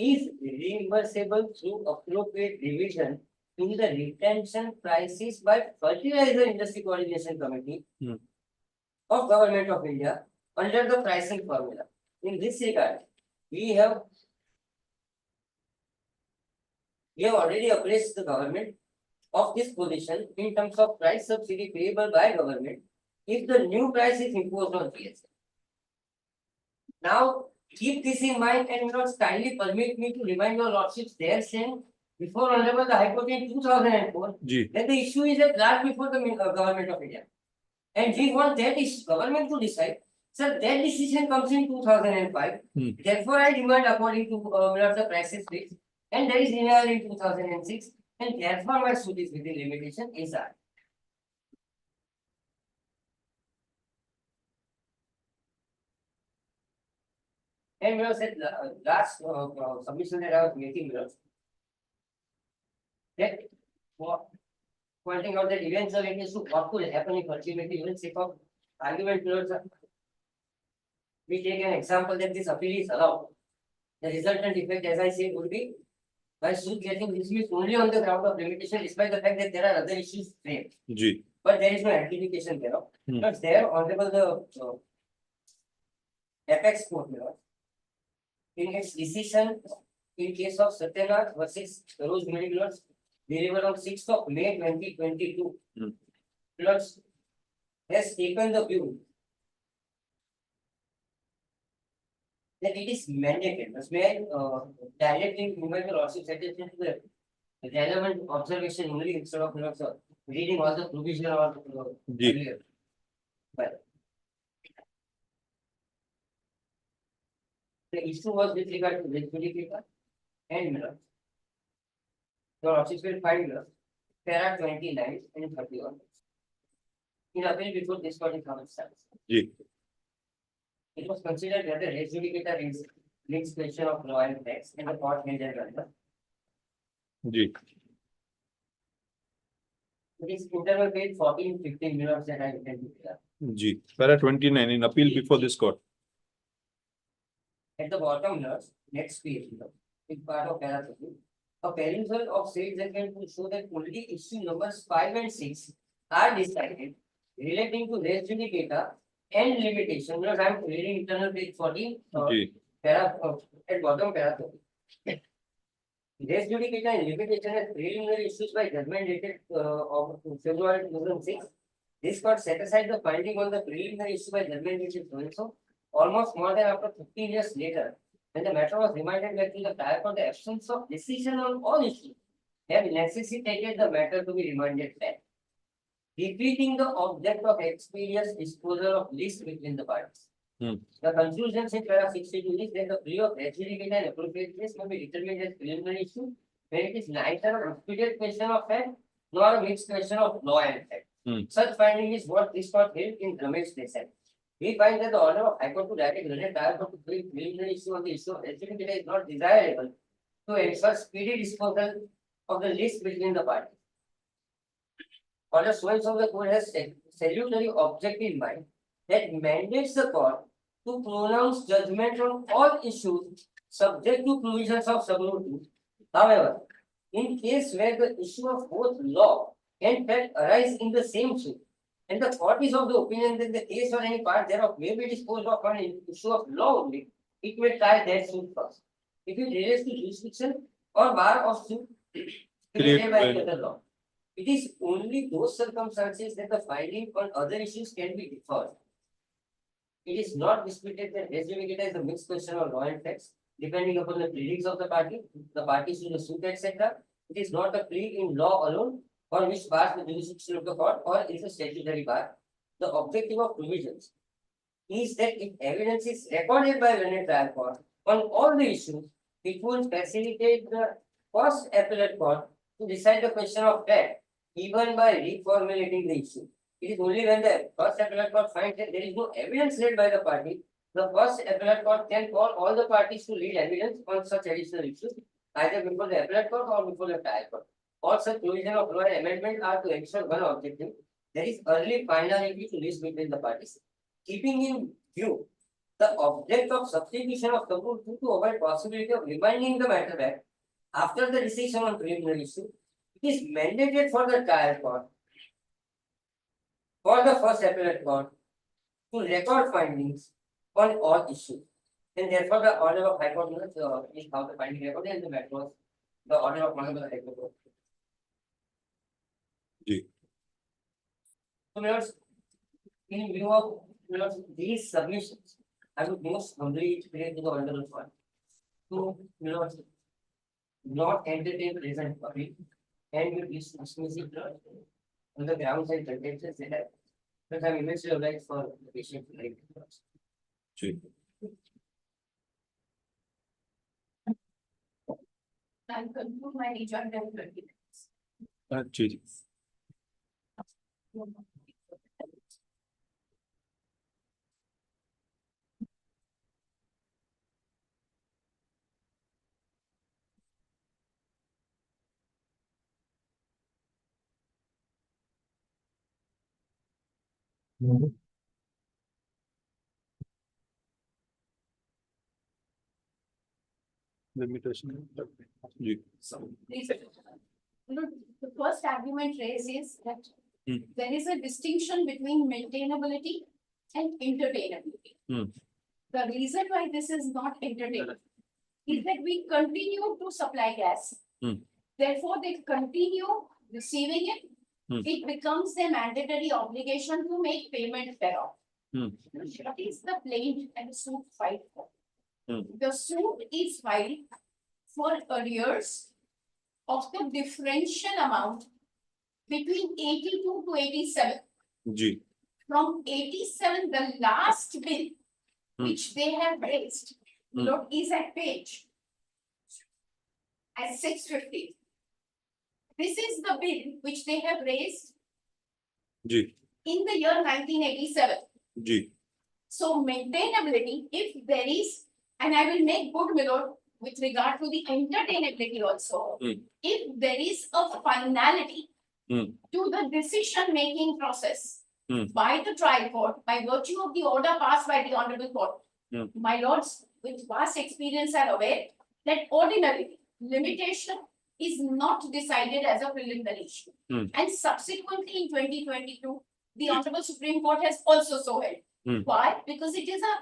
is reimbursable through appropriate revision in the retention prices by Fertilizer Industry Coordination Committee of Government of India under the pricing formula. In this regard, we have already appraised the government of this position in terms of price subsidy payable by government if the new price is imposed on PSA. Now, keep this in mind and kindly permit me to remind your lordships there saying before Honorable the High Court in 2004 जी that the issue is at large before the government of India. And we want that is government to decide So that decision comes in 2005. Hmm. Therefore, I demand according to the prices fixed, and there is renewal in 2006, and therefore my suit is within limitation is that. And said last submission that I was making that pointing out that events are linked to what could happen if ultimately even sake of argument we take an example that this appeal is allowed. The resultant effect, as I said, would be by suit getting dismissed only on the ground of limitation, despite the fact that there are other issues framed. G. But there is no amplification thereof. Hmm. But there, honorable the apex court, in its decision in case of Satyanath versus Rose Medical, delivered on 6th of May 2022, Hmm. plus has taken the view that it is mandated. Thus, may I directly invite the lordship's attention to the relevant observation only instead of reading all the provision or Ji. earlier. But the issue was with regard to this paper and mirror. The lordships will find para 29 and 31. In appeal before this court in common sense. G. It was considered that the res judicata links question of law and tax and the court held their ground. G. It is interval page 14-15 minutes that I intend to clear. G. Para 29 in appeal before this court. At the bottom, next page, is part of para 30. A perusal of said judgment will show that only issue numbers 5 and 6 are decided relating to res judicata and limitation. Because I am reading internal page 14, G. para, at bottom para 30. Res judicata and limitation as preliminary issues by judgment dated of February 2006. This court set aside the finding on the preliminary issue by judgment dated so almost more than after 15 years later, when the matter was remanded back to the trial for the absence of decision on all issues, have necessitated the matter to be remanded back, repeating the object of expeditious disposal of list between the parties. Hmm. The conclusion in para 62 is that the plea of res judicata and appropriateness may be determined as preliminary issue when it is neither a disputed question of fact nor a mixed question of law and fact. Hmm. Such finding is what this court held in Ramesh Desai. We find that the order of High Court to direct granted trial court to bring preliminary issue on the issue of res judicata is not desirable to ensure speedy disposal of the list between the parties. Order so and so the court has salutary object in mind that mandates the court to pronounce judgment on all issues subject to provisions of subnote 2. However, in case where the issue of both law and fact arise in the same suit, and the court is of the opinion that the case or any part thereof may be disposed of on an issue of law only, it may try that suit first. If it relates to jurisdiction or bar of suit created by the other law, it is only those circumstances that the finding on other issues can be deferred. It is not disputed that res judicata is a mixed question of law and facts, depending upon the pleadings of the parties to the suit, etc. It is not a plea in law alone, or which bars the jurisdiction of the court, or is a statutory bar. The objective of provisions is that if evidence is recorded by learned trial court on all the issues, it will facilitate the first appellate court to decide the question of fact, even by reformulating the issue. It is only when the first appellate court finds that there is no evidence laid by the party, the first appellate court can call all the parties to lead evidence on such additional issues, either before the appellate court or before the trial court. All such provision of law and amendment are to ensure one objective, there is early finality to list between the parties. Keeping in view the object of substitution of subnote 2 to avoid possibility of remanding the matter back after the decision on preliminary issue, it is mandated for the trial court, for the first appellate court, to record findings on all issues. And therefore, the order of High Court is how the finding recorded, and the matter was the order of Honorable High Court. G. So, in view of these submissions, I would most humbly pray to the Honorable Court to not entertain present appeal and will dismiss it on the grounds and contentions that I am immensely obliged for the patient. जी I'll conclude my rejoinder in 20 minutes. जी जी limitation जी Please. The first argument raised is that Hmm. there is a distinction between maintainability and entertainability. Hmm. The reason why this is not entertainable is that we continue to supply gas. Hmm. Therefore, they continue receiving it. Hmm. It becomes a mandatory obligation to make payment thereof. Hmm. What is the plaint and suit filed for? Hmm. The suit is filed for arrears of the differential amount between 82 to 87. जी From 87, the last bill which they have raised, look, is at page at 650. This is the bill which they have raised जी in the year 1987. जी So maintainability, if there is, and I will make good, my lord, with regard to the entertainability also, Hmm. if there is a finality Hmm. to the decision-making process Hmm. by the trial court, by virtue of the order passed by the honorable court, Hmm. my lords with vast experience are aware that ordinarily limitation is not decided as a preliminary issue. Hmm. And subsequently in 2022, the honorable Supreme Court has also so held. Hmm. Why? Because it is a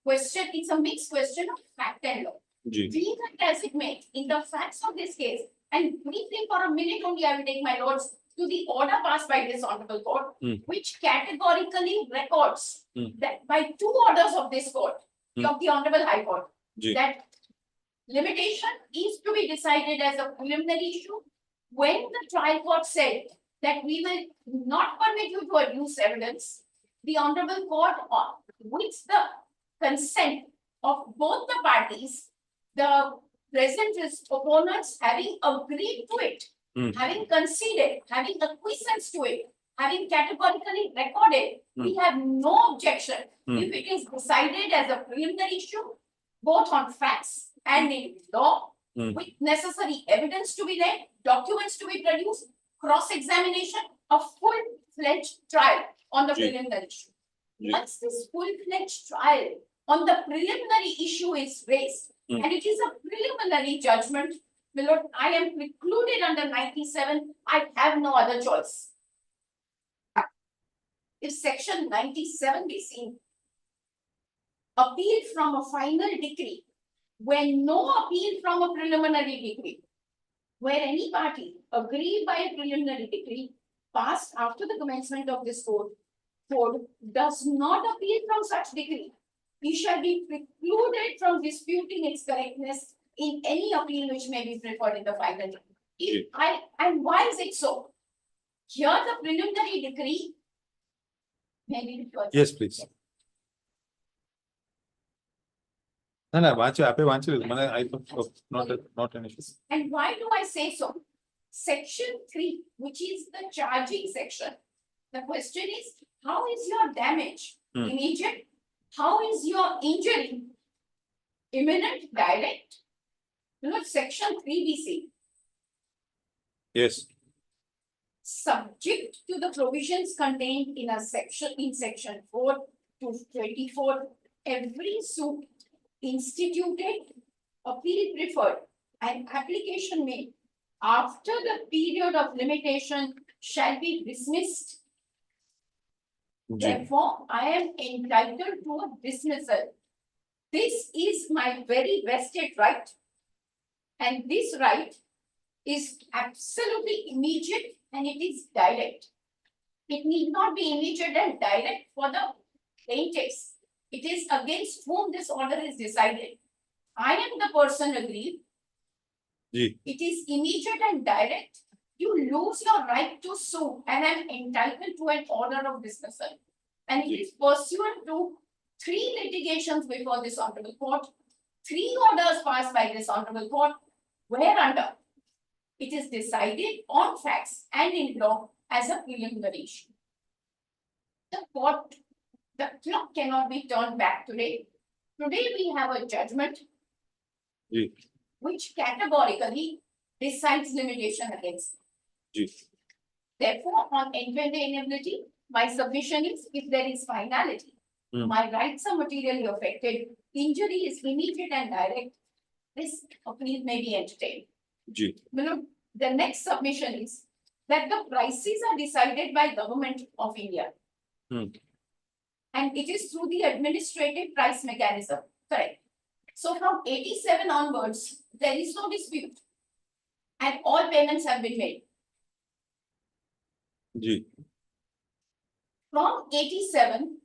question, it's a mixed question of fact and law. जी Be that as it may, in the facts of this case, and briefly for a minute only, I will take my lords to the order passed by this honorable court, Hmm. which categorically records Hmm. that by two orders of this court, Hmm. of the honorable high court, जी that limitation is to be decided as a preliminary issue. When the trial court said that we will not permit you to adduce evidence, the honorable court, with the consent of both the parties, the present opponents having agreed to it, Hmm. having conceded, having acquiescence to it, having categorically recorded, we have no objection Hmm. if it is decided as a preliminary issue, both on facts and in law, Hmm. with necessary evidence to be read, documents to be produced, cross-examination, a full-fledged trial on the Ji. preliminary issue. Ji. Once this full-fledged trial on the preliminary issue is raised, Hmm. and it is a preliminary judgment, my lord, I am precluded under 97, I have no other choice. If section 97 be seen, appeal from a final decree, when no appeal from a preliminary decree, where any party aggrieved by a preliminary decree passed after the commencement of this code does not appeal from such decree, he shall be precluded from disputing its correctness in any appeal which may be preferred in the final decree. And why is it so? Here the preliminary decree may be referred. yes please ना ना वांचे आपे वांचे मैंने I not an issue And why do I say so? Section 3, which is the charging section. The question is, how is your damage Hmm. immediate? How is your injury imminent, direct? You know, section 3BC, yes subject to the provisions contained in a section, in section 4 to 24, every suit instituted, appeal preferred, and application made after the period of limitation shall be dismissed. Ji Therefore, I am entitled to a dismissal. This is my very vested right. And this right is absolutely immediate and it is direct. It need not be immediate and direct for the plaintiffs. It is against whom this order is decided. I am the person aggrieved. Ji It is immediate and direct. You lose your right to sue and am entitled to an order of dismissal. And it is pursuant to 3 litigations before this honorable court, 3 orders passed by this honorable court, whereunder it is decided on facts and in law as a preliminary issue. The clock cannot be turned back today. Today we have a judgment Ji. which categorically decides limitation against. Ji. Therefore, on maintainability, my submission is if there is finality, my rights are materially affected, injury is immediate and direct, this appeal may be entertained. Ji. The next submission is that the prices are decided by Government of India. And it is through the administrative price mechanism. Correct. So from 87 onwards, there is no dispute. And all payments have been made. Ji. From 87,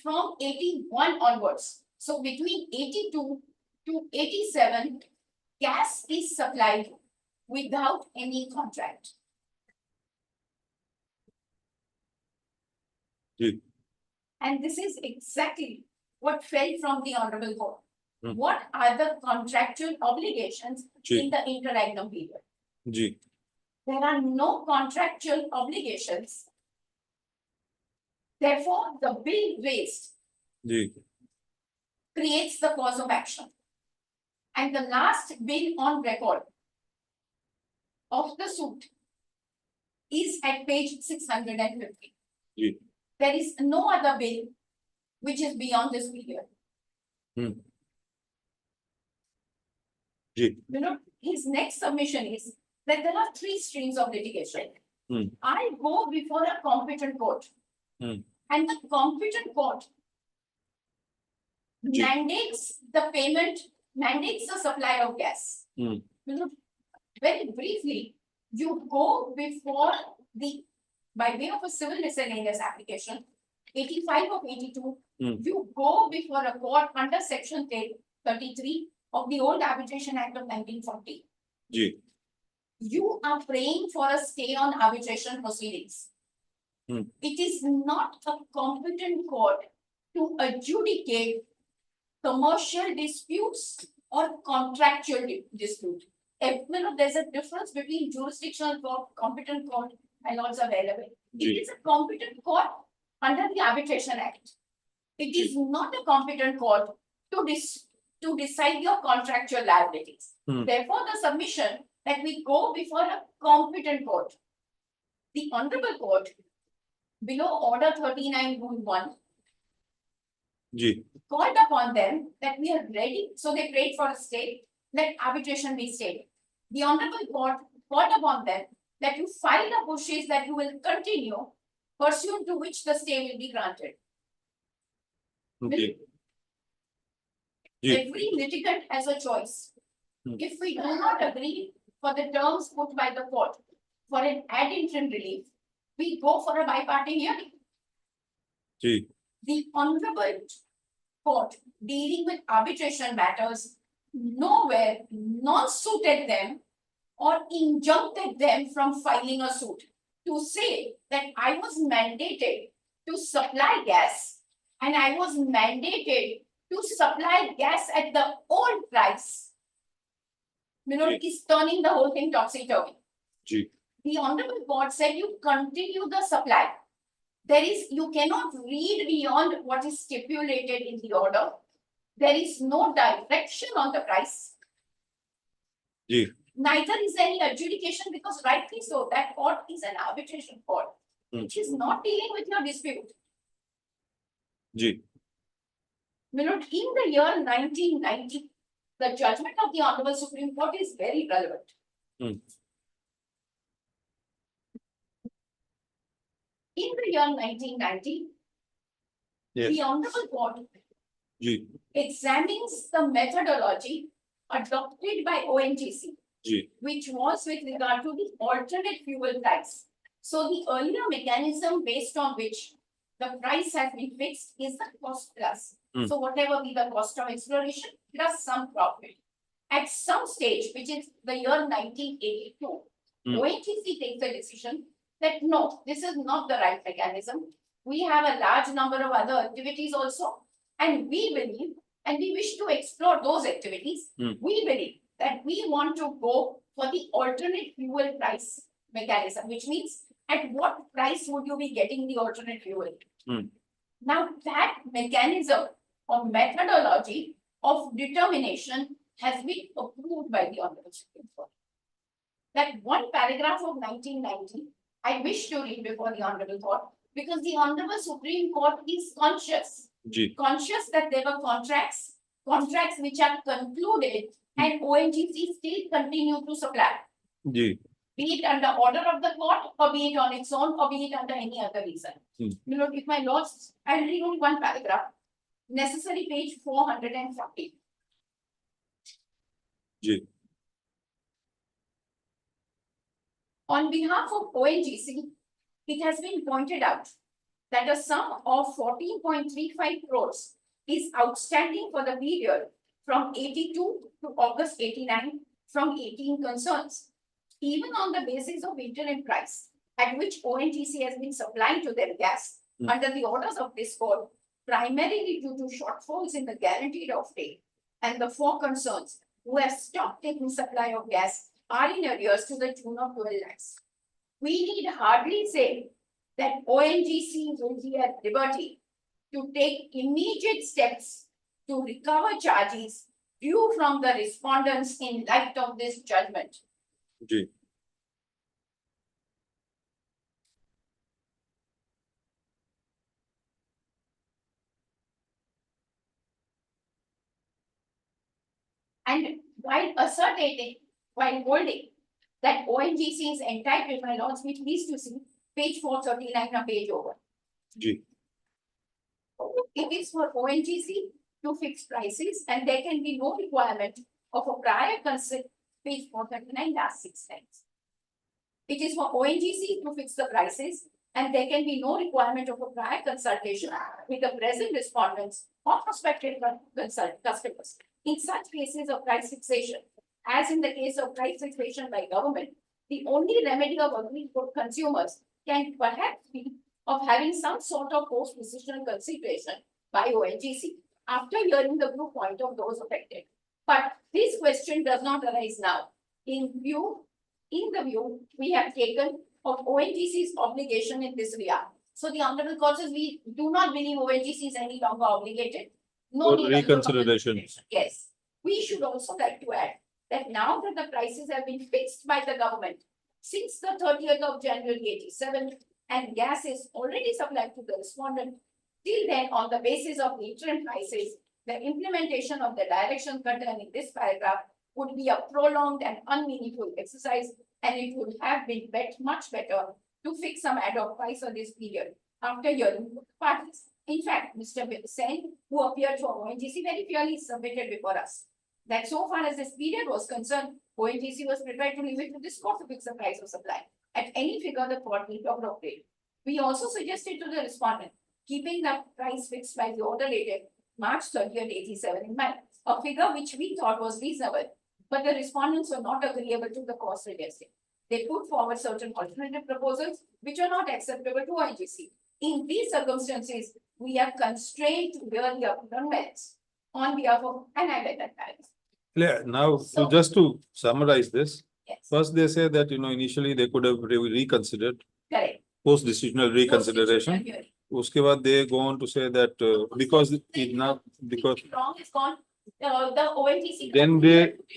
from 81 onwards. So between 82 to 87, gas is supplied without any contract. Ji. And this is exactly what fell from the honorable court. Hmm. What are the contractual obligations Ji. in the interregnum period? Ji. There are no contractual obligations. Therefore, the bill raised Ji. creates the cause of action. And the last bill on record of the suit is at page 650. Ji. There is no other bill which is beyond this period. Ji. His next submission is that there are 3 streams of litigation. I go before a competent court. And the competent court Ji. mandates the payment, mandates the supply of gas. Very briefly, you go before by way of a civil miscellaneous application, 85 of 82, you go before a court under section 33 of the old Arbitration Act of 1940. Ji. You are praying for a stay on arbitration proceedings. It is not a competent court to adjudicate commercial disputes or contractual dispute. There's a difference between jurisdictional court, competent court, and also available. It is a competent court under the Arbitration Act. It is not a competent court to decide your contractual liabilities. Therefore, the submission that we go before a competent court. The Honorable Court, below Order 39 Rule 1, Ji. called upon them that we are ready. So they prayed for a stay, let arbitration be stayed. The Honorable Court called upon them that you file a pushes that you will continue, pursuant to which the stay will be granted. Okay. Ji. Every litigant has a choice. If we do not agree for the terms put by the court for an ad interim relief, we go for a bi-party hearing. Ji. The Honorable Court dealing with arbitration matters nowhere non-suited them or injuncted them from filing a suit to say that I was mandated to supply gas and I was mandated to supply gas at the old price. Is turning the whole thing topsy-turvy. Ji. The Honorable Court said you continue the supply. You cannot read beyond what is stipulated in the order. There is no direction on the price. Ji. Neither is any adjudication because rightly so, that court is an arbitration court, which is not dealing with your dispute. Ji. In the year 1990, the judgment of the Honorable Supreme Court is very relevant. In the year 1990, Yes. the Honorable Court Ji. examines the methodology adopted by ONGC, Ji. which was with regard to the alternate fuel price. So the earlier mechanism based on which the price has been fixed is the cost plus. So whatever be the cost of exploration plus some profit. At some stage, which is the year 1982, ONGC takes a decision that no, this is not the right mechanism. we have a large number of other activities also. And we believe, and we wish to explore those activities. We believe that we want to go for the alternate fuel price mechanism, which means at what price would you be getting the alternate fuel? Now, that mechanism or methodology of determination has been approved by the Honorable Supreme Court. That one paragraph of 1990, I wish to read before the Honorable Court, because the Honorable Supreme Court is conscious that there were contracts which are concluded and ONGC still continue to supply. Be it under order of the court, or be it on its own, or be it under any other reason. If my lords, I'll read only one paragraph. Necessary page 440. On behalf of ONGC, it has been pointed out that a sum of 14.35 crores is outstanding for the period from 82 to August 89 from 18 concerns. Even on the basis of interim price at which ONGC has been supplying to their gas under the orders of this court, primarily due to shortfalls in the guaranteed offtake, and the four concerns who have stopped taking supply of gas are in arrears to the tune of 12 lakhs. We need hardly say that ONGC will be at liberty to take immediate steps to recover charges due from the respondents in light of this judgment. And while holding that ONGC is entitled, my lords, be pleased to see page 439 or page over. It is for ONGC to fix prices, and there can be no requirement of a prior consent, page 439, last 6 times. It is for ONGC to fix the prices, and there can be no requirement of a prior consultation with the present respondents or prospective customers. In such cases of price fixation, as in the case of price fixation by government, the only remedy of agreed for consumers can perhaps be of having some sort of post-decisional consideration by ONGC after hearing the viewpoint of those affected. But this question does not arise now. In the view we have taken of ONGC's obligation in this regard. So the Honorable Court says we do not believe ONGC is any longer obligated. No need of reconsideration. Yes. We should also like to add that now that the prices have been fixed by the government since the 30th of January 87, and gas is already supplied to the respondent, till then on the basis of the interim prices, the implementation of the directions contained in this paragraph would be a prolonged and unmeaningful exercise, and it would have been much better to fix some ad hoc price for this period after hearing parties. In fact, Mr. Sen, who appeared for ONGC, very clearly submitted before us that so far as this period was concerned, ONGC was prepared to leave it to this court to fix the price of supply at any figure the court need appropriate. We also suggested to the respondent keeping the price fixed by the order dated March 30th, 87 in mind, a figure which we thought was reasonable, but the respondents were not agreeable to the cost suggested. They put forward certain alternative proposals which are not acceptable to ONGC. In these circumstances, we are constrained to hear the arguments on behalf of, and I read that balance. Now, So- just to summarize this, Yes, first they say that, initially they could have reconsidered, correct. post-decisional reconsideration. Post-decisional hearing. Uske baad they go on to say that because it now, because Wrong is gone, the ONGC.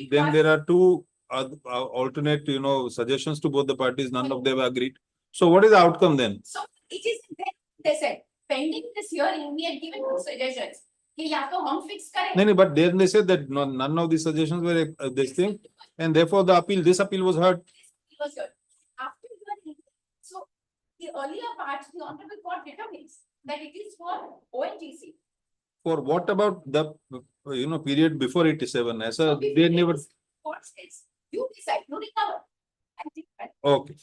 then there are two alternate, suggestions to both the parties, none of them agreed. So what is the outcome then? So it is then they said, pending this hearing, we had given two suggestions. कि या तो हम fix करें. No, but then they said that none of the suggestions were this thing, and therefore this appeal was heard. It was good. After hearing, so the earlier part, the Honorable Court determines that it is for ONGC. For what about the, period before 87? As a, they never, Court says, you decide to recover. I think that okay.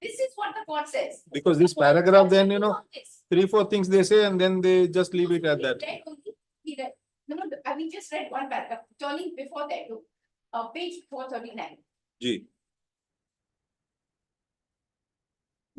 this is what the court says. Because this The court paragraph then, says on this. 3-4 things they say, and then they just leave it at that. We read. No, we just read one paragraph, turning before that to page 439. G.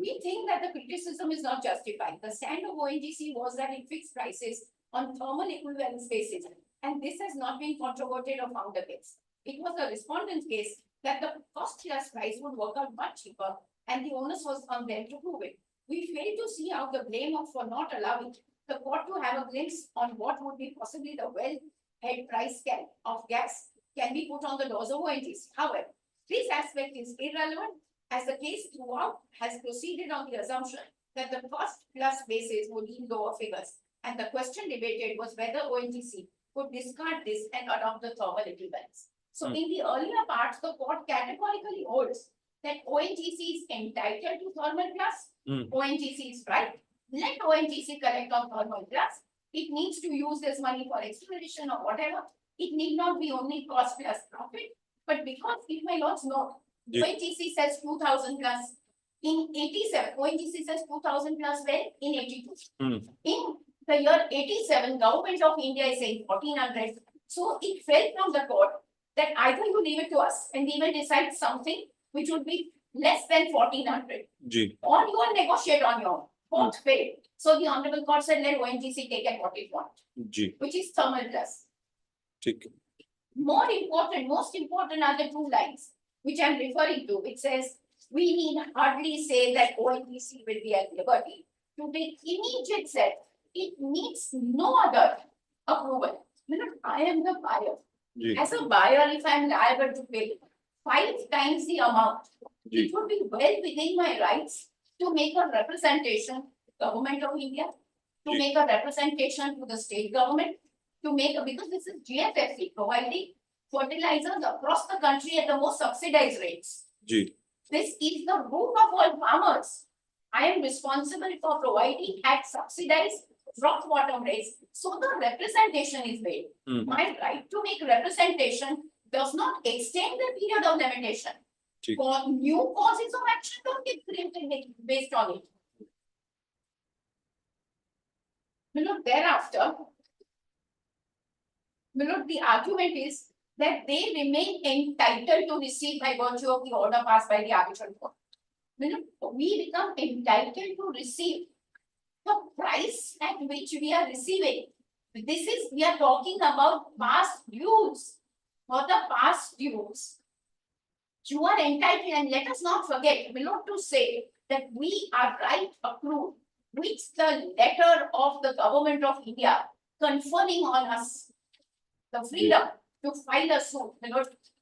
We think that the criticism is not justified. The stand of ONGC was that it fixed prices on thermal equivalence basis, and this has not been controverted or found against. It was the respondent's case that the cost plus price would work out much cheaper, and the onus was on them to prove it. We fail to see how the blame for not allowing the court to have a glimpse on what would be possibly the well-held price of gas can be put on the laws of ONGC. However, this aspect is irrelevant as the case throughout has proceeded on the assumption that the cost plus basis would yield lower figures. And the question debated was whether ONGC could discard this and adopt the thermal equivalence. So in the earlier parts, the court categorically holds that ONGC is entitled to thermal plus. ONGC is right. Let ONGC collect on thermal plus. It needs to use this money for exploration or whatever. It need not be only cost plus profit. But because if my lords know, ONGC says 2000 plus in 87, ONGC says 2000 plus when in 82. In the year 87, government of India is saying 1400. So it fell from the court that either you leave it to us and we will decide something which would be less than 1400. Or you will negotiate on your own. Both failed. So the Honorable Court said let ONGC take it what it wants, which is thermal plus. More important, most important are the two lines which I am referring to. It says we need hardly say that ONGC will be at liberty to take immediate steps. It needs no other approval. I am the buyer. As a buyer, if I am liable to pay 5 times the amount, it would be well within my rights to make a representation to the Government of India, to make a representation to the state government, to make a, because this is GFFC providing fertilizers across the country at the most subsidized rates. This is the root of all farmers. I am responsible for providing at subsidized rock bottom rates. So the representation is made. My right to make representation does not extend the period of limitation. For new causes of action don't get created based on it. Thereafter, the argument is that they remain entitled to receive by virtue of the order passed by the arbitral court. We become entitled to receive the price at which we are receiving. This is, we are talking about past dues. For the past dues, you are entitled, and let us not forget, to say that we are right accrued, which the letter of the Government of India conferring on us the freedom to file a suit.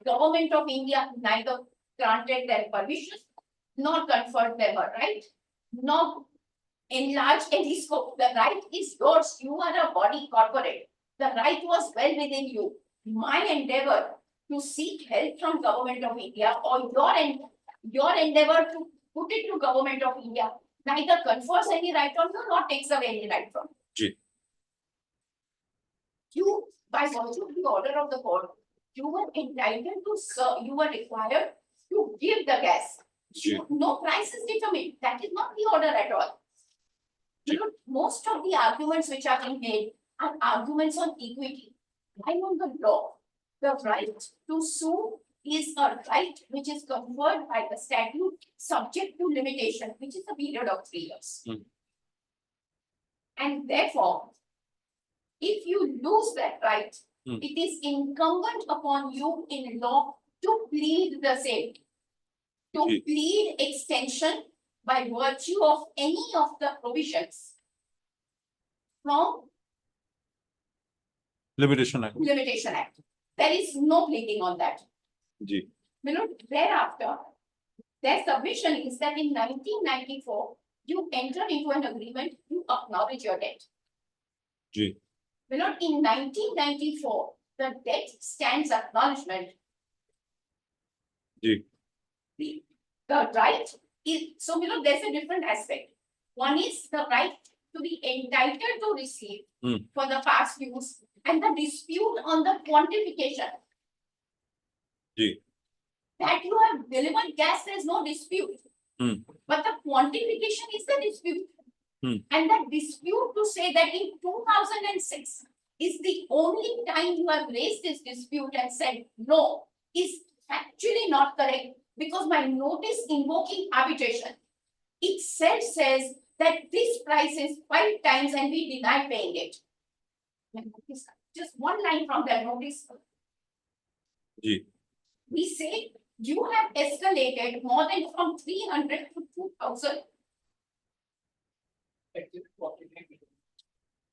Government of India neither granted them permission, nor conferred them a right, nor enlarged any scope. The right is yours. You are a body corporate. The right was well within you. My endeavor to seek help from Government of India or your endeavor to put it to Government of India neither confers any right on you nor takes away any right from you. You, by virtue of the order of the court, you were entitled to serve, you were required to give the gas. No price is determined. That is not the order at all. Most of the arguments which are being made are arguments on equity. I know the law. The right to sue is a right which is conferred by the statute subject to limitation, which is a period of 3 years. And therefore, if you lose that right, it is incumbent upon you in law to plead the same, to plead extension by virtue of any of the provisions from Limitation Act. There is no pleading on that. Thereafter, their submission is that in 1994, you enter into an agreement, you acknowledge your debt. In 1994, the debt stands acknowledgement. The right is, so there's a different aspect. One is the right to be entitled to receive for the past use and the dispute on the quantification. That you have delivered gas, there's no dispute. But the quantification is the dispute. And that dispute to say that in 2006 is the only time you have raised this dispute and said no is actually not correct, because my notice invoking arbitration itself says that this price is 5 times and we deny paying it. Just one line from that notice. Ji. We say you have escalated more than from 300 to 2,000.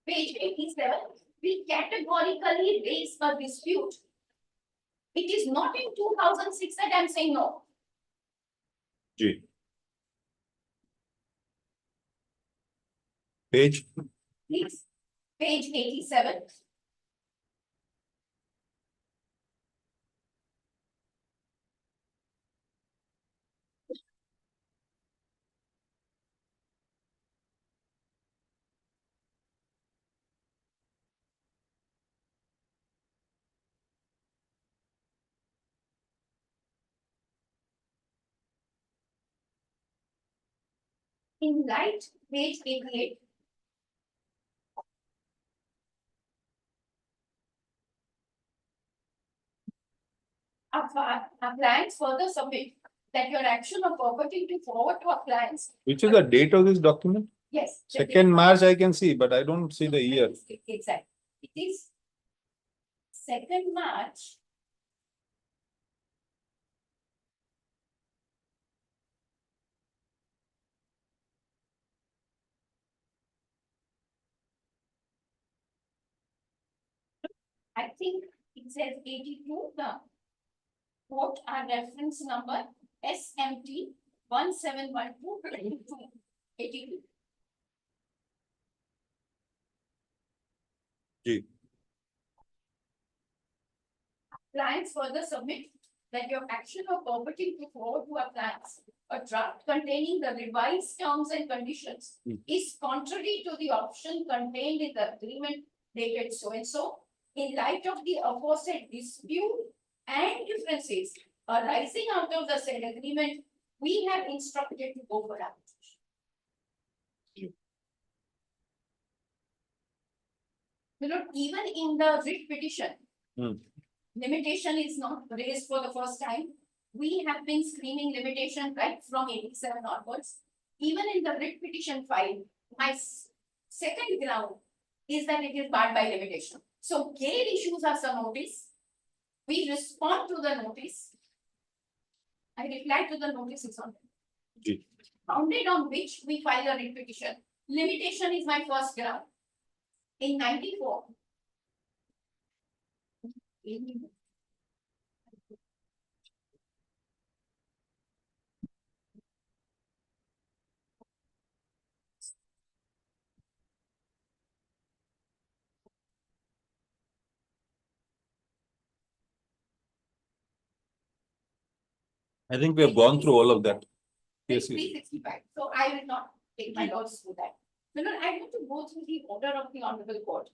Page 87, we categorically raise a dispute. It is not in 2006 that I'm saying no. Ji. Page. Please, page 87. In light, page 88. Our clients further submit that your action of purporting to forward to our clients. Which is the date of this document? Yes. 2nd March I can see, but I don't see the year. Exactly. It is 2nd March. I think it says 82, the quote our reference number SMT 1712 82. Ji. Clients further submit that your action of purporting to forward to our clients a draft containing the revised terms and conditions is contrary to the option contained in the agreement dated so and so. In light of the aforesaid dispute and differences arising out of the said agreement, we have instructed to go for arbitration. You know, even in the writ petition, limitation is not raised for the first time. We have been screening limitation right from 87 onwards. Even in the writ petition file, my second ground is that it is barred by limitation. So GAIL issues us a notice. We respond to the notice. I reply to the notice is on. Founded on which we file a writ petition. Limitation is my first ground. In 94. I think we have gone through all of that. Yes, yes. 365. So I will not take my notes through that. Milord, I want to go through the order of the Honorable Court.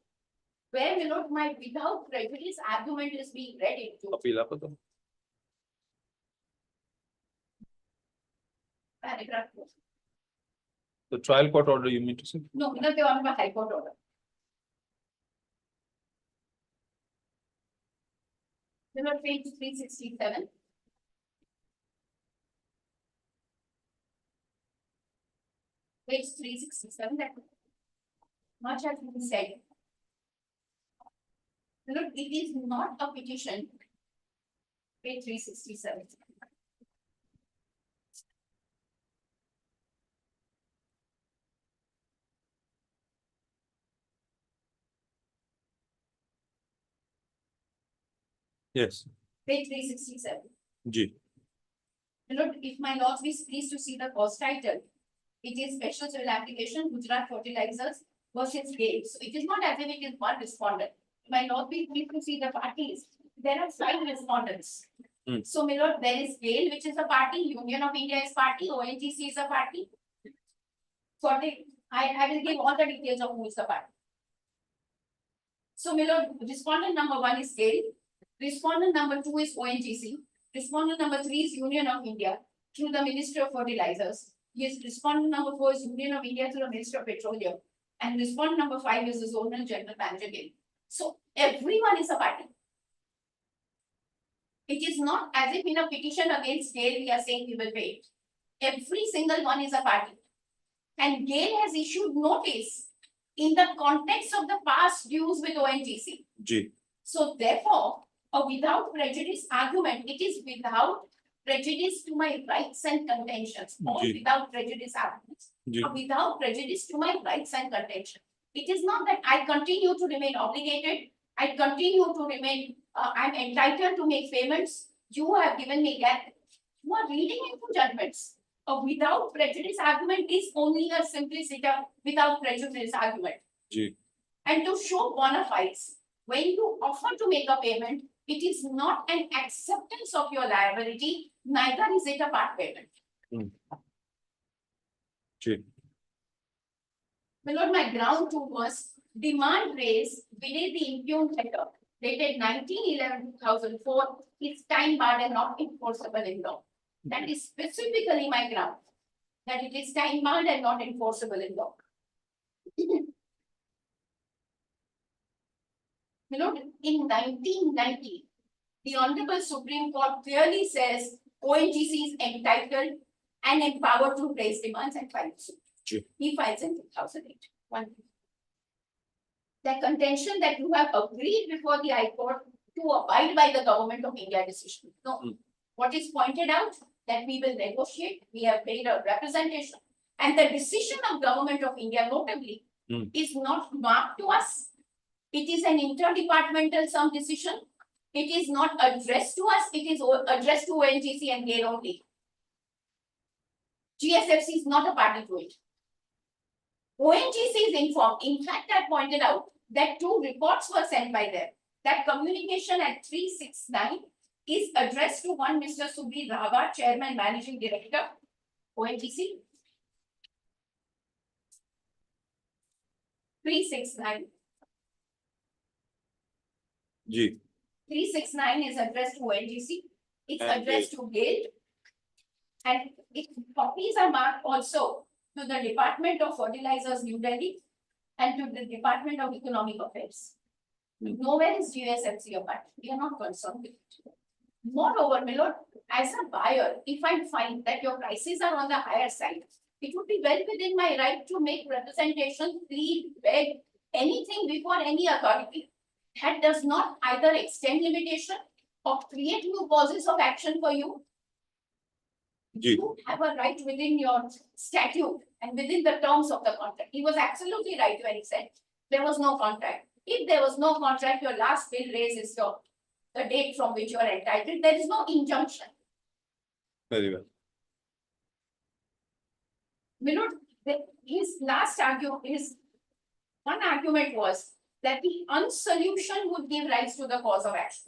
Where, Milord, my without prejudice argument is being read into. Appealability. Paragraph 4. The trial court order you mean to say? No, Milord, they want my High Court order. Milord, page 367. Page 367, that much has been said. Look, it is not a petition. Page 367. Yes. Page 367. Ji. Look, if my lords be pleased to see the cause title, it is special civil application, Gujarat Fertilizers versus GAIL. So it is not as if it is one respondent. My lord be pleased to see the parties. There are 5 respondents. So, my lord, there is GAIL, which is a party, Union of India is party, ONGC is a party. So, I will give all the details of who is the party. So, my lord, respondent number 1 is GAIL. Respondent number 2 is ONGC. Respondent number 3 is Union of India through the Ministry of Fertilizers. Yes, respondent number 4 is Union of India through the Ministry of Petroleum. And respondent number 5 is the Zonal General Manager GAIL. So, everyone is a party. It is not as if in a petition against GAIL we are saying we will pay it. Every single one is a party. And GAIL has issued notice in the context of the past dues with ONGC. G. So therefore, a without prejudice argument, it is without prejudice to my rights and contentions, or Ji. without prejudice arguments, G. or without prejudice to my rights and contention. It is not that I continue to remain obligated, I continue to remain, I'm entitled to make payments, you have given me gap. You are reading into judgments. A without prejudice argument is only a simplicity without prejudice argument. G. And to show bona fides, when you offer to make a payment, it is not an acceptance of your liability, neither is it a part payment. G. My lord, my ground two was demand raised within the impugned letter dated 19/11/2004 is time barred and not enforceable in law. That is specifically my ground, that it is time barred and not enforceable in law. My lord, in 1990, the Honorable Supreme Court clearly says ONGC is entitled and empowered to raise demands and file suit. Sure. He files in 2008. The contention that you have agreed before the High Court to abide by the Government of India decision. No. What is pointed out that we will negotiate, we have made a representation, and the decision of Government of India notably is not marked to us. It is an interdepartmental some decision. It is not addressed to us. It is addressed to ONGC and GAIL only. GSFC is not a party to it. ONGC is informed. In fact, I pointed out that 2 reports were sent by them. That communication at 369 is addressed to one Mr. Subir Rava, Chairman, Managing Director, ONGC. 369. G. 369 is addressed to ONGC. It's And addressed to GAIL. And copies are marked also to the Department of Fertilizers, New Delhi, and to the Department of Economic Affairs. Nowhere is GSFC a part. We are not concerned with it. Moreover, my lord, as a buyer, if I find that your prices are on the higher side, it would be well within my right to make representation, plead, beg, anything before any authority. That does not either extend limitation or create new causes of action for you. G. You have a right within your statute and within the terms of the contract. He was absolutely right when he said there was no contract. If there was no contract, your last bill raise is the date from which you are entitled. There is no injunction. Very well. Milord, his last argument, his one argument was that the unsolution would give rise to the cause of action.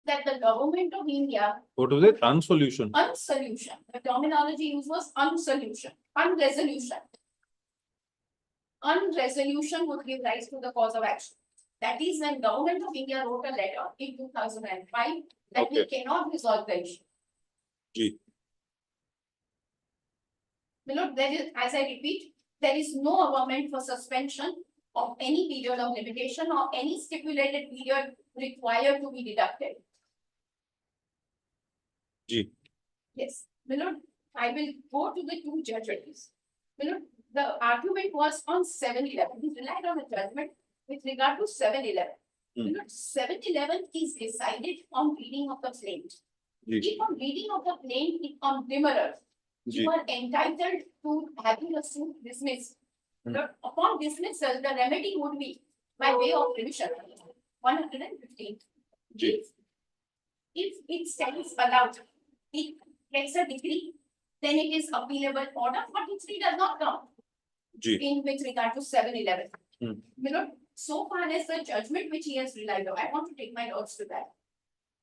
That the Government of India, What was it? Unsolution. unsolution, the terminology used was unsolution, unresolution. Unresolution would give rise to the cause of action. That is when Government of India wrote a letter in 2005 that we cannot resolve the issue. G. Milord, there is, as I repeat, there is no amendment for suspension of any period of limitation or any stipulated period required to be deducted. G. Yes, Milord, I will go to the 2 judges. Milord, the argument was on 711. We relied on a judgment with regard to 711. Milord, 711 is decided on reading of the plaint. G. If on reading of the plaint, if on demurrer, G. you are entitled to having a suit dismissed. But upon dismissal, the remedy would be by way of revision. 115. G. If it stands allowed, it gets a degree, then it is appealable order. 43 does not come G. in with regard to 711. Hmm. Milord, so far as the judgment which he has relied on, I want to take my notes to that.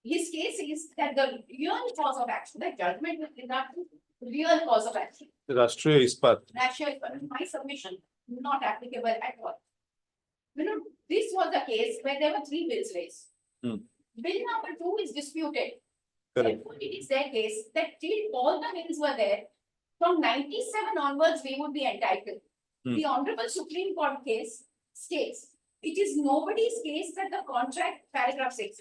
His case is that the real cause of action, the judgment with regard to real cause of action. Rashtriya Ispat. Actually, my submission not applicable at all. Milord, this was the case where there were 3 bills raised. Bill number 2 is disputed. Correct. Therefore, it is their case that till all the bills were there, from 97 onwards, we would be entitled. The Honorable Supreme Court case states, it is nobody's case that the contract, paragraph 6.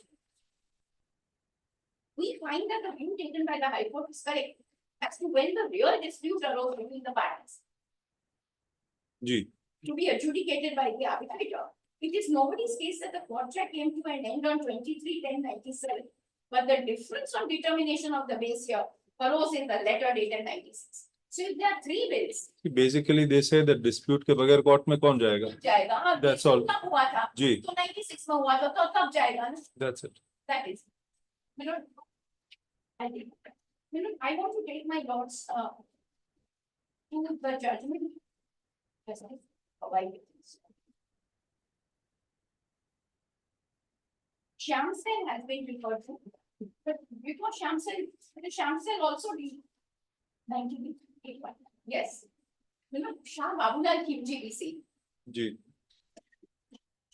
We find that the view taken by the High Court is correct as to when the real dispute arose between the parties. G. to be adjudicated by the arbitrator. It is nobody's case that the contract came to an end on 23/10/97, but the difference on determination of the base here arose in the letter dated 96. So if there are three bills, Basically, they say that dispute के बगैर court में कौन जाएगा? जाएगा, हाँ, That's dispute all. कब हुआ था? जी. तो 96 में हुआ था, तो तब जाएगा ना? That's it. That is. I want to take my notes, to the judgment. Yes, I- oh, I get this. Shamsel has been referred to, but before Shamsel also did 1981. Yes. Shah Babulal Khimji we see. G.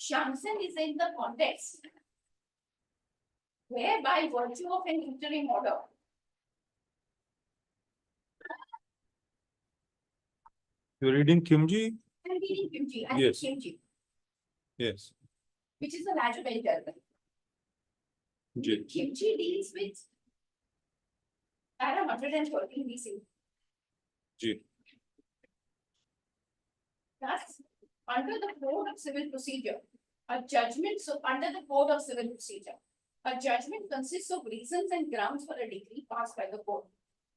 Shamsel is in the context where by virtue of an interim order, You're reading Kimji? I'm reading Khimji, I Yes. think Khimji, Yes. which is a larger bench judgment. G. Khimji deals with para 113 BC. G. Thus, under the Code of Civil Procedure, a judgment, so under the Code of Civil Procedure, a judgment consists of reasons and grounds for a decree passed by the court.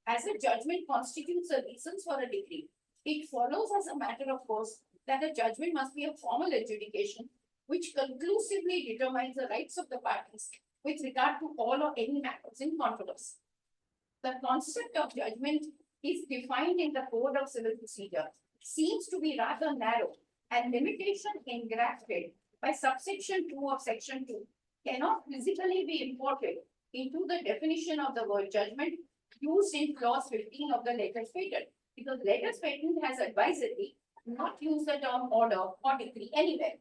As a judgment constitutes the reasons for a decree, it follows as a matter of course that a judgment must be a formal adjudication which conclusively determines the rights of the parties with regard to all or any matters in controversy. The concept of judgment is defined in the Code of Civil Procedure, seems to be rather narrow, and limitation engrafted by subsection 2 of section 2 cannot physically be imported into the definition of the word judgment used in clause 15 of the latest patent, because latest patent has advisedly not used the term order or decree anywhere.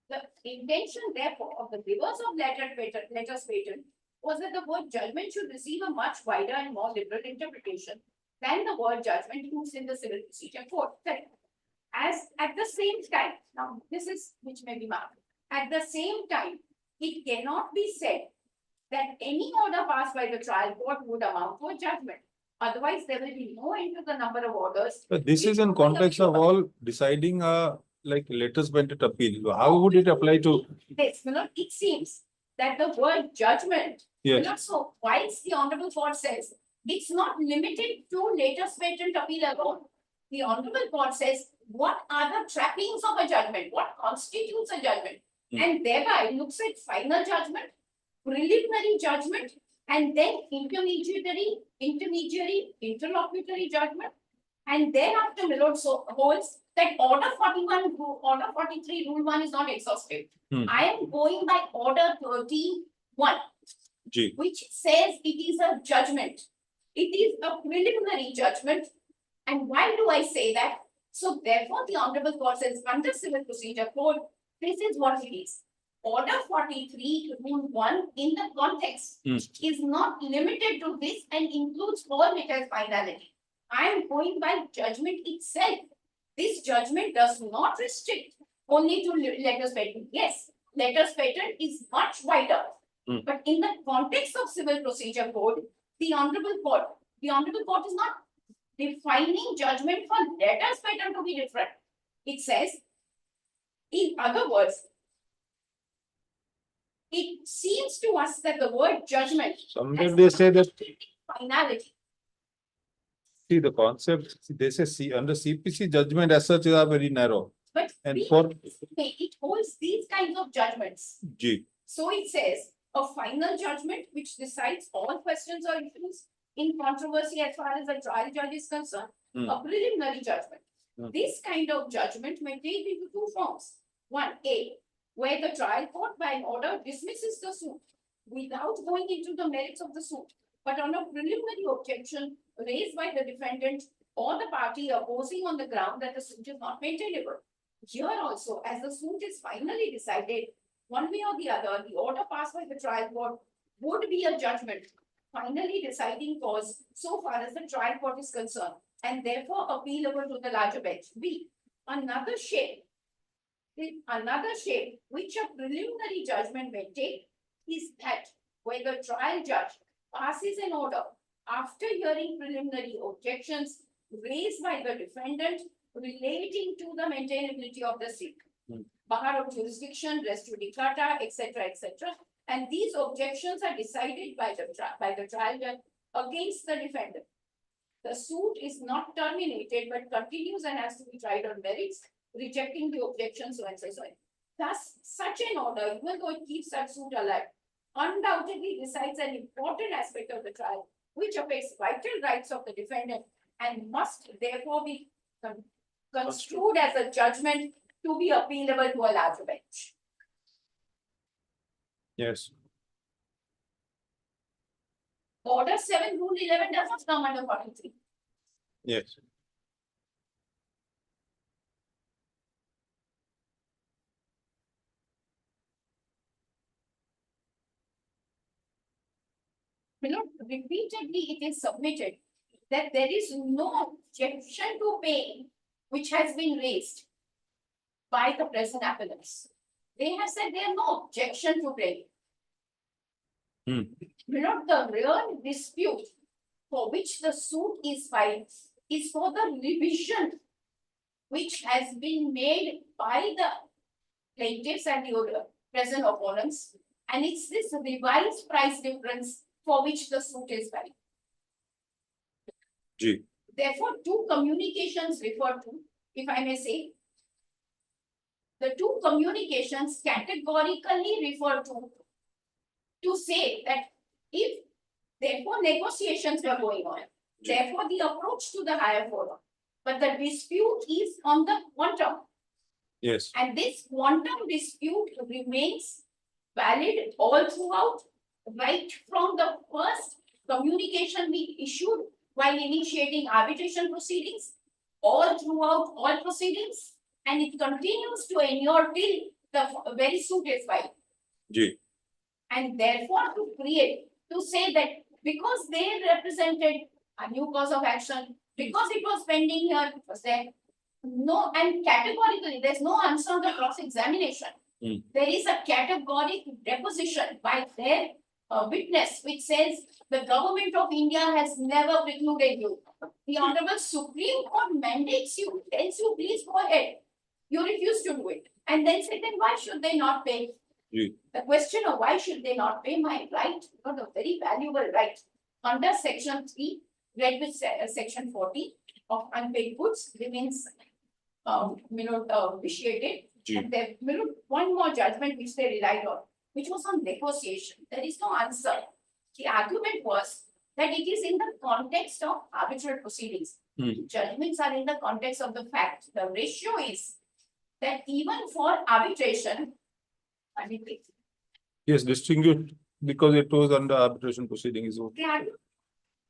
The intention, therefore, of the givers of latest patent was that the word judgment should receive a much wider and more liberal interpretation than the word judgment used in the Civil Procedure Code. Correct. As at the same time, now this is which may be marked, at the same time, it cannot be said that any order passed by the trial court would amount to a judgment. Otherwise, there will be no end to the number of orders. But this which is in would be context of applicable. all deciding like latest benefit appeal. How would it apply to? This, it seems that the word judgment, Yes. so whilst the Honorable Court says it's not limited to latest patent appeal alone. The Honorable Court says, what are the trappings of a judgment? What constitutes a judgment? And thereby looks at final judgment, preliminary judgment, and then intermediary, interlocutory judgment. And thereafter, my lord holds that order 41, order 43, rule 1 is not exhaustive. I am going by order 31. G. Which says it is a judgment. It is a preliminary judgment. And why do I say that? So therefore, the Honorable Court says under Civil Procedure Code, this is what it is. Order 43, Rule 1 in the context is not limited to this and includes all it as finality. I am going by judgment itself. This judgment does not restrict only to letters patent. Yes, letters patent is much wider. But in the context of Civil Procedure Code, the Honorable Court is not defining judgment for letters patent to be different. It says, in other words, it seems to us that the word judgment Somewhere they say that, finality. see the concept, they say see under CPC judgment as such are very narrow. But And for it holds these kinds of judgments. G. So it says a final judgment which decides all questions or issues in controversy as far as the trial judge is concerned, a preliminary judgment. This kind of judgment may take into two forms. One, A, where the trial court by an order dismisses the suit without going into the merits of the suit, but on a preliminary objection raised by the defendant or the party opposing on the ground that the suit is not maintainable. Here also, as the suit is finally decided, one way or the other, the order passed by the trial court would be a judgment, finally deciding cause so far as the trial court is concerned, and therefore appealable to the larger bench. B, another shape which a preliminary judgment may take is that where the trial judge passes an order after hearing preliminary objections raised by the defendant relating to the maintainability of the seat. Hmm. Bahar of jurisdiction, res judicata, etc., etc. And these objections are decided by the trial judge against the defendant. The suit is not terminated but continues and has to be tried on merits, rejecting the objections, so and so on. Thus, such an order, even though it keeps that suit alive, undoubtedly decides an important aspect of the trial, which affects vital rights of the defendant and must therefore be construed as a judgment to be appealable to a larger bench. Yes. Order 7, Rule 11 does not come under 43. Yes. Repeatedly it is submitted that there is no objection to paying which has been raised by the present appellants. They have said there is no objection to paying. Hmm. The real dispute for which the suit is filed is for the revision which has been made by the plaintiffs and the present opponents, and it's this revised price difference for which the suit is valid. G. Therefore, two communications referred to, if I may say, the two communications categorically refer to say that if therefore negotiations were going on, therefore the approach to the higher forum, but the dispute is on the quantum. Yes. And this quantum dispute remains valid all throughout, right from the first communication we issued while initiating arbitration proceedings, all throughout all proceedings, and it continues to endure till the very suit is filed. G. And therefore to say that because they represented a new cause of action, because it was pending here, it was there. No, and categorically, there's no answer on the cross-examination. Hmm. There is a categorical deposition by their witness, which says the government of India has never precluded you. The Honorable Supreme Court mandates you, tells you, please go ahead. You refuse to do it. And then say, then why should they not pay? G. The question of why should they not pay my right, not a very valuable right, under section 3, read with section 40 of unpaid goods remains vitiated. G. And there one more judgment which they relied on, which was on negotiation. There is no answer. The argument was that it is in the context of arbitral proceedings. Hmm. Judgments are in the context of the fact. The ratio is that even for arbitration, Yes, distinguished because it was under arbitration proceeding is okay. they argue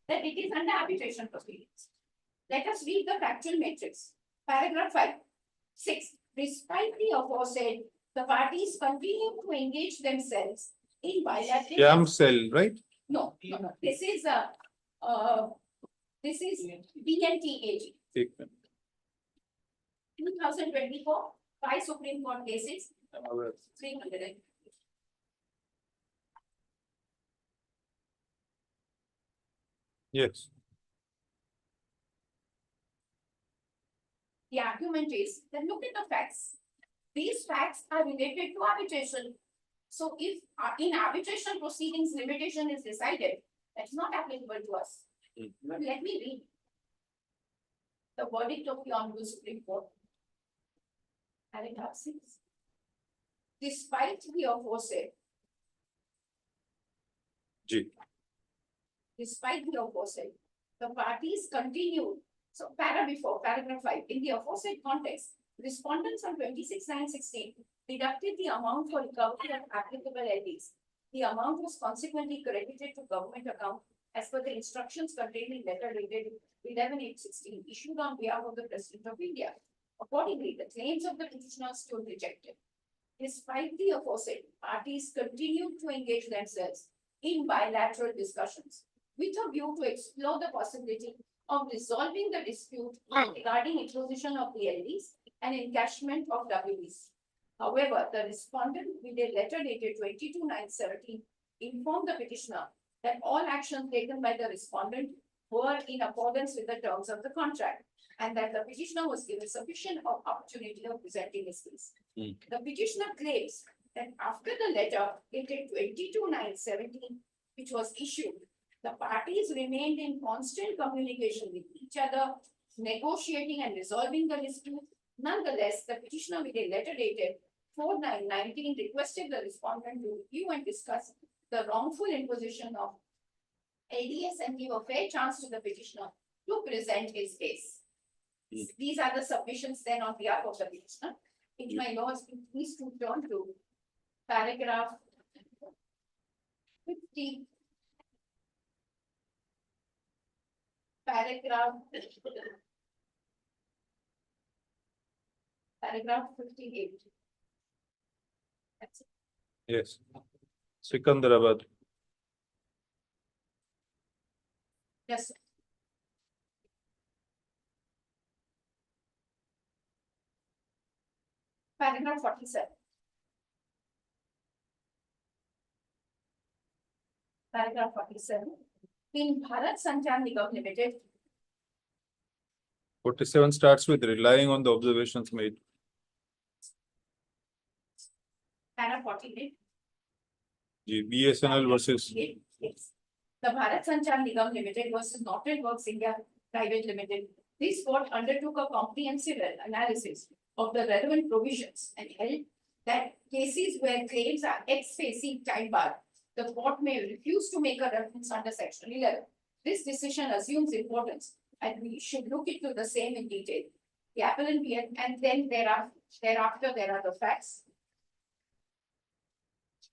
that it is under arbitration proceedings. Let us read the factual matrix. Paragraph 5. 6. Despite the aforesaid, the parties continue to engage themselves in bilateral. Cam cell, right? No. This is BNTAG. 2024, 5 Supreme Court cases, 300. Yes. The argument is that look at the facts. These facts are related to arbitration. So if in arbitration proceedings limitation is decided, that's not applicable to us. But let me read the verdict of the Honorable Supreme Court. Paragraph 6. Despite the aforesaid, G. despite the aforesaid, the parties continued. So paragraph 5, in the aforesaid context, respondents on 26/9/16 deducted the amount for recovery of applicable LDs. The amount was consequently credited to government account as per the instructions contained in letter dated 11/8/16 issued on behalf of the President of India. Accordingly, the claims of the petitioners stood rejected. Despite the aforesaid, parties continued to engage themselves in bilateral discussions with a view to explore the possibility of resolving the dispute regarding imposition of the LDs and encashment of WBs. However, the respondent with a letter dated 22/9/17 informed the petitioner that all actions taken by the respondent were in accordance with the terms of the contract and that the petitioner was given sufficient opportunity of presenting his case. Hmm. The petitioner claims that after the letter dated 22/9/17, which was issued, the parties remained in constant communication with each other, negotiating and resolving the dispute. Nonetheless, the petitioner with a letter dated 4/9/19 requested the respondent to review and discuss the wrongful imposition of ADS and give a fair chance to the petitioner to present his case. Hmm. These are the submissions then on behalf of the petitioner. If my lords, please to turn to paragraph 50. Paragraph 58. That's it. Yes. Sikandarabad. Yes. Paragraph 47. Paragraph 47. In Bharat Sanchar Nigam Limited, 47 starts with relying on the observations made. paragraph 48. The BSNL versus Yes. The Bharat Sanchar Nigam Limited versus Norton Works India Private Limited. This court undertook a comprehensive analysis of the relevant provisions and held that cases where claims are ex facie time barred, the court may refuse to make a reference under section 11. This decision assumes importance and we should look into the same in detail. The appellant and then thereafter there are the facts.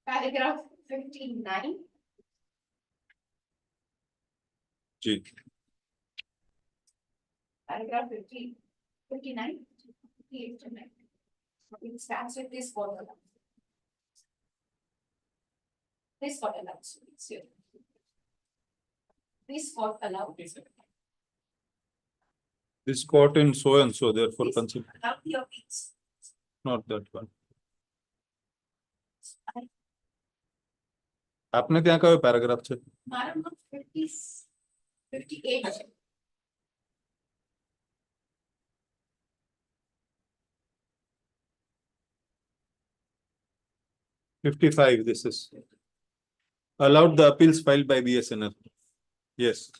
Paragraph 59. G. Paragraph 50, 59, 58 to 9. It starts with this court allows. This court allows. It's here. This court allows. This court in so and so, therefore This consider allow the appeals. not that one. आपने क्या कहा paragraph से? Paragraph 50, 58. $55 this is. Allowed the appeals filed by BSNL. Yes.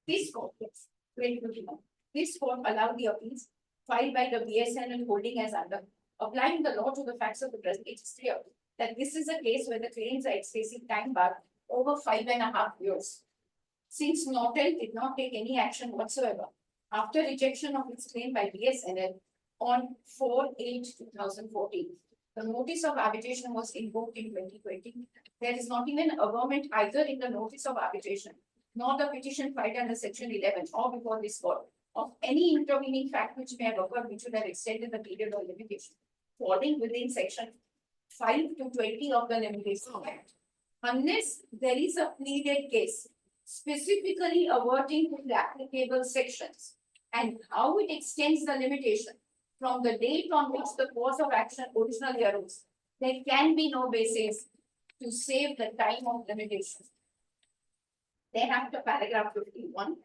This court, yes, 2021. This court allowed the appeals filed by the BSNL holding as under. Applying the law to the facts of the present, it is clear that this is a case where the claims are facing time bar over 5.5 years. Since Norton did not take any action whatsoever after rejection of its claim by BSNL on 4/8/2014, the notice of arbitration was invoked in 2020. There is not even a averment either in the notice of arbitration nor the petition filed under section 11 or before this court of any intervening fact which may have occurred which would have extended the period of limitation falling within section 5 to 20 of the Limitation Act. Unless there is a pleaded case specifically averting to the applicable sections and how it extends the limitation from the date on which the course of action originally arose, there can be no basis to save the time of limitation. Thereafter, paragraph 51.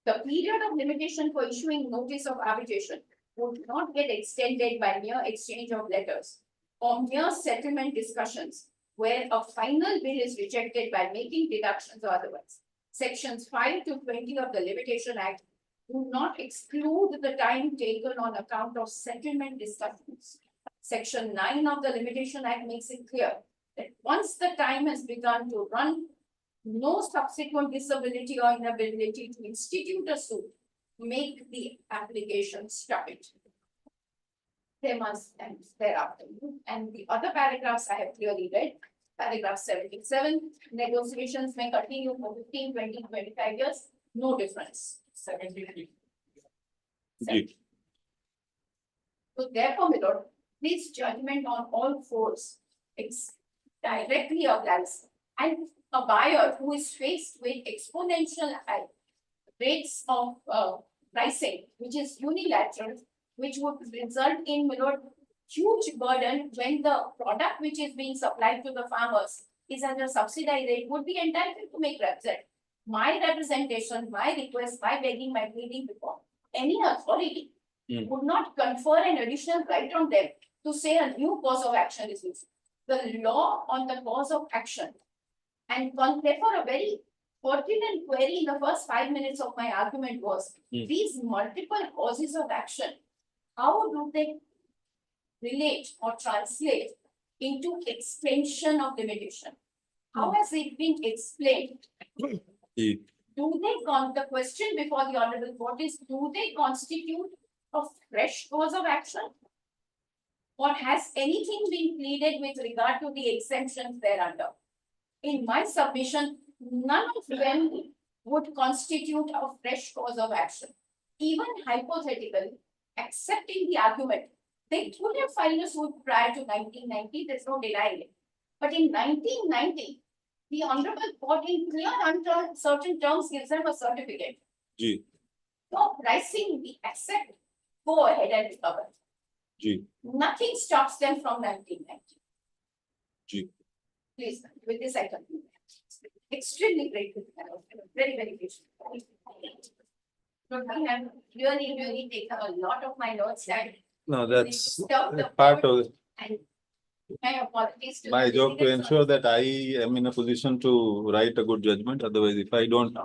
The period of limitation for issuing notice of arbitration would not get extended by mere exchange of letters or mere settlement discussions where a final bill is rejected by making deductions or otherwise. Sections 5 to 20 of the Limitation Act do not exclude the time taken on account of settlement discussions. Section 9 of the Limitation Act makes it clear that once the time has begun to run, no subsequent disability or inability to institute a suit make the application stop it. They must end thereafter. And the other paragraphs I have clearly read. Paragraph 77, negotiations may continue for 15, 20, 25 years, no difference. 73. G. So therefore, my lord, this judgment on all fours, it's directly applies. And a buyer who is faced with exponential high rates of pricing, which is unilateral, which would result in, my lord, huge burden when the product which is being supplied to the farmers is under subsidized rate, would be entitled to make represent. my representation, my request, my begging, my pleading before any authority would not confer an additional right on them to say a new cause of action is used. The law on the cause of action and therefore a very pertinent query in the first 5 minutes of my argument was these multiple causes of action, how do they relate or translate into extension of limitation? How has it been explained? E. Do they the question before the honorable court is, do they constitute a fresh cause of action? Or has anything been pleaded with regard to the exemptions thereunder? In my submission, none of them would constitute a fresh cause of action. Even hypothetically, accepting the argument, they could have filed a suit prior to 1990, there's no denying it. But in 1990, the honorable court in clear uncertain terms gives them a certificate. G. No pricing, we accept, go ahead and recover. G. Nothing stops them from 1990. G. Please, with this I conclude. Extremely grateful, very, very patient. But I have really taken a lot of my notes and No, that's disturbed the part court of it. and my apologies to My the job to litigants. ensure that I am in a position to write a good judgment. Otherwise, if I don't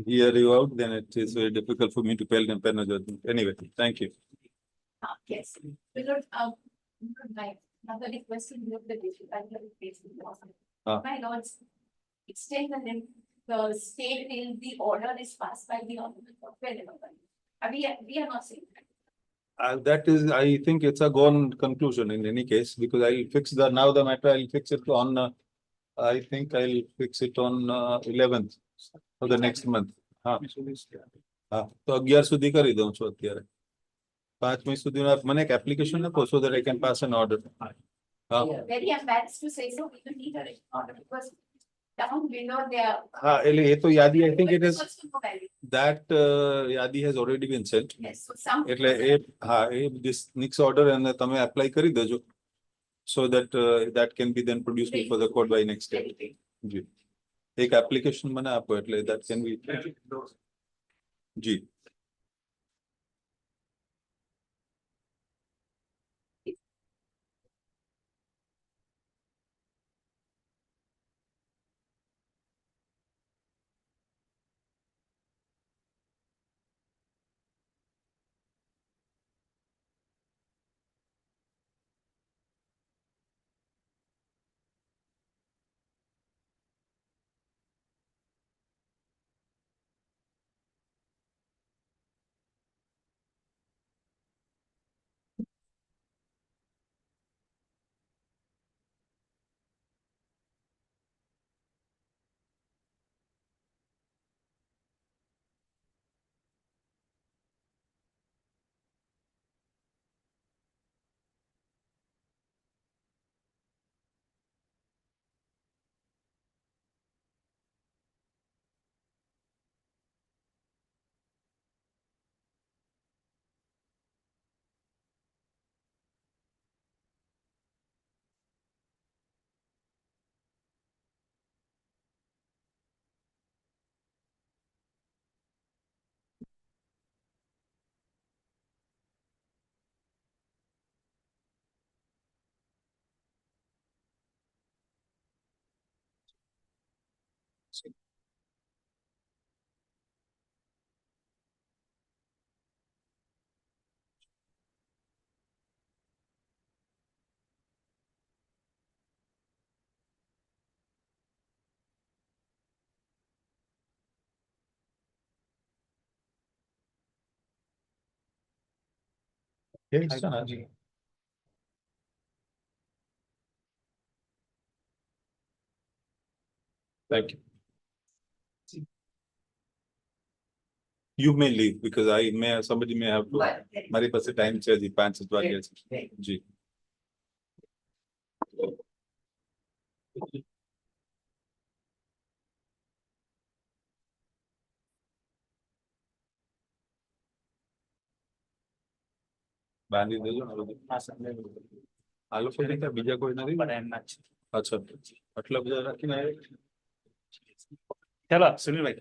hear you out, then it is very difficult for me to pen a judgment. Anyway, thank you. Yes, because, my another request to look the issue, I will face the law. Ah. My lords, extend the state till the order is passed by the honorable court. We are not saying that. That is, I think it's a gone conclusion in any case, because I'll fix the matter, I'll fix it on, I think I'll fix it on 11th of the next month. હા તો 11 સુધી કરી દઉં છું અત્યારે 5 મી સુધીમાં મને એક એપ્લિકેશન આપો so that I can pass an order. Very embarrassed to say so, we will need a order because down below there. હા એટલે એ તો યાદી I think it is Also no value. that યાદી has already been sent. Yes, so some. એટલે this next order and તમે apply કરી દેજો so that that can be then produced before the court by next day. જી એક application મને આપો એટલે that can be G Thank you. You may leave because somebody may have to. મારી પાસે time છે હજી 5 વાગ્યા છે. જી. બાંધી દેજો ને બધું. આ લોકો બીજા કોઈ નથી. અચ્છા આટલા બધા રાખીને चला सुनील भाई